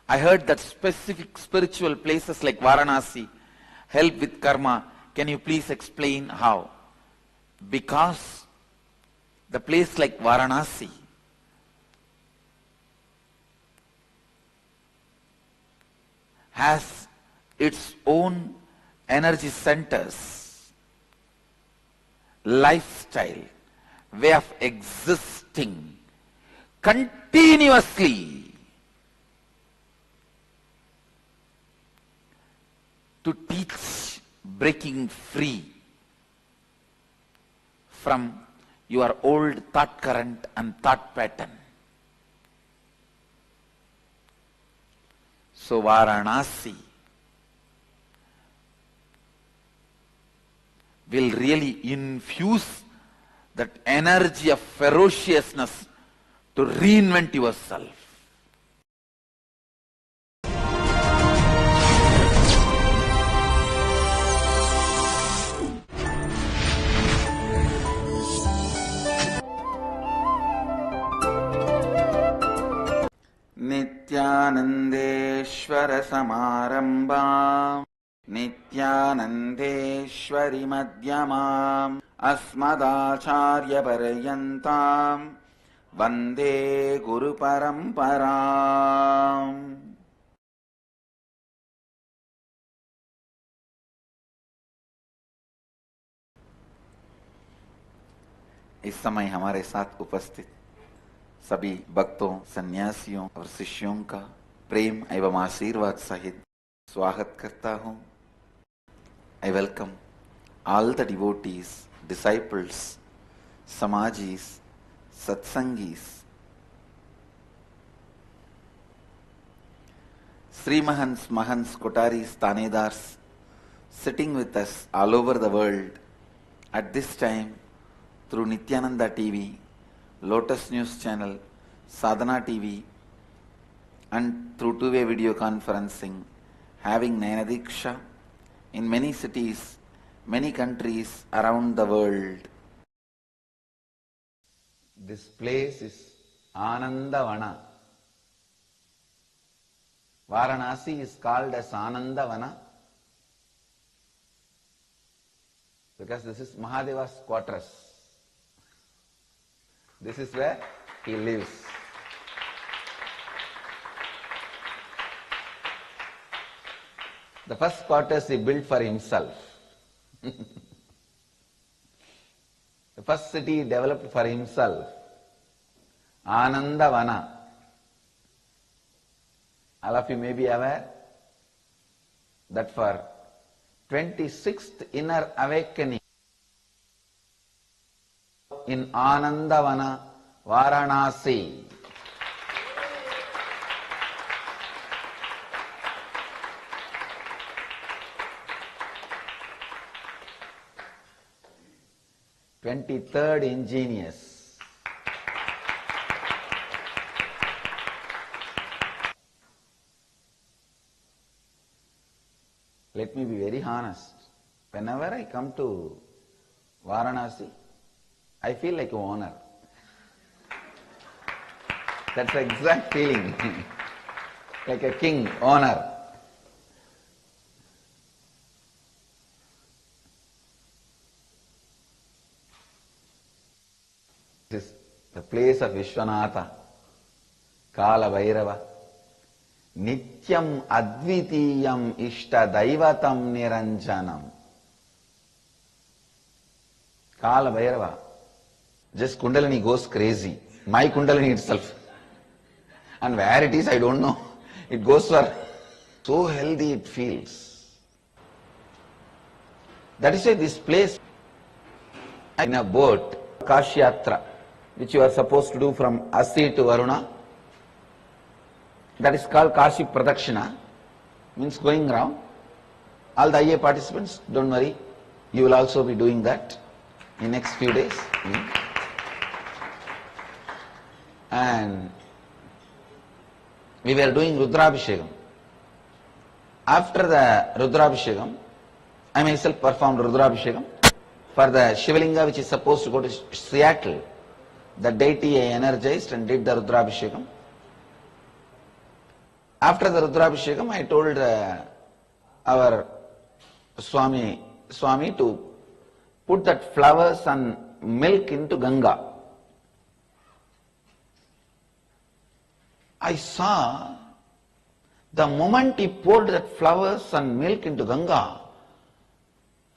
I heard that specific spiritual places like Varanasi help with karma. Can you please explain how? Because the place like Varanasi has its own energy centers, lifestyle, way of existing continuously to teach breaking free from your old thought current and thought pattern. So Varanasi will really infuse that energy of ferociousness to reinvent yourself. Nithyanandeshwara samarambam Nithyanandeshwari madhyamam Asmadacharya paryantam Vande Guru Paramparam. इस समय हमारे साथ उपस्थित सभी भक्तों, सन्यासियों और शिष्यों का प्रेम एवं आशीर्वाद सहित स्वागत करता हूँ. I welcome all the devotees, disciples, samajis, satsangis, Sri Mahants, Mahants, Kotaris, Tanedars sitting with us all over the world at this time through Nithyananda TV, Lotus News Channel, Sadhana TV, and through two-way video conferencing, having Nayana in many cities, many countries around the world. This place is Anandavana. Varanasi is called as Anandavana because this is Mahadeva's quarters. This is where he lives. The first quarters he built for himself. The first city he developed for himself, Anandavana. All of you may be aware that for 26th inner awakening in Anandavana, Varanasi, "23rd ingenious." Let me be very honest. Whenever I come to Varanasi, I feel like an owner. That's the exact feeling. Like a king, owner. This is the place of Vishwanatha, Kala Bhairava. Nityam Advitiyam Ishta Daivatam Niranjanam. Kala Bhairava. Just Kundalini goes crazy. My Kundalini itself. And where it is, I don't know. It goes for so healthy it feels. That is why this place, in a boat, Kashi Yatra, which you are supposed to do from Asi to Varuna, that is called Kashi Pradakshina, means going round. All the IA participants, don't worry, you will also be doing that in next few days. And we were doing Rudrabhishekam. After the Rudrabhishekam, I myself performed Rudrabhishekam for the Shivalinga which is supposed to go to Seattle. The deity I energized and did the Rudrabhishekam. After the Rudrabhishekam, I told our Swami to put that flowers and milk into Ganga. I saw the moment he poured that flowers and milk into Ganga,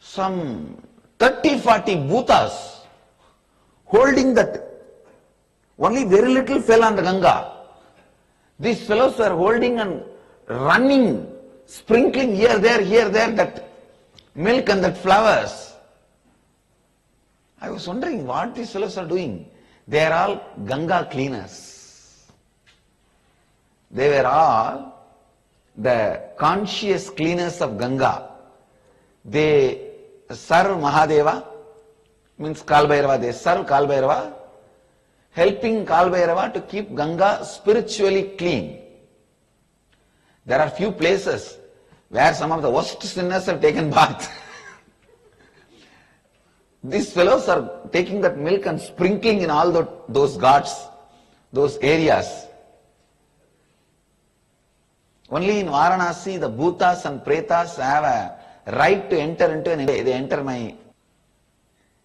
some 30-40 bhootas holding that, only very little fell on the Ganga. These fellows were holding and running, sprinkling here, there, that milk and that flowers. I was wondering what these fellows are doing. They are all Ganga cleaners. They were all the conscious cleaners of Ganga. They serve Mahadeva, means Kalbhairava. They serve Kalbhairava, helping Kalbhairava to keep Ganga spiritually clean. There are few places where some of the worst sinners have taken bath. These fellows are taking that milk and sprinkling in all those ghats, those areas. Only in Varanasi, the bhootas and pretas have a right to enter into an area. They enter my...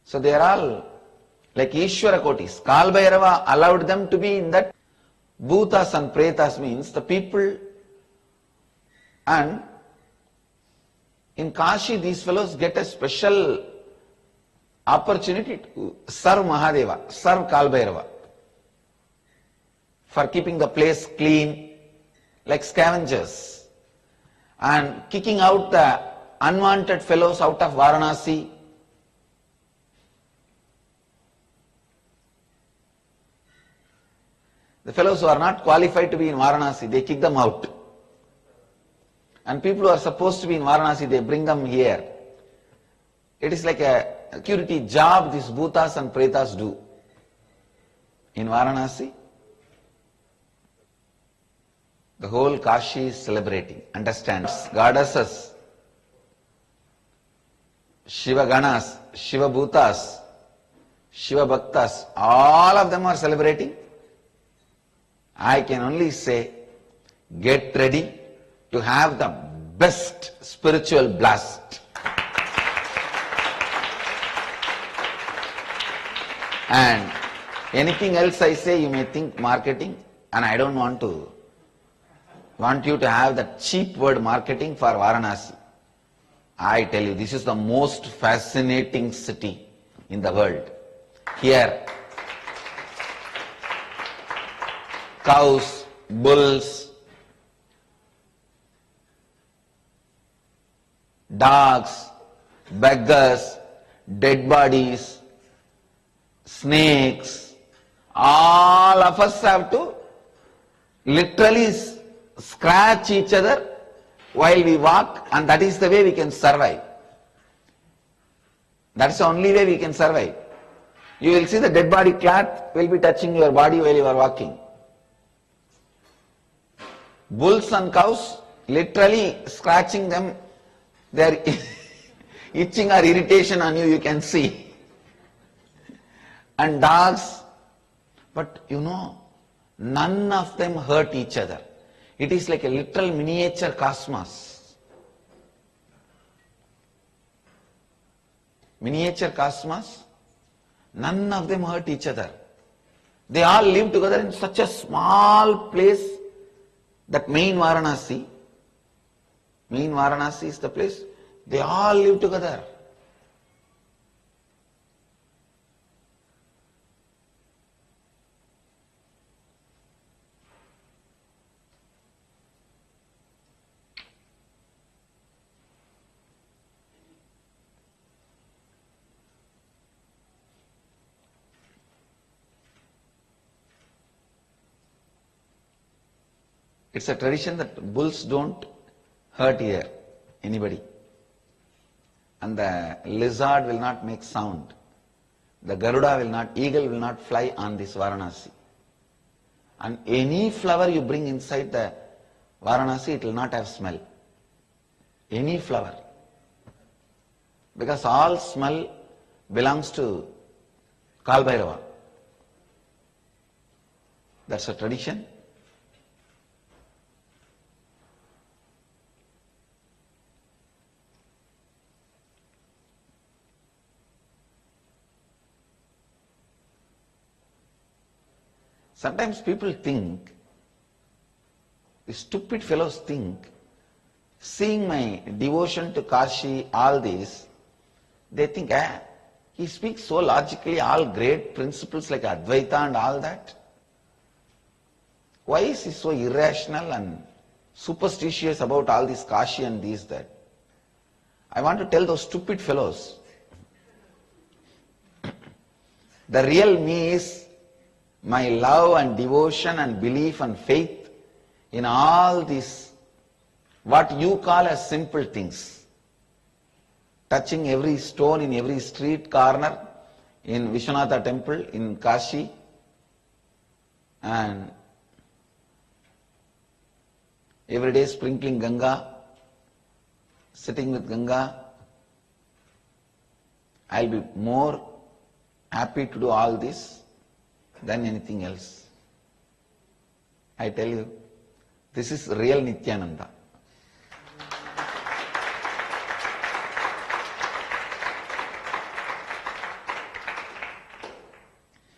So they are all like Ishwara Kotis. Kalbhairava allowed them to be in that. Bhootas and pretas means the people. And in Kashi, these fellows get a special opportunity to serve Mahadeva, serve Kalbhairava, for keeping the place clean like scavengers and kicking out the unwanted fellows out of Varanasi. The fellows who are not qualified to be in Varanasi, they kick them out. And people who are supposed to be in Varanasi, they bring them here. It is like a security job these bhootas and pretas do in Varanasi. The whole Kashi is celebrating, understands goddesses, Shiva ganas, Shiva bhootas, Shiva bhaktas, all of them are celebrating. I can only say, get ready to have the best spiritual blast. And anything else I say, you may think marketing, and I don't want you to have that cheap word marketing for Varanasi. I tell you, this is the most fascinating city in the world. Here, cows, bulls, dogs, beggars, dead bodies, snakes, all of us have to literally scratch each other while we walk, and that is the way we can survive. That's the only way we can survive. You will see the dead body cloth will be touching your body while you are walking. Bulls and cows, literally scratching them, their itching or irritation on you, you can see. And dogs, but you know, none of them hurt each other. It is like a literal miniature cosmos. Miniature cosmos, none of them hurt each other. They all live together in such a small place. That main Varanasi is the place, they all live together. It's a tradition that bulls don't hurt here anybody. And the lizard will not make sound. The eagle will not fly on this Varanasi. And any flower you bring inside the Varanasi, it will not have smell. Any flower. Because all smell belongs to Kalbhairava. That's a tradition. Sometimes people think, the stupid fellows think, seeing my devotion to Kashi, all this, they think, he speaks so logically, all great principles like Advaita and all that. Why is he so irrational and superstitious about all this Kashi and this, that? I want to tell those stupid fellows, the real me is my love and devotion and belief and faith in all these, what you call as simple things. Touching every stone in every street corner in Vishwanatha temple in Kashi, and every day sprinkling Ganga, sitting with Ganga. I'll be more happy to do all this than anything else. I tell you, this is real Nithyananda.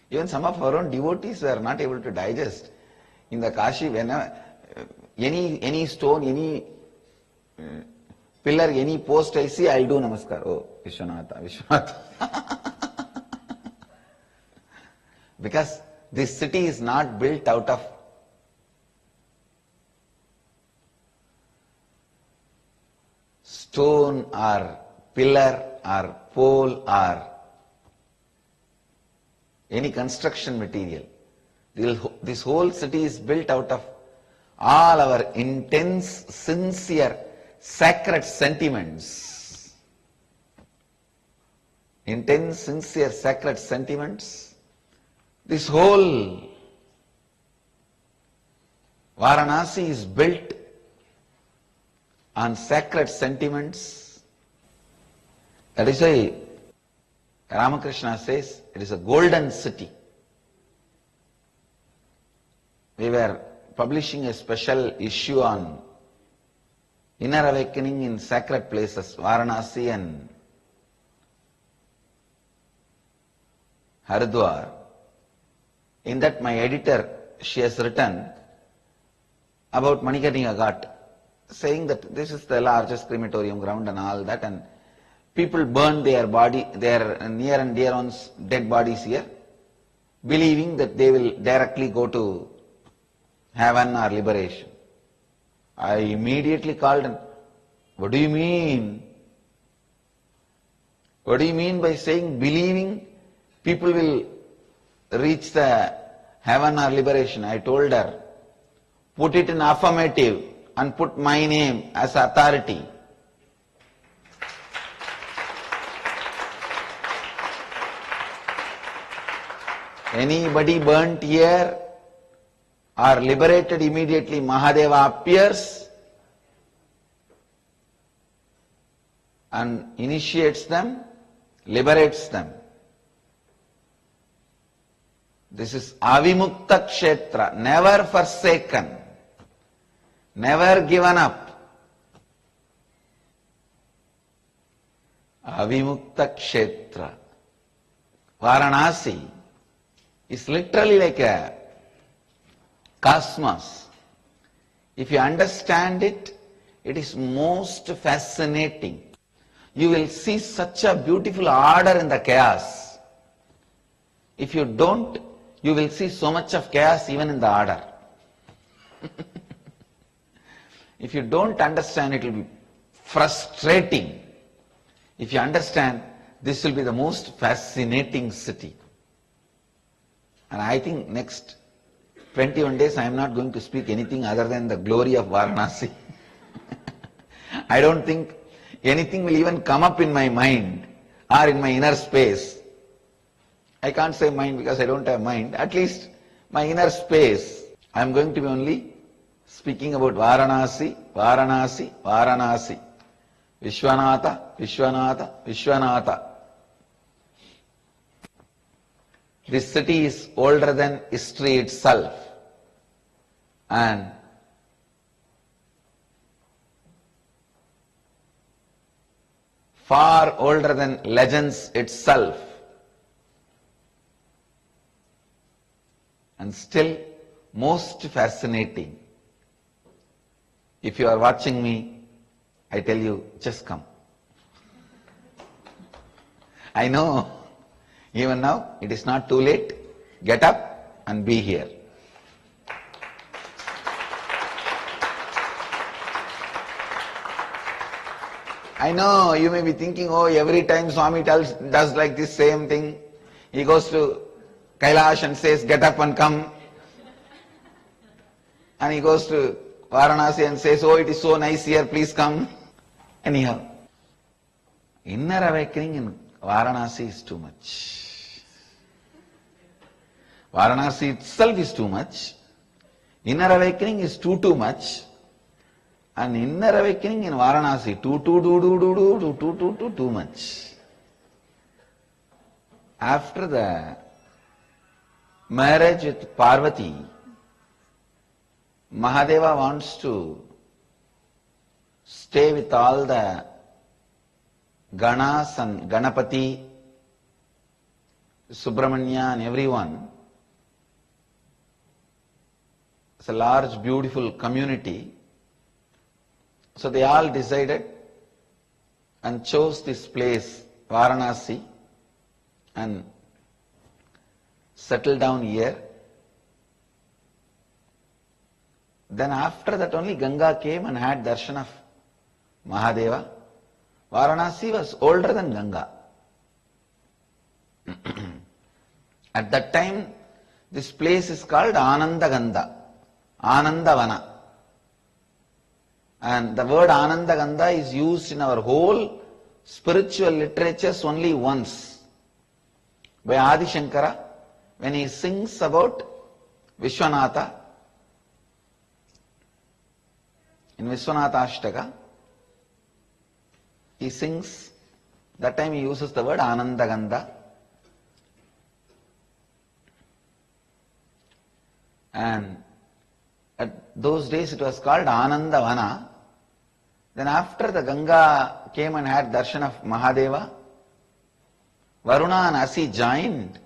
Even some of our own devotees were not able to digest. In the Kashi, whenever any stone, any pillar, any post I see, I'll do namaskar. Oh, Vishwanatha, Vishwanatha. Because this city is not built out of stone or pillar or pole or any construction material. This whole city is built out of all our intense, sincere, sacred sentiments. Intense, sincere, sacred sentiments. This whole Varanasi is built on sacred sentiments. That is why Ramakrishna says it is a golden city. We were publishing a special issue on inner awakening in sacred places, Varanasi and Haridwar. In that my editor, she has written about Manikarnika Ghat, saying that this is the largest crematorium ground and all that, and people burn their near and dear ones' dead bodies here, believing that they will directly go to heaven or liberation. I immediately called and, what do you mean? What do you mean by saying believing people will reach the heaven or liberation? I told her, put it in affirmative and put my name as authority. Anybody burnt here are liberated immediately. Mahadeva appears and initiates them, liberates them. This is avimukta kshetra, never forsaken, never given up. Avimukta kshetra. Varanasi is literally like a cosmos. If you understand it, it is most fascinating. You will see such a beautiful order in the chaos. If you don't, you will see so much of chaos even in the order. If you don't understand, it will be frustrating. If you understand, this will be the most fascinating city. And I think next 21 days I am not going to speak anything other than the glory of Varanasi. I don't think anything will even come up in my mind or in my inner space. I can't say mind because I don't have mind. At least my inner space. I am going to be only speaking about Varanasi, Varanasi, Varanasi. Vishwanatha, Vishwanatha, Vishwanatha. This city is older than history itself, and far older than legends itself, and still most fascinating. If you are watching me, I tell you, just come. I know, even now, it is not too late. Get up and be here. I know you may be thinking, oh, every time Swami does like this same thing. He goes to Kailash and says, get up and come. And he goes to Varanasi and says, oh, it is so nice here, please come. Anyhow, inner awakening in Varanasi is too much. Varanasi itself is too much. Inner awakening is too much. And inner awakening in Varanasi, too much. After the marriage with Parvati, Mahadeva wants to stay with all the ganas and Ganapati, Subramanya and everyone. It's a large, beautiful community. So they all decided and chose this place, Varanasi, and settled down here. Then after that only Ganga came and had darshan of Mahadeva. Varanasi was older than Ganga. At that time, this place is called Anandagandha, Anandavana. And the word Anandagandha is used in our whole spiritual literatures only once. By Adi Shankara, when he sings about Vishwanatha, in Vishwanatha Ashtaka, he sings, that time he uses the word Anandagandha. And at those days it was called Anandavana. Then after the Ganga came and had darshan of Mahadeva, Varuna and Asi joined,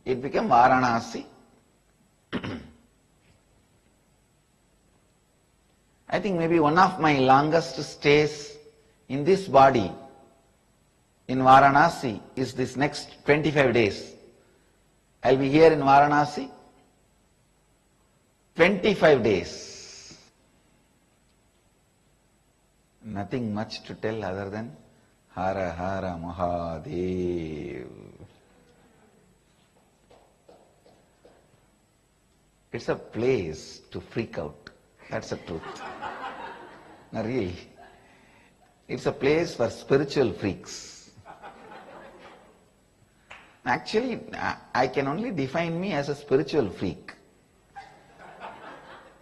it became Varanasi. I think maybe one of my longest stays in this body in Varanasi is this next 25 days. I'll be here in Varanasi 25 days. Nothing much to tell other than Hara Hara Mahadev. It's a place to freak out. That's the truth. No, really. It's a place for spiritual freaks. Actually, I can only define me as a spiritual freak.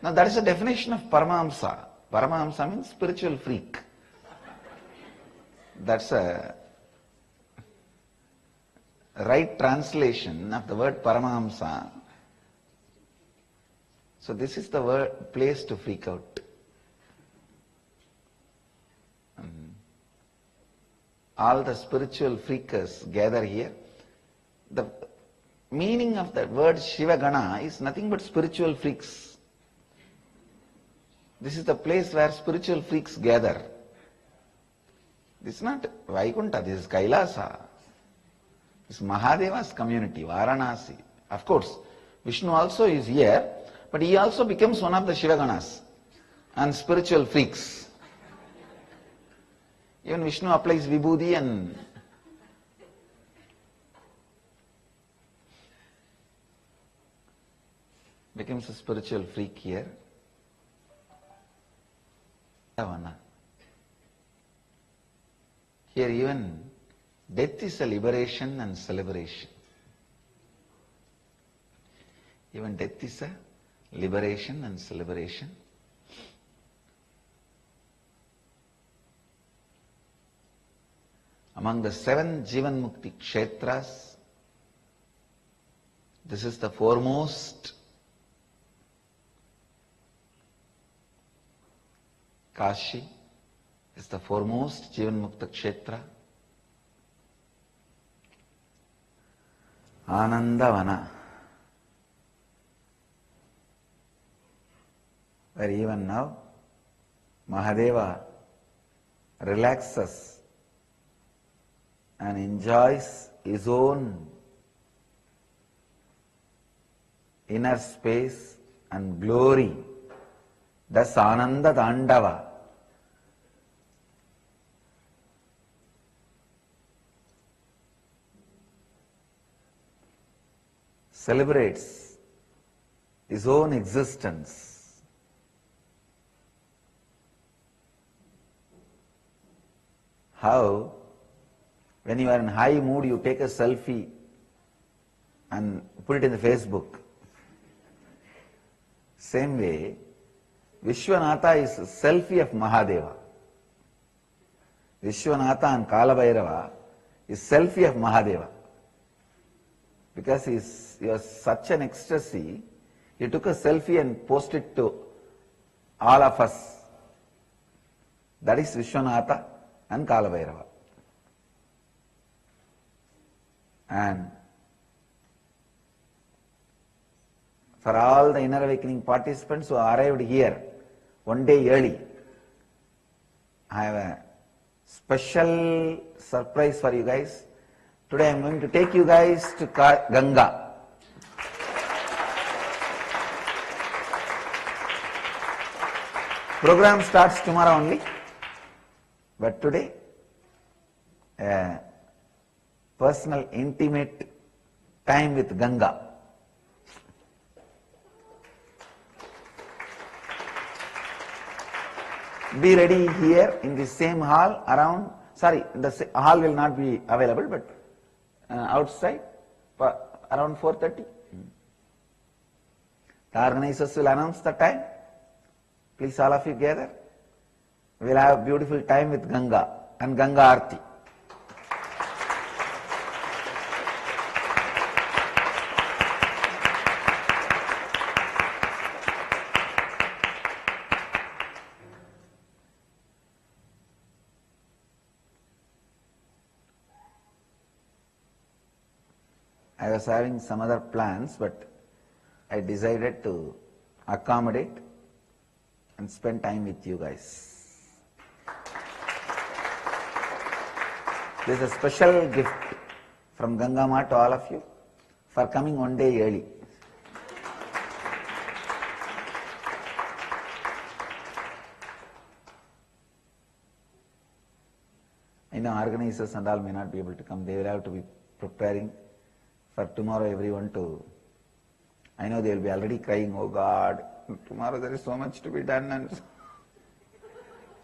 Now that is the definition of Paramahamsa. Paramahamsa means spiritual freak. That's a right translation of the word Paramahamsa. So this is the word, place to freak out. All the spiritual freakers gather here. The meaning of the word Shivagana is nothing but spiritual freaks. This is the place where spiritual freaks gather. This is not Vaikunta, this is Kailasa. This is Mahadeva's community, Varanasi. Of course, Vishnu also is here, but he also becomes one of the Shivaganas and spiritual freaks. Even Vishnu applies Vibhuti and becomes a spiritual freak here. Here even death is a liberation and celebration. Even death is a liberation and celebration. Among the 7 Jivan Mukti Kshetras, this is the foremost. Kashi is the foremost Jivan Mukta Kshetra. Anandavana, where even now Mahadeva relaxes and enjoys his own inner space and glory. Thus Ananda Dandava. Celebrates his own existence. How, when you are in high mood, you take a selfie and put it in the Facebook. Same way, Vishwanatha is a selfie of Mahadeva. Vishwanatha and Kalabhairava is selfie of Mahadeva. Because he was such an ecstasy, he took a selfie and posted it to all of us. That is Vishwanatha and Kalabhairava. And for all the inner awakening participants who arrived here one day early, I have a special surprise for you guys. Today I am going to take you guys to Ganga. Program starts tomorrow only, but today, personal, intimate time with Ganga. Be ready here in the same hall around, the hall will not be available, but outside around 4:30. The organizers will announce the time. Please all of you gather. We will have a beautiful time with Ganga and Ganga Aarti. I was having some other plans, but I decided to accommodate and spend time with you guys. This is a special gift from Ganga Ma to all of you for coming one day early. I know organizers and all may not be able to come. They will have to be preparing for tomorrow everyone to, I know they will be already crying, oh God, tomorrow there is so much to be done.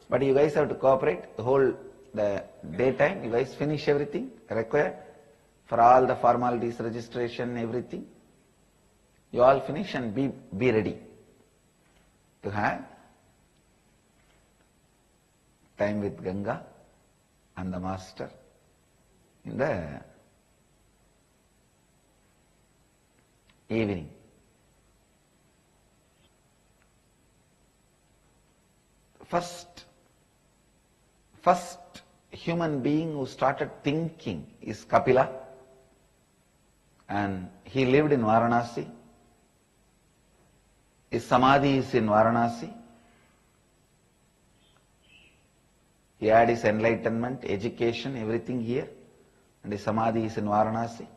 But you guys have to cooperate the daytime. You guys finish everything required for all the formalities, registration, everything. You all finish and be ready to have time with Ganga and the Master in the evening. First human being who started thinking is Kapila, and he lived in Varanasi. His samadhi is in Varanasi. He had his enlightenment, education, everything here, and his samadhi is in Varanasi.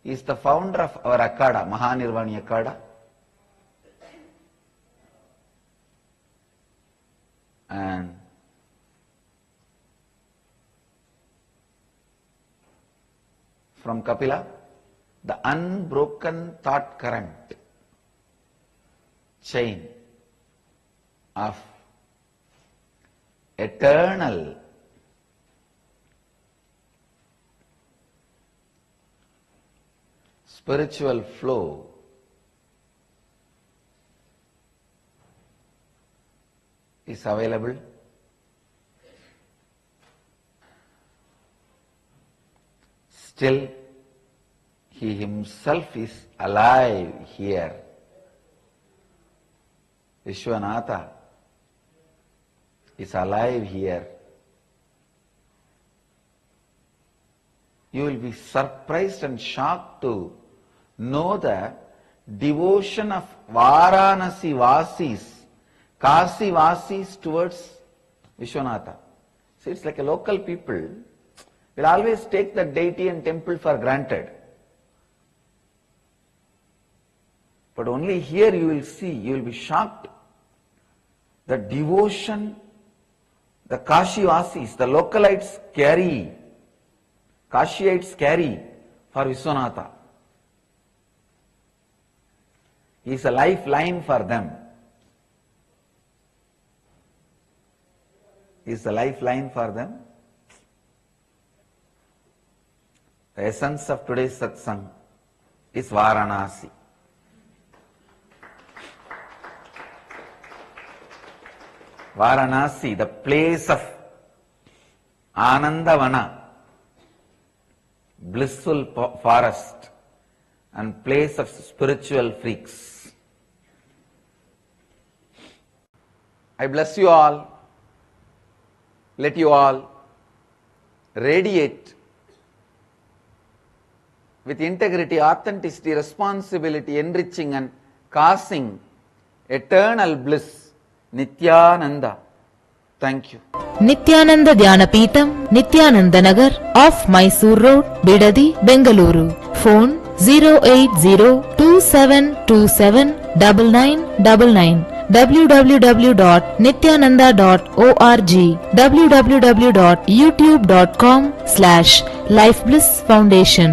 He is the founder of our Akada, Mahanirvani Akada. And from Kapila, the unbroken thought current chain of eternal spiritual flow is available. Still, he himself is alive here. Vishwanatha is alive here. You will be surprised and shocked to know the devotion of Varanasi Vasis, Kashi Vasis towards Vishwanatha. See, it's like a local people will always take the deity and temple for granted. But only here you will see, you will be shocked, the devotion the Kashi Vasis, the localites carry, Kashiites carry for Vishwanatha. He is a lifeline for them. He is a lifeline for them. The essence of today's satsang is Varanasi. Varanasi, the place of Anandavana, blissful forest and place of spiritual freaks. I bless you all. Let you all radiate with integrity, authenticity, responsibility, enriching and causing eternal bliss. Nithyananda. Thank you. Nithyananda Dhyanapeetham, Nithyananda Nagar, off Mysore Road, Bidadi, Bengaluru. Phone 08027279999 www.nithyananda.org, www.youtube.com/lifeblissfoundation.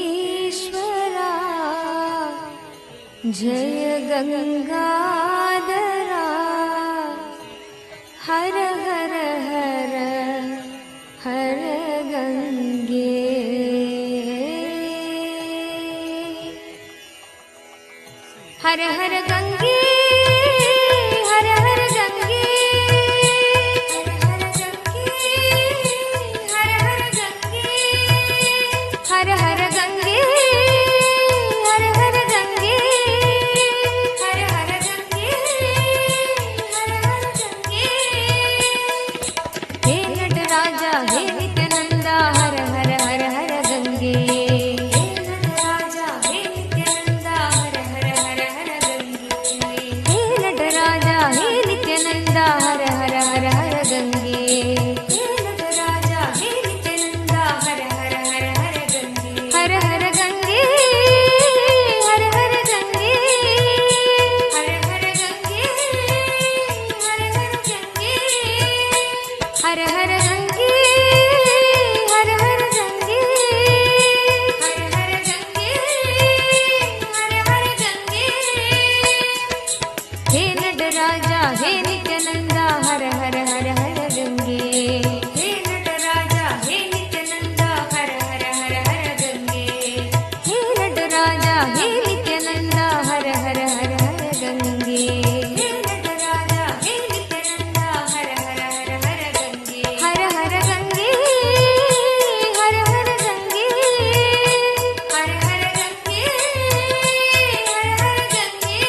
नित्यपुरीश्वरा जय गंगाधरा हर हर हर हर गंगे हर हर गंगे हर हर गंगे हर हर गंगे हर हर गंगे हर हर गंगे हर हर गंगे हर हर गंगे हे नटराजा हे नित्यानंदा हर हर हर हर गंगे हे नटराजा हे नित्यानंदा हर हर हर हर गंगे हे नटराजा हे नित्यानंदा हर हर हर हर गंगे हे नटराजा हे नित्यानंदा हर हर हर हर गंगे हर हर गंगे हर हर गंगे हर हर गंगे हर हर गंगे हर हर गंगे हर हर गंगे हर हर गंगे हर हर गंगे हे नटराजा हे नित्यानंदा हर हर हर हर गंगे हे नटराजा हे नित्यानंदा हर हर हर हर गंगे हे नटराजा हे नित्यानंदा हर हर हर हर गंगे हे नटराजा हे नित्यानंदा हर हर हर हर गंगे हर हर गंगे हर हर गंगे हर हर गंगे हर हर गंगे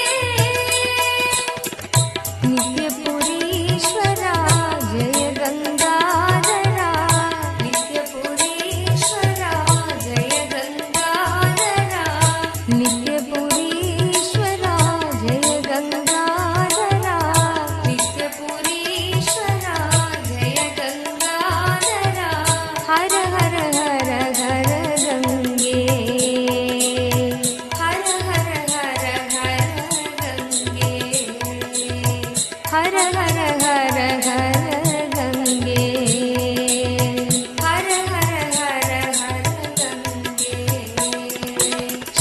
नित्यपुरीश्वरा जय गंगाधरा नित्यपुरीश्वरा जय गंगाधरा नित्यपुरीश्वरा जय गंगाधरा नित्यपुरीश्वरा जय गंगाधरा हर हर हर हर गंगे हर हर हर हर गंगे हर हर हर हर गंगे हर हर हर हर गंगे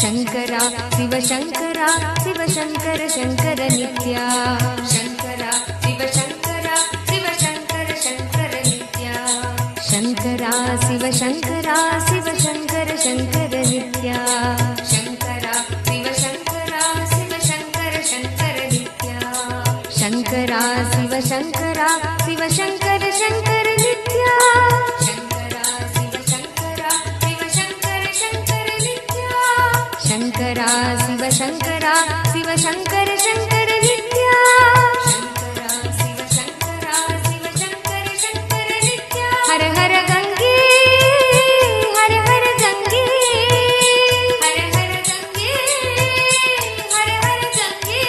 शंकरा शिव शंकरा शिव शंकर शंकर नित्या शंकरा शिव शंकरा शिव शंकर शंकर नित्या शंकरा शिव शंकरा शिव शंकर शंकर नित्या शंकरा शिव शंकरा शिव शंकर शंकर नित्या शंकरा शिव शंकरा शिव शंकर शंकर नित्या शंकरा शिव शंकरा शिव शंकर शंकर नित्या शंकरा शिव शंकरा शिव शंकर शंकर नित्या शंकरा शिव शंकरा शिव शंकर शंकर नित्या हर हर गंगे हर हर गंगे हर हर गंगे हर हर गंगे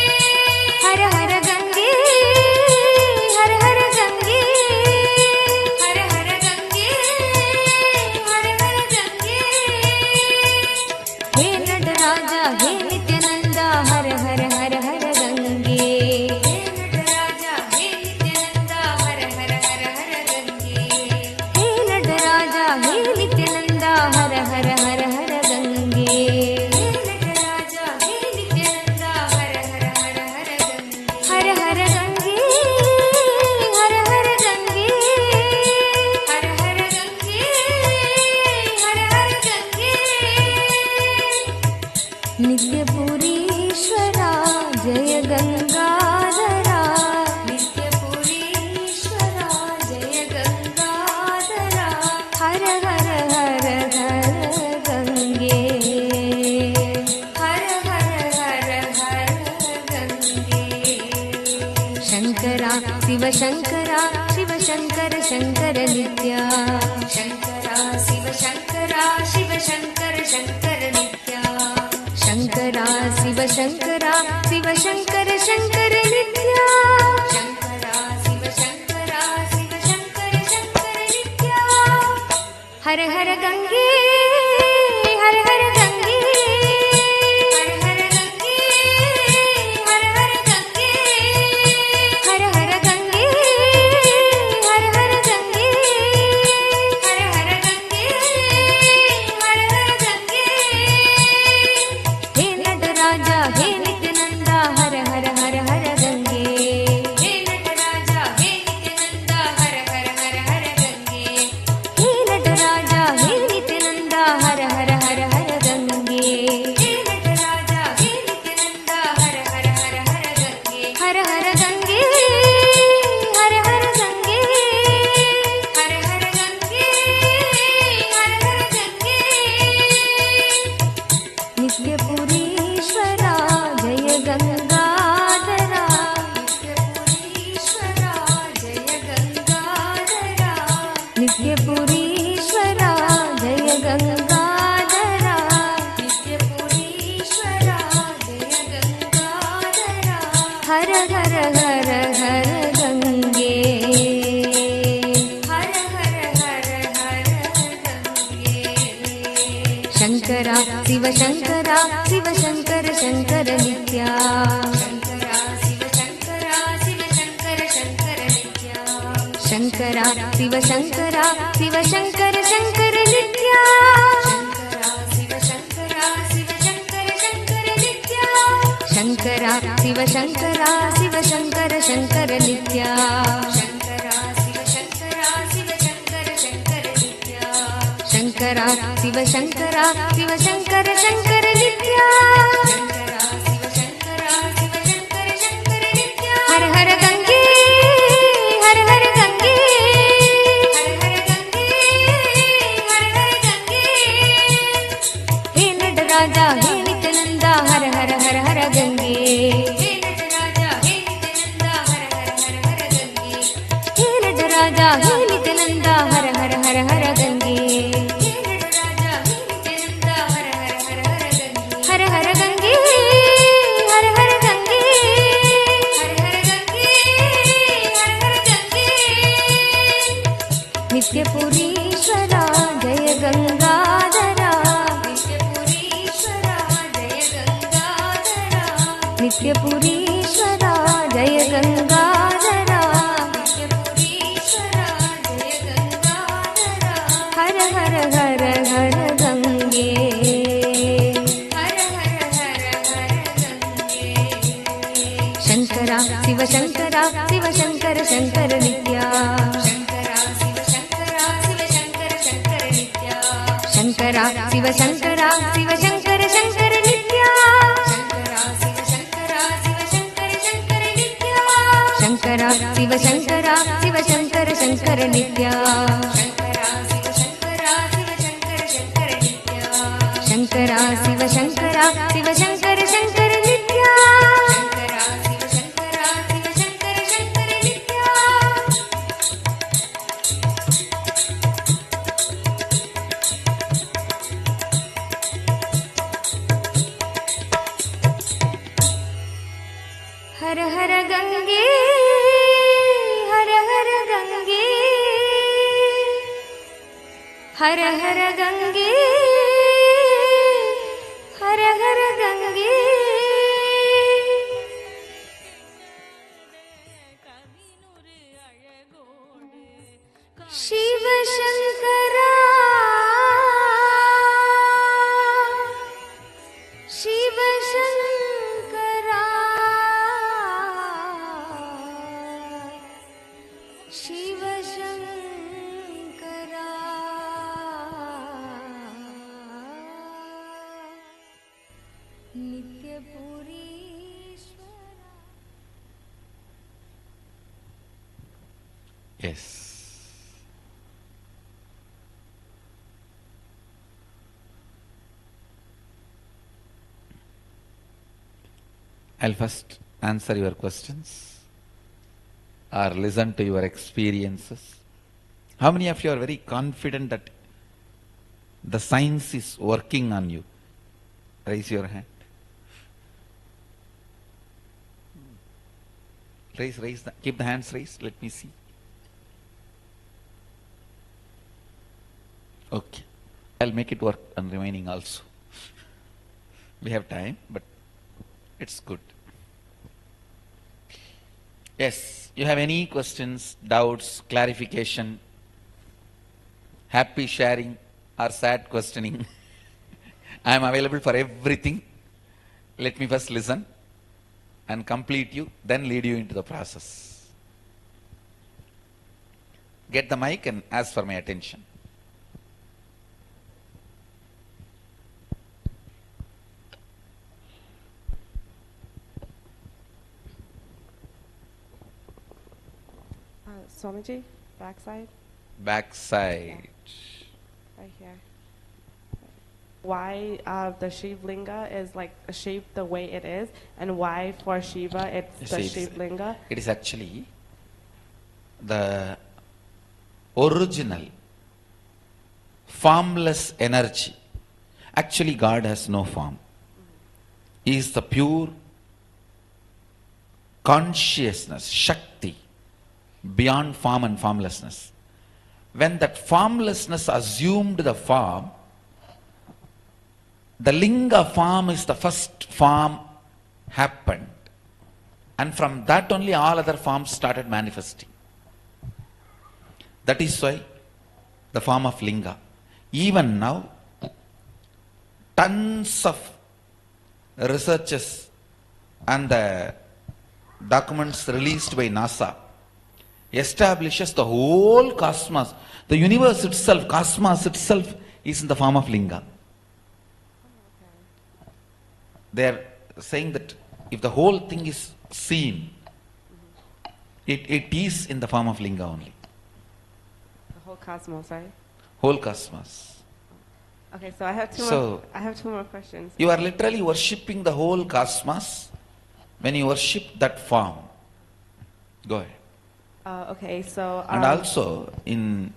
हर हर गंगे हर हर गंगे हर हर गंगे हर हर गंगे हे नटराजा हे नित्यानंदा हर हर हर हर गंगे हे नटराजा हे नित्यानंदा हर हर हर हर गंगे हे नटराजा हे नित्यानंदा हर हर हर हर गंगे हे नटराजा हे नित्यानंदा हर हर हर हर गंगे हर हर गंगे हर हर गंगे हर हर गंगे हर हर गंगे नित्यपुरीश्वरा जय गंगाधरा नित्यपुरीश्वरा ಶಿವ ಶಂಕರ ಶಿವ ಶಂಕರ ಶಂಕರ ನಿತ್ಯ ಶಂಕರ ಶಿವ ಶಂಕರ ಶಿವ ಶಂಕರ ಶಂಕರ ನಿತ್ಯ ಶಂಕರ ಶಿವ ಶಂಕರ ಶಿವ ಶಂಕರ ಶಂಕರ ನಿತ್ಯ ಶಂಕರ ಶಿವ ಶಂಕರ ಶಿವ ಶಂಕರ ಶಂಕರ ನಿತ್ಯ ಹರ ಹರ ಗಂಗೆ ಹರ ಹರ ಗಂಗೆ ಹರ ಹರ ಗಂಗೆ ಹರ ಹರ ಗಂಗೆ ಹರ ಹರ ಗಂಗೆ ಹರ ಹರ ಗಂಗೆ ಹರ ಹರ ಗಂಗೆ ಹರ ಹರ ಗಂಗೆ ಹೇ ನಟರಾಜ ಹೇ ನಿತ್ಯಾನಂದ ಹರ ಹರ ಹರ ಹರ ಗಂಗೆ ಹೇ ನಟರಾಜ ಹೇ ನಿತ್ಯಾನಂದ ಹರ ಹರ ಹರ ಹರ ಗಂಗೆ ಹೇ ನಟರಾಜ ಹೇ ನಿತ್ಯಾನಂದ ಹರ ಹರ ಹರ ಹರ ಗಂಗೆ ಹೇ ನಟರಾಜ ಹೇ ನಿತ್ಯಾನಂದ ಹರ ಹರ ಹರ ಹರ ಗಂಗೆ ಹರ ಹರ ಗಂಗೆ ಹರ ಹರ ಗಂಗೆ ಹರ ಹರ ಗಂಗೆ ಹರ ಹರ ಗಂಗೆ ನಿತ್ಯಪುರೀಶ್ವರ ಜಯ ಗಂಗಾಧರ ನಿತ್ಯಪುರೀಶ್ವರ ಜಯ ಗಂಗಾಧರ ನಿತ್ಯಪುರೀಶ್ವರ ಜಯ ಗಂಗಾಧರ ನಿತ್ಯಪುರೀಶ್ವರ ಜಯ ಗಂಗಾಧರ ಹರ ಹರ ಹರ ಹರ ಗಂಗೆ ಹರ ಹರ ಹರ ಹರ ಗಂಗೆ ಶಂಕರ ಶಿವ ಶಂಕರ ಶಿವ ಶಂಕರ ಶಂಕರ ನಿತ್ಯ ಶಂಕರ ಶಿವ ಶಂಕರ ಶಿವ ಶಂಕರ ಶಂಕರ ನಿತ್ಯ ಶಂಕರ ಶಿವ ಶಂಕರ ಶಿವ ಶಂಕರ ಶಂಕರ ನಿತ್ಯ ಶಂಕರ ಶಿವ ಶಂಕರ ಶಿವ ಶಂಕರ ಶಂಕರ ನಿತ್ಯ ಶಂಕರ ಶಿವ ಶಂಕರ ಶಿವ ಶಂಕರ ಶಂಕರ ನಿತ್ಯ ಶಂಕರ ಶಿವ ಶಂಕರ ಶಿವ ಶಂಕರ ಶಂಕರ ನಿತ್ಯ ಶಂಕರ ಶಿವ ಶಂಕರ ಶಿವ ಶಂಕರ ಶಂಕರ ನಿತ್ಯ ಶಂಕರ ಶಿವ ಶಂಕರ ಶಿವ ಶಂಕರ ಶಂಕರ ನಿತ್ಯ ಹರ ಹರ ಗಂಗೆ ಹರ ಹರ ಗಂಗೆ ಹರ ಹರ ಗಂಗೆ ಹರ ಹರ ಗಂಗೆ ಹೇ ನಟರಾಜ ಹೇ ನಿತ್ಯಾನಂದ ಹರ ಹರ ಹರ ಹರ ಗಂಗೆ ಹೇ ನಟರಾಜ ಹೇ ನಿತ್ಯಾನಂದ ಹರ ಹರ ಹರ ಹರ ಗಂಗೆ ಹೇ ನಟರಾಜ ಹೇ ನಿತ್ಯಾನಂದ ಹರ ಹರ ಹರ ಹರ ಗಂಗೆ ಹೇ ನಟರಾಜ ಹೇ ನಿತ್ಯಾನಂದ ಹರ ಹರ ಹರ ಹರ ಗಂಗೆ ಹರ ಹರ ಗಂಗೆ ಹರ ಹರ ಗಂಗೆ ಹರ ಹರ ಗಂಗೆ ಹರ ಹರ ಗಂಗೆ ನಿತ್ಯಪುರೀಶ್ವರ ಜಯ ಗಂಗಾಧರ ನಿತ್ಯಪುರೀಶ್ವರ ಜಯ ಗಂಗಾಧರ ನಿತ್ಯಪುರೀಶ್ವರ ಜಯ ಗಂಗಾಧರ ನಿತ್ಯಪುರೀಶ್ವರ ಜಯ ಗಂಗಾಧರ ಹರ ಹರ ಹರ ಹರ ಗಂಗೆ ಹರ ಹರ ಹರ ಹರ ಗಂಗೆ ಶಂಕರ ಶಿವ ಶಂಕರ ಶಿವ ಶಂಕರ ಶಂಕರ ನಿತ್ಯ ಶಂಕರ ಶಿವ ಶಂಕರ ಶಿವ ಶಂಕರ ಶಂಕರ ನಿತ್ಯ ಶಂಕರ ಶಿವ ಶಂಕರ ಶಿವ ಶಂಕರ ಶಂಕರ ನಿತ್ಯ ಶಂಕರ ಶಿವ ಶಂಕರ ಶಿವ ಶಂಕರ ಶಂಕರ ನಿತ್ಯ ಶಂಕರ ಶಿವ ಶಂಕರ ಶಿವ ಶಂಕರ ಶಂಕರ ನಿತ್ಯ ಶಂಕರ ಶಿವ ಶಂಕರ ಶಿವ ಶಂಕರ ಶಂಕರ ನಿತ್ಯ ಶಂಕರ ಶಿವ ಶಂಕರ ಶಿವ ಶಂಕರ ಶಂಕರ ನಿತ್ಯ ಶಂಕರ ಶಿವ ಶಂಕರ ಶಿವ ಶಂಕರ ಶಂಕರ ನಿತ್ಯ ಹರ ಹರ ಗಂಗೆ ಹರ ಹರ ಗಂಗೆ ಹರ ಹರ ಗಂಗೆ ಹರ ಹರ ಗಂಗೆ Shiva Shankara Shiva Shankara Shiva Shankara ನಿತ್ಯಪುರೀಶ್ವರ. Yes. I'll first answer your questions. or listen to your experiences? How many of you are very confident that the science is working on you? Raise your hand. Keep the hands raised. Let me see. Okay. I'll make it work on remaining also. We have time, but it's good. Yes, you have any questions, doubts, clarification, happy sharing or sad questioning? I am available for everything. Let me first listen and complete you, then lead you into the process. Get the mic and ask for my attention. Swamiji, backside. Backside. Right here. Why the Shiv Linga is like shaped the way it is, and why for Shiva it's the Shiv Linga? It is actually the original formless energy. Actually, God has no form. He is the pure consciousness, Shakti, beyond form and formlessness. When that formlessness assumed the form, the Linga form is the first form happened. And from that only all other forms started manifesting. That is why the form of Linga. Even now, tons of researches and the documents released by NASA establishes the whole cosmos. The universe itself, cosmos itself is in the form of Linga. They are saying that if the whole thing is seen, it is in the form of Linga only. The whole cosmos, right? Whole cosmos. Okay, so I have two more questions. You are literally worshipping the whole cosmos when you worship that form. Go ahead. Okay, so and also in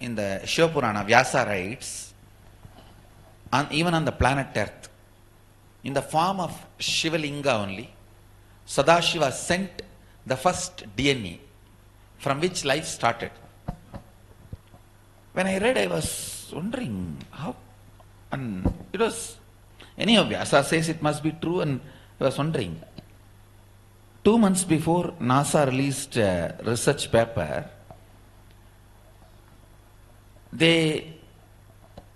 the Shiva Purana, Vyasa writes, even on the planet Earth, in the form of Shiva Linga only, Sadashiva sent the first DNA from which life started. When I read, I was wondering how, and it was, anyhow, Vyasa says it must be true, and I was wondering. 2 months before NASA released a research paper, they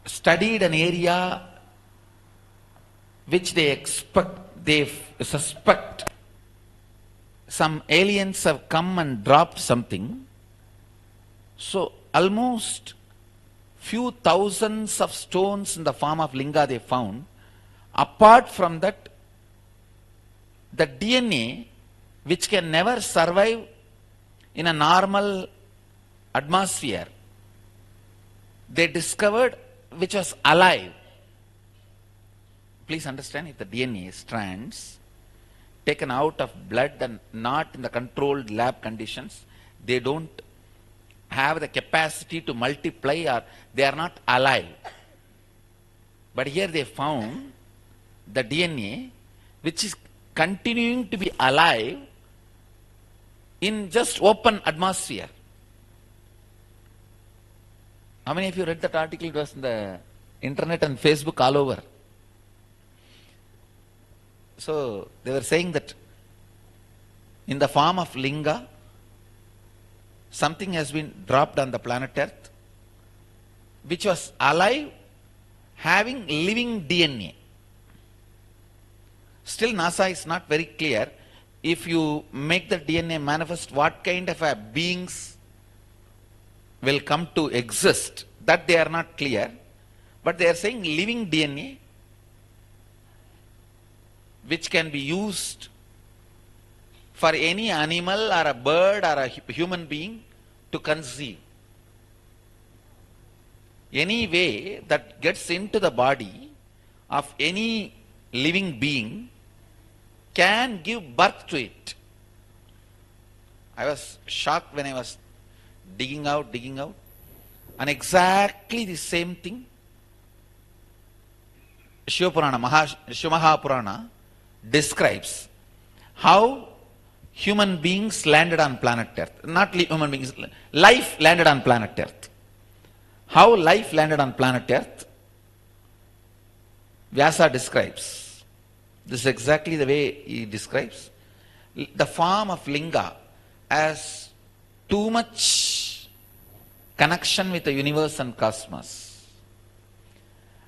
studied an area which they suspect some aliens have come and dropped something. So almost few thousands of stones in the form of Linga they found. Apart from that, the DNA, which can never survive in a normal atmosphere, they discovered which was alive. Please understand, if the DNA strands taken out of blood and not in the controlled lab conditions, they don't have the capacity to multiply, or they are not alive. But here they found the DNA which is continuing to be alive in just open atmosphere. How many of you read that article? It was in the internet and Facebook all over. So they were saying that in the form of Linga, something has been dropped on the planet Earth which was alive, having living DNA. Still NASA is not very clear. If you make the DNA manifest, what kind of beings will come to exist, that they are not clear. But they are saying living DNA which can be used for any animal or a bird or a human being to conceive. Any way that gets into the body of any living being can give birth to it. I was shocked when I was digging out, and exactly the same thing Shiva Mahapurana describes how human beings landed on planet Earth. Not human beings, life landed on planet Earth. How life landed on planet Earth, Vyasa describes. This is exactly the way he describes. The form of linga has too much connection with the universe and cosmos.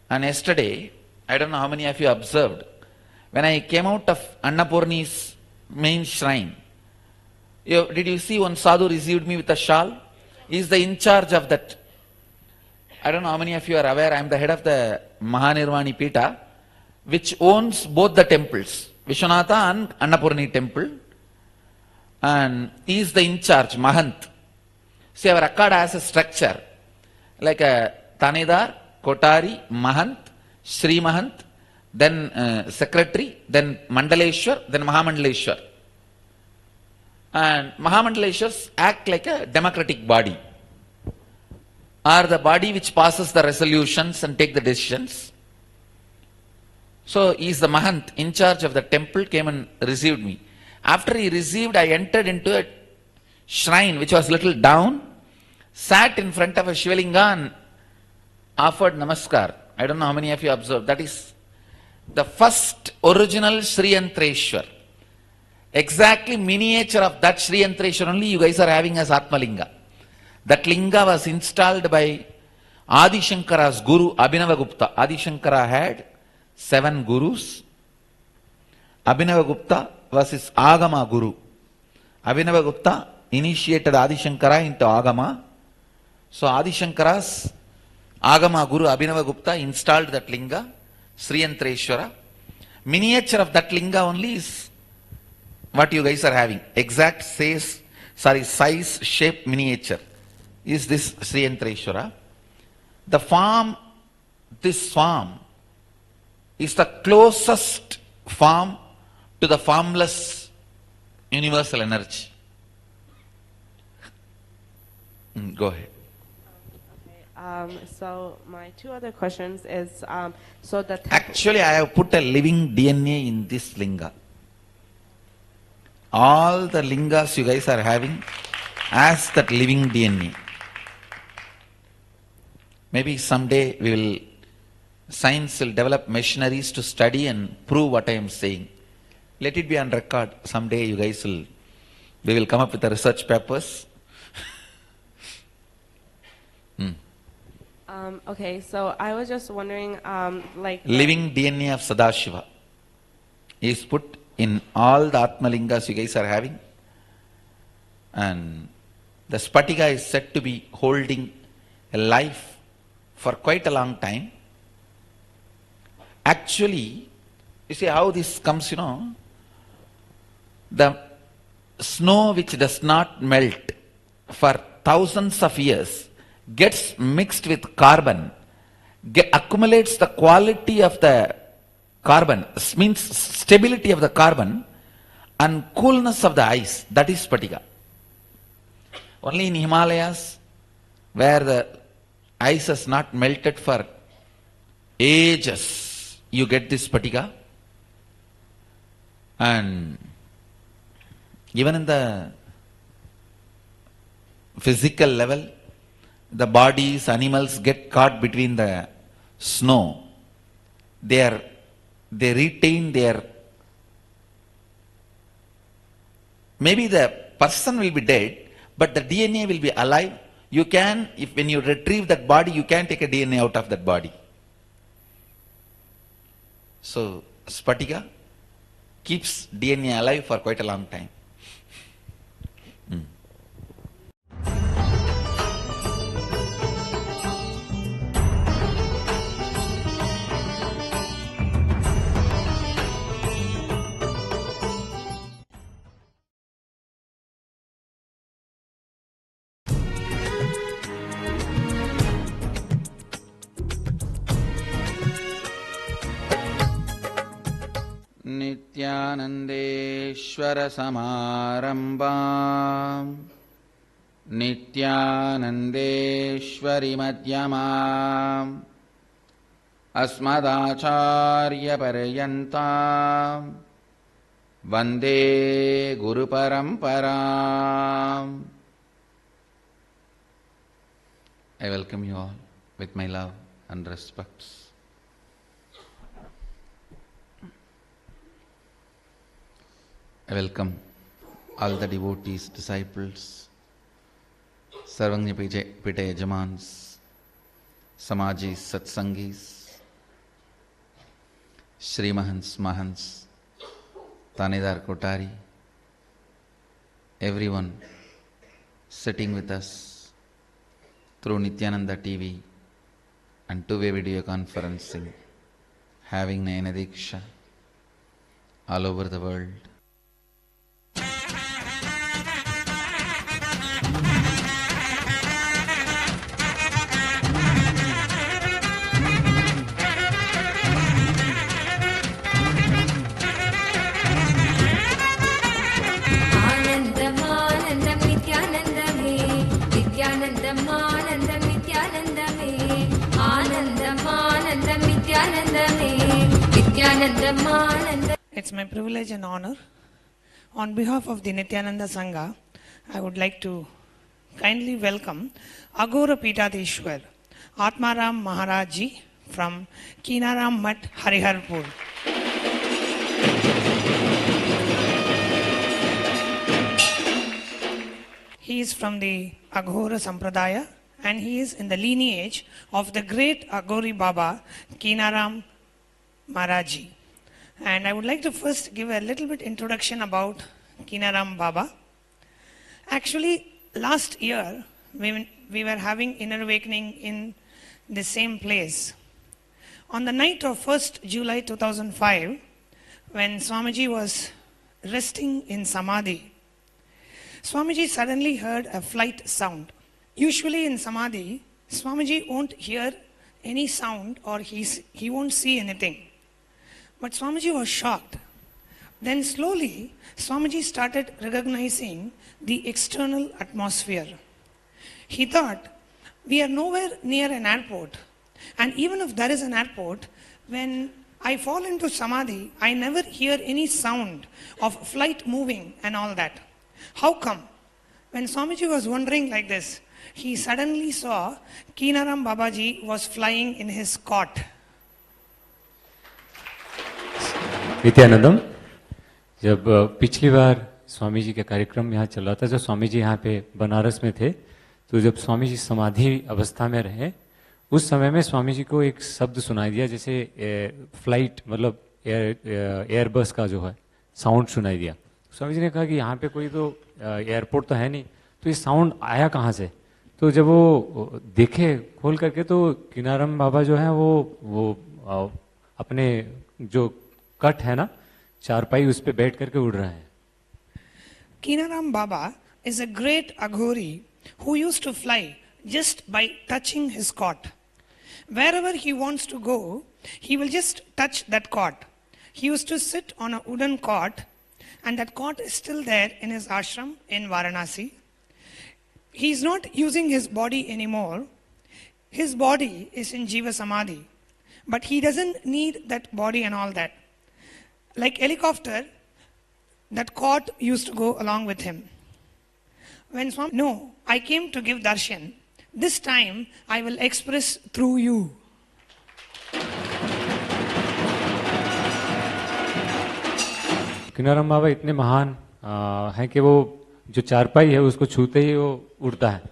And yesterday, I don't know how many of you observed, when I came out of Annapurni's main shrine, did you see one sadhu received me with a shawl? He is the in charge of that. I don't know how many of you are aware, I am the head of the Manikarnika Ghat, which owns both the temples, Vishwanatha and Annapurni temple. And he is the in charge, Mahant. See, our Akkada has a structure, like a Tanedar, Kotari, Mahant, Sri Mahant, then Secretary, then Mandaleshwar, then Mahamandaleshwar. And Mahamandaleshwars act like a democratic body, or the body which passes the resolutions and take the decisions. So he is the Mahant, in charge of the temple, came and received me. After he received, I entered into a shrine which was little down, sat in front of a Shivalinga and offered namaskar. I don't know how many of you observed. That is the first original Sri Yantreshwar. Exactly miniature of that Sri Yantreshwar only you guys are having as Atmalinga. That linga was installed by Adi Shankara's guru Abhinava Gupta. Adi Shankara had 7 gurus. Abhinava Gupta was his Agama guru. Abhinava Gupta initiated Adi Shankara into Agama. So Adi Shankara's Agama guru Abhinava Gupta installed that linga, Sri Yantreshwara. Miniature of that linga only is what you guys are having. Exact size, shape, miniature is this Sri Yantreshwara. The form, this form is the closest form to the formless universal energy. Go ahead. So my 2 other questions is, so the actually I have put a living DNA in this linga. All the lingas you guys are having as that living DNA. Maybe someday science will develop machineries to study and prove what I am saying. Let it be on record. Someday you guys we will come up with the research papers. Okay, so I was just wondering, living DNA of Sadashiva is put in all the Atmalingas you guys are having. And the Spatika is said to be holding a life for quite a long time. Actually, you see how this comes, the snow which does not melt for thousands of years gets mixed with carbon, accumulates the quality of the carbon, means stability of the carbon and coolness of the ice. That is Spatika. Only in Himalayas, where the ice has not melted for ages, you get this Spatika. And even in the physical level, the bodies, animals get caught between the snow. They retain their, maybe the person will be dead, but the DNA will be alive. You can, when you retrieve that body, you can take a DNA out of that body. So, Spatika keeps DNA alive for quite a long time. नित्यानन्देश्वर समारम्भाम् नित्यानन्देश्वरि मध्यमाम् अस्मदाचार्यपर्यन्ताम् वन्दे गुरुपरम्पराम्. I welcome you all with my love and respects. I welcome all the devotees, disciples, Sarvajnapeetha Yajamans, Samajis, Satsangis, Shri Mahants, Tanedar Kotari, everyone sitting with us through Nithyananda TV and two-way video conferencing, having Nayana Diksha all over the world. It's my privilege and honor. On behalf of the Nithyananda Sangha, I would like to kindly welcome Agora Peethadishwar, Atmaram Maharaj Ji from Kinaram Mat, Hariharpur. He is from the Aghora Sampradaya and he is in the lineage of the great Aghori Baba, Kinaram Maharaj Ji. And I would like to first give a little bit introduction about Kinaram Baba. Actually, last year, we were having inner awakening in the same place. On the night of 1st July 2005, when Swamiji was resting in Samadhi, Swamiji suddenly heard a flight sound. Usually in Samadhi, Swamiji won't hear any sound or he won't see anything. But Swamiji was shocked. Then slowly, Swamiji started recognizing the external atmosphere. He thought, we are nowhere near an airport. And even if there is an airport, when I fall into Samadhi, I never hear any sound of flight moving and all that. How come? When Swamiji was wondering like this, he suddenly saw Kinaram Babaji was flying in his cot. Nityanandam, जब पिछली बार स्वामी जी का कार्यक्रम यहाँ चल रहा था, जब स्वामी जी यहाँ पे बनारस में थे, तो जब स्वामी जी समाधि अवस्था में रहे, उस समय में स्वामी जी को एक शब्द सुनाई दिया, जैसे फ्लाइट मतलब एयरबस का जो है साउंड सुनाई दिया. स्वामी जी ने कहा कि यहाँ पे कोई तो एयरपोर्ट तो है नहीं, तो ये साउंड आया कहाँ से? तो जब वो देखे खोल करके, तो किनारम बाबा जो है वो अपने जो कट है ना, चारपाई, उस पे बैठ करके उड़ रहे हैं. Kinaram Baba is a great Aghori who used to fly just by touching his cot. Wherever he wants to go, he will just touch that cot. He used to sit on a wooden cot, and that cot is still there in his ashram in Varanasi. He is not using his body anymore. His body is in Jiva Samadhi, but he doesn't need that body and all that. Like helicopter, that cot used to go along with him. When Swami, no, I came to give darshan. This time I will express through you. किनारम बाबा इतने महान हैं कि वो जो चारपाई है उसको छूते ही वो उड़ता है.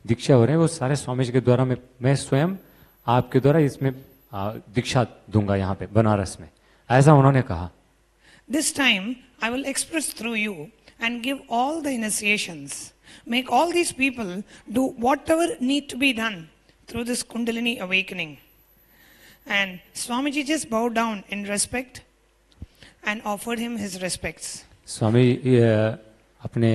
दीक्षा हो रहे हैं वो सारे स्वामी जी के द्वारा. मैं स्वयं आपके द्वारा इसमें दीक्षा दूंगा यहाँ पे बनारस में, ऐसा उन्होंने कहा. This time I will express through you and give all the initiations. Make all these people do whatever need to be done through this Kundalini awakening. And Swamiji just bowed down in respect and offered him his respects. स्वामी अपने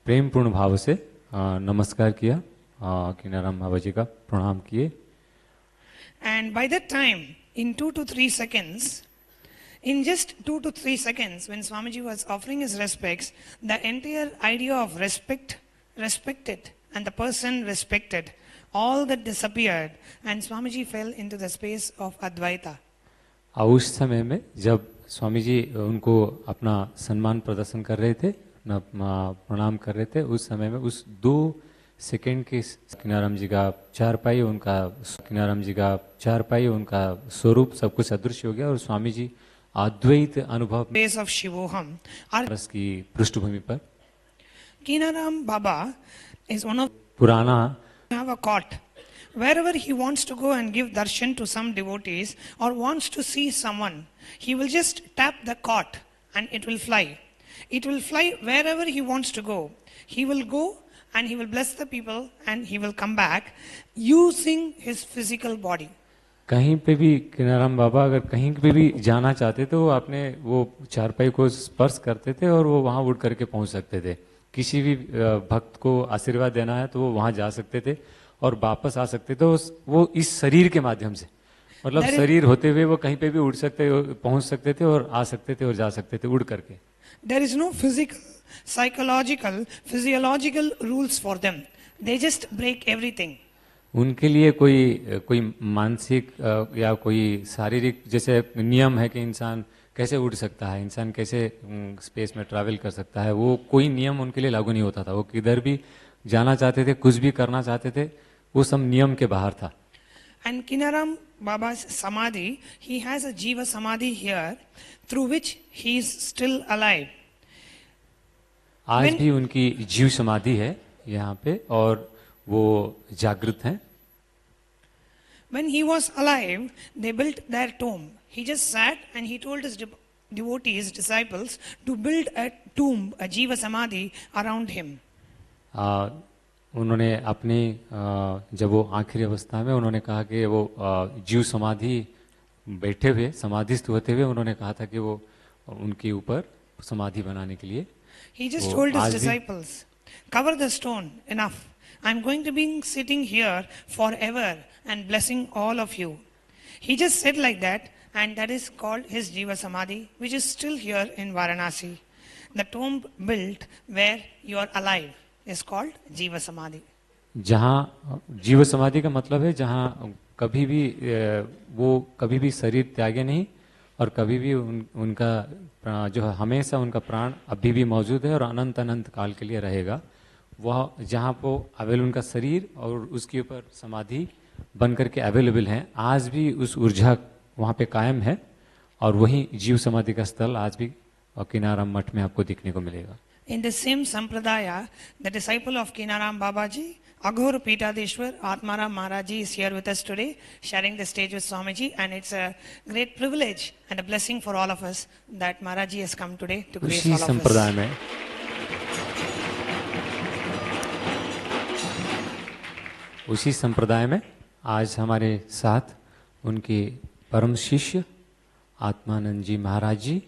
प्रेम पूर्ण भाव से नमस्कार किया, किनाराम बाबा जी का प्रणाम किए. And by that time, in 2 to 3 seconds, In just 2 to 3 seconds, when Swamiji was offering his respects, the entire idea of respected, and the person respected, all that disappeared, and Swamiji fell into the space of Advaita. और उस समय में जब स्वामी जी उनको अपना सम्मान प्रदर्शन कर रहे थे, अपना प्रणाम कर रहे थे, उस समय में उस 2 सेकंड के किनाराम जी का चारपाई, उनका स्वरूप सब कुछ अदृश्य हो गया और स्वामी जी अद्वैत अनुभव Space of Shivoham. रस की पृष्ठभूमि पर Kinaram Baba is one of पुराना have a cot. Wherever he wants to go and give darshan to some devotees or wants to see someone, he will just tap the cot and it will fly. It will fly wherever he wants to go. He will go and he will bless the people and he will come back using his physical body. कहीं पे भी किनाराम बाबा अगर कहीं पे भी जाना चाहते थे, वो अपने वो चारपाई को स्पर्श करते थे और वो वहाँ उड़ करके पहुँच सकते थे. किसी भी भक्त को आशीर्वाद देना है तो वो वहाँ जा सकते थे और वापस आ सकते थे वो इस शरीर के माध्यम से, मतलब शरीर होते हुए वो कहीं पे भी उड़ सकते, पहुँच सकते थे और आ सकते थे और जा सकते थे उड़ करके. There is no physical, psychological, physiological rules for them. They just break everything. उनके लिए कोई मानसिक या कोई शारीरिक जैसे नियम है कि इंसान कैसे उड़ सकता है, इंसान कैसे स्पेस में ट्रैवल कर सकता है, वो कोई नियम उनके लिए लागू नहीं होता था. वो किधर भी जाना चाहते थे, कुछ भी करना चाहते थे, वो सब नियम के बाहर था. And Kinaram Baba's Samadhi, he has a Jiva Samadhi here through which he is still alive. आज भी उनकी जीव समाधि है यहाँ पे और वो जागृत हैं. When he was alive, they built their tomb. He just sat and he told his devotees, disciples, to build a tomb, a Jiva Samadhi around him. उन्होंने अपनी जब वो आखिरी अवस्था में उन्होंने कहा कि वो जीव समाधि बैठे हुए समाधिस्थ होते हुए उन्होंने कहा था कि वो उनके ऊपर समाधि बनाने के लिए. He just told his disciples, cover the stone, enough. I'm going to be sitting here forever and blessing all of you. He just said like that, and that is called his Jiva Samadhi, which is still here in Varanasi. The tomb built where you are alive is called Jiva Samadhi. जहाँ जीव समाधि का मतलब है जहाँ कभी भी वो कभी भी शरीर त्यागे नहीं और कभी भी उनका जो है हमेशा उनका प्राण अभी भी मौजूद है और अनंत अनंत काल के लिए रहेगा. वह जहाँ पे अवेल उनका शरीर और उसके ऊपर समाधि बन करके अवेलेबल है, आज भी उस ऊर्जा वहाँ पे कायम है और वही जीव समाधि का स्थल आज भी किनाराम मठ में आपको दिखने को मिलेगा. In the same sampradaya, the disciple of Kinaram Babaji, Aghora Pitadeshwar Atmaram Maharaji is here with us today, sharing the stage with Swamiji, and it's a great privilege and a blessing for all of us that Maharaji has come today to grace all of us. उसी संप्रदाय में आज हमारे साथ उनके परम शिष्य आत्मानंद जी महाराज जी,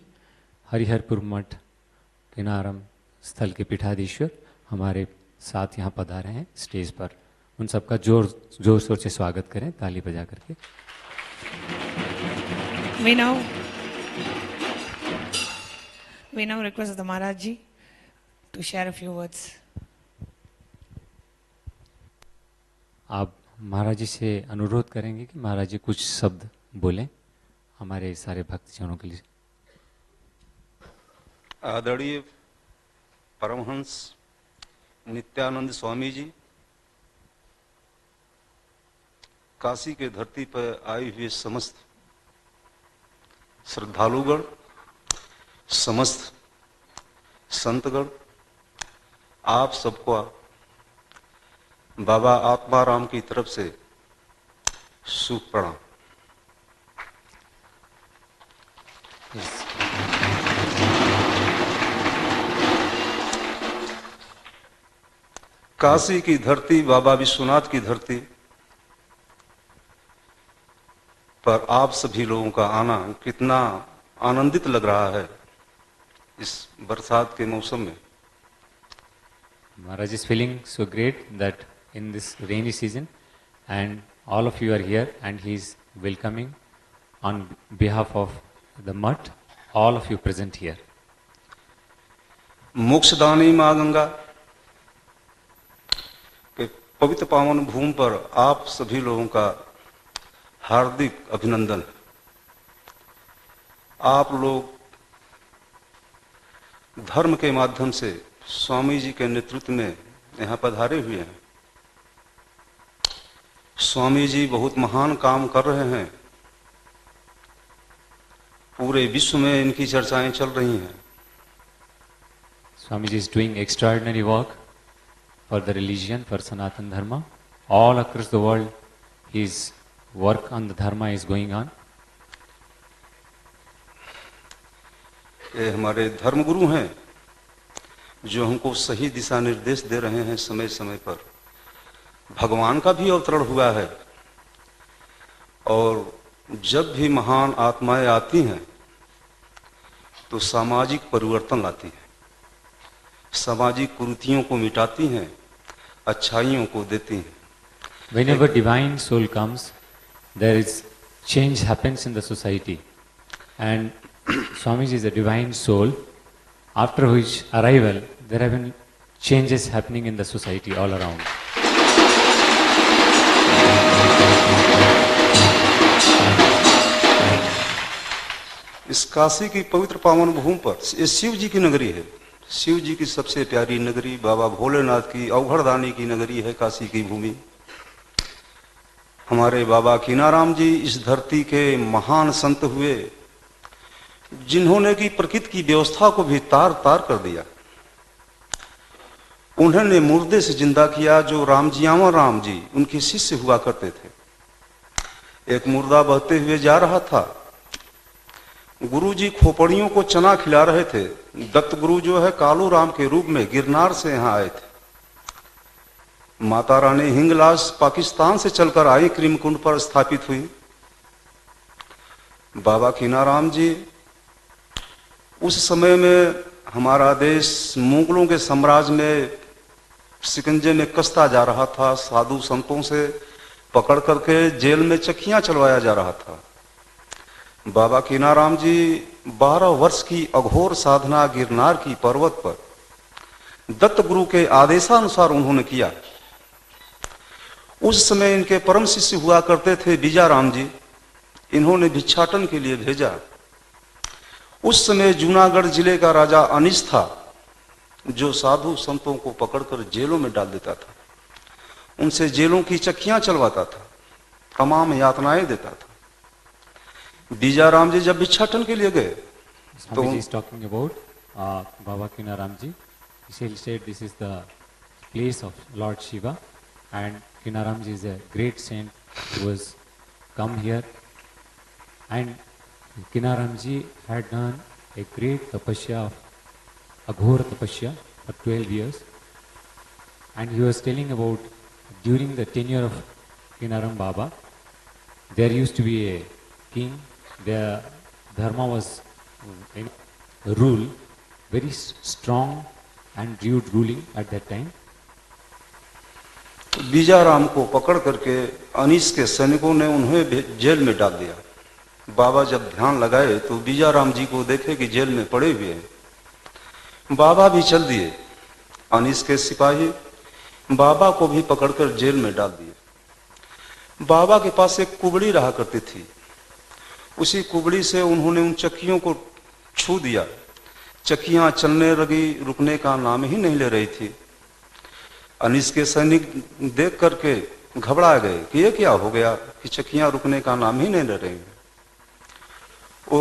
हरिहरपुर मठ किनारम स्थल के पीठाधीश्वर हमारे साथ यहाँ पधारे हैं स्टेज पर. उन सबका जोर शोर से स्वागत करें ताली बजा करके. We now request the Maharaj ji to share a few words. आप महाराज जी से अनुरोध करेंगे कि महाराज जी कुछ शब्द बोलें हमारे सारे भक्तजनों के लिए. आदरणीय परमहंस नित्यानंद स्वामी जी, काशी के धरती पर आए हुए समस्त श्रद्धालुगण, समस्त संतगण, आप सबको बाबा आत्माराम की तरफ से शुभ प्रणाम. काशी की धरती, बाबा विश्वनाथ की धरती पर आप सभी लोगों का आना कितना आनंदित लग रहा है इस बरसात के मौसम में. Maharaj is feeling so great that in this rainy season and all of you are here and he is welcoming on behalf of the mutt all of you present here. मोक्षदानी माँ गंगा के पवित्र पावन भूमि पर आप सभी लोगों का हार्दिक अभिनंदन। आप लोग धर्म के माध्यम से स्वामी जी के नेतृत्व में यहाँ पधारे हुए हैं। स्वामी जी बहुत महान काम कर रहे हैं, पूरे विश्व में इनकी चर्चाएं चल रही हैं। Swamiji is doing extraordinary work for the religion, for Sanatana Dharma. All across the world, his work on the Dharma is going on. ये हमारे धर्मगुरु हैं जो हमको सही दिशा निर्देश दे रहे हैं समय समय पर। भगवान का भी अवतरण हुआ है और जब भी महान आत्माएं आती हैं तो सामाजिक परिवर्तन लाती हैं, सामाजिक कुरीतियों को मिटाती हैं, अच्छाइयों को देती हैं। Whenever divine soul comes, there is change happens in the society, and Swamiji is a divine soul. After which arrival, there have been changes happening in the society all around. इस काशी की पवित्र पावन भूमि पर, ये शिव जी की नगरी है, शिव जी की सबसे प्यारी नगरी, बाबा भोलेनाथ की अवघड़दानी की नगरी है काशी की भूमि। हमारे बाबा कीनाराम जी इस धरती के महान संत हुए जिन्होंने की प्रकृति की व्यवस्था को भी तार तार कर दिया। उन्होंने मुर्दे से जिंदा किया। जो रामजियावा राम जी उनके शिष्य हुआ करते थे। एक मुर्दा बहते हुए जा रहा था, गुरुजी खोपड़ियों को चना खिला रहे थे। दत्त गुरु जो है कालू राम के रूप में गिरनार से यहाँ आए थे। माता रानी हिंगलाज पाकिस्तान से चलकर आई, क्रीमकुंड पर स्थापित हुई। बाबा कीनाराम जी उस समय में हमारा देश मुगलों के साम्राज्य में शिकंजे में कसता जा रहा था। साधु संतों से पकड़ करके जेल में चक्कियां चलवाया जा रहा था। बाबा कीनाराम जी 12 वर्ष की अघोर साधना गिरनार की पर्वत पर दत्त गुरु के आदेशानुसार उन्होंने किया। उस समय इनके परम शिष्य हुआ करते थे बीजाराम जी, इन्होंने भिक्षाटन के लिए भेजा। उस समय जूनागढ़ जिले का राजा अनिश था जो साधु संतों को पकड़कर जेलों में डाल देता था, उनसे जेलों की चक्कियां चलवाता था, तमाम यातनाएं देता था। बीजाराम जी जब भिक्षाटन के लिए गए तो Swamiji is talking about Baba Kinaram ji. He said this is the place of Lord Shiva, and Kinaram ji is a great saint who has come here, and Kinaram ji had done a great tapasya of Aghora tapasya for 12 years, and he was telling about during the tenure of Kinaram Baba, there used to be a king. The dharma was in rule, very strong and rude ruling at that time. Bijaram को पकड़ करके अनीस के सैनिकों ने उन्हें jail में डाल दिया। बाबा जब ध्यान लगाए तो बीजाराम जी को देखे कि जेल में पड़े हुए हैं। बाबा भी चल दिए। अनीस के सिपाही बाबा को भी पकड़कर जेल में डाल दिए। बाबा के पास एक कुबड़ी रहा करती थी, उसी कुबड़ी से उन्होंने उन चक्कियों को छू दिया। चक्कियां चलने लगी, रुकने का नाम ही नहीं ले रही थी। अनीस के सैनिक देख करके घबरा गए कि ये क्या हो गया कि चक्कियां रुकने का नाम ही नहीं ले रही। वो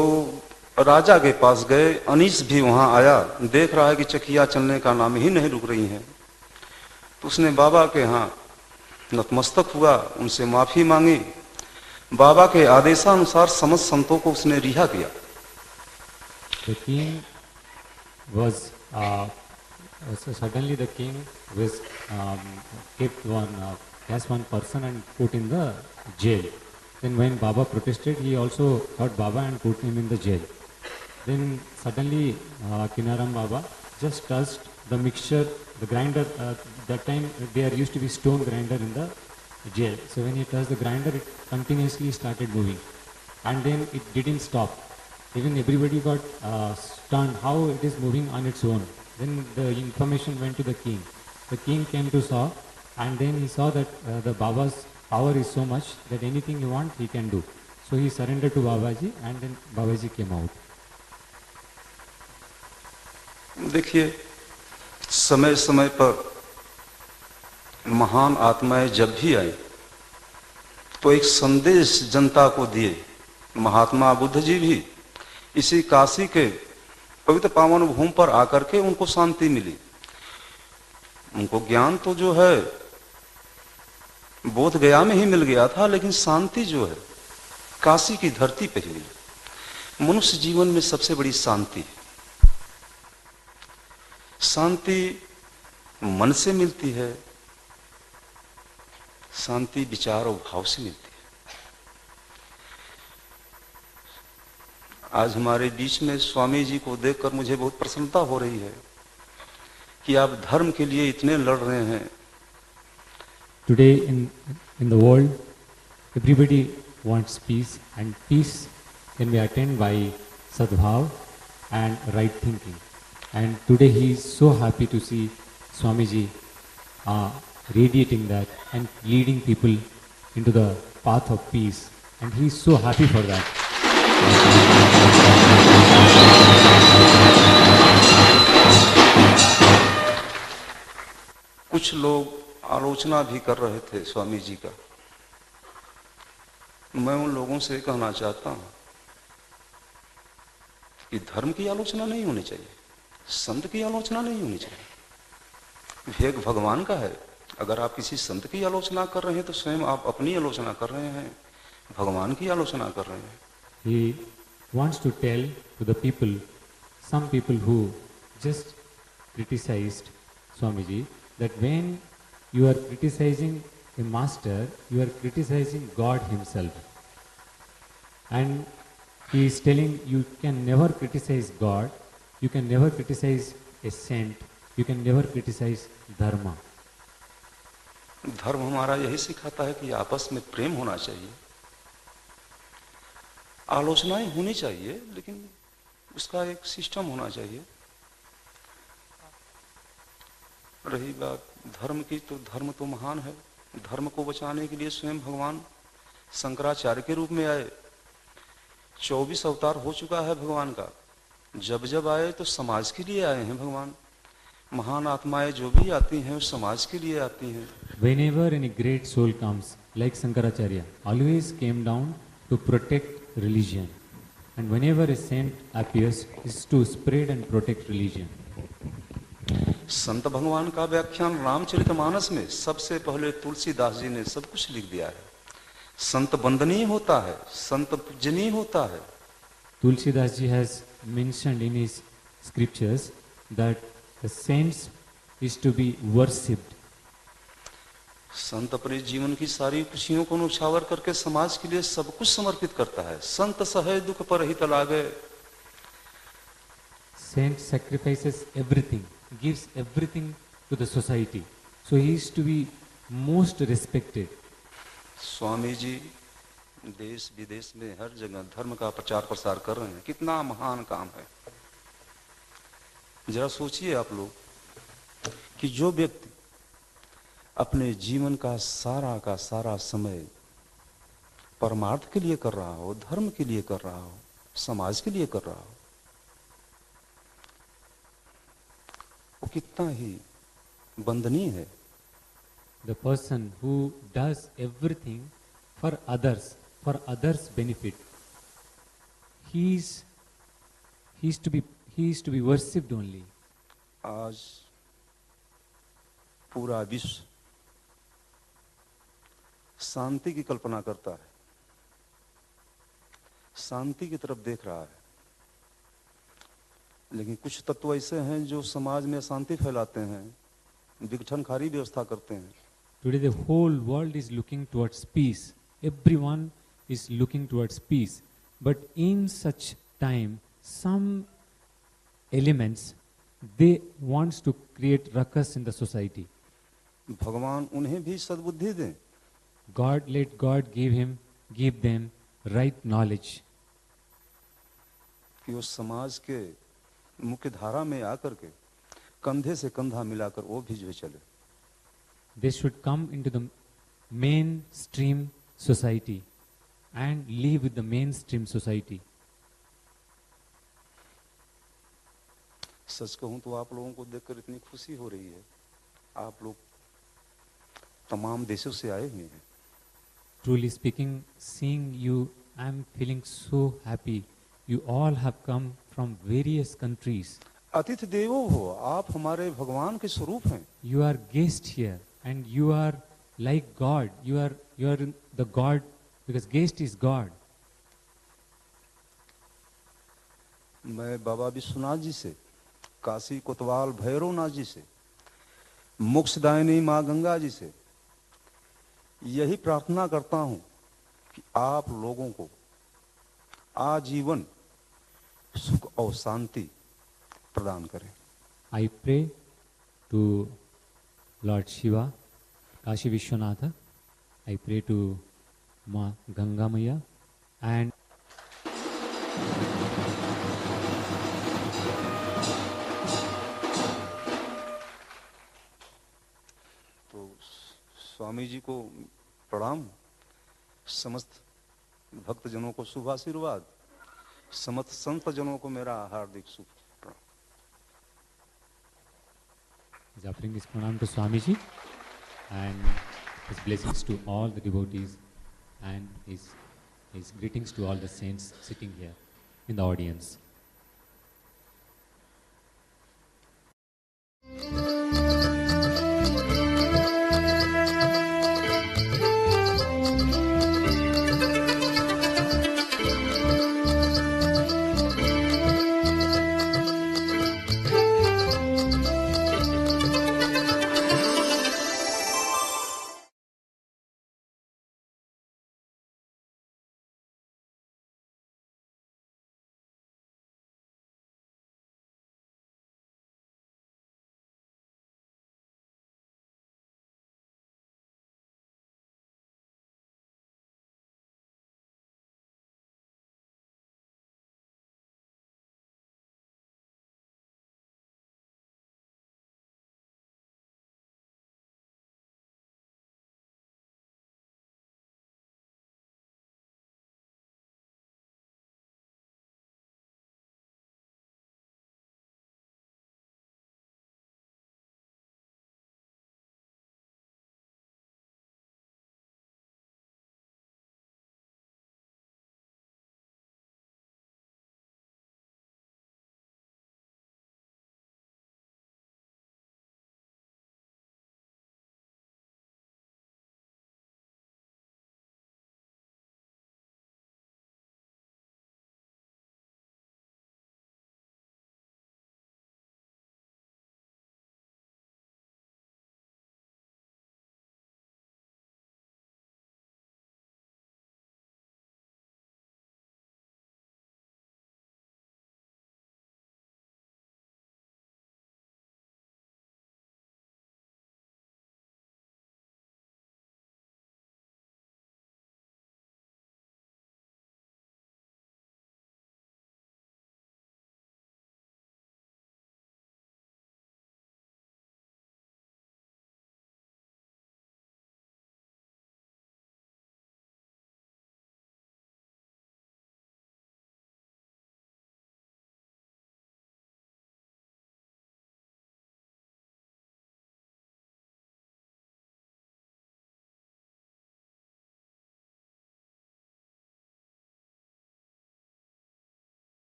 राजा के पास गए, अनीस भी वहां आया, देख रहा है कि चक्कियां चलने का नाम ही नहीं रुक रही हैं। तो उसने बाबा के यहाँ नतमस्तक हुआ, उनसे माफी मांगी। बाबा के आदेशानुसार समस्त संतों को उसने रिहा किया। The king was so suddenly the king was kept as one person and put in the jail. Then when Baba protested, he also got Baba and put him in the jail. Then suddenly Kinaram Baba just touched the mixture, the grinder. That time there used to be stone grinder in the jail. So when he touched the grinder, it continuously started moving, and then it didn't stop. even everybody got stunned how it is moving on its own. Then the information went to the king. The king came to saw, and then he saw that the Baba's power is so much that anything he wants he can do. So he surrendered to Babaji, and then Babaji came out. देखिए, समय समय पर महान आत्माएं जब भी आई तो एक संदेश जनता को दिए। महात्मा बुद्ध जी भी इसी काशी के पवित्र पावन भूमि पर आकर के उनको शांति मिली। उनको ज्ञान तो जो है बोध गया में ही मिल गया था, लेकिन शांति जो है काशी की धरती पे ही मिली। मनुष्य जीवन में सबसे बड़ी शांति है। शांति मन से मिलती है, शांति विचार और भाव से मिलती है। आज हमारे बीच में स्वामी जी को देखकर मुझे बहुत प्रसन्नता हो रही है कि आप धर्म के लिए इतने लड़ रहे हैं। Today in the world, everybody wants peace, and peace can be attained by sadbhav and right thinking. And today he is so happy to see Swamiji radiating that and leading people into the path of peace. And he is so happy for that. कुछ लोग आलोचना भी कर रहे थे स्वामी जी का। मैं उन लोगों से कहना चाहता हूं कि धर्म की आलोचना नहीं होनी चाहिए, संत की आलोचना नहीं होनी चाहिए। विवेक भगवान का है। अगर आप किसी संत की आलोचना कर रहे हैं तो स्वयं आप अपनी आलोचना कर रहे हैं, भगवान की आलोचना कर रहे हैं। He wants to tell to the people, some people who just criticized Swamiji, that when you are criticizing a master, you are criticizing God himself. And he is telling you can never criticize God, you can never criticize a saint, you can never criticize dharma. धर्म हमारा यही सिखाता है कि आपस में प्रेम होना चाहिए। आलोचनाएं होनी चाहिए, लेकिन उसका एक सिस्टम होना चाहिए। रही बात धर्म की, तो धर्म तो महान है। धर्म को बचाने के लिए स्वयं भगवान शंकराचार्य के रूप में आए। 24 अवतार हो चुका है भगवान का। जब जब आए तो समाज के लिए आए हैं भगवान। महान आत्माएं जो भी आती हैं वो समाज के लिए आती हैं। Whenever any great soul comes, like Shankaracharya, always came down to protect religion. And whenever a saint appears, is to spread and protect religion. संत भगवान का व्याख्यान रामचरितमानस में सबसे पहले तुलसीदास जी ने सब कुछ लिख दिया है। संत वंदनीय होता है, संत पूजनीय होता है। Tulsidas ji has mentioned in his scriptures that the saints is to be worshipped. संत अपने जीवन की सारी खुशियों को न्यौछावर करके समाज के लिए सब कुछ समर्पित करता है। संत सहे दुख पर हित लागे। Saint sacrifices everything, gives everything to the society. So he is to be most respected. Swami ji देश विदेश में हर जगह धर्म का प्रचार प्रसार कर रहे हैं। कितना महान काम है। जरा सोचिए आप लोग कि जो व्यक्ति अपने जीवन का सारा समय परमार्थ के लिए कर रहा हो, धर्म के लिए कर रहा हो, समाज के लिए कर रहा हो, वो कितना ही वंदनीय है। The person who does everything for others' benefit, he is to be worshipped only. आज पूरा विश्व शांति की कल्पना करता है, शांति की तरफ देख रहा है, लेकिन कुछ तत्व ऐसे हैं जो समाज में अशांति फैलाते हैं, विघटनकारी व्यवस्था करते हैं। Today the whole world is looking towards peace. Everyone is looking towards peace. But in such time, some elements, they wants to create ruckus in the society. भगवान उन्हें भी सद्बुद्धि दें। Let God give them right knowledge. कि वो समाज के मुख्य धारा में आकर के कंधे से कंधा मिलाकर वो भी जो चले. They should come into the mainstream society and live with the mainstream society. सच कहूं तो आप लोगों को देखकर इतनी खुशी हो रही है. आप लोग तमाम देशों से आए हुए हैं. Truly speaking, seeing you, I'm feeling so happy. You all have come from various countries. अतिथि देवो हो, आप हमारे भगवान के स्वरूप हैं. You are guest here and you are like God. You are the God because guest is God. मैं बाबा विश्वनाथ जी से, काशी कोतवाल भैरवनाथ जी से, मोक्षदायिनी माँ गंगा जी से यही प्रार्थना करता हूं कि आप लोगों को आजीवन सुख और शांति प्रदान करें. I pray to Lord Shiva, Kashi Vishwanatha. I pray to Ma Ganga Maya and तो स्वामी जी को प्रणाम. समस्त भक्तजनों को शुभ आशीर्वाद. समस्त संत जनों को मेरा हार्दिक शुभ प्रणाम. is offering his pranam to Swamiji and his blessings to all the devotees and his greetings to all the saints sitting here in the audience.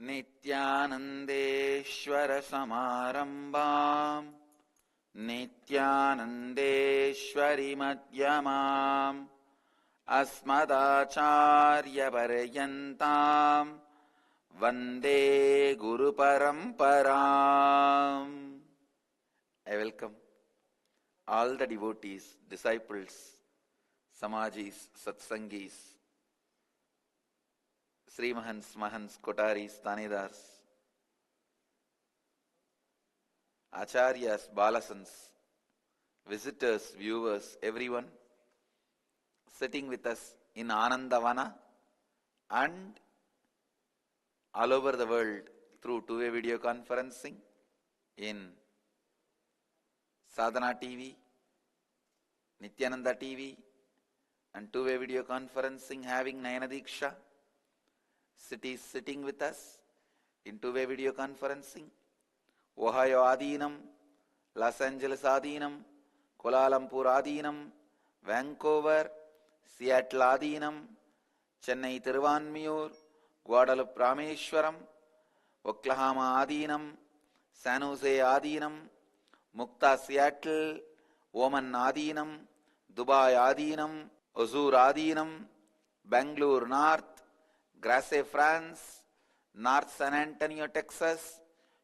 Nithyanandeshwara samarambam Nithyanandeshwari madhyamam Asmadacharya paryantam Vande Guru Paramparam. I welcome all the devotees, disciples, Samajis, Satsangis, Sri Mahans, Mahans, Kotaris, Tanidars, Acharyas, Balasans, visitors, viewers, everyone sitting with us in Anandavana and all over the world through two-way video conferencing in Sadhana TV, Nithyananda TV, and two-way video conferencing having Nayana Diksha. Cities sitting with us in two-way video conferencing. Ohio Adinam, Los Angeles Adinam, Kuala Lumpur Adinam, Vancouver, Seattle Adinam, Chennai Tiruvanmiyur, Guadalupe Rameshwaram, Oklahoma Adinam, San Jose Adinam, Mukta Seattle, Oman Adinam, Dubai Adinam, Ozur Adinam, Bangalore North, Grasse France, North San Antonio Texas,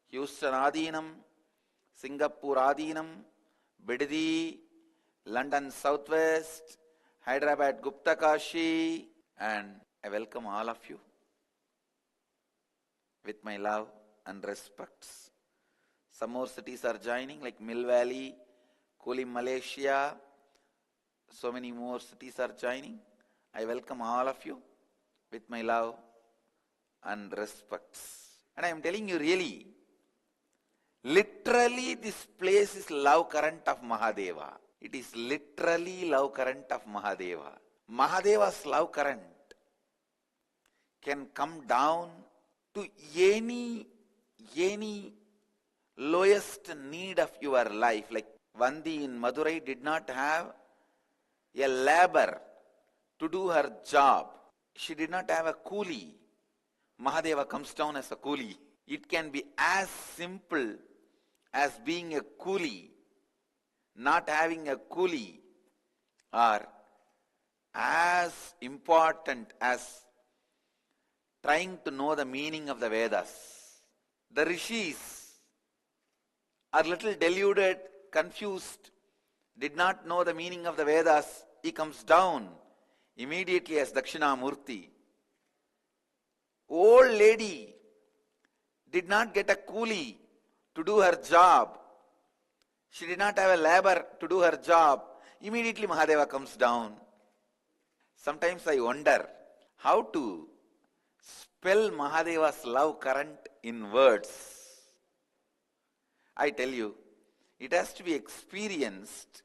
Houston Adinam, Singapore Adinam, Bidadi, London Southwest, Hyderabad Gupta Kashi, and I welcome all of you with my love and respects. Some more cities are joining like Mill Valley, Kulim, Malaysia. So many more cities are joining. I welcome all of you with my love and respects. And I am telling you really, literally this place is love current of Mahadeva. It is literally love current of Mahadeva. Mahadeva's love current can come down to any lowest need of your life. Like Vandi in Madurai did not have a labor to do her job. She did not have a coolie. Mahadeva comes down as a coolie. It can be as simple as being a coolie, not having a coolie, or as important as trying to know the meaning of the Vedas. The rishis are little deluded, confused, did not know the meaning of the Vedas. He comes down immediately as Dakshinamurti. Old lady did not get a coolie to do her job. She did not have a labor to do her job. Immediately Mahadeva comes down. Sometimes I wonder how to spell Mahadeva's love current in words. I tell you, it has to be experienced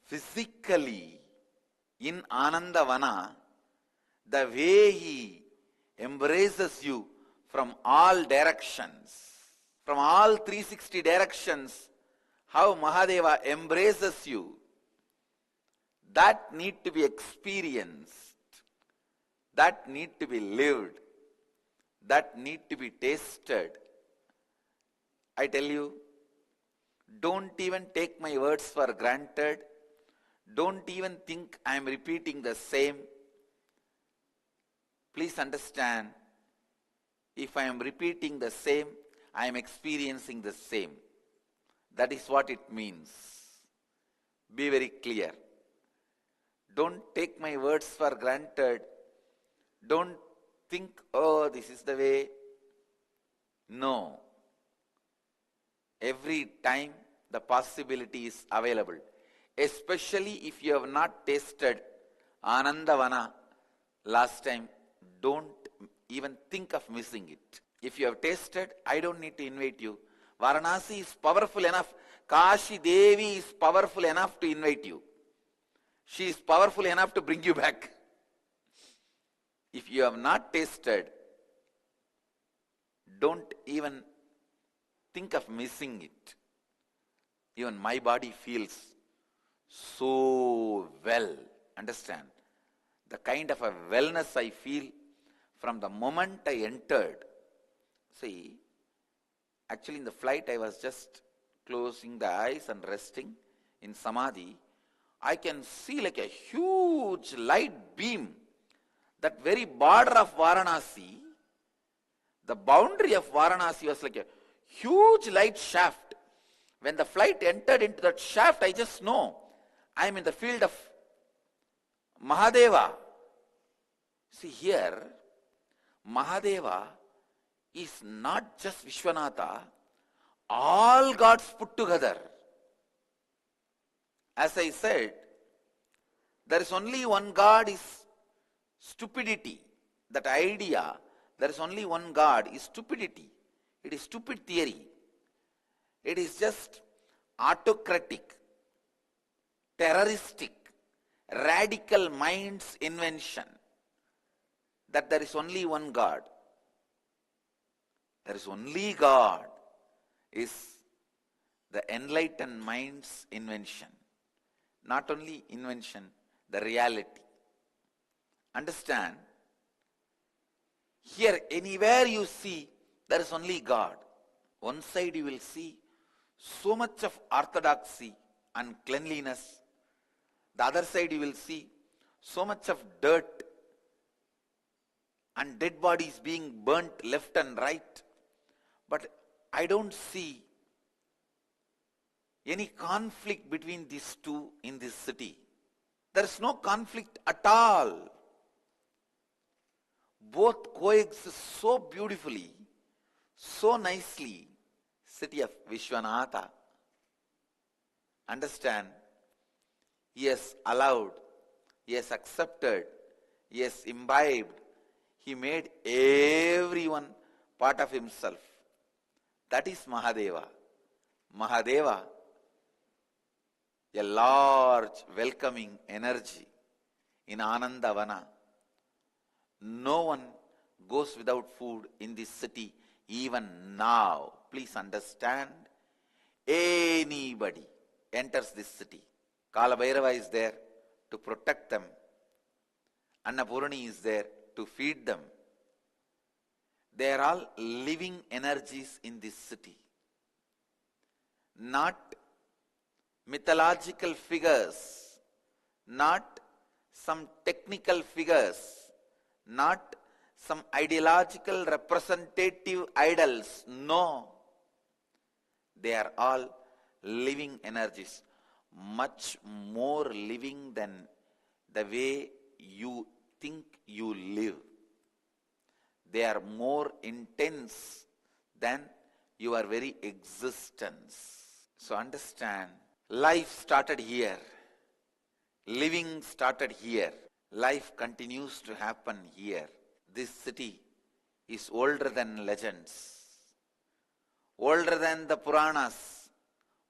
physically in Anandavana, the way he embraces you from all directions, from all 360 directions, how Mahadeva embraces you, that need to be experienced, that need to be lived, that need to be tasted. I tell you, don't even take my words for granted. Don't even think I am repeating the same. Please understand, if I am repeating the same, I am experiencing the same. That is what it means. Be very clear. Don't take my words for granted. Don't think, oh, this is the way. No. Every time the possibility is available. Especially if you have not tasted Anandavana last time, don't even think of missing it. If you have tasted, I don't need to invite you. Varanasi is powerful enough. Kashi Devi is powerful enough to invite you. She is powerful enough to bring you back. If you have not tasted, don't even think of missing it. Even my body feels so well. Understand? The kind of a wellness I feel From the moment I entered, see, actually in the flight I was just closing the eyes and resting in samadhi. I can see like a huge light beam, that very border of Varanasi, the boundary of Varanasi was like a huge light shaft. When the flight entered into that shaft, I just know I am in the field of Mahadeva. See here, Mahadeva is not just Vishwanatha, all gods put together. As I said, there is only one God is stupidity. That idea, there is only one God, is stupidity. It is stupid theory. It is just autocratic, terroristic, radical mind's invention. That there is only one God. There is only God is the enlightened mind's invention. Not only invention, the reality. Understand? Here, anywhere you see, there is only God. One side you will see so much of orthodoxy and cleanliness. The other side you will see so much of dirt and dead bodies being burnt left and right. But I don't see any conflict between these two in this city. There is no conflict at all. Both coexist so beautifully, so nicely. City of Vishwanatha. Understand? He has allowed, he has accepted, he has imbibed, he made everyone part of himself. That is Mahadeva. Mahadeva, a large welcoming energy in Anandavana. No one goes without food in this city even now. Please understand, anybody enters this city. Kalabhairava is there to protect them. Annapurani is there to feed them. They are all living energies in this city. Not mythological figures, not some technical figures, not some ideological representative idols. No. They are all living energies, much more living than the way you think you live. They are more intense than your very existence. So understand, life started here. Living started here. Life continues to happen here. This city is older than legends, older than the Puranas,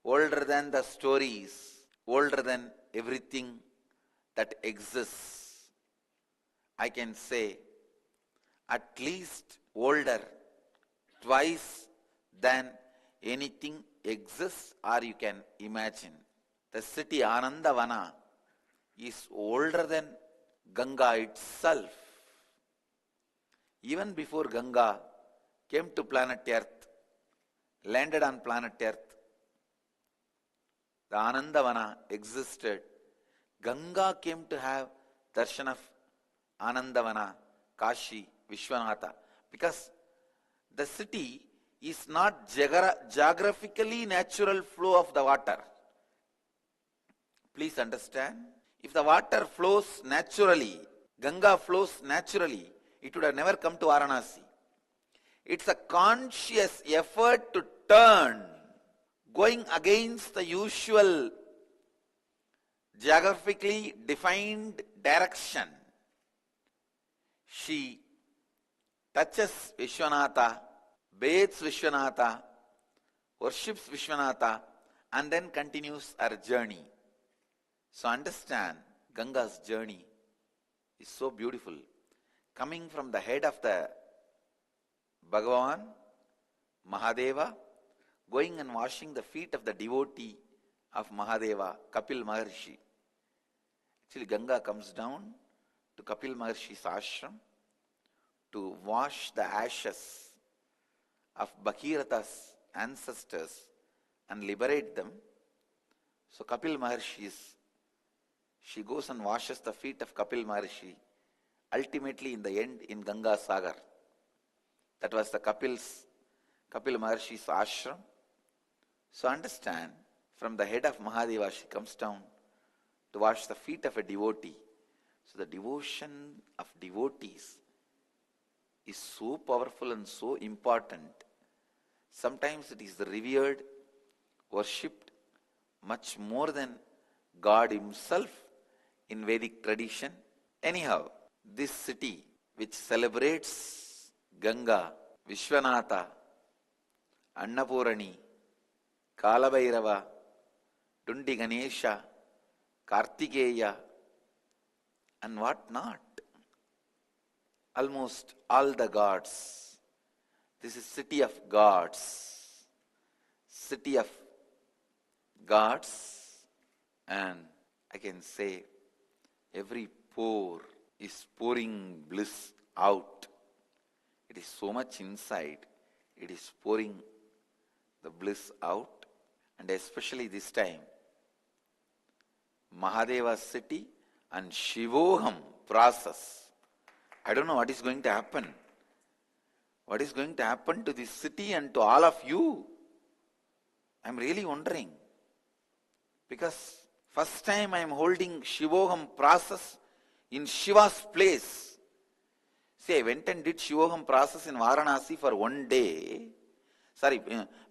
older than the stories, older than everything that exists. I can say at least older twice than anything exists or you can imagine. The city Anandavana is older than Ganga itself. Even before Ganga came to planet Earth, landed on planet Earth, the Anandavana existed. Ganga came to have darshan of Anandavana, Kashi, Vishwanatha, because the city is not geographically natural flow of the water. Please understand. If the water flows naturally, Ganga flows naturally, it would have never come to Varanasi. It's a conscious effort to turn, going against the usual geographically defined direction. She touches Vishwanatha, bathes Vishwanatha, worships Vishwanatha, and then continues her journey. So understand, Ganga's journey is so beautiful. Coming from the head of the Bhagavan, Mahadeva, going and washing the feet of the devotee of Mahadeva, Kapil Maharshi. Actually, Ganga comes down to Kapil Maharshi's ashram to wash the ashes of Bhagirath's ancestors and liberate them. So Kapil Maharshi she goes and washes the feet of Kapil Maharshi, ultimately in the end in Ganga Sagar. That was the Kapil Maharshi's ashram. So understand, from the head of Mahadeva she comes down to wash the feet of a devotee. So the devotion of devotees is so powerful and so important. Sometimes it is revered, worshipped much more than God Himself in Vedic tradition. Anyhow, this city which celebrates Ganga, Vishwanatha, Annapurani, Kalabhairava, Dundi Ganesha, Kartikeya, and what not. Almost all the gods. This is city of gods. City of gods. And I can say every pore is pouring bliss out. It is so much inside. It is pouring the bliss out. And especially this time, Mahadeva city and Shivoham process. I don't know what is going to happen. What is going to happen to this city and to all of you? I am really wondering. Because first time I am holding Shivoham process in Shiva's place. See, I went and did Shivoham process in Varanasi for 1 day. Sorry,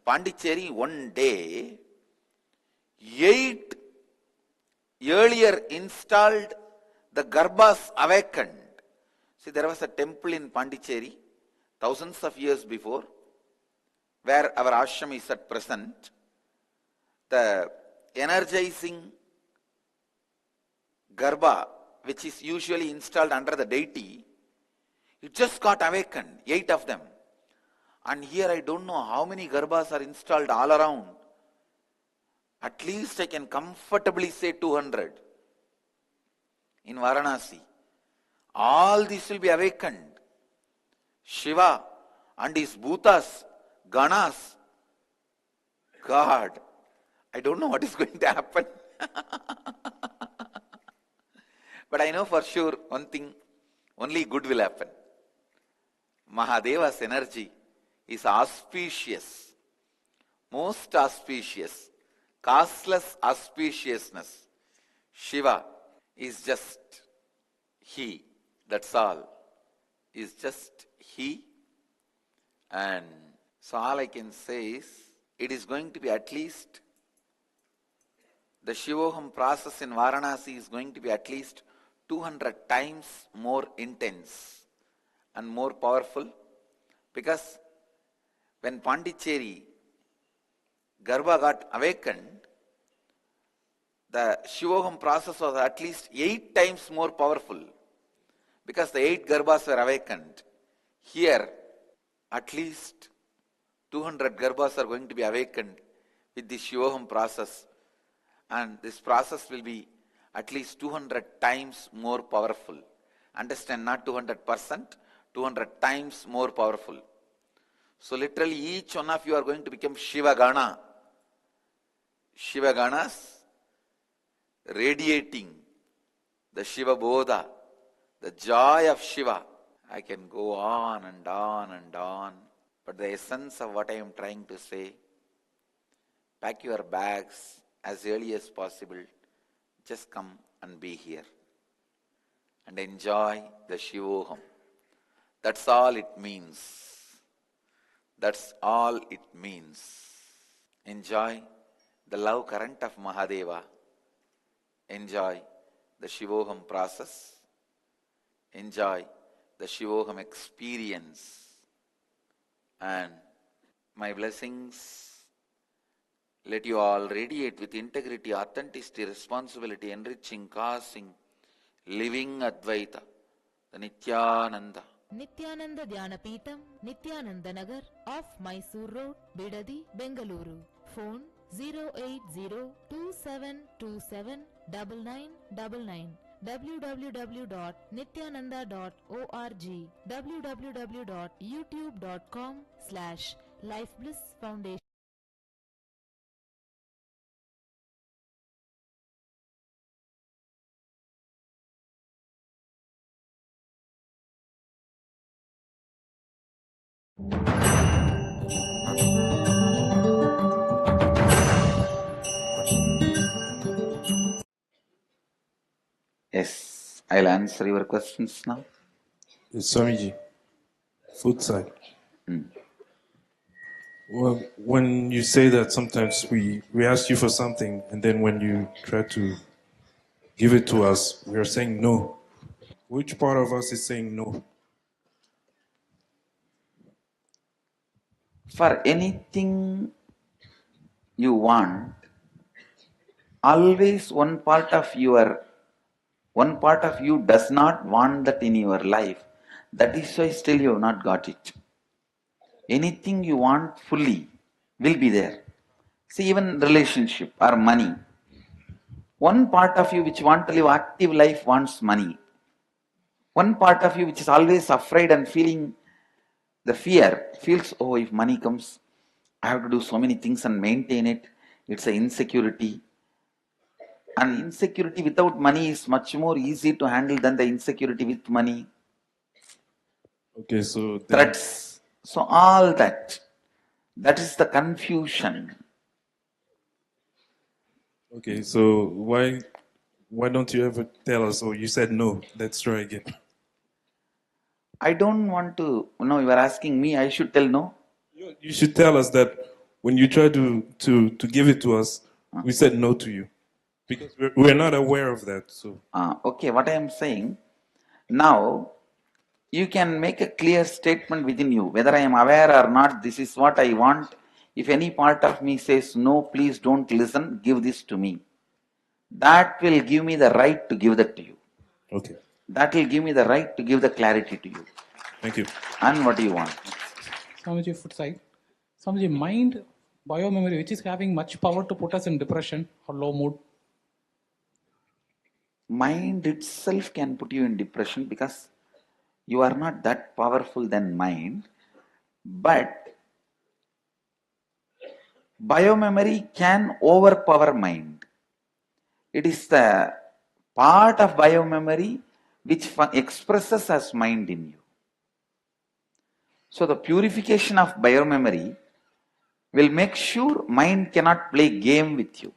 Pondicherry 1 day. 8 earlier installed the Garbhas awakened. See, there was a temple in Pondicherry thousands of years before where our ashram is at present. The energizing Garbha, which is usually installed under the deity, it just got awakened, 8 of them. And here I don't know how many Garbhas are installed all around. At least I can comfortably say 200 in Varanasi. All this will be awakened. Shiva and his bhootas, ganas. God, I don't know what is going to happen. But I know for sure one thing, only good will happen. Mahadeva's energy is auspicious, most auspicious, causeless auspiciousness. Shiva is just He, that's all. Is just He. And so all I can say is, it is going to be at least, the Shivoham process in Varanasi is going to be at least 200 times more intense and more powerful, because when Pondicherry Garbha got awakened, the Shivoham process was at least 8 times more powerful, because the 8 Garbhas were awakened. Here, at least 200 Garbhas are going to be awakened with the Shivoham process, and this process will be at least 200 times more powerful. Understand, not 200%, 200 times more powerful. So literally each one of you are going to become Shiva Gana. Shiva Ganas radiating the Shiva Bodha, the joy of Shiva. I can go on and on and on. But the essence of what I am trying to say, pack your bags as early as possible. Just come and be here and enjoy the Shivoham. That's all it means. That's all it means. Enjoy the love current of Mahadeva. Enjoy the Shivoham process. Enjoy the Shivoham experience. And my blessings, let you all radiate with integrity, authenticity, responsibility, enriching, causing, living Advaita, the Nithyananda. Nithyananda Dhyanapitham, Nithyananda Nagar, off Mysore Road, Bidadi, Bengaluru. Phone 08027279999. www.nithyananda.org, www.youtube.com/lifeblissfoundation. Yes, I'll answer your questions now. Swamiji, food side. Well, when you say that sometimes we ask you for something and then when you try to give it to us, we are saying no. Which part of us is saying no? For anything you want, always one part of you does not want that in your life. That is why still you have not got it. Anything you want fully will be there. See, even relationship or money. One part of you which want to live active life wants money. One part of you which is always afraid and feeling the fear, feels, oh, if money comes, I have to do so many things and maintain it. It's an insecurity. And insecurity without money is much more easy to handle than the insecurity with money. Okay, so then, Threats. So all that is the confusion. okay, so why don't you ever tell us, oh, you said no, let's try again? I don't want to, you are asking me, I should tell no? You should tell us that when you try to give it to us, we said no to you. Because we're not aware of that. So Okay, what I am saying, now you can make a clear statement within you, whether I am aware or not, this is what I want. If any part of me says, no, please don't listen, give this to me. That will give me the right to give that to you. okay. That will give me the right to give the clarity to you. Thank you. And what do you want? Swamiji, foot side. Swamiji, mind, biomemory, which is having much power to put us in depression or low mood. Mind itself can put you in depression because you are not that powerful than mind, but biomemory can overpower mind. It is the part of biomemory which expresses as mind in you. So the purification of biomemory will make sure mind cannot play game with you.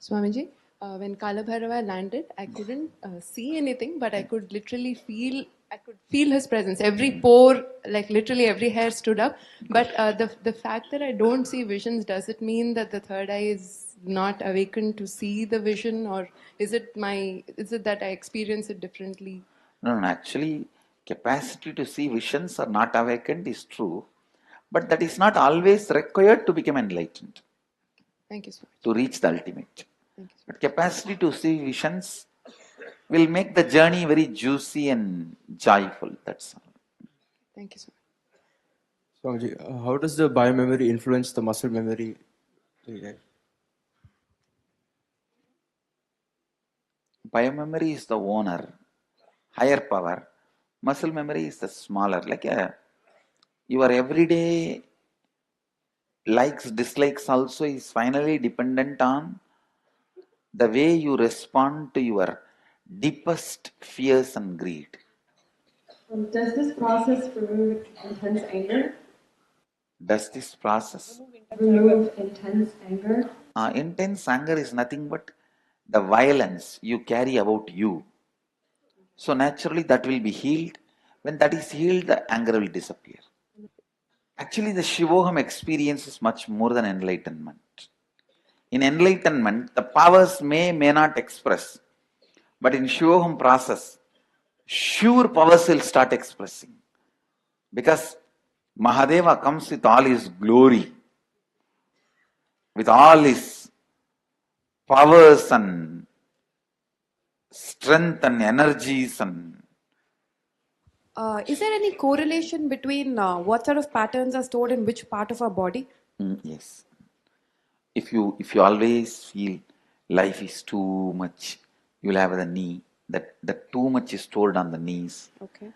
Swamiji, when Kalabhairava landed, I couldn't see anything, but I could literally feel his presence. Every pore, like literally every hair stood up. But the fact that I don't see visions, does it mean that the third eye is not awakened to see the vision, or is it that I experience it differently? No, actually, capacity to see visions are not awakened is true, but that is not always required to become enlightened. Thank you, Swamiji. To reach the ultimate. Thank you, but capacity to see visions will make the journey very juicy and joyful. That's all. Thank you, Swamiji. Swamiji, how does the biomemory influence the muscle memory? Biomemory is the owner, higher power. Muscle memory is the smaller, like your everyday likes, dislikes also is finally dependent on the way you respond to your deepest fears and greed. Does this process remove intense anger? Does this process remove intense anger? Intense anger is nothing but the violence you carry about you. So naturally that will be healed. When that is healed, the anger will disappear. Actually, the Shivoham experience is much more than enlightenment. In enlightenment, the powers may not express. But in Shivoham process, sure powers will start expressing. Because Mahadeva comes with all his glory, with all his powers and strength and energies and is there any correlation between what sort of patterns are stored in which part of our body? yes. If you always feel life is too much. You will have the knee, that too much is stored on the knees. Okay.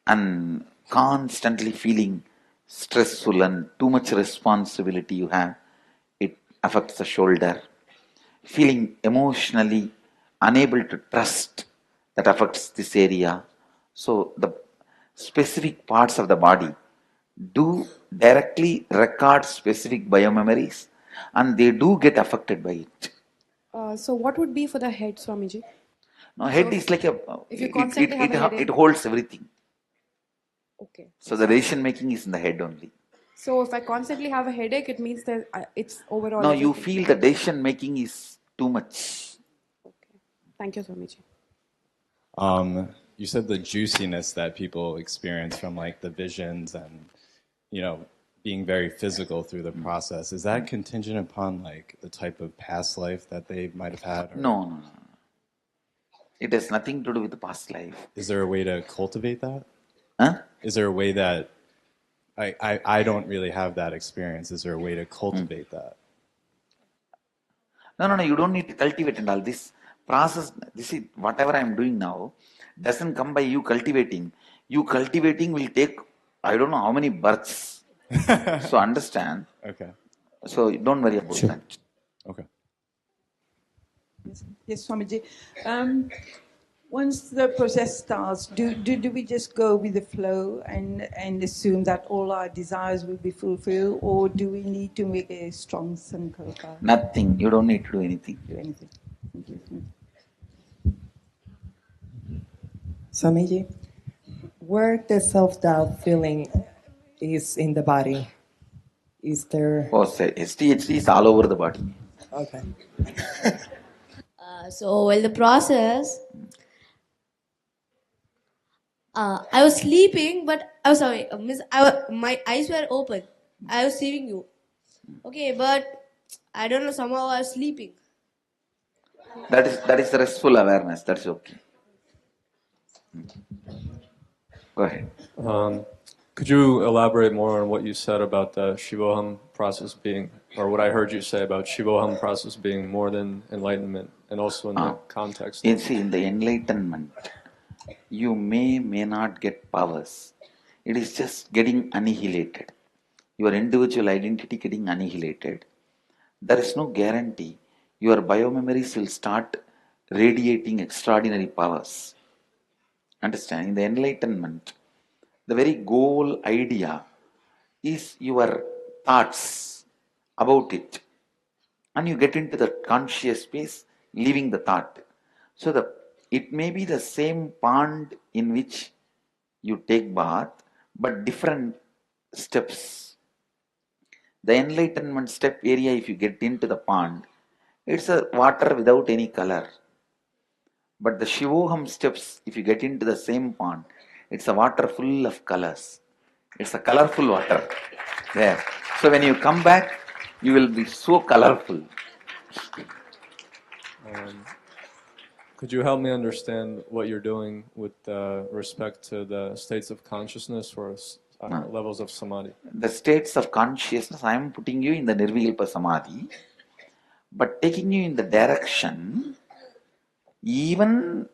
And constantly feeling stressful and too much responsibility you have, it affects the shoulder. Feeling emotionally unable to trust, that affects this area. So the specific parts of the body do directly record specific biomemories, and they do get affected by it. So what would be for the head, Swamiji? Now head is like a, if you constantly have a headache, it holds everything. okay. So the decision making is in the head only. So if I constantly have a headache, it means that it's overall. No, you everything. feel the decision making is too much. Okay. Thank you, Swamiji. You said the juiciness that people experience from like the visions and, you know, being very physical through the process. Is that contingent upon like the type of past life that they might have had? Or? No. It has nothing to do with the past life. Is there a way to cultivate that? Huh? Is there a way that I don't really have that experience? Is there a way to cultivate that? No, you don't need to cultivate and all this process. This is whatever I am doing now doesn't come by you cultivating. You cultivating will take, I don't know how many births. So understand. Okay. So don't worry about that. Okay. Yes, Swamiji. Once the process starts, do we just go with the flow and assume that all our desires will be fulfilled, or do we need to make a strong sankalpa? Nothing. You don't need to do anything. Thank you. Swamiji, where the self-doubt feeling is in the body, is there... Oh, say, SDHD is all over the body. Okay. So while the process, I was sleeping, but I'm sorry, my eyes were open. I was seeing you. Okay, but I don't know, somehow I was sleeping. That is the restful awareness. That's okay. Go ahead. Could you elaborate more on what you said about the Shivoham process being, or what I heard you say about Shivoham process being more than enlightenment, and also in the context? You see, in the enlightenment, you may not get powers. It is just getting annihilated. Your individual identity getting annihilated. There is no guarantee your biomemories will start radiating extraordinary powers. Understand? In the enlightenment, the very goal idea is your thoughts about it. And you get into the conscious space, leaving the thought. So it may be the same pond in which you take bath, but different steps. The enlightenment step area, if you get into the pond, it's a water without any color. But the Shivoham steps, if you get into the same pond, it's a water full of colors. It's a colorful water there. So when you come back, you will be so colorful. Could you help me understand what you're doing with respect to the states of consciousness or levels of samadhi? The states of consciousness, I am putting you in the Nirvikalpa Samadhi, but taking you in the direction, even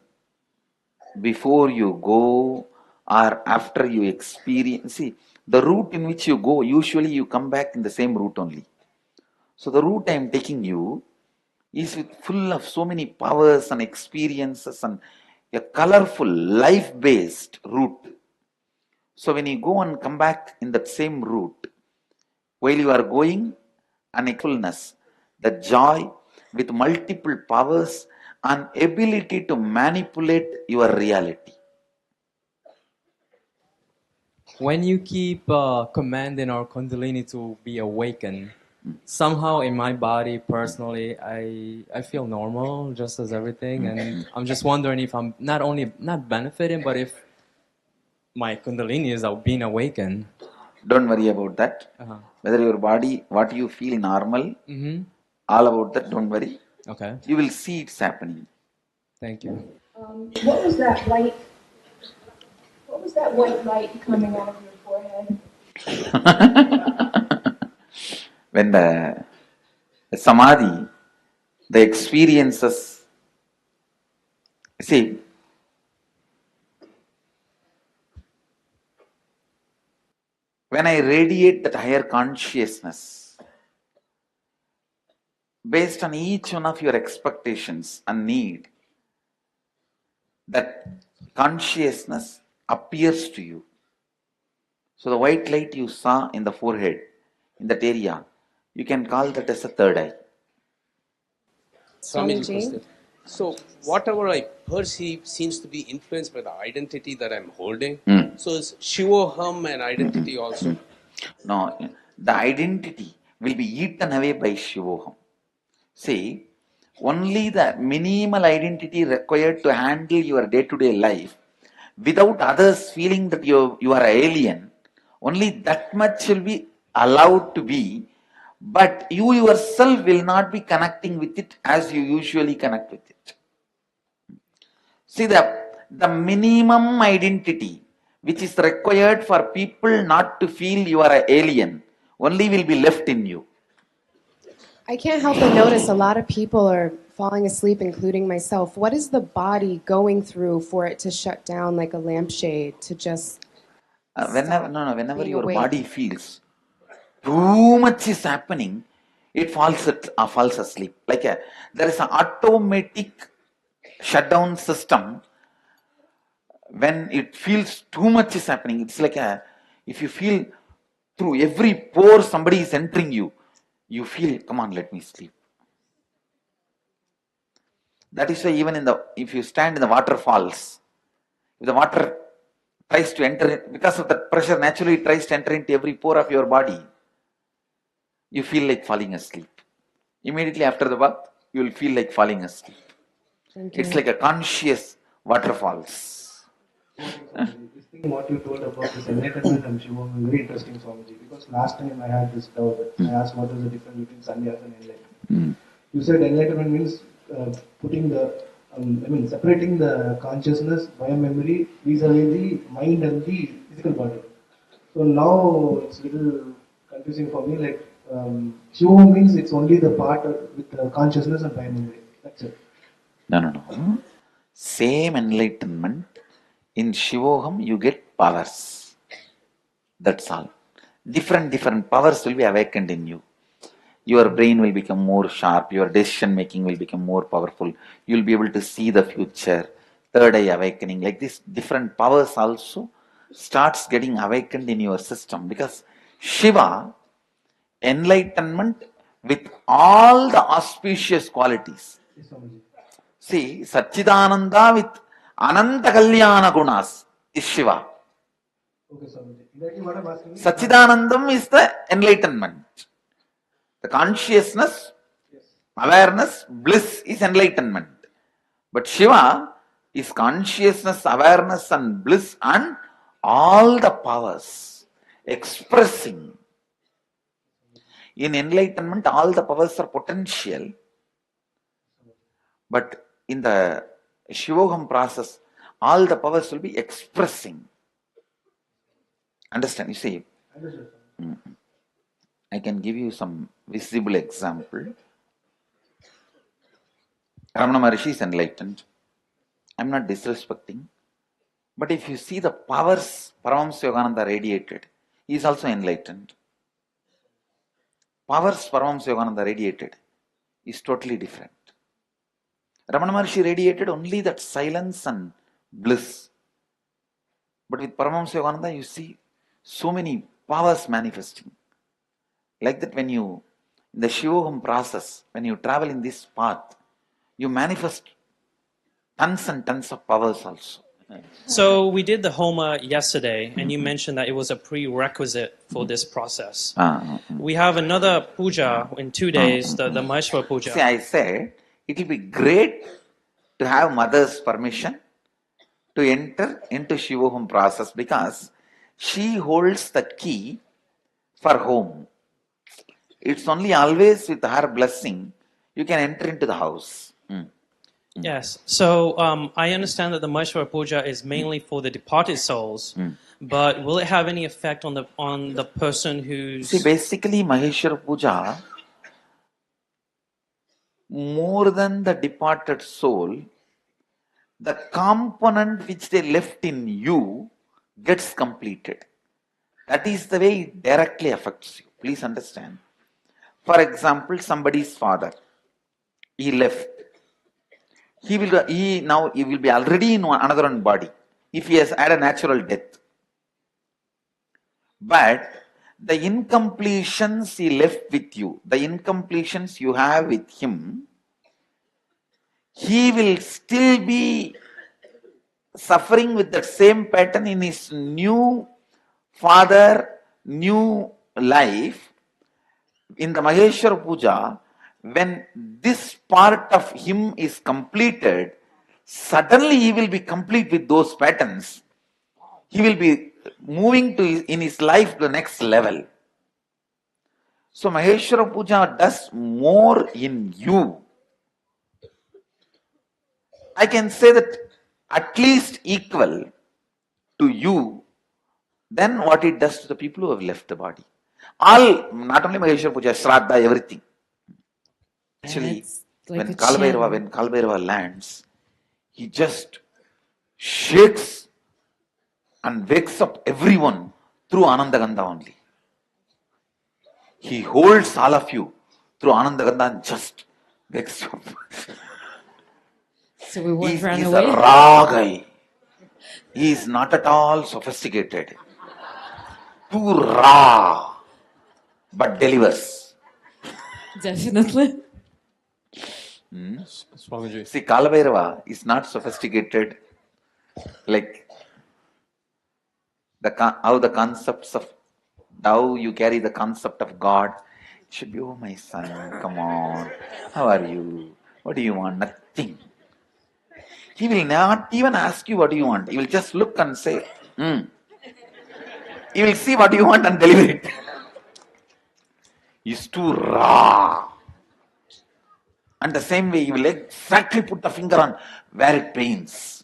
before you go or after you experience. See, the route in which you go, usually you come back in the same route only. So the route I am taking you is full of so many powers and experiences and a colorful, life-based route. So when you go and come back in that same route, while you are going, an fullness, the joy with multiple powers and ability to manipulate your reality. When you keep commanding our Kundalini to be awakened, somehow in my body, personally, I feel normal, just as everything, and I'm just wondering if I'm not benefiting, but if my Kundalini is being awakened. Don't worry about that. Whether your body, what you feel normal, all about that, don't worry. Okay. You will see it's happening. Thank you. What was that light? What was that white light coming out of your forehead? When the samadhi, the experiences. See, when I radiate that higher consciousness, based on each one of your expectations and need, that consciousness appears to you. So the white light you saw in the forehead, in that area, you can call that as a third eye. Swamiji, so whatever I perceive seems to be influenced by the identity that I'm holding. So is Shivoham an identity also? No, the identity will be eaten away by Shivoham. See, only the minimal identity required to handle your day-to-day life, without others feeling that you are alien, only that much will be allowed to be, but you yourself will not be connecting with it as you usually connect with it. See, the minimum identity which is required for people not to feel you are an alien only will be left in you. I can't help but notice a lot of people are falling asleep, including myself. What is the body going through for it to shut down like a lampshade, to just whenever your awake? body feels too much is happening, it falls asleep. There is an automatic shutdown system when it feels too much is happening. It's like if you feel through every pore somebody is entering you, you feel, come on, let me sleep. That is why even if you stand in the waterfalls, if the water tries to enter, because of the pressure, naturally it tries to enter into every pore of your body, you feel like falling asleep. Immediately after the bath, you will feel like falling asleep. It's like a conscious waterfalls. This thing what you told about this enlightenment and Shiva is very interesting, Swamiji, because last time I had this doubt. I asked what is the difference between sannyas and enlightenment. You said enlightenment means putting the, separating the consciousness via memory vis-a-vis the mind and the physical body. So now it's a little confusing for me. Like Shiva means it's only the part with the consciousness and via memory. That's it. No. Same enlightenment. In Shivoham, you get powers. That's all. Different powers will be awakened in you. Your brain will become more sharp. Your decision making will become more powerful. You will be able to see the future. Third eye awakening. Like this, different powers also starts getting awakened in your system. Because Shiva, enlightenment with all the auspicious qualities. See, Satchidananda with Ananta Kalyana Gunas is Shiva. Satchidanandam is the enlightenment. The consciousness, awareness, bliss is enlightenment. But Shiva is consciousness, awareness and bliss and all the powers expressing. In enlightenment, all the powers are potential. But in the Shivoham process, all the powers will be expressing. Understand? You see, I can give you some visible example. Ramana Maharishi is enlightened. I'm not disrespecting. But if you see the powers Paramahamsa Yogananda radiated, he is also enlightened. Powers Paramahamsa Yogananda radiated is totally different. Ramana Maharishi radiated only that silence and bliss. But with Paramahamsa Yogananda, you see so many powers manifesting. Like that, when you, in the Shivoham process, when you travel in this path, you manifest tons and tons of powers also. So we did the Homa yesterday, and you mentioned that it was a prerequisite for this process. We have another puja in 2 days, the Maheshwar puja. See, I said, it will be great to have mother's permission to enter into Shivoham process because she holds the key for home. It's only always with her blessing you can enter into the house. Yes. So I understand that the Maheshwar puja is mainly for the departed souls, but will it have any effect on the person who's... See, basically Maheshwar puja, more than the departed soul, the component which they left in you gets completed. That is the way it directly affects you. Please understand. For example, somebody's father, he left. He will be already in another one body if he has had a natural death. But the incompletions he left with you, the incompletions you have with him, he will still be suffering with that same pattern in his new father, new life. In the Maheshwara Puja, when this part of him is completed, suddenly he will be complete with those patterns. He will be moving in his life to the next level. So Maheshwara Puja does more in you. I can say that at least equal to you than what it does to the people who have left the body. All, not only Maheshwara Puja, Shraddha, everything. Actually, when Kalbhairava lands, he just shakes and wakes up everyone through Anandagandha only. He holds all of you through Anandagandha and just wakes you up. So we won't He's run a away? raw guy. He is not at all sophisticated. Too raw, but delivers. Definitely. Swamiji. See, Kalabhairava is not sophisticated like how you carry the concept of God. It should be, oh my son, come on, how are you? What do you want? Nothing. He will not even ask you what do you want. He will just look and say, He will see what you want and deliver it. He's too raw. And the same way, he will exactly put the finger on where it pains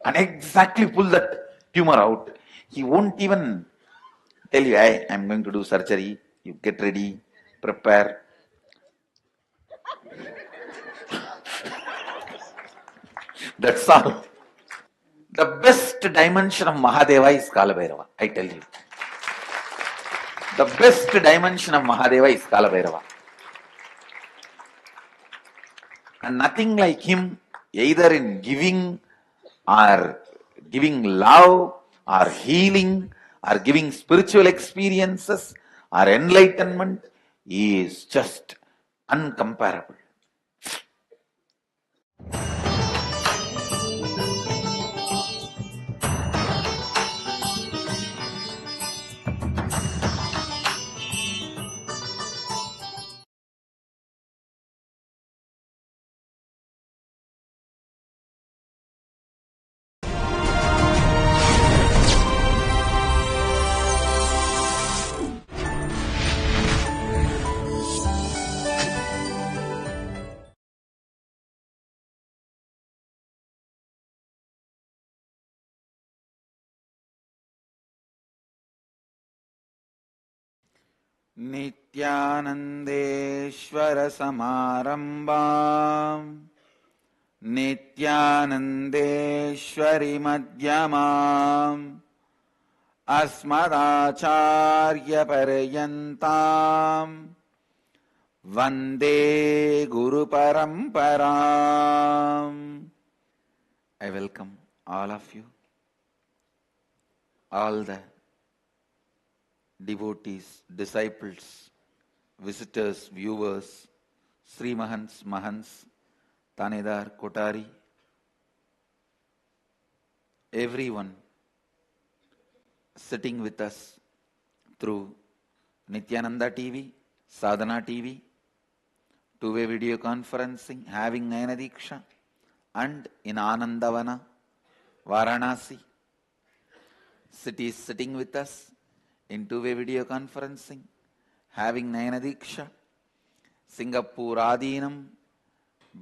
and exactly pull that tumor out. He won't even tell you, hey, I'm going to do surgery. You get ready, prepare. That's all. The best dimension of Mahadeva is Kalabhairava, I tell you. The best dimension of Mahadeva is Kalabhairava. And nothing like him, either in giving or giving love or healing or giving spiritual experiences or enlightenment, he is just uncomparable. Nithyanandeshwara Samarambam Nithyanandeshwari Madhyamam Asmadacharya Paryantam Vande Guru Paramparam. I welcome all of you, all the devotees, disciples, visitors, viewers, Sri Mahants, Mahants, Tanedar, Kotari, everyone sitting with us through Nithyananda TV, Sadhana TV, two-way video conferencing, having Nayana Diksha, and in Anandavana, Varanasi, cities sitting with us in two-way video conferencing, having Nayana Diksha, Singapore Adinam,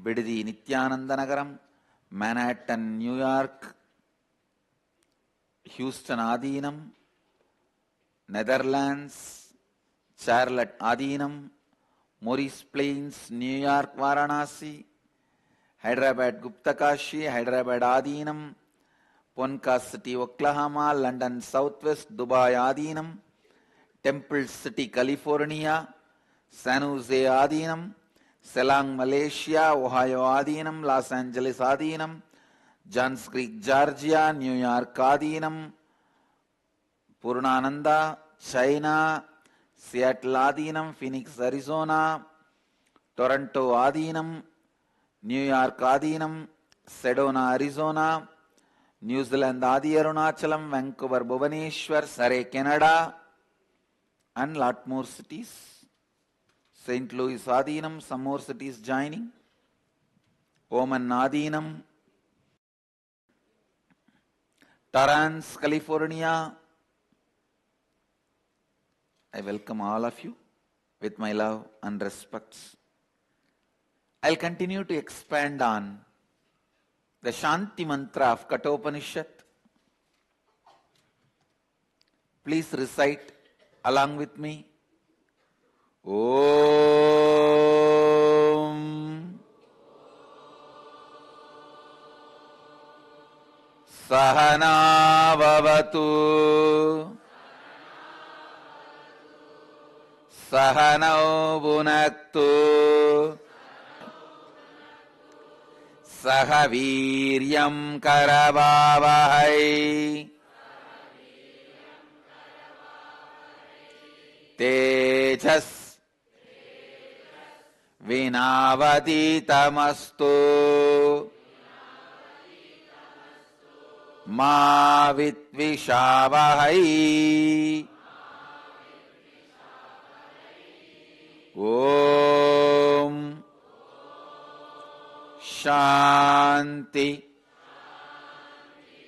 Bidadi Nithyananda Nagaram, Manhattan, New York, Houston Adinam, Netherlands, Charlotte Adinam, Maurice Plains, New York, Varanasi, Hyderabad, Gupta Kashi, Hyderabad, Adinam, Ponca City, Oklahoma, London, Southwest, Dubai, Adinam, Temple City, California, San Jose, Adinam, Selang, Malaysia, Ohio, Adinam, Los Angeles, Adinam, Johns Creek, Georgia, New York, Adinam, Purnananda, China, Seattle, Adinam, Phoenix, Arizona, Toronto, Adinam, New York, Adinam, Sedona, Arizona, New Zealand, Adi Arunachalam, Vancouver, Bhubaneswar, Surrey, Canada, and lot more cities. St. Louis, Adinam, some more cities joining. Oman, Adinam, Torrance, California. I welcome all of you with my love and respects. I'll continue to expand on the Shanti Mantra of Kathopanishad. Please recite along with me. Om Sahana Bhavatu Sahanau Bhunaktu Sahaviryam Karavavahai Tejas Vinavaditamastu Ma Vitvishavahay Om Shanti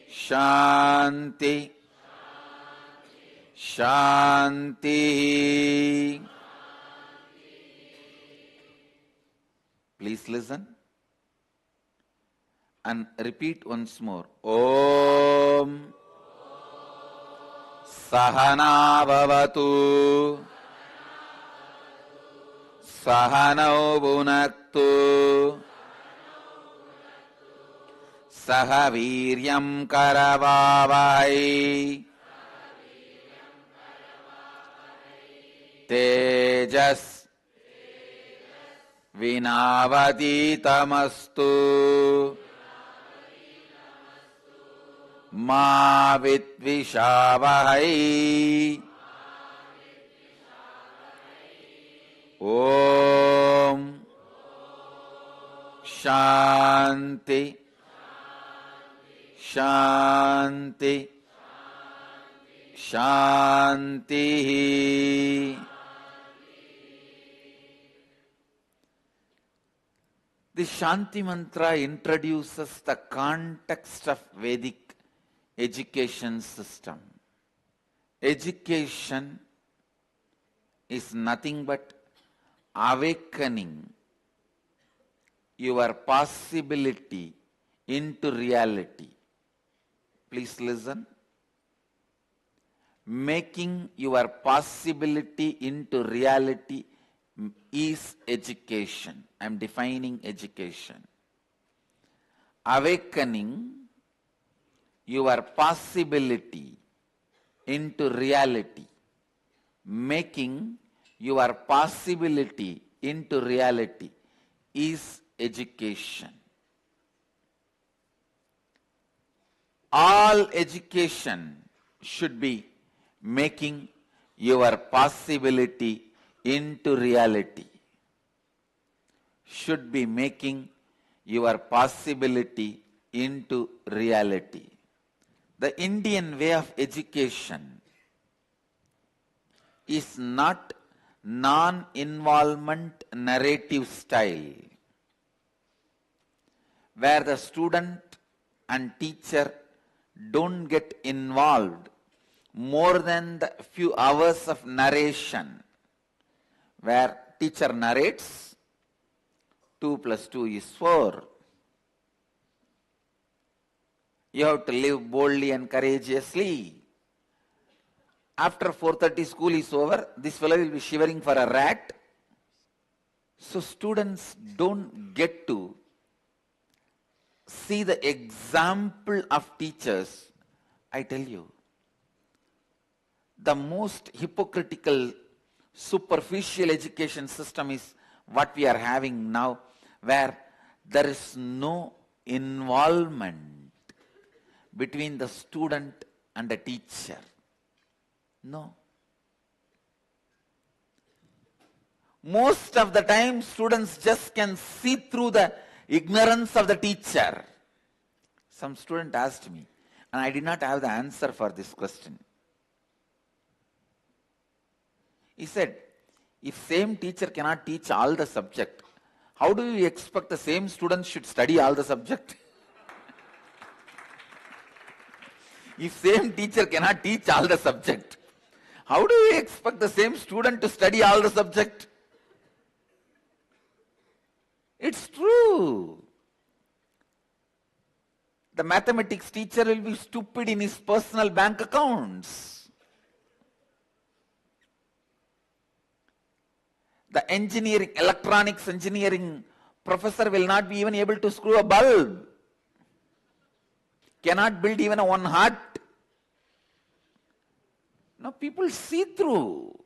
Shanti Shanti. Please listen and repeat once more. Om Sahana Bhavatu Sahanau Bhunaktu Sahaviryam Karavavahai Tejas Vinavaditamastu Ma Vitvishavahay Om Shanti Shanti Shanti. The Shanti Mantra introduces the context of Vedic education system. Education is nothing but awakening your possibility into reality. Please listen. Making your possibility into reality is education. I am defining education. Awakening your possibility into reality. Making your possibility into reality is education. All education should be making your possibility into reality. Should be making your possibility into reality. The Indian way of education is not non-involvement narrative style, where the student and teacher don't get involved more than the few hours of narration, where teacher narrates 2 plus 2 is 4. You have to live boldly and courageously. After 4:30 school is over, this fellow will be shivering for a rat. So students don't get to see the example of teachers. I tell you, the most hypocritical, superficial education system is what we are having now, where there is no involvement between the student and the teacher. No. Most of the time, students just can see through the ignorance of the teacher. Some student asked me, and I did not have the answer for this question. He said, if same teacher cannot teach all the subject, how do you expect the same students should study all the subject? If same teacher cannot teach all the subject, how do you expect the same student to study all the subject? It's true. The mathematics teacher will be stupid in his personal bank accounts. The engineering, electronics engineering professor will not be even able to screw a bulb. Cannot build even a one hut. No, people see through.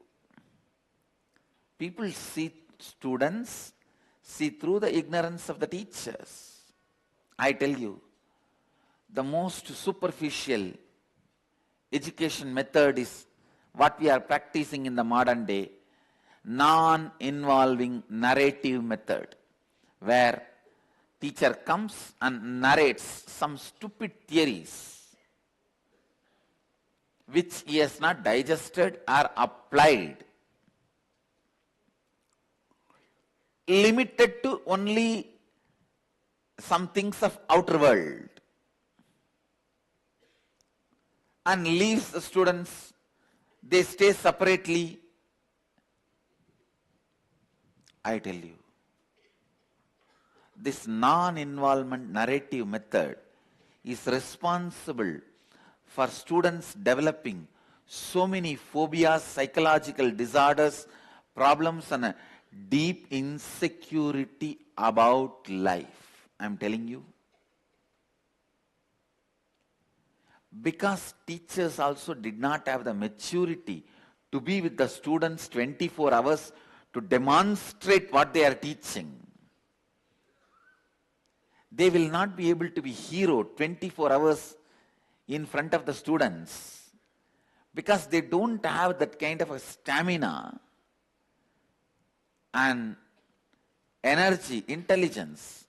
People see, students see through the ignorance of the teachers. I tell you, the most superficial education method is what we are practicing in the modern day, non-involving narrative method, where teacher comes and narrates some stupid theories which he has not digested or applied, limited to only some things of outer world, and leaves the students, they stay separately. I tell you, this non-involvement narrative method is responsible for students developing so many phobias, psychological disorders, problems, and a deep insecurity about life. I am telling you. Because teachers also did not have the maturity to be with the students 24 hours to demonstrate what they are teaching. They will not be able to be hero 24 hours in front of the students because they don't have that kind of a stamina and energy, intelligence.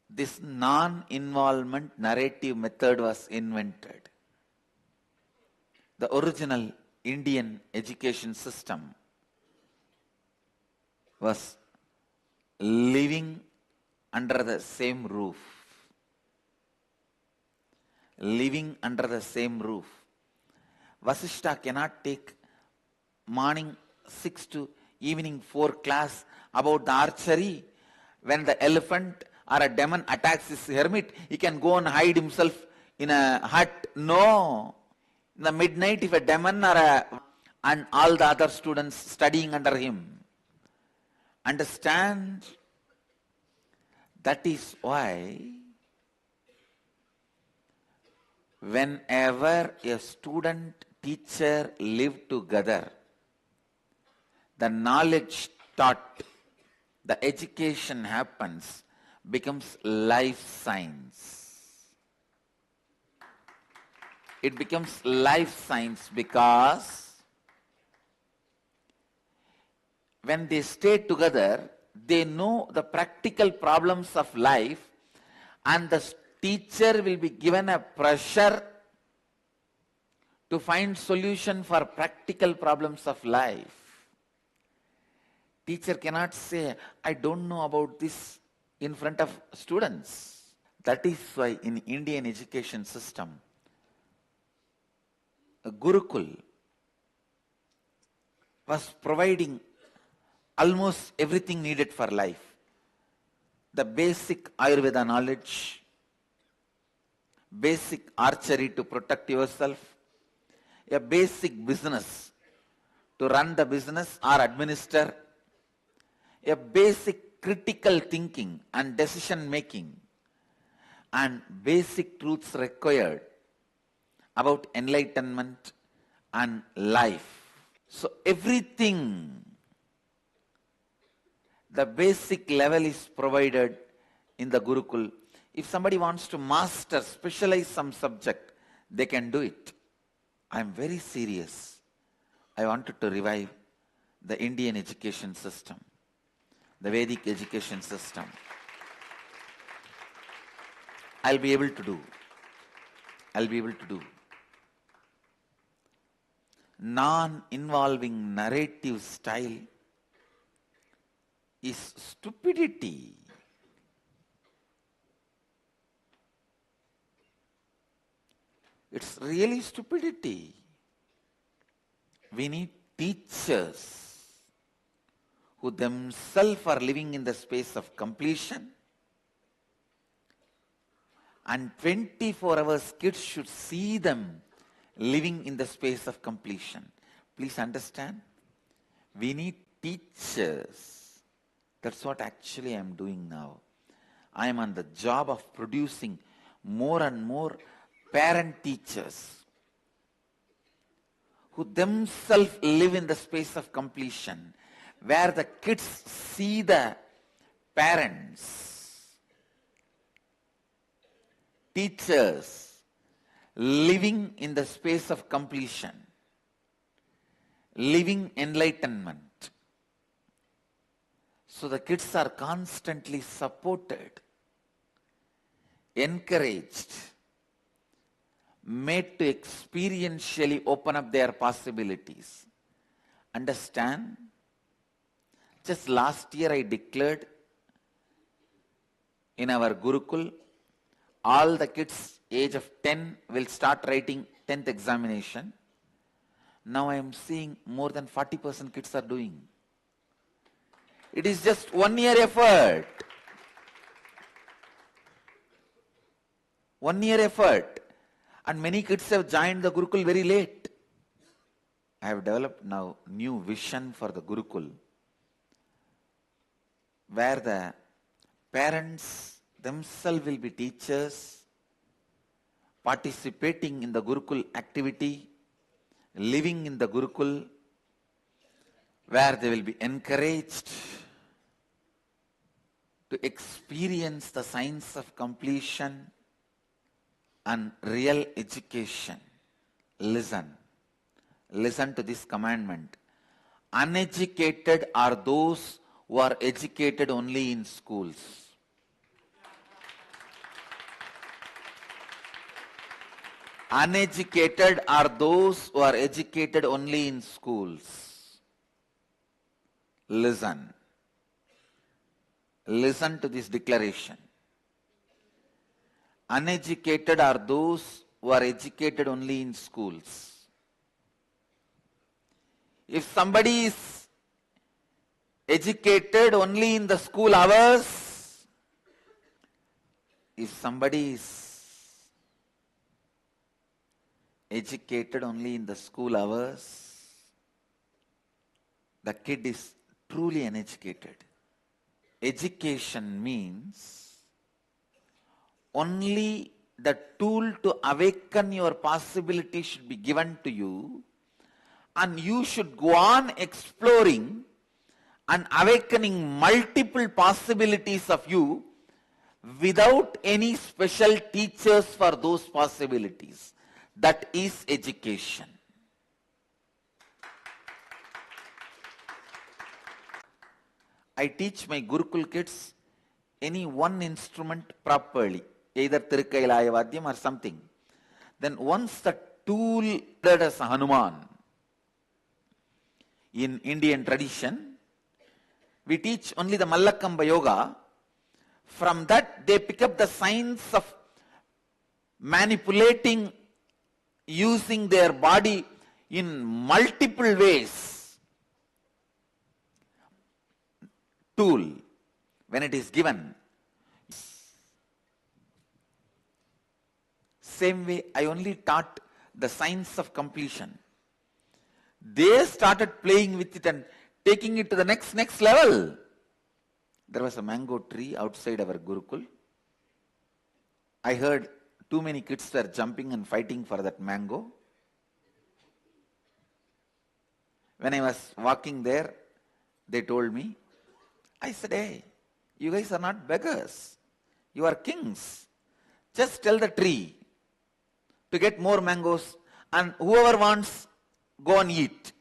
This non-involvement narrative method was invented. The original Indian education system was living under the same roof. Living under the same roof. Vasishta cannot take morning 6 to evening 4 class about the archery. When the elephant or a demon attacks his hermit, he can go and hide himself in a hut. No. In the midnight, if a demon and all the other students studying under him, understand? That is why whenever a student teacher live together, the knowledge taught, the education happens, becomes life science. It becomes life science because when they stay together, they know the practical problems of life, and the teacher will be given a pressure to find solution for practical problems of life. Teacher cannot say, I don't know about this in front of students. That is why in Indian education system, a Gurukul was providing almost everything needed for life. The basic Ayurveda knowledge, basic archery to protect yourself, a basic business to run the business or administer, a basic critical thinking and decision making and basic truths required about enlightenment and life. So everything, the basic level is provided in the Gurukul. If somebody wants to master, specialize some subject, they can do it. I am very serious. I wanted to revive the Indian education system, the Vedic education system. I'll be able to do. Non-involving narrative style is stupidity. It's really stupidity. We need teachers who themselves are living in the space of completion, and 24 hours kids should see them living in the space of completion. Please understand, we need teachers. That's what actually I am doing now. I am on the job of producing more and more parent teachers who themselves live in the space of completion, where the kids see the parents, teachers living in the space of completion, living enlightenment. So the kids are constantly supported, encouraged, made to experientially open up their possibilities. Understand? Just last year I declared in our Gurukul, all the kids age of 10 will start writing 10th examination. Now I am seeing more than 40% kids are doing. It is just 1 year effort. 1 year effort. And many kids have joined the Gurukul very late. I have developed now new vision for the Gurukul, where the parents themselves will be teachers, participating in the Gurukul activity, living in the Gurukul, where they will be encouraged to experience the science of completion and real education. Listen to this commandment. Uneducated are those who are educated only in schools. Uneducated are those who are educated only in schools. Listen to this declaration. Uneducated are those who are educated only in schools. If somebody is educated only in the school hours, if somebody is educated only in the school hours, the kid is truly uneducated. Education means only the tool to awaken your possibility should be given to you, and you should go on exploring and awakening multiple possibilities of you without any special teachers for those possibilities. That is education. I teach my Gurukul kids any one instrument properly, either Tirukkailaya Vadyam or something. Then once the tool as Hanuman, in Indian tradition, we teach only the Mallakamba Yoga. From that they pick up the science of manipulating, using their body in multiple ways. Tool, when it is given. Same way, I only taught the science of completion. They started playing with it and taking it to the next level. There was a mango tree outside our Gurukul. I heard too many kids were jumping and fighting for that mango. When I was walking there, they told me, I said, hey, you guys are not beggars. You are kings. Just tell the tree to get more mangoes, and whoever wants, go and eat.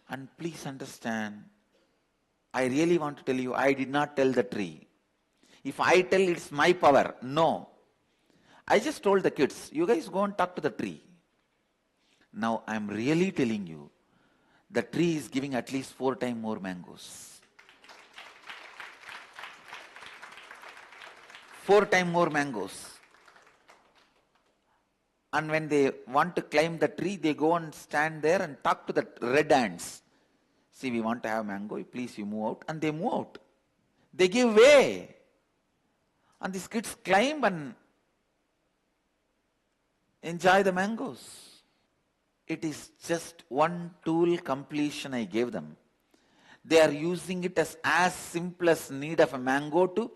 And please understand, I really want to tell you, I did not tell the tree. If I tell, it's my power. No. I just told the kids, you guys go and talk to the tree. Now I'm really telling you, the tree is giving at least 4 times more mangoes. 4 times more mangoes. And when they want to climb the tree, they go and stand there and talk to the red ants. See, we want to have mango, please you move out. And they move out. They give way. And these kids climb and enjoy the mangoes. It is just one tool completion I gave them. They are using it as simple as need of a mango to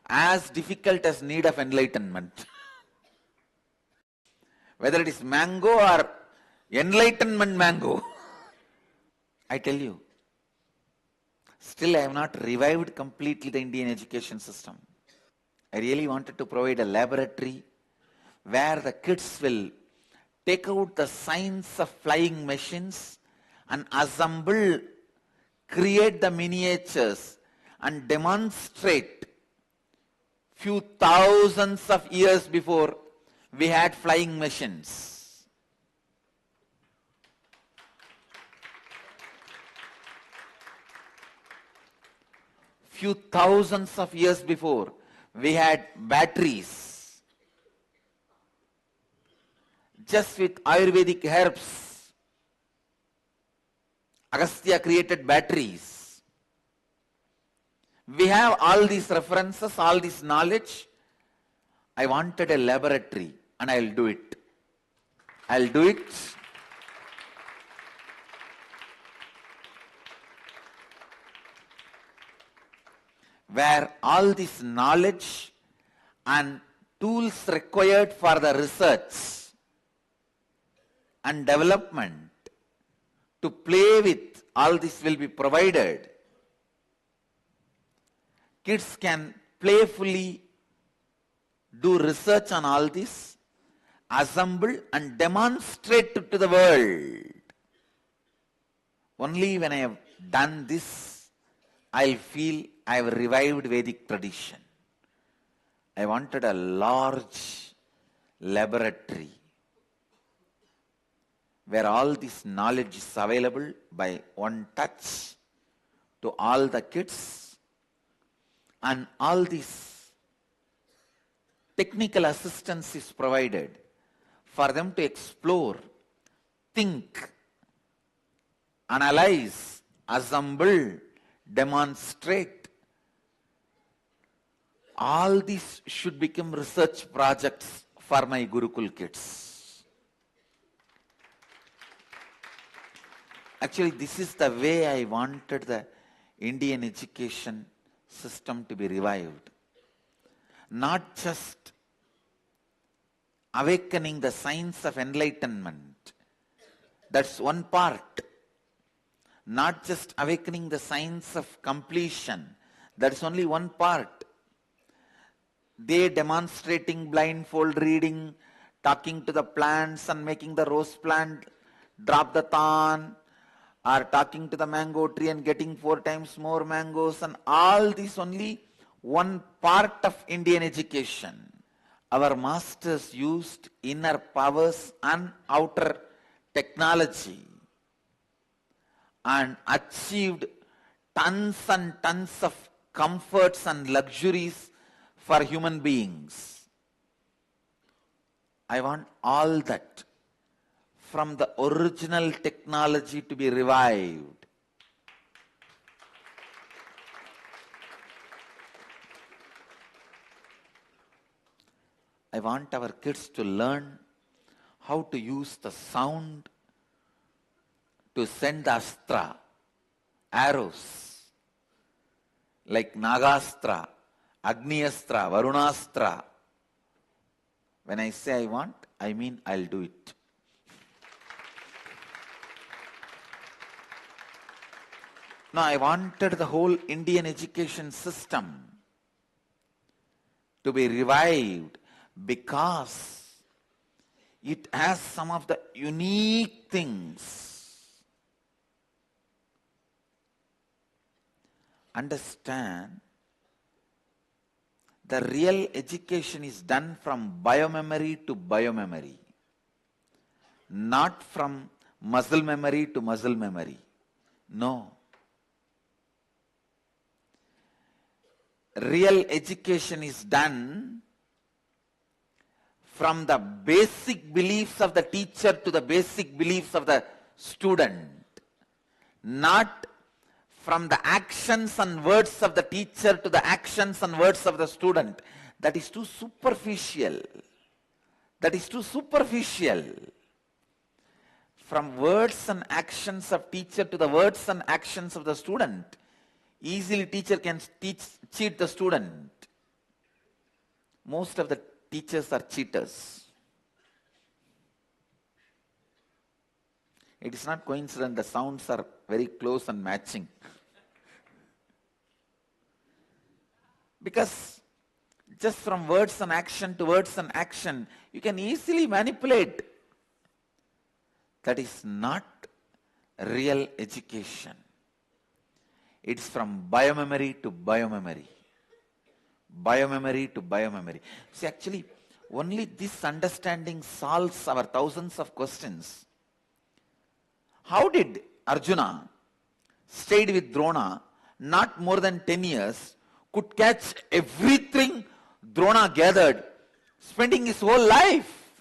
as difficult as need of enlightenment. Whether it is mango or enlightenment mango. I tell you, still I have not revived completely the Indian education system. I really wanted to provide a laboratory where the kids will take out the science of flying machines and assemble, create the miniatures and demonstrate few thousands of years before we had flying machines. Few thousands of years before we had batteries. Just with Ayurvedic herbs, Agastya created batteries. We have all these references, all this knowledge. I wanted a laboratory and I'll do it. I'll do it. Where all this knowledge and tools required for the research and development to play with, all this will be provided. Kids can playfully do research on all this, assemble and demonstrate it to the world. Only when I have done this, I'll feel I have revived Vedic tradition. I wanted a large laboratory where all this knowledge is available by one touch to all the kids, and all this technical assistance is provided for them to explore, think, analyze, assemble, demonstrate. All these should become research projects for my Gurukul kids. Actually, this is the way I wanted the Indian education system to be revived. Not just awakening the science of enlightenment. That's one part. Not just awakening the science of completion. That's only one part. They demonstrating blindfold reading, talking to the plants and making the rose plant drop the thorn, or talking to the mango tree and getting 4 times more mangoes, and all this only one part of Indian education. Our masters used inner powers and outer technology and achieved tons and tons of comforts and luxuries for human beings. I want all that from the original technology to be revived. I want our kids to learn how to use the sound to send the astra, arrows. like Nagastra, Agniastra, Varunastra. When I say I want, I mean I'll do it. No, I wanted the whole Indian education system to be revived because it has some of the unique things. Understand, the real education is done from biomemory to biomemory, not from muscle memory to muscle memory. No. Real education is done from the basic beliefs of the teacher to the basic beliefs of the student, not from the actions and words of the teacher to the actions and words of the student. That is too superficial. That is too superficial. From words and actions of teacher to the words and actions of the student, easily teacher can cheat the student. Most of the teachers are cheaters. It is not coincidence, the sounds are very close and matching. Because just from words and action to words and action, you can easily manipulate. That is not real education. It's from biomemory to biomemory. Biomemory to biomemory. See, actually, only this understanding solves our thousands of questions. How did Arjuna stayed with Drona not more than 10 years, could catch everything Drona gathered, spending his whole life?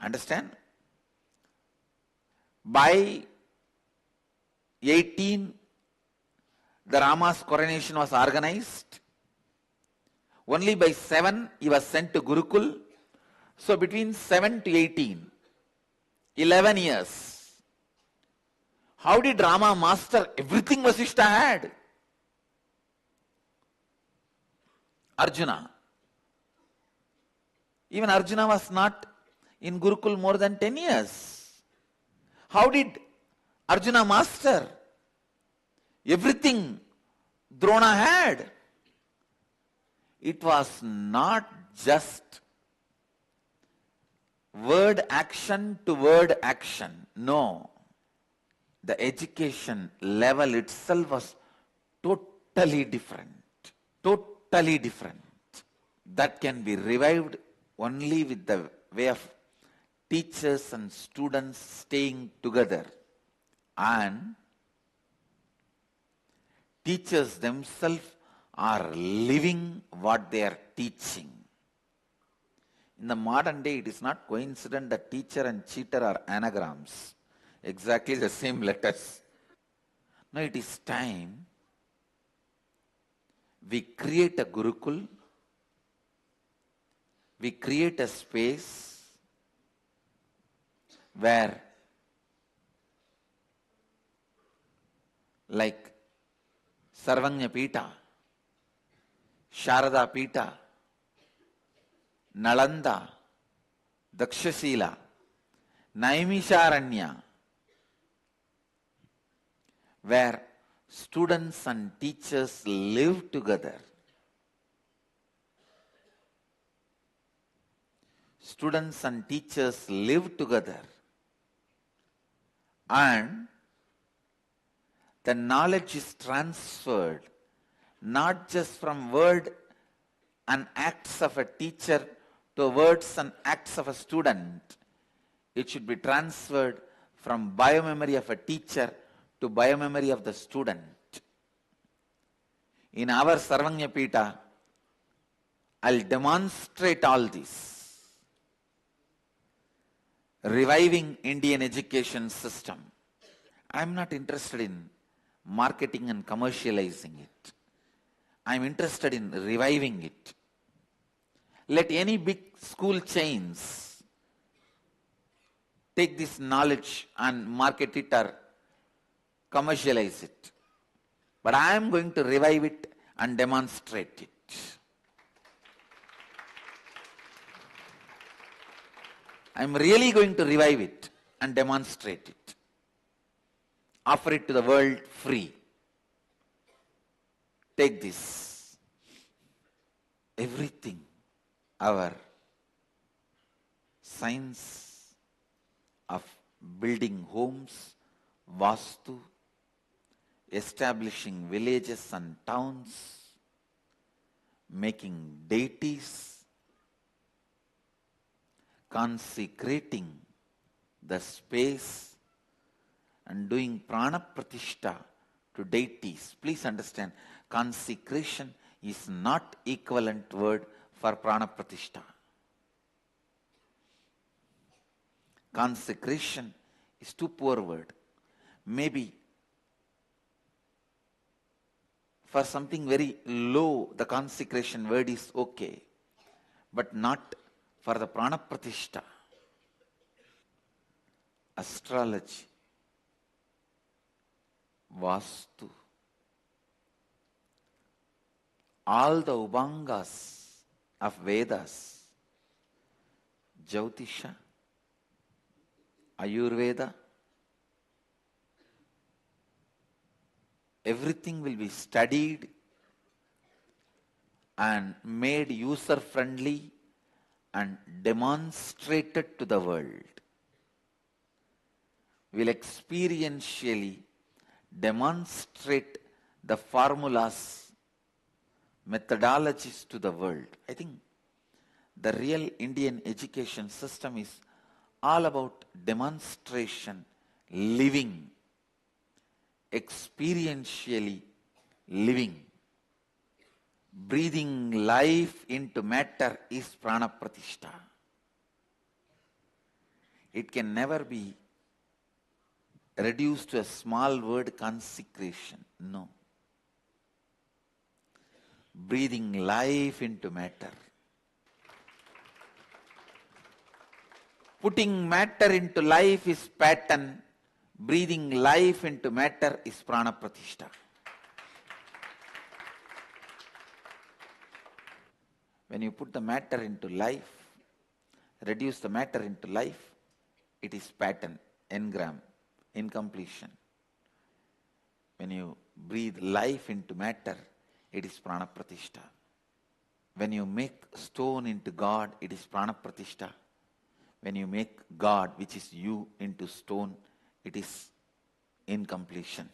Understand? By 18, the Rama's coronation was organized. Only by 7, he was sent to Gurukul. So between 7 to 18, 11 years. How did Rama master everything Vasishtha had? Arjuna. Even Arjuna was not in Gurukul more than 10 years. How did Arjuna master everything Drona had? It was not just word action to word action. No. The education level itself was totally different. Totally different. That can be revived only with the way of teachers and students staying together. And teachers themselves are living what they are teaching. In the modern day, it is not coincident that teacher and cheater are anagrams. Exactly the same letters. Now it is time we create a Gurukul, we create a space where, like Sarvajnapeetha, Sharadapeta, Nalanda, Dakshashila, Naimisharanya, where students and teachers live together. Students and teachers live together. And the knowledge is transferred not just from word and acts of a teacher to words and acts of a student. It should be transferred from biomemory of a teacher to biomemory of the student. In our Sarvajnapeetha, I'll demonstrate all this. Reviving Indian education system. I'm not interested in marketing and commercializing it. I'm interested in reviving it. Let any big school chains take this knowledge and market it or commercialize it. but I am going to revive it and demonstrate it. I am really going to revive it and demonstrate it. Offer it to the world free. Take this. Everything, our science of building homes, vastu, establishing villages and towns, making deities, consecrating the space and doing prana pratishtha to deities. Please understand, consecration is not equivalent word for prana pratishtha. Consecration is too poor word. Maybe for something very low, the consecration word is okay, but not for the prana pratishtha. Astrology, vastu, all the ubangas of Vedas, Jyotisha, Ayurveda, everything will be studied and made user-friendly and demonstrated to the world. Will experientially demonstrate the formulas, methodologies to the world. I think the real Indian education system is all about demonstration, living, experientially living. Breathing life into matter is prana pratishtha. It can never be reduced to a small word, consecration. No. Breathing life into matter. Putting matter into life is pattern. Breathing life into matter is prana pratishtha. When you put the matter into life, reduce the matter into life, it is pattern, engram, incompletion. When you breathe life into matter, it is prana pratishtha. When you make stone into God, it is prana pratishtha. When you make God, which is you, into stone, it is incompletion.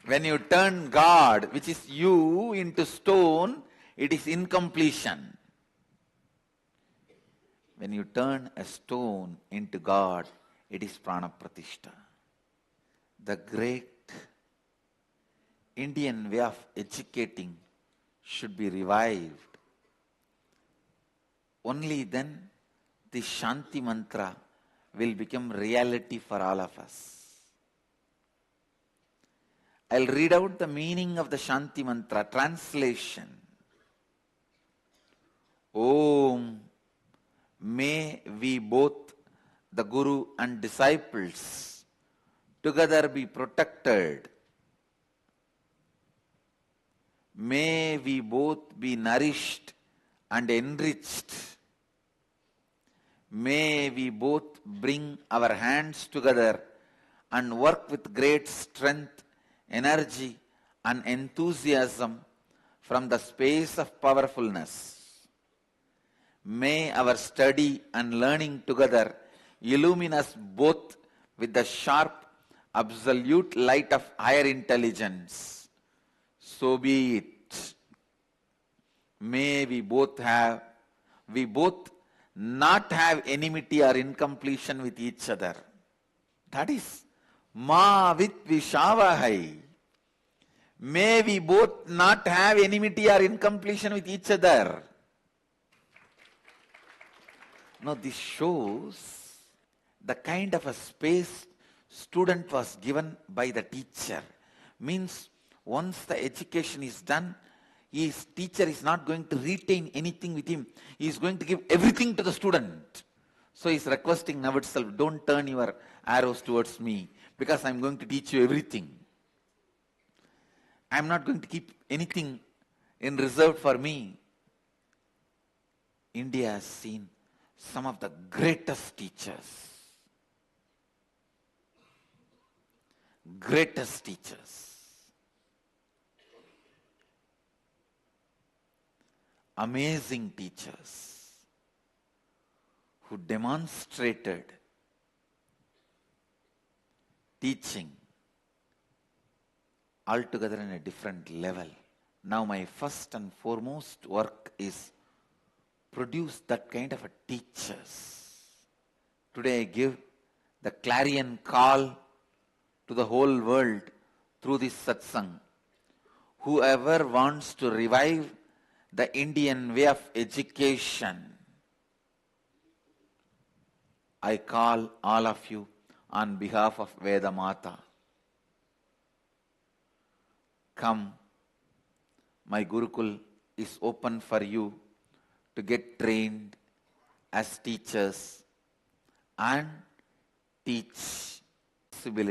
When you turn God, which is you, into stone, it is incompletion. When you turn a stone into God, it is prana pratishtha. The great Indian way of educating should be revived. Only then the Shanti mantra will become reality for all of us. I'll read out the meaning of the Shanti mantra. Translation. Om, may we both, the Guru and disciples, together be protected. May we both be nourished and enriched. May we both bring our hands together and work with great strength, energy and enthusiasm from the space of powerfulness. May our study and learning together illumine us both with the sharp, absolute light of higher intelligence. So be it. May we both not have enmity or incompletion with each other. That is Ma vit vishavahai. May we both not have enmity or incompletion with each other. Now this shows the kind of a space student was given by the teacher. Means once the education is done, his teacher is not going to retain anything with him. He is going to give everything to the student. So he is requesting now itself, don't turn your arrows towards me. because I'm going to teach you everything. I'm not going to keep anything in reserve for me. India has seen some of the greatest teachers. Greatest teachers. Amazing teachers who demonstrated teaching altogether in a different level. Now my first and foremost work is produce that kind of a teachers. Today I give the clarion call to the whole world through this satsang. Whoever wants to revive the Indian way of education, I call all of you on behalf of Veda Mata. Come, my Gurukul is open for you to get trained as teachers and teach.